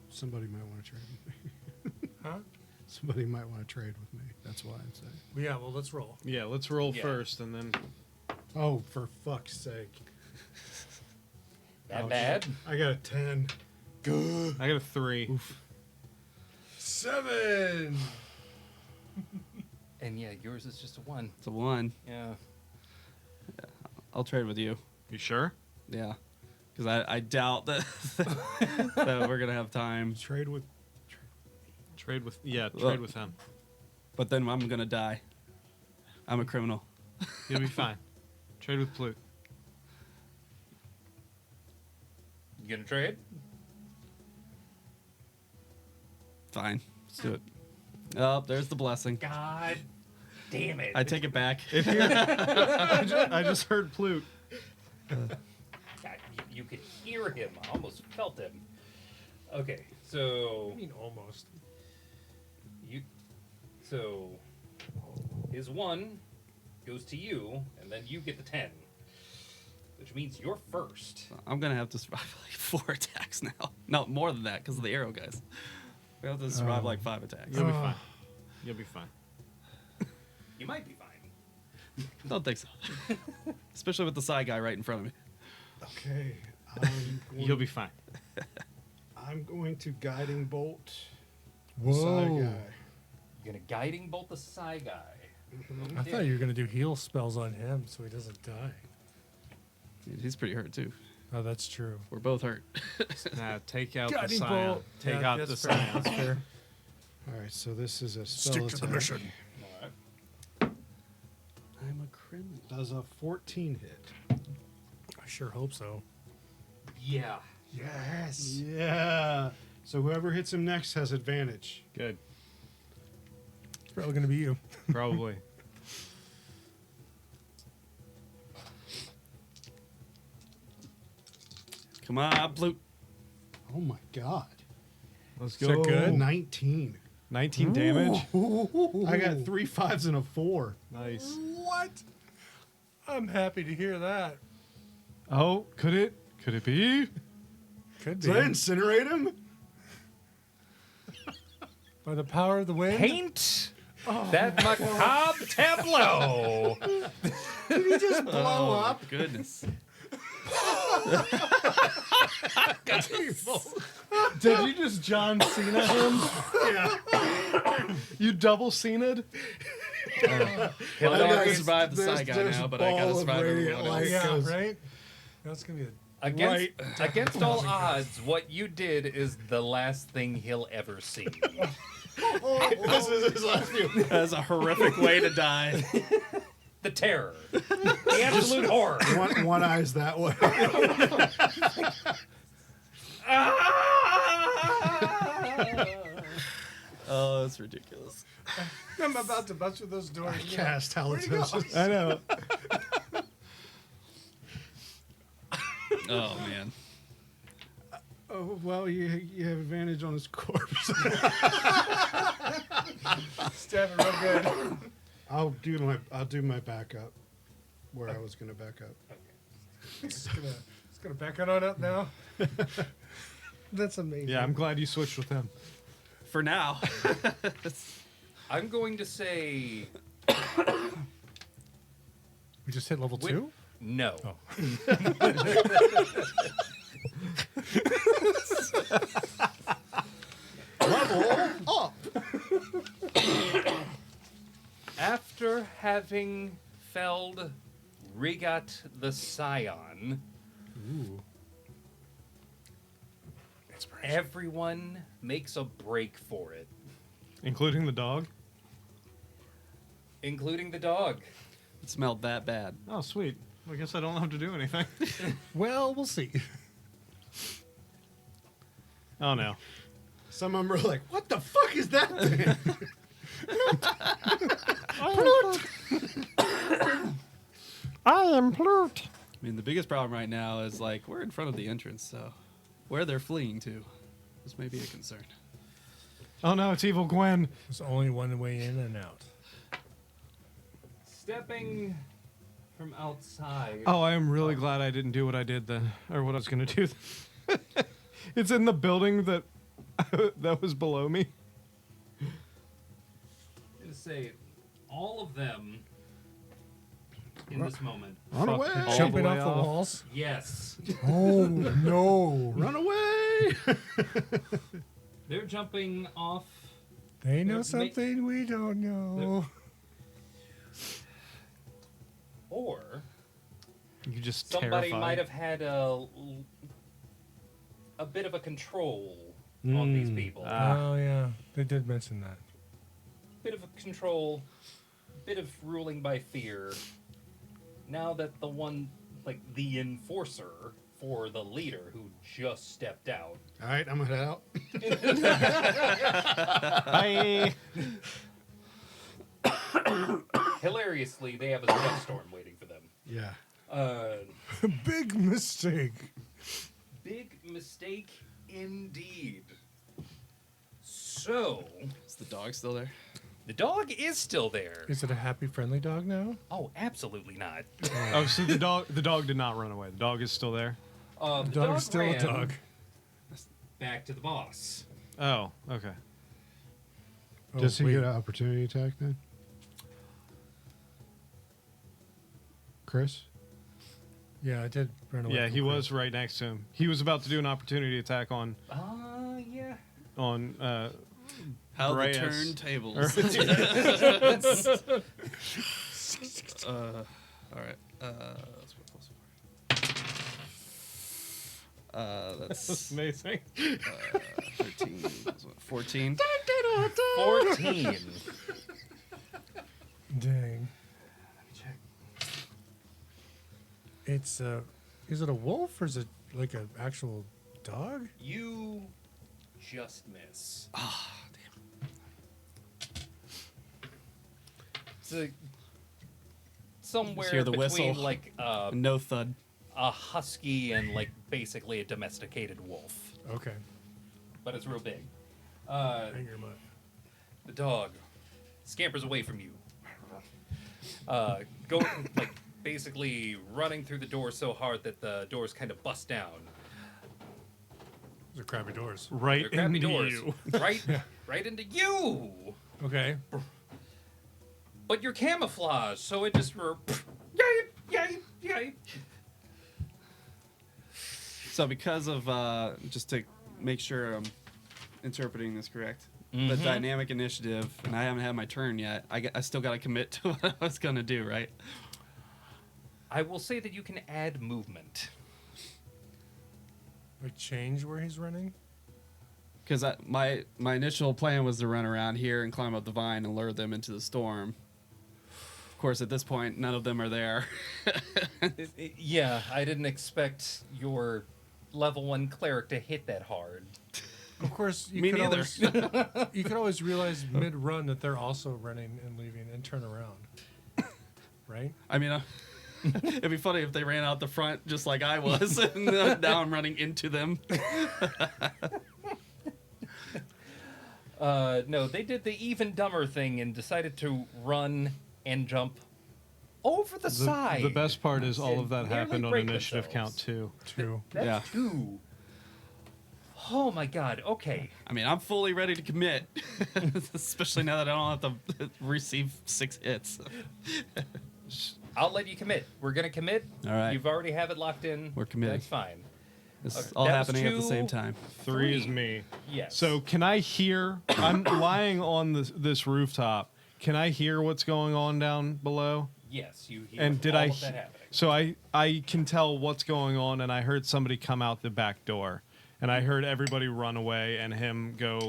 Somebody might want to trade with me. Huh? Somebody might want to trade with me. That's why I'm saying. Yeah, well, let's roll. Yeah, let's roll Yeah. first and then. Oh, for fuck's sake. That Ouch. bad? I got a 10. Good. I got a 3. 7. And yeah, yours is just a 1. It's a 1. Yeah. I'll trade with you. You sure? Yeah. Because I doubt that, that we're going to have time. Trade with. Trade with Well- with him. But then I'm going to die. I'm a criminal. You'll be fine. Trade with Plute. You gonna trade? Fine. Let's do it. Oh, there's the blessing. God damn it. I take it back. I just heard Plute. God, you could hear him. I almost felt him. Okay, so I mean, almost. so his 1 goes to you, and then you get the 10, which means you're first. I'm going to have to survive like 4 attacks now. No, more than that because of the arrow guys. We have to survive like 5 attacks. You'll be fine. You'll be fine. You might be fine. Don't think so. Especially with the side guy right in front of me. Okay. You'll be fine. I'm going to guiding bolt. the Whoa. Side guy. You're gonna guiding bolt the Psy guy. I thought you were going to do heal spells on him so he doesn't die. He's pretty hurt too. Oh, that's true. We're both hurt. Nah, take out the Guiding Scion. bolt. Take Yeah, out the that's fair. Scion. That's fair. All right, so this is a spell attack. Alright. I'm a criminal. Does a 14 hit? I sure hope so. Yeah. Yes. Yeah. So whoever hits him next has advantage. Good. It's probably going to be you. Probably. Come on, Blue. Oh my god. Let's Is that good? 19. 19 damage. I got 3 5s and a 4. Nice. What? I'm happy to hear that. Oh, could it be? Could be. Did I incinerate him? By the power of the wind. Paint that macabre tableau. Did he just blow up? Goodness. Did you just John Cena him? Yeah. You double Cena'd? Well, I There's- gotta survive the there's- side guy there's now, a but I gotta ball of survive radiant everyone light. else. Yeah, goes- right? That's going to be Against odds, what you did is the last thing he'll ever see. This is his last view. That's a horrific way to die. The terror. The absolute horror. One eye's that way. Oh, that's ridiculous. I'm about to bust through those doors. Cast halitosis. I know. Oh man. Oh, well, you have advantage on his corpse. Stab it real good. I'll do my backup where I was gonna back up. It's gonna back it on up now. That's amazing. Yeah, I'm glad you switched with him. For now. I'm going to say We just hit level Wait. 2? no. Oh. After having felled Rigat the Scion, Ooh. everyone makes a break for it, Including the dog? including the dog. It smelled that bad. Oh, sweet. I guess I don't have to do anything. Well, we'll see. Oh, no. Some of them are like, "What the fuck is that thing?" I am Plute. I mean, the biggest problem right now is like we're in front of the entrance, so where they're fleeing to. This may be a concern. Oh no, it's evil Gwen. There's only one way in and out. Stepping from outside. Oh, I am really glad I didn't do what I did then, or what I was gonna do. It's in the building that that was below me. I'm gonna say all of them in this moment. Run away! All the Jumping way off the off. walls. Yes. Oh no! Run away! They're jumping off. They know They're something we don't know. Or You just somebody terrified. might have had a bit of a control on these people. Oh yeah, they did mention that. Bit of a control, bit of ruling by fear. Now that the one, like the enforcer for the leader who just stepped out. All right, I'm gonna head out. Bye. Hilariously, they have a snowstorm waiting for them. Yeah. Big mistake. Big mistake indeed. So, Is the dog still there? the dog is still there. Is it a happy, friendly dog now? Oh, absolutely not. Oh, so the dog did not run away. The dog is still there. The The dog is still a ran dog. back to the boss. Oh, okay. Oh, Does he wait. get an opportunity attack then? Chris? Yeah, I did run away. Yeah, from he Chris. was right next to him. He was about to do an opportunity attack on Yeah. How Reyes. the turntables. All right. That's what plus 4. That's amazing. 13. That's what, 14. 14. Dang. It's is it a wolf or is it like an actual dog? You just miss. Ah, It's somewhere hear the between whistle. like no thud. a husky and like basically a domesticated wolf, Okay. but it's real big. Anger mutt. The dog scampers away from you. Go like basically running through the door so hard that the doors kind of bust down. Those are crabby doors. Right They're crappy into doors. you. Right into you. Okay. But you're camouflaged, so it just yay. So because of just to make sure I'm interpreting this correct, the dynamic initiative, and I haven't had my turn yet. I still got to commit to what I was gonna do, right? I will say that you can add movement. Like change where he's running? Because my initial plan was to run around here and climb up the vine and lure them into the storm. Of course, at this point, none of them are there. Yeah, I didn't expect your level 1 cleric to hit that hard. Of course, you Me could neither. always you could always realize mid-run that they're also running and leaving and turn around. Right? I mean, it'd be funny if they ran out the front just like I was, and now I'm running into them. No, they did the even dumber thing and decided to run and jump over the side. The best part is all And of that nearly happened on break initiative themselves. count too. Two. That's Yeah. 2. Oh my god, okay. I mean, I'm fully ready to commit, especially now that I don't have to receive 6 hits. I'll let you commit. We're going to commit. All right. You've already have it locked in. We're committing. That's fine. It's Okay, all that was happening at the 2. same time. 3 is me. Yes. So can I hear? I'm lying on this rooftop. Can I hear what's going on down below? yes, you hear And did all I? of that happening. So I can tell what's going on, and I heard somebody come out the back door, and I heard everybody run away, and him go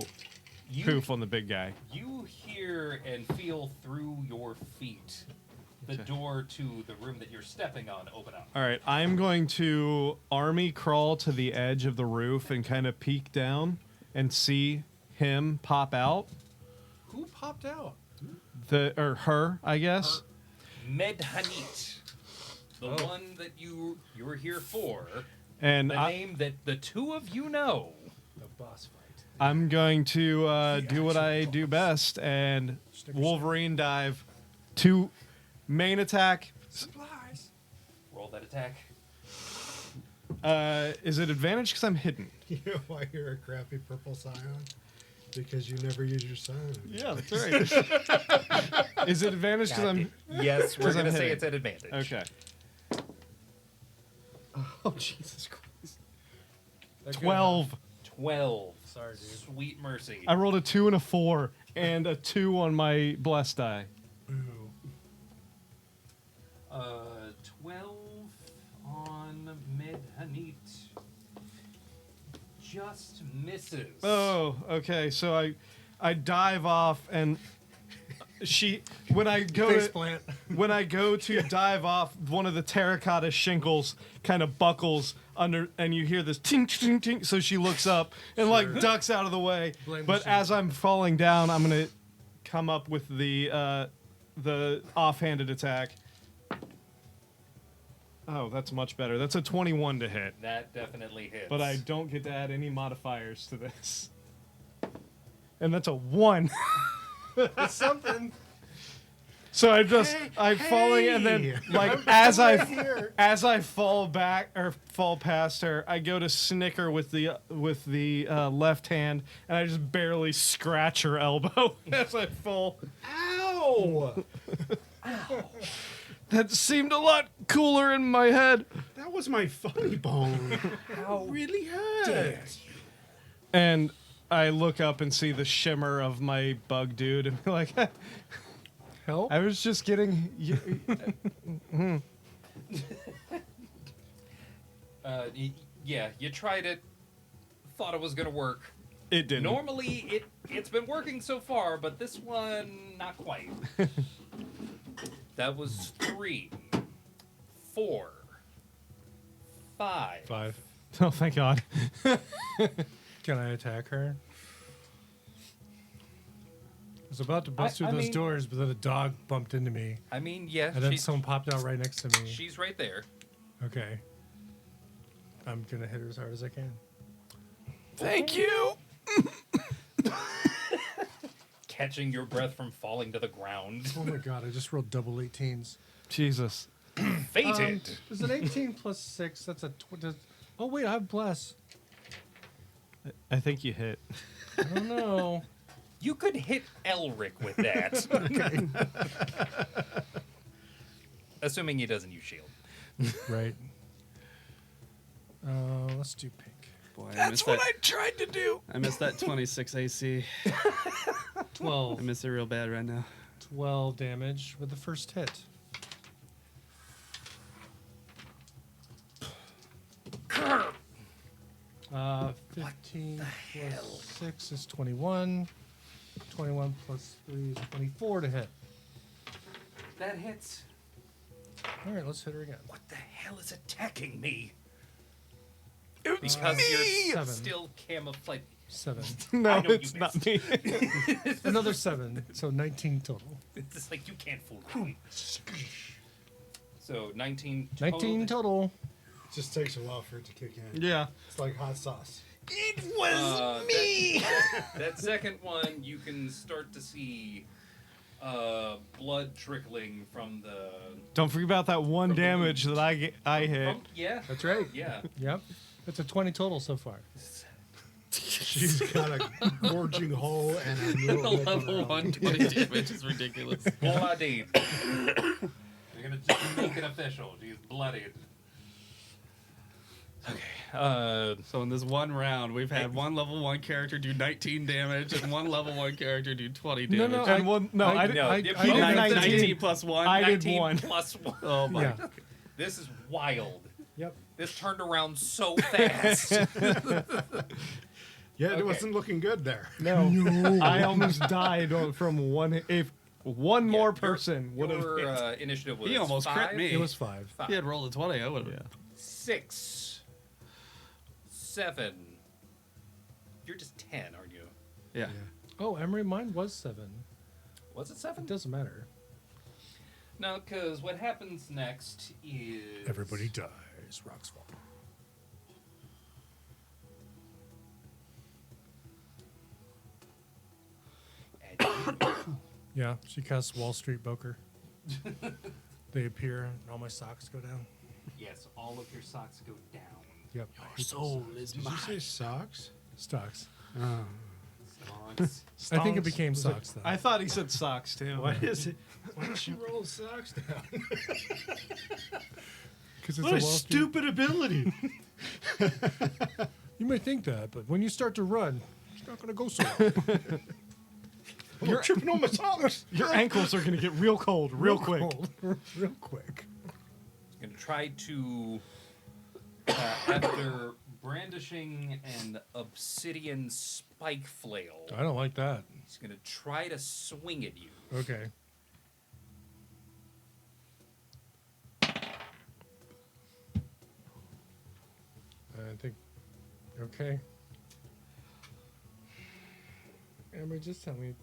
poof on the big guy. You hear and feel through your feet the door to the room that you're stepping on open up. All right, I'm going to army crawl to the edge of the roof and kind of peek down and see him pop out. Who popped out? Or her, I guess. Medhanit, the one that you were here for, And the name that the two of you know. The boss fight. I'm going to do what I do best and Wolverine dive to main attack. Supplies. Roll that attack. Is it advantage because I'm hidden? You know why you're a crappy purple scion? Because you never use your scion. Yeah, that's right. Is it advantage because I'm... Yes, we're 'Cause going I'm to say hitting. it's at advantage. Okay. Oh, Jesus Christ. 12. 12. Sorry, dude. Sweet mercy. I rolled a 2 and a 4 and a 2 on my blessed die. Boo. 12 on Medhanit. Just misses. Oh, okay. So I dive off and when I go Face to plant. when I go to dive off, one of the terracotta shingles kind of buckles under, and you hear this tink tink tink. So she looks up and like ducks out of the way. Blame But the as I'm falling down, I'm gonna come up with the offhanded attack. Oh, that's much better. That's a 21 to hit. That definitely hits. But I don't get to add any modifiers to this. And that's a 1. It's something. So I'm falling, and then like as I fall back or fall past her, I go to snicker with the left hand, and I just barely scratch her elbow as I fall. Ow! That seemed a lot cooler in my head. That was my funny bone. How really hurt. And I look up and see the shimmer of my bug dude, and be like, Help? I was just getting. Yeah, you tried it. Thought it was gonna work. It didn't. Normally, it's been working so far, but this one, not quite. That was 3, 4, 5. 5. Oh, thank God. Can I attack her? I was about to bust I through those mean- doors, but then a dog bumped into me, I mean, yeah, and then someone popped out right next to me. she's right there. Okay. I'm gonna hit her as hard as I can. Thank you. Catching your breath from falling to the ground. Oh my god! I just rolled double 18s. Jesus. Fated. Is it 18 plus 6? That's a. Oh wait, I have bless. I think you hit. I don't know. You could hit Elric with that. Assuming he doesn't use shield. Right. Let's do pink. Boy, That's what I tried to do. I missed that 26 AC. 12. I miss it real bad right now. 12 damage with the first hit. Uh, 15 plus 6 is 21. 21 plus 3 is 24 to hit. That hits. All right, let's hit her again. What the hell is attacking me? It was Because me. you're 7. still camouflaged. 7. No, I know you it's not missed. me. Another 7, so 19 total. It's just like you can't fool me. So 19 total. 19 total. It just takes a while for it to kick in. Yeah. It's like hot sauce. It was me. That second one, you can start to see blood trickling from the. Don't forget about that one From the damage wound. that I hit. Yeah. That's right. Yeah. Yep. It's a 20 total so far. She's got a gorging hole and a little Level 120 damage is ridiculous. Bloodied. You're gonna just make it official. She's bloodied. Okay. So in this one round, we've had one level 1 character do 19 damage and one level 1 character do 20 damage. No, And one, no, I didn't. no, I if did you- 19. 19 plus 1. I did 19 one. plus 1. Oh my. Yeah. This is wild. Yep. This turned around so fast. Yeah, Okay. it wasn't looking good there. No. I almost died from one. If one more person would have Your hit. initiative was He almost crit 5, me. It was 5. If he had rolled a 20, I would have. 6, 7. You're just 10, aren't you? Yeah. Oh, Emery, mine was 7. Was it It 7? doesn't matter. No, because what happens next is Everybody dies. Rocks fall. Yeah, she casts Wall Street Boker. They appear, and all my socks go down. Yes, all of your socks go down. Yep. Soul is Did you say socks? Stocks. Oh. Socks. I think it Stonks. became socks, though. I thought he said socks too. What is it? Why did she roll the socks down? Because it's What a Wall Street. stupid ability. You may think that, but when you start to run, it's not going to go so well. You're tripping on my socks. Your ankles are going to get real cold real quick. cold. Real quick. Going to try to, after brandishing an obsidian spike flail, I don't like that. he's going to try to swing at you. Okay. I think. Okay. Amber, just tell me.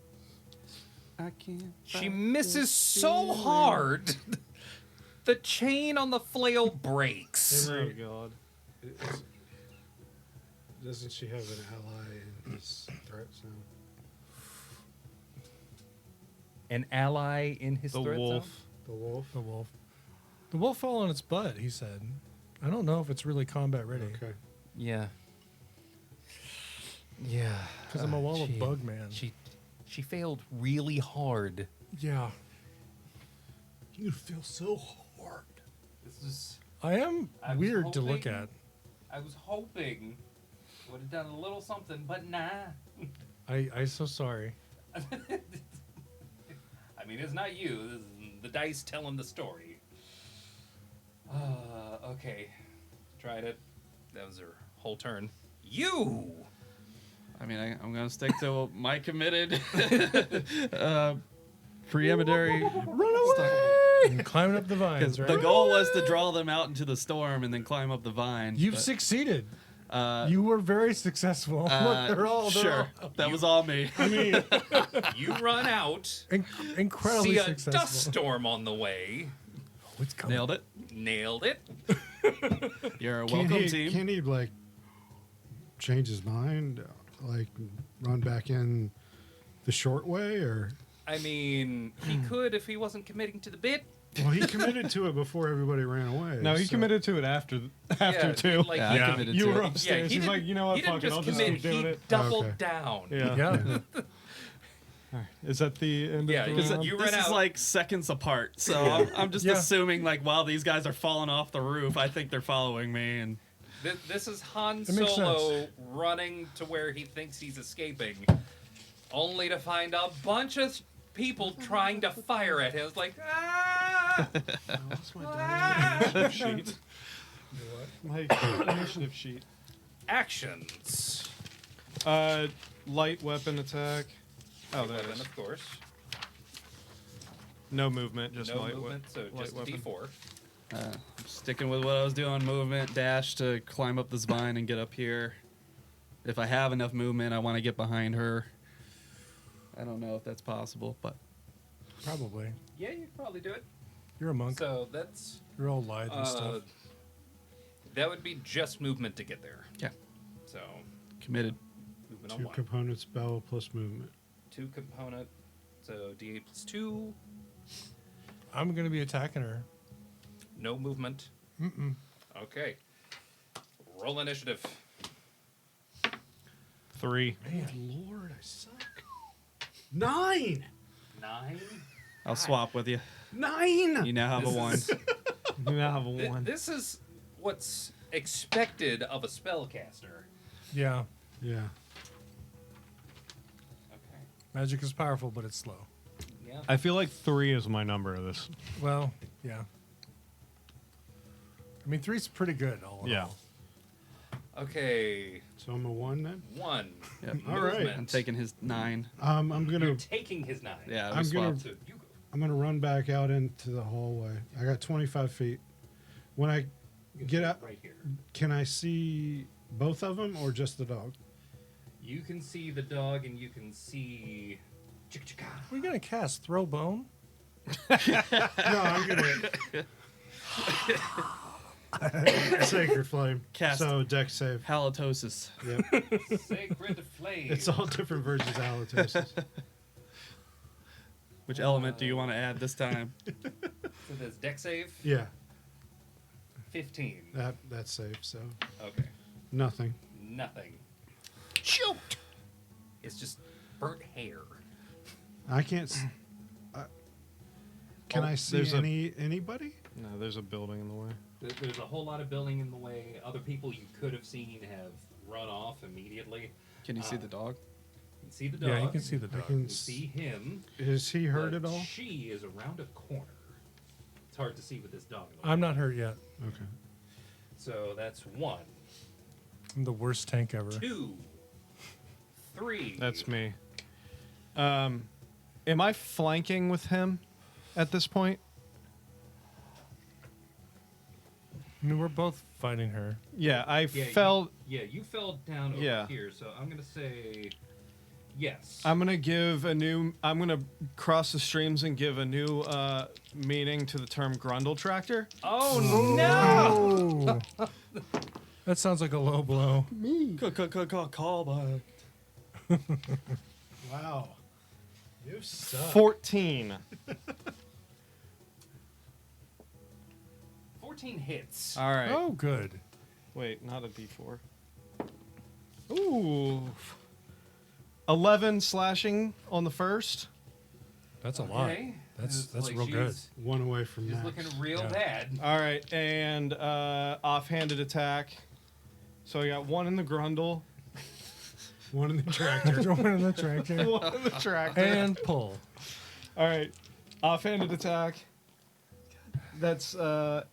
I can't. She misses so hard, the chain on the flail breaks. Oh god. Doesn't she have an ally in his threat zone? An ally in his The threat wolf. zone? The wolf? The wolf. The wolf fell on its butt, he said. I don't know if it's really combat ready. Okay. Yeah. Yeah. Because I'm a wall of bug man. She failed really hard. Yeah. You feel so hard. This is. I am I was weird to look hoping- at. I was hoping would have done a little something, but nah. I'm so sorry. I mean, it's not you. This is the dice telling the story. Okay. Tried it. That was her whole turn. You! I mean, I'm gonna stick to my committed preemptory. Run away! And climbing up the Because vines, right? the goal was to draw them out into the storm and then climb up the vine. You've but, succeeded. uh, You were very successful. Look, they're all sure. That was all me. You run out, incredibly see a successful. dust storm on the way. Oh, it's coming. Nailed it. Nailed it. You're a Can't welcome he, team. Can't he, like, change his mind? Like, run back in the short way? Or. I mean, he could if he wasn't committing to the bit. Well, he committed to it before everybody ran away. No, he so- committed to it after Yeah, too. like, Yeah, he- I committed You to were it. upstairs. he He's like, didn't- you know what? he didn't Fuck it. just I'll just commit, keep doing he it. doubled Okay. down. Yeah. Yeah. Is that the end Yeah, of the because round? you This ran is out. like seconds apart, so I'm just Yeah. assuming like while these guys are falling off the roof, I think they're following me, and This is Han It makes Solo running to where he thinks he's escaping, only to find a bunch of people trying to fire at him. It's like, ah! Initiative sheet. My initiative sheet. Actions. Light weapon attack. Oh, there it Weapon, is. of course. No movement, just No light movement, so light just a weapon. D4. sticking with what I was doing, movement, dash to climb up this vine and get up here. If I have enough movement, I want to get behind her. I don't know if that's possible, but Probably. Yeah, you could probably do it. You're a monk. So that's You're all lithe and stuff. that would be just movement to get there. yeah, So committed. movement on 2 one. component spell plus movement. 2 component. So D8 plus 2. I'm going to be attacking her. No movement. Mm-mm. Okay. Roll initiative. 3. Man, Lord, I suck. 9! 9. I'll swap with you. 9! You now have a This one. is- You now have a 1. This is what's expected of a spellcaster. Yeah. Yeah. Okay. Magic is powerful, but it's slow. Yeah. I feel like 3 is my number of this. Well, yeah. I mean, 3's pretty good. All in Yeah. all. Okay. So I'm a 1 then? 1. Yep. All right. Movement. I'm taking his 9. I'm You're gonna taking his 9. Yeah, we I'm gonna- swapped. So you go. I'm gonna run back out into the hallway. I got 25 feet. When I You get sit out, right here. can I see both of them or just the dog? You can see the dog and you can see. Chicka-chicka. We're going to cast Throw Bone. No, I'm gonna Sacred Flame. Cast. So deck save. Halitosis. Yep. Sacred flame. It's all different versions of halitosis. Which element do you want to add this time? So that's deck save. Yeah, 15. that's safe. So Okay. nothing. Nothing. Shoot! It's just burnt hair. I can't. Can Oh, I see there's anybody? No, there's a building in the way. There's a whole lot of building in the way. Other people you could have seen have run off immediately. Can you see the dog? You can see the dog. Yeah, you can see the I dog. can You see him. Is he hurt but at all? She is around a corner. It's hard to see with this dog. in the I'm way. not hurt yet. Okay. So that's 1, I'm the worst tank ever. 2, 3. That's me. Am I flanking with him at this point? I mean, we're both fighting her. Yeah, I Yeah, fell. you fell down over Yeah. here. So I'm gonna say yes. I'm gonna cross the streams and give a new meaning to the term grundle tractor. Oh no! Oh! That sounds like a low blow. Call back. Wow. You suck. 14. 14 hits. All right. Oh, good. Wait, not a D4. Ooh. 11 slashing on the first. That's a lot. Okay. That's It's like real good. she's- One away from She's max. looking real Yeah. bad. All right, and offhanded attack. So I got one in the grundle, One in the tractor. One in the tractor. one in the tractor. And pull. All right, offhanded attack. That's more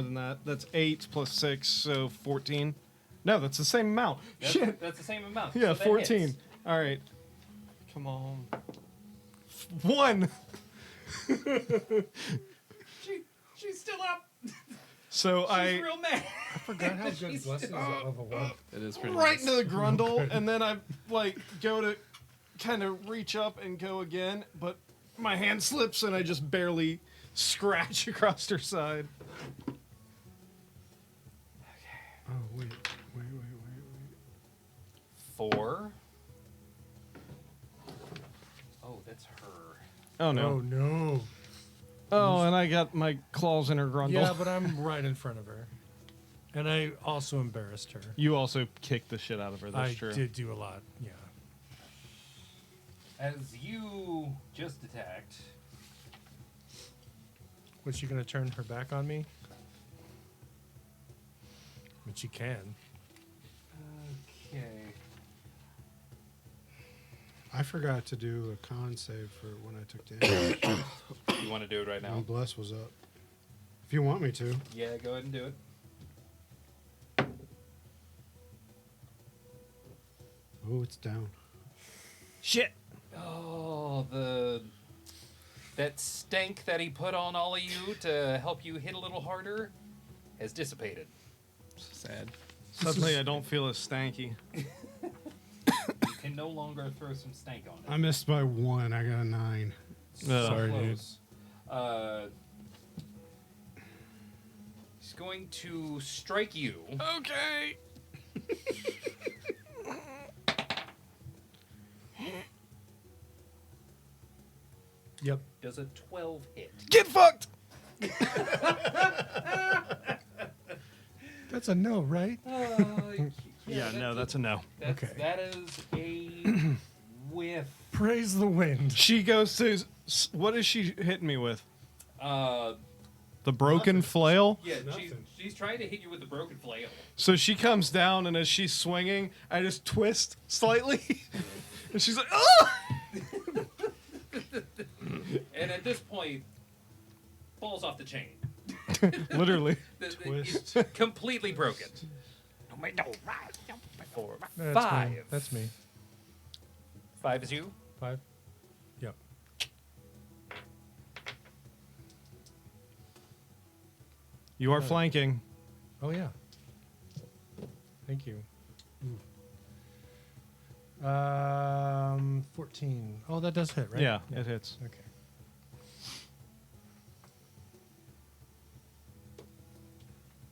than that. That's 8 plus 6, so 14. No, that's the same amount. Shit. That's the same amount. Yeah, so that 14. hits. All right. Come on. 1. She's still up. So She's I real mad. I forgot how good She's blessings still- of a one. It is pretty right nice. into the grundle, and then I like go to kind of reach up and go again, but my hand slips and I just barely scratch across her side. Oh, wait. 4. Oh, that's her. Oh Oh, no! no. Oh, and I got my claws in her grundle. Yeah, but I'm right in front of her. And I also embarrassed her. You also kicked the shit out of her. That's I true. did do a lot, yeah. As you just attacked, Was she going to turn her back on me? But she can. okay. I forgot to do a con save for when I took damage. You want to do it right now? And Bless was up. If you want me to. Yeah, go ahead and do it. Oh, it's down. Shit. Oh, that stank that he put on all of you to help you hit a little harder has dissipated. Sad. Suddenly, I don't feel as stanky. You can no longer throw some stank on it. I missed by 1. I got a 9. So Sorry, dude. close. He's going to strike you. Okay. Yep. Does a 12 hit? Get fucked. That's a no, right? Yeah, no, that's a no. That's, Okay. That is a whiff. Praise the wind. She goes to. What is she hitting me with? The broken flail? Yeah, Nothing. she's trying to hit you with the broken flail. So she comes down, and as she's swinging, I just twist slightly. And she's like, oh! And at this point, falls off the chain. Literally. It's completely broken. Four, That's 5. Me. That's me. 5 is you. 5. Yep. You are flanking. Oh, yeah. Thank you. 14. Oh, that does hit, right? Yeah, it hits. Okay.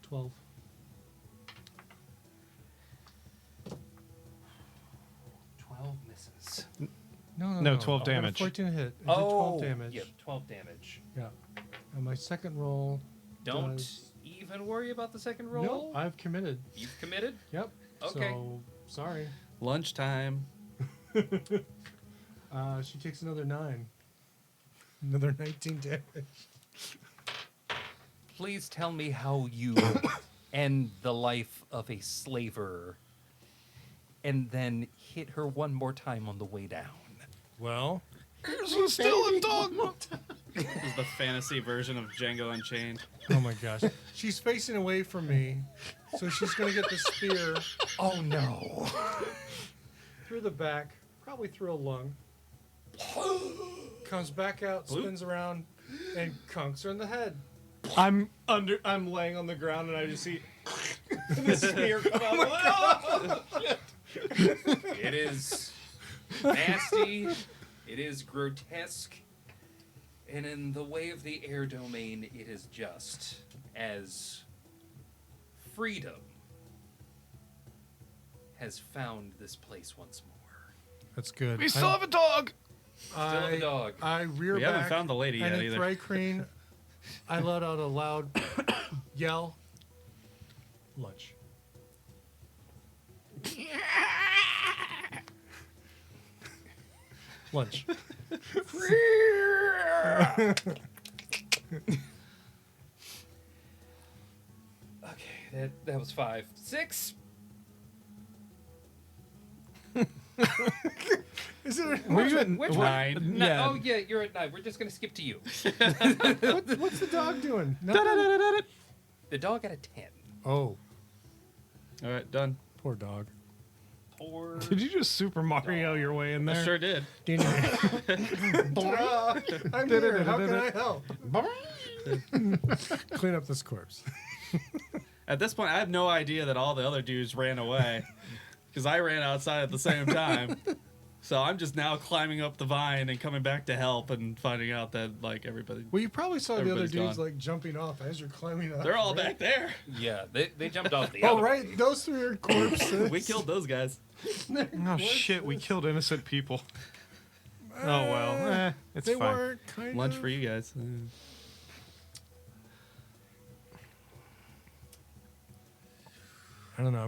$12. 12 misses. No, 12 I got a damage. 14 hit. It did Oh, 12 damage. yeah, 12 damage. Yeah. And my second roll. Don't does- even worry about the second roll. No, I've committed. You've committed. Yep. Okay. So, sorry. Lunchtime. She takes another 9. Another 19 damage. Please tell me how you end the life of a slaver and then hit her one more time on the way down. Well, There's still a dog. This is the fantasy version of Django Unchained. oh my gosh. She's facing away from me, so she's going to get the spear Oh no. through the back, probably through a lung. Comes back out, spins around, and conks her in the head. I'm laying on the ground and I just see the spear come out. It is nasty. It is grotesque. And in the way of the air domain, it is just as freedom has found this place once more. That's good. We still have a dog. Still have a dog. I rear We back. haven't found the lady and yet in either. Thrycreen, I let out a loud yell. Lunch. Lunch. Okay, that was 5. 6. Is it? Were you at Which what- Nine. No, Yeah. oh yeah, you're at 9. We're just gonna skip to you. What's the dog doing? Nothing? The dog got a 10. Oh, All right, done. poor dog. Poor. Did you just Super Mario your way in I there? sure did. I'm here. How can I help? Clean up this corpse. At this point, I have no idea that all the other dudes ran away because I ran outside at the same time. So I'm just now climbing up the vine and coming back to help and finding out that like everybody, Well, you probably saw the other Everybody's dudes gone. like jumping off as you're climbing up. they're all right? back there. Yeah, they jumped off the Oh, other. right. Those three are corpses. We killed those guys. Oh shit, we killed innocent people. Oh well, it's They fine. weren't kind Lunch of. for you guys. I don't know.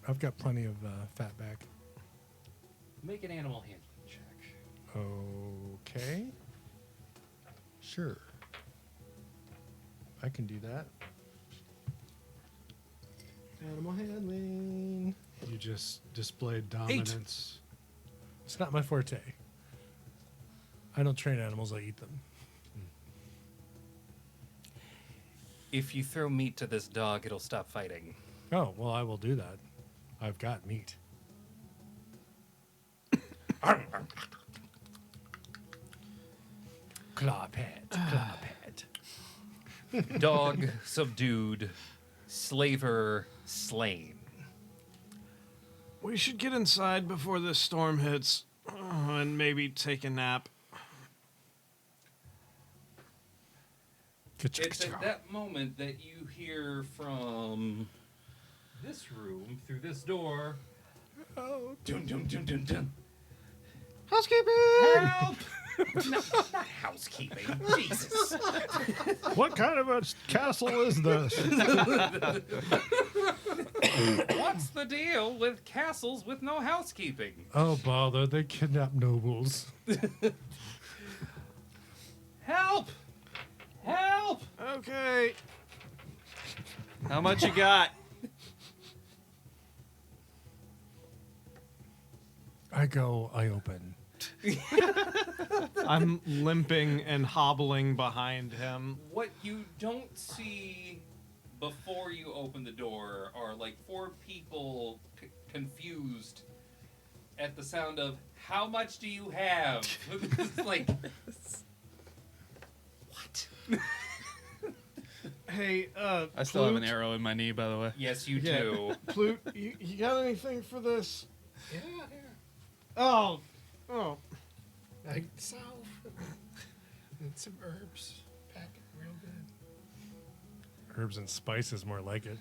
I've got plenty of fat back. Make an animal handling check. Okay. Sure. I can do that. Animal handling. You just displayed dominance. It's not my forte. I don't train animals, I eat them. If you throw meat to this dog, it'll stop fighting. Oh, well, I will do that. I've got meat. Claw pet. Claw pet. Dog subdued, slaver slain. We should get inside before this storm hits and maybe take a nap. It's at that moment that you hear from this room through this door. Oh, Dun dun dun dun dun. Housekeeping! Help! No, not housekeeping. Jesus. What kind of a castle is this? What's the deal with castles with no housekeeping? oh, bother. They kidnap nobles. Help! Help! Okay. How much you got? I open. I'm limping and hobbling behind him. What you don't see before you open the door are like 4 people confused at the sound of "How much do you have?" It's like, what? Hey, I still have an Plute? arrow in my knee, by the way. Yes, you Yeah. do. Plute, you got anything for this? Yeah, here. Oh. Like salve and some herbs. Pack it real good. Herbs and spices, more like it.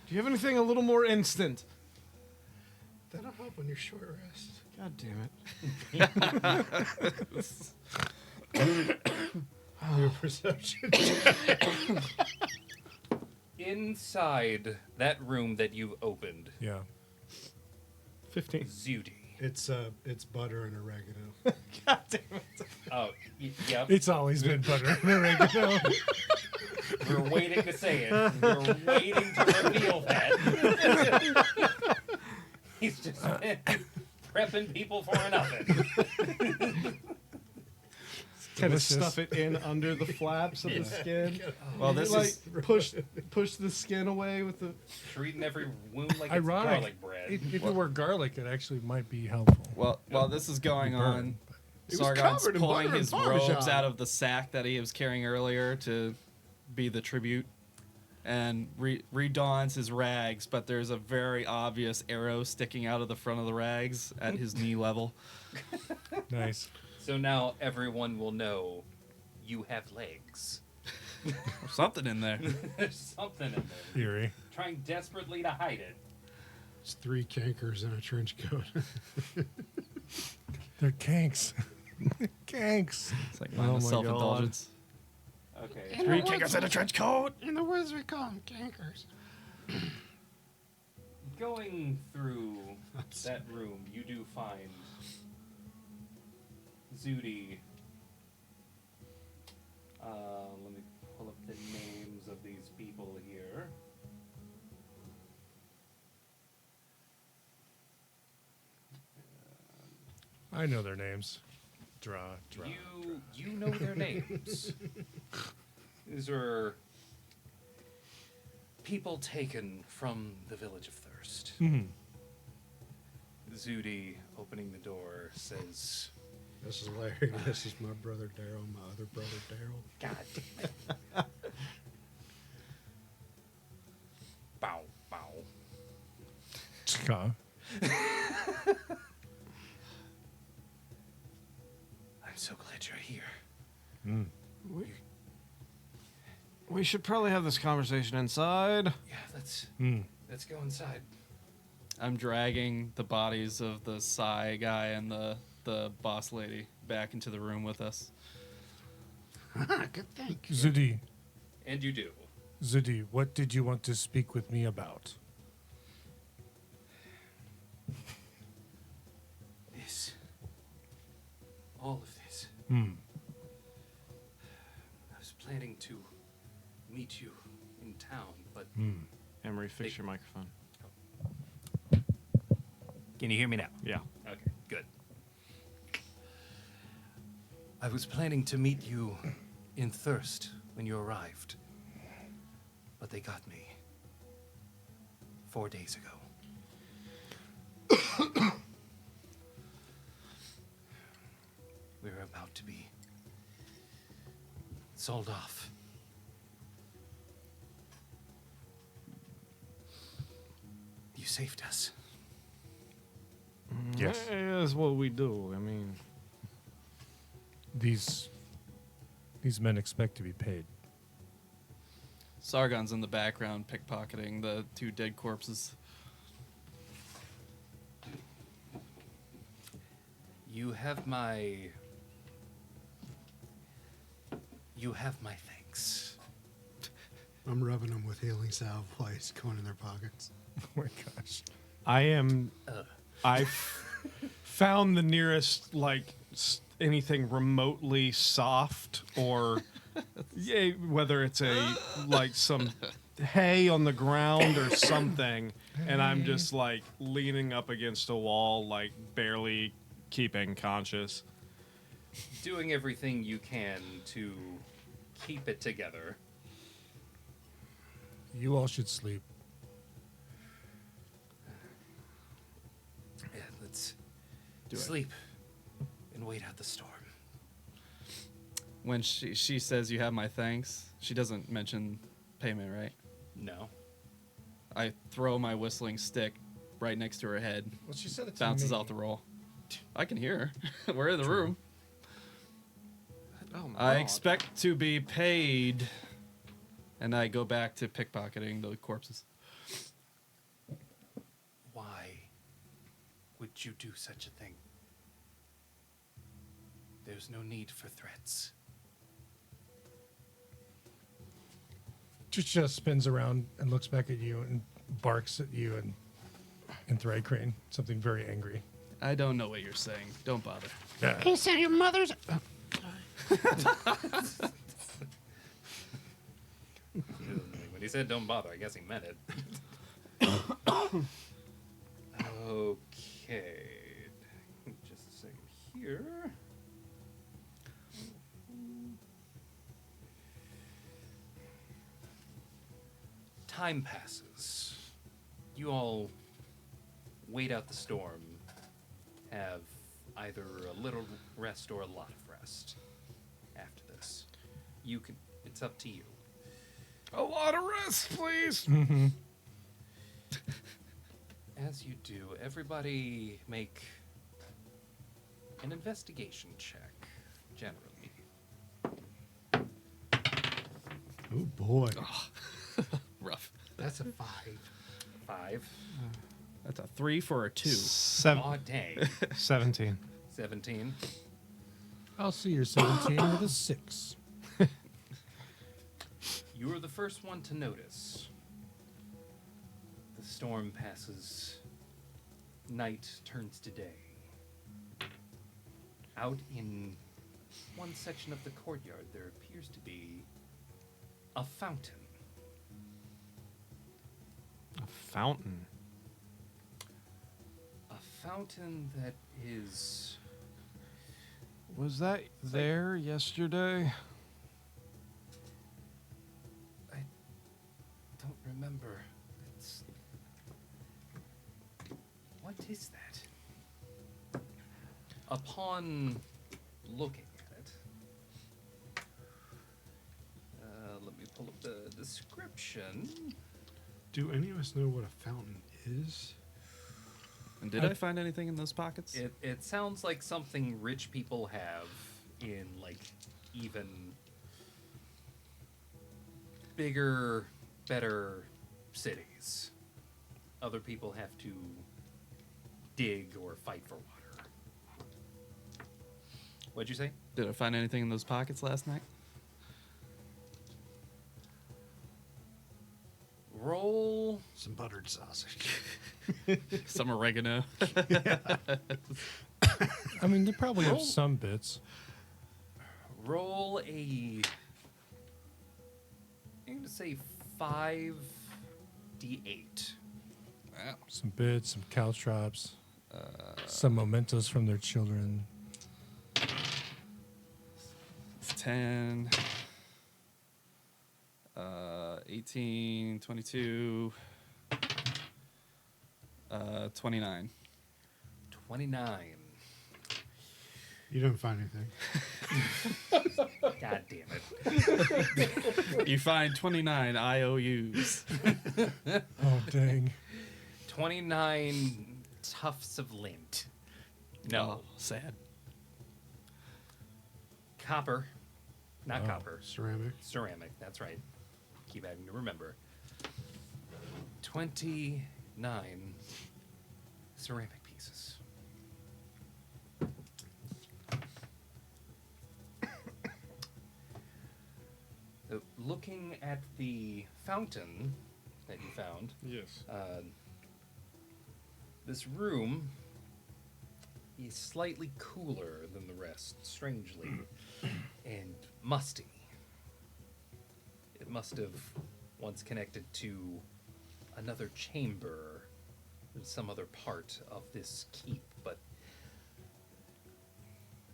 Do you have anything a little more instant? That'll help when you're short rest. God damn it. Your perception. Inside that room that you've opened, Yeah. 15. Zudi. It's butter and oregano. God damn it. Oh, yep. It's always been butter and oregano. We're waiting to say it. We're waiting to reveal that. He's just been prepping people for an oven. Kind of Delicious. stuff it in under the flaps of the skin. Well, this like is push the skin away with the. Treating every wound like it's Ironic. garlic bread. If it were garlic, it actually might be helpful. well. While this is going on, It was Sargon's covered in pulling butter and his Parmesan. robes out of the sack that he was carrying earlier to be the tribute, and redons his rags. But there's a very obvious arrow sticking out of the front of the rags at his knee level. Nice. So now everyone will know you have legs. Something in there. There's something in there. Eerie. Trying desperately to hide it. It's 3 cankers in a trench coat. They're kanks. Kanks. It's like Oh my mindless self-indulgence. Okay. 3 kickers in a trench coat. In the woods, we call them cankers. Going through that room, you do find Zudi. Let me pull up the names of these people here. I know their names. Draw. You know their names. These are people taken from the village of Thirst. Mm-hmm. Zudi, opening the door, says, This is Larry. This is my brother Daryl. My other brother Daryl. God damn it. Bow, bow. Ska. I'm so glad you're here. Mm. We should probably have this conversation inside. Yeah, let's Mm. go inside. I'm dragging the bodies of the Psy guy and the boss lady back into the room with us. Good thank you. Zudi. And you do. Zudi, what did you want to speak with me about? This. All of this. Hmm. I was planning to meet you in town, but Hmm. Emery, fix your microphone. can you hear me now? Yeah. Okay, good. I was planning to meet you in Thirst when you arrived, but they got me 4 days ago. We were about to be sold off. You saved us. Yes. That's what we do. I mean, These men expect to be paid. Sargon's in the background pickpocketing the 2 dead corpses. You have my thanks. I'm rubbing them with healing salve while he's going in their pockets. Oh my gosh. I found the nearest like anything remotely soft or yeah, whether it's a like some hay on the ground or something, and I'm just like leaning up against a wall, like barely keeping conscious. Doing everything you can to keep it together. You all should sleep. Yeah, let's Do it. sleep and wait out the storm. When she says you have my thanks, she doesn't mention payment, right? No. I throw my whistling stick right next to her head, Well, she said it bounces out the roll. I can hear her. We're in the room. Oh my I expect to be paid. And I go back to pickpocketing the corpses. Why would would you do such a thing? There's no need for threats. Just spins around and looks back at you and barks at you and Thread Crane. Something very angry. I don't know what you're saying. Don't bother. He said your mother's. When he said don't bother, I guess he meant it. Okay. Just a second here. Time passes. You all wait out the storm, have either a little rest or a lot of rest after this. You can, it's up to you. A lot of rest, please. As you do, everybody make an investigation check, generally. Oh boy, Rough. that's a 5. 5. That's a 3 for a 2. Aw, dang. 17. 17. I'll see your 17 with a 6. You are the first one to notice. The storm passes. Night turns to day. Out in one section of the courtyard, there appears to be a fountain. A fountain. A fountain that is... Was that there yesterday? I don't remember. It's... What is that? Upon looking at it, let me pull up the description. Do any of us know what a fountain is? And did I find anything in those pockets? It sounds like something rich people have in, like, even bigger, better cities. Other people have to dig or fight for water. What'd you say? Did I find anything in those pockets last night? Roll. Some buttered sausage. Some oregano. I mean, they probably have Roll. some bits. Roll a. I'm going to say 5d8. Some bits, some caltrops, some mementos from their children. It's 10. 18, 22, 29. 29. You didn't find anything. God damn it. You find 29 IOUs. Oh, dang. 29 tufts of lint. No. Oh, sad. Copper. Not Oh. copper. Ceramic. Ceramic, that's right. Keep having to remember. 29 ceramic pieces. Looking at the fountain that you found, Yes. this room is slightly cooler than the rest, strangely, and musty. It must have once connected to another chamber in some other part of this keep, but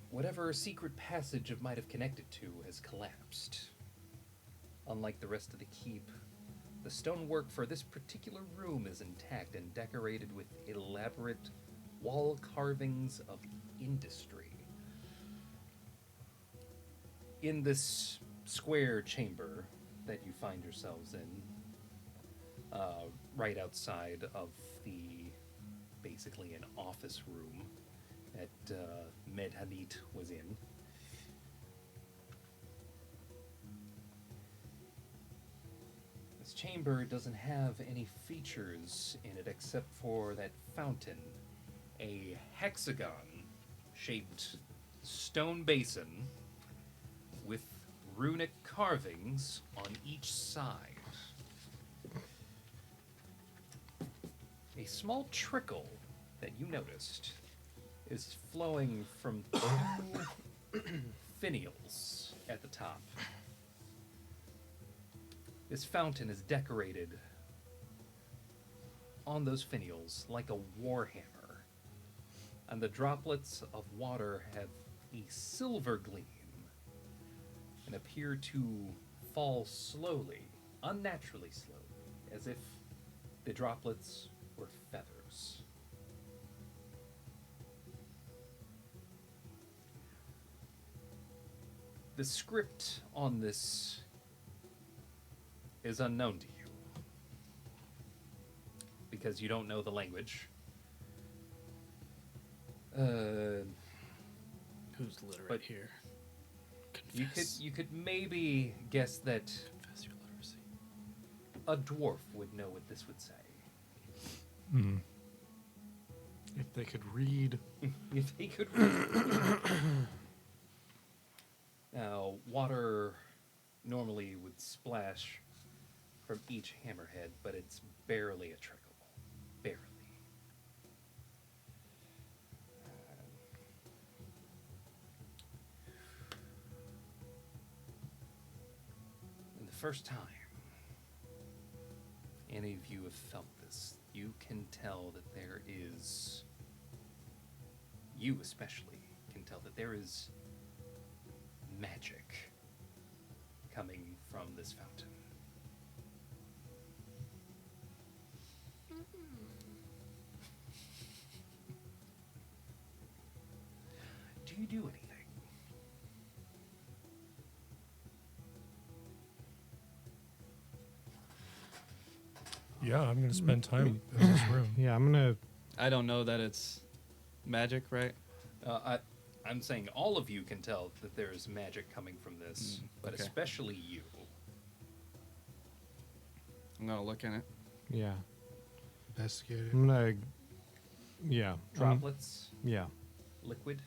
whatever secret passage it might have connected to has collapsed. Unlike the rest of the keep, the stonework for this particular room is intact and decorated with elaborate wall carvings of industry. In this square chamber that you find yourselves in, right outside of the, basically an office room that Medhanit was in, this chamber doesn't have any features in it except for that fountain a hexagon-shaped stone basin with runic carvings on each side. A small trickle that you noticed is flowing from two finials at the top. This fountain is decorated on those finials like a warhammer, and the droplets of water have a silver gleam and appear to fall slowly, unnaturally slowly, as if the droplets were feathers. The script on this is unknown to you because you don't know the language. Who's literate But here? You could maybe guess that Confess your literacy. a dwarf would know what this would say. If they could read. If they could read. Now, water normally would splash from each hammerhead, but it's barely a trickle. Barely. And the first time any of you have felt this, you can tell that there is, you especially, can tell that there is magic coming from this fountain. Do you do anything? Yeah, I'm going to spend time in this room. Yeah, I'm gonna. I don't know that it's magic, right? I'm saying all of you can tell that there is magic coming from this, but okay. especially you. I'm gonna look in it. Yeah, Investigate it. I'm gonna. Yeah. Droplets, Yeah. liquid.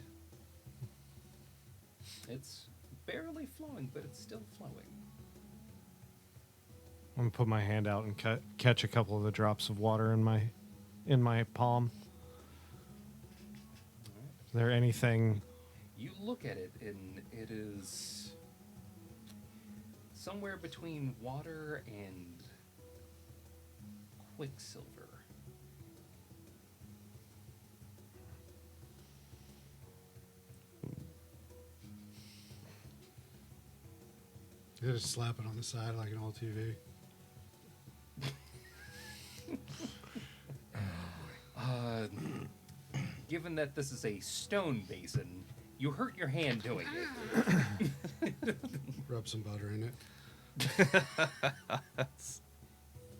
It's barely flowing, but it's still flowing. I'm gonna put my hand out and catch a couple of the drops of water in my palm. Is there anything? You look at it, and it is somewhere between water and quicksilver. You just slap it on the side like an old TV. Given that this is a stone basin, you hurt your hand doing it. Rub some butter in it.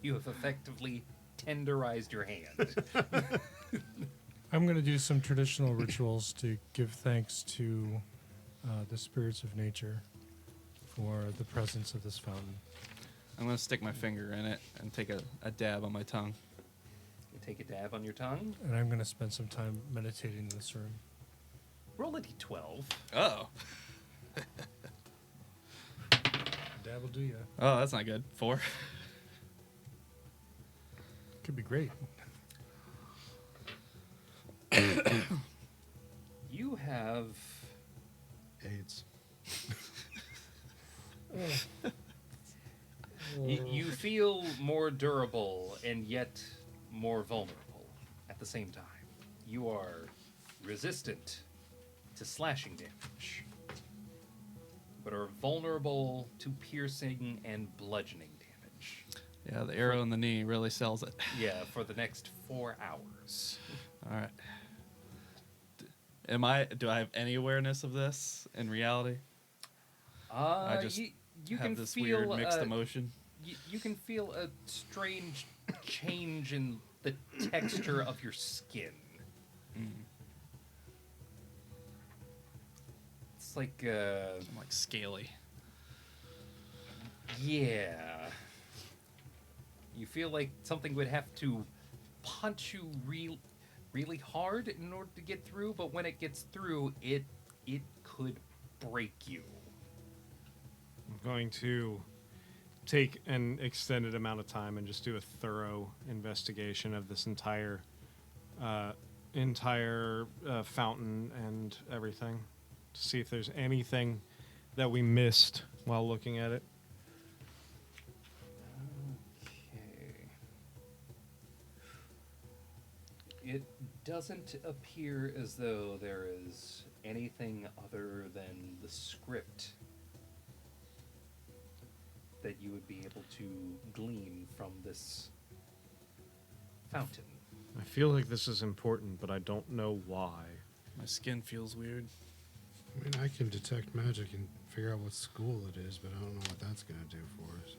You have effectively tenderized your hand. I'm going to do some traditional rituals to give thanks to the spirits of nature for the presence of this fountain. I'm gonna stick my finger in it and take a dab on my tongue. You take a dab on your tongue. And I'm going to spend some time meditating in this room. Roll a d12. Oh. Dab will do ya. Oh, that's not good. 4. Could be great. You have AIDS. you feel more durable and yet more vulnerable at the same time. You are resistant to slashing damage, but are vulnerable to piercing and bludgeoning damage. Yeah, the arrow in the knee really sells it. Yeah, for the next 4 hours. All right. Do I have any awareness of this in reality? I just you have can this feel weird mixed emotion. You can feel a strange change in the texture of your skin. It's like I'm like scaly. yeah. You feel like something would have to punch you really hard in order to get through, but when it gets through, it could break you. I'm going to take an extended amount of time and just do a thorough investigation of this entire fountain and everything to see if there's anything that we missed while looking at it. Okay. It doesn't appear as though there is anything other than the script that you would be able to glean from this fountain. I feel like this is important, but I don't know why. My skin feels weird. I mean, I can detect magic and figure out what school it is, but I don't know what that's going to do for us.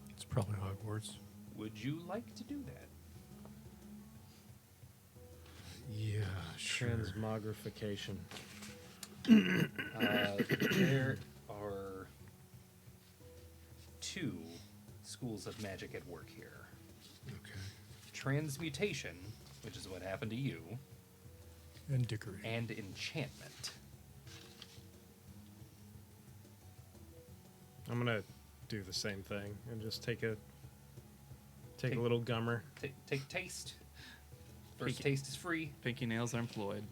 It's probably Hogwarts. Would you like to do that? Yeah, sure. Transmogrification. There are 2 schools of magic at work here. Okay. Transmutation, which is what happened to you, And Dickory. and enchantment. I'm gonna do the same thing and just take a Take- little gummer. Take taste. First Take it. taste is free. Pinky nails are employed.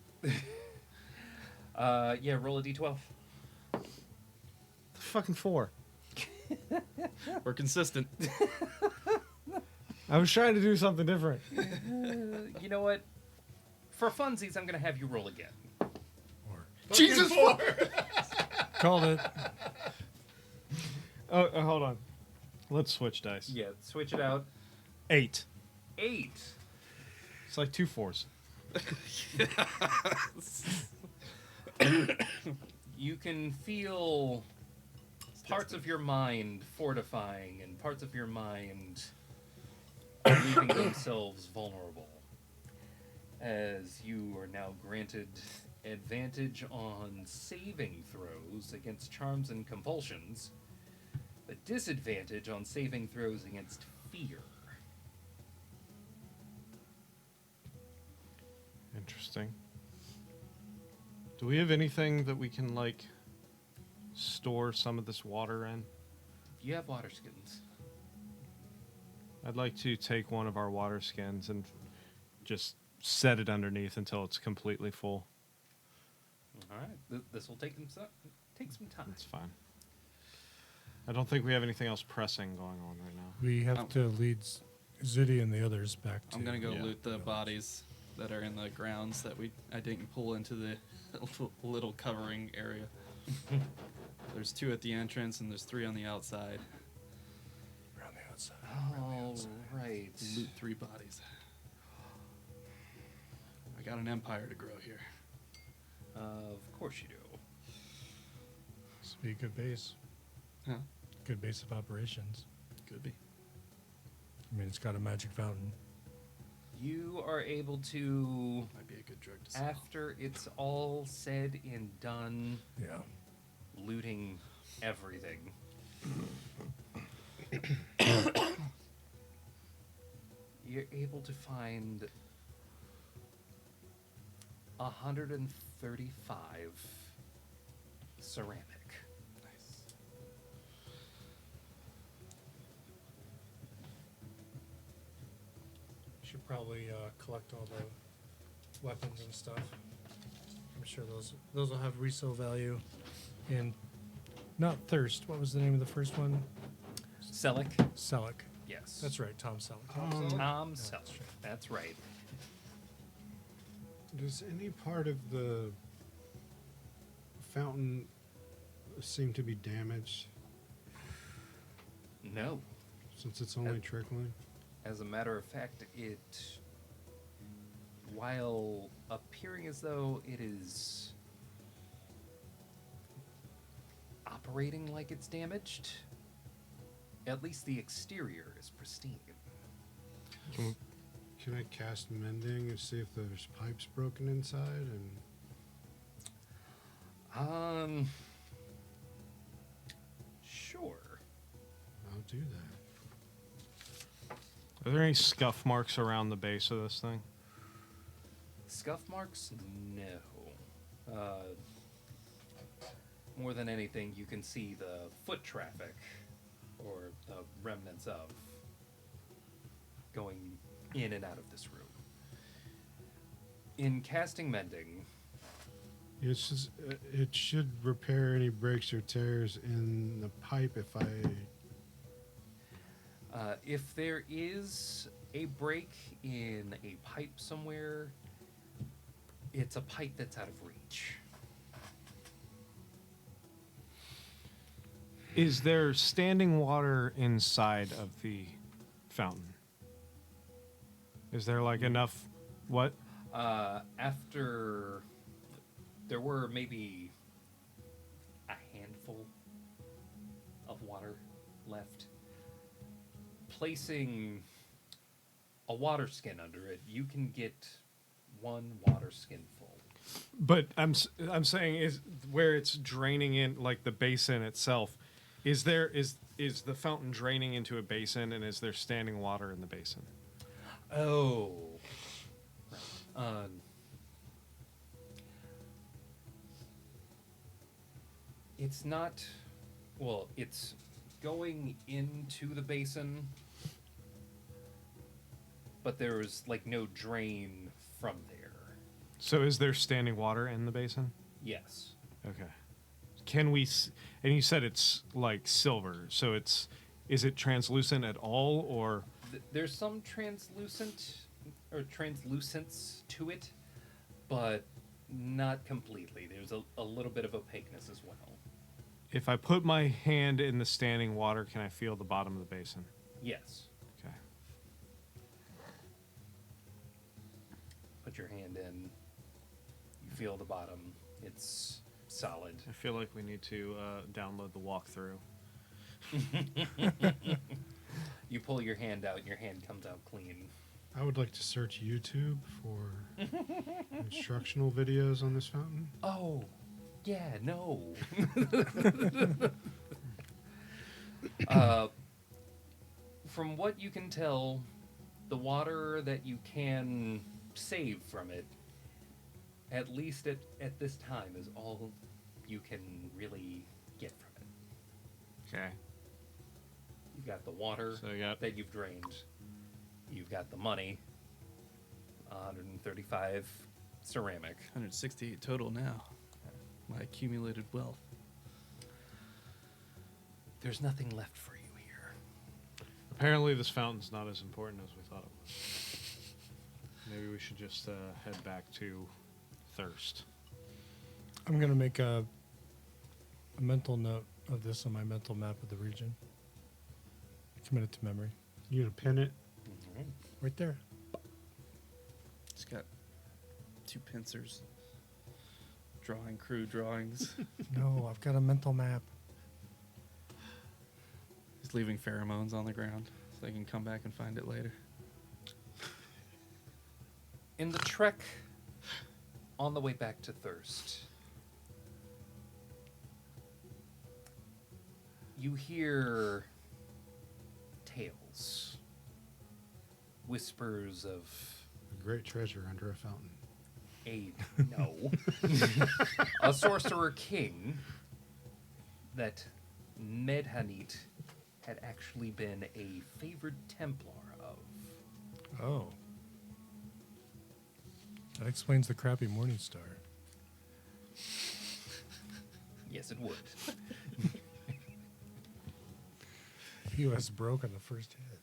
Yeah, roll a d12. Fucking 4. We're consistent. I was trying to do something different. You know what? For funsies, I'm going to have you roll again. Or Jesus! called it. Oh, hold on. Let's switch dice. Yeah, switch it out. 8. 8. It's like 2 4s. You can feel parts of your mind fortifying and parts of your mind leaving themselves vulnerable, as you are now granted advantage on saving throws against charms and compulsions, but disadvantage on saving throws against fear. Interesting. Do we have anything that we can, like, store some of this water in? You have water skins. I'd like to take one of our water skins and just set it underneath until it's completely full. All right, this will take some time. That's fine. I don't think we have anything else pressing going on right now. We have to lead Ziddy and the others back to. I'm gonna go Yeah. loot the bodies that are in the grounds that I didn't pull into the little covering area. There's 2 at the entrance and there's 3 on the outside. Around the outside. All right. Loot 3 bodies. I got an empire to grow here. Of course you do. This would be a good base. Huh? Good base of operations. Could be. I mean, it's got a magic fountain. You are able to, Might be a good drug to sell. after it's all said and done, Yeah. looting everything. You're able to find 135 ceramic. Nice. Should probably collect all the weapons and stuff. I'm sure those will have resale value. In not Thirst. What was the name of the first one? Selleck? Selleck. Yes. That's right, Tom Selleck. Tom That's Selleck. That's right. Does any part of the fountain seem to be damaged No. since it's only trickling? As a matter of fact, while appearing as though it is operating like it's damaged, at least the exterior is pristine. Can I cast mending and see if there's pipes broken inside? And Sure. I'll do that. Are there any scuff marks around the base of this thing? Scuff marks? No. More than anything, you can see the foot traffic, or the remnants of, going in and out of this room. In casting Mending, It's just, it should repair any breaks or tears in the pipe if there is a break in a pipe somewhere, it's a pipe that's out of reach. Is there standing water inside of the fountain? Is there like enough? What? After there were maybe a handful of water left, placing a water skin under it, you can get one water skin full. But I'm saying is where it's draining in, like the basin itself. Is the fountain draining into a basin, and is there standing water in the basin? Oh. It's not. Well, it's going into the basin, but there's like no drain from there. So is there standing water in the basin? Yes. Okay. Can we? And you said it's like silver, so is it translucent at all, or? There's some translucence to it, but not completely. There's a little bit of opaqueness as well. If I put my hand in the standing water, can I feel the bottom of the basin? Yes. Okay. Put your hand in. You feel the bottom. It's solid. I feel like we need to download the walkthrough. You pull your hand out, and your hand comes out clean. I would like to search YouTube for instructional videos on this fountain. Oh, yeah, no. From what you can tell, the water that you can save from it, at least at this time, is all you can really get from it. Okay. You've got the water So you got that you've drained. You've got the money, 135 ceramic. 168 total now. My accumulated wealth. There's nothing left for you here. Apparently, this fountain's not as important as we thought it was. Maybe we should just head back to Thirst. I'm going to make a mental note of this on my mental map of the region. Commit it to memory. You gonna pin it? Right there. It's got 2 pincers. Drawing crew drawings. No, I've got a mental map. He's leaving pheromones on the ground so they can come back and find it later. In the trek on the way back to Thirst, you hear tales, whispers of A great treasure under a fountain. a sorcerer king that Medhanit had actually been a favored Templar of. Oh. That explains the crappy Morning Star. Yes, it would. He was broke on the first hit.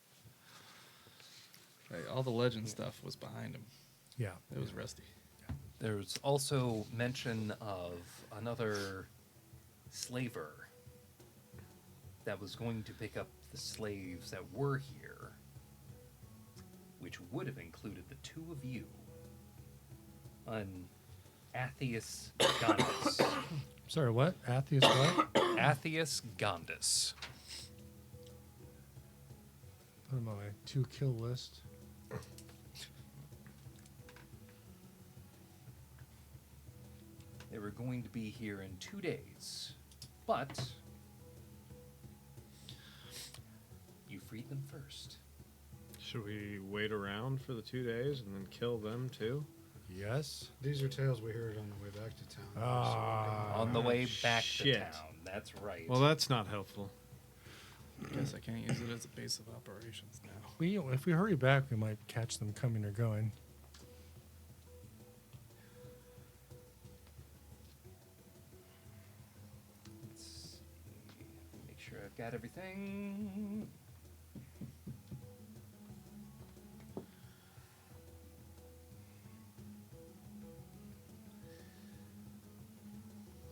Hey, all the legend stuff was behind him. Yeah. It was rusty. There's also mention of another slaver that was going to pick up the slaves that were here, which would have included the 2 of you, an Athas Gondis. Sorry, what? Atheist what? Athas Gondis. Put him on my 2-kill list. They were going to be here in 2 days, but you freed them first. Should we wait around for the 2 days and then kill them too? Yes. These are tales we heard on the way back to town. Ah. On the way back to shit. town. That's right. Well, that's not helpful. Guess I can't use it as a base of operations now. If we hurry back, we might catch them coming or going. Let's make sure I've got everything.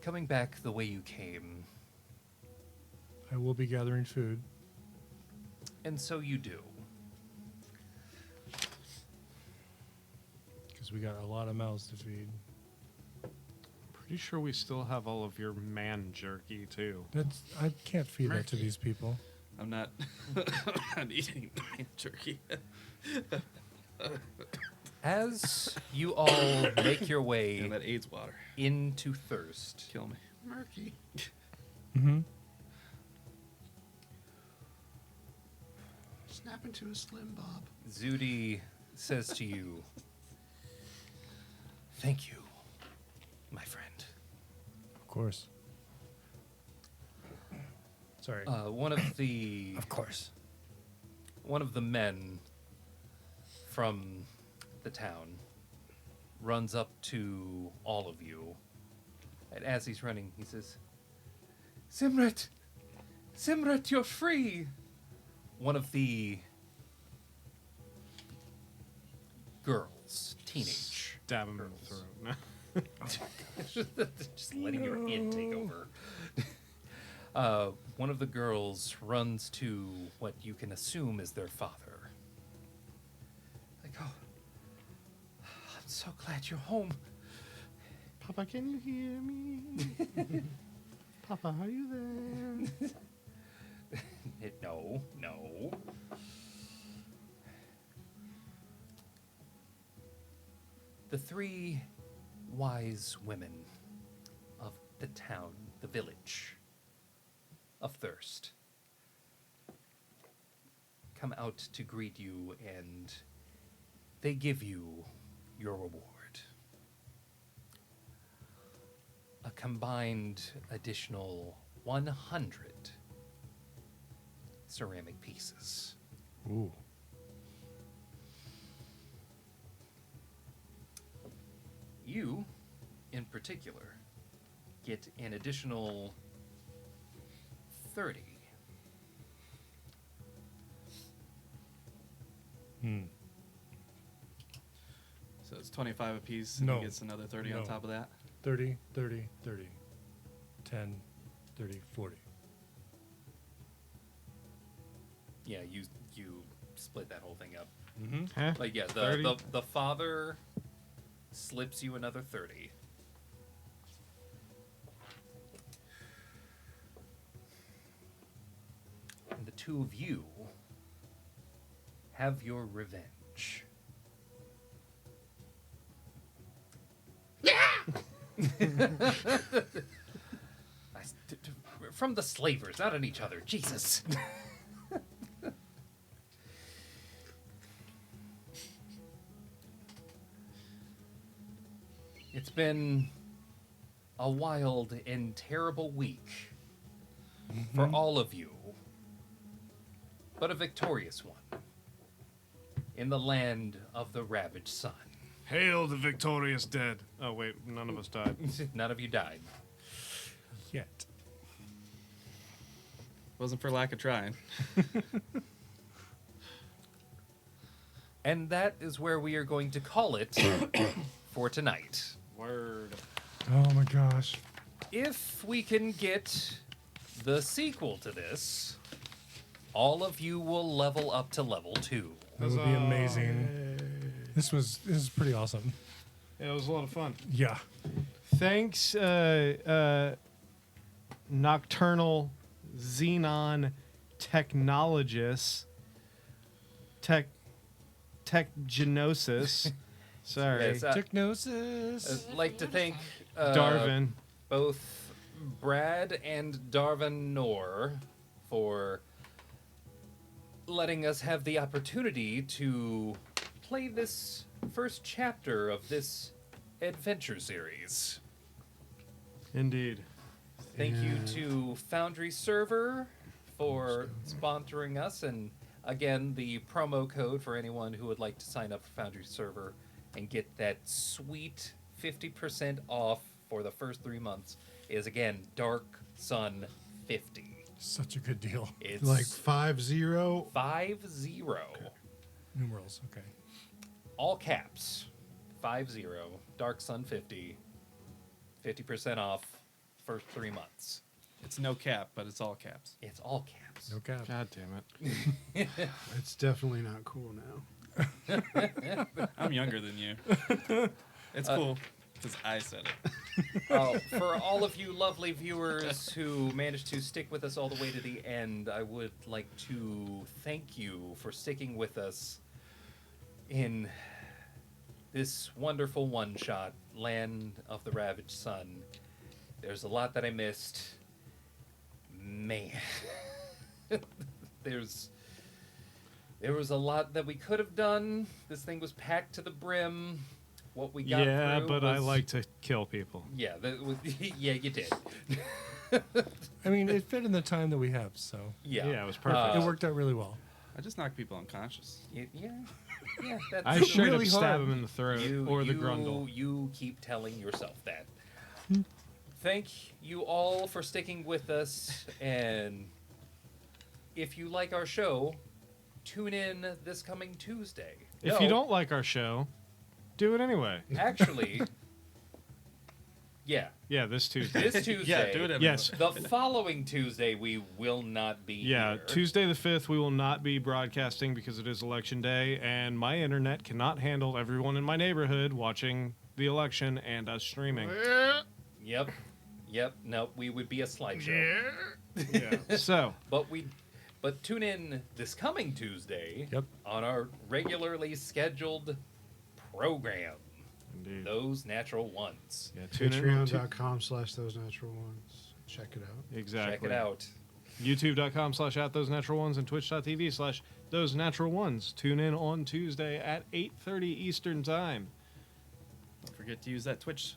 Coming back the way you came, I will be gathering food. and so you do. Because we got a lot of mouths to feed. Pretty sure we still have all of your man jerky too. I can't feed that to these people. I'm not. I'm eating turkey. As you all make your way And that AIDS water. into Thirst, Kill me. Murky. Mm-hmm. Snap into a Slim Bob. Zudi says to you, "Thank you, my friend." Of course. Sorry. One of the course. one of the men from the town runs up to all of you, and as he's running, he says, "Simrat, Simrat, you're free." One of the girls, teenage, Stab him in the throat. just letting your id take over. One of the girls runs to what you can assume is their father. Like, "Oh, I'm so glad you're home. Papa, can you hear me? Papa, are you there? No, no. The three wise women of the town, the village of Thirst, come out to greet you, and they give you your reward. A combined additional 100 ceramic pieces. Ooh. You, in particular, get an additional 30. Hmm. So it's 25 apiece, and No. he gets another 30 on No. top of that. 30, 30, 30. 10, 30, 40. Yeah, you split that whole thing up. Mm-hmm. Huh? Like, yeah, 30? the father slips you another 30. And the two of you have your revenge. From the slavers, not on each other. Jesus. It's been a wild and terrible week for all of you, but a victorious one in the land of the Ravaged Sun. Hail the victorious dead. Oh wait, none of us died. None of you died. Yet. Wasn't for lack of trying. And that is where we are going to call it for tonight. Word. Oh my gosh. If we can get the sequel to this, all of you will level up to level 2. That would be amazing. This is pretty awesome. Yeah, it was a lot of fun. Yeah. Thanks, Nocturnal Xenon Technologist. Techgenosis. Sorry. Yes, Technosis. I'd like to thank Darvin. both Brad and Darvin Nor for letting us have the opportunity to play this first chapter of this adventure series. Indeed. Thank you And- to Foundry Server for sponsoring us, and again, the promo code for anyone who would like to sign up for Foundry Server and get that sweet 50% off for the first 3 months is again Dark Sun 50. Such a good deal. It's Like 50. 50, Numerals. Okay. all caps, 50, Dark Sun 50, 50% off first 3 months. It's no cap, but it's all caps. It's all caps. No cap. God damn it. It's definitely not cool now. I'm younger than you. It's cool because I said it. For all of you lovely viewers who managed to stick with us all the way to the end, I would like to thank you for sticking with us in this wonderful one-shot, Land of the Ravaged Sun. There's a lot that I missed. Man. There was a lot that we could have done. This thing was packed to the brim. What we got Yeah, through but I was- like to kill people. Yeah, yeah, you did. I mean, it fit in the time that we have, so Yeah, Yeah, it was perfect. it worked out really well. I just knock people unconscious. Yeah, that's I straight really up stab hard. him in the throat or the grundle. You keep telling yourself that. Thank you all for sticking with us, and if you like our show, tune in this coming Tuesday. If No, you don't like our show, do it anyway. actually, yeah, Yeah, this Tuesday. this Tuesday. Yeah, do it. Everybody. Yes. The following Tuesday, we will not be Yeah, here. Tuesday the 5th, we will not be broadcasting because it is election day, and my internet cannot handle everyone in my neighborhood watching the election and us streaming. Yep. Nope. We would be a slideshow. So, But tune in this coming Tuesday Yep. on our regularly scheduled program, indeed. Those Natural Ones. Yeah, tune in. Patreon.com/those natural ones. Check it out. Exactly. Check it out. YouTube.com/@those natural ones and Twitch.tv/those natural ones. Tune in on Tuesday at 8:30 Eastern Time. Don't forget to use that Twitch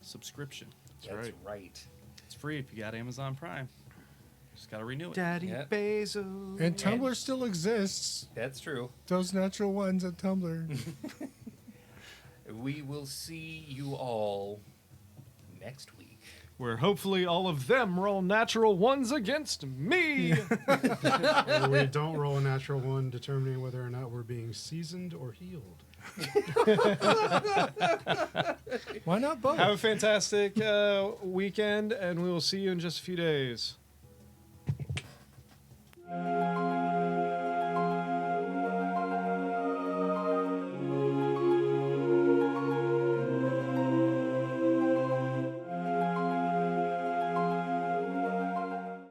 subscription. That's right. It's free if you got Amazon Prime. Just gotta renew it. Daddy Yeah. Bezos. And Tumblr still exists. That's true. Those natural ones at Tumblr. We will see you all next week. Where hopefully all of them roll natural ones against me. We don't roll a natural one, determining whether or not we're being seasoned or healed. Why not both? Have a fantastic weekend, and we will see you in just a few days.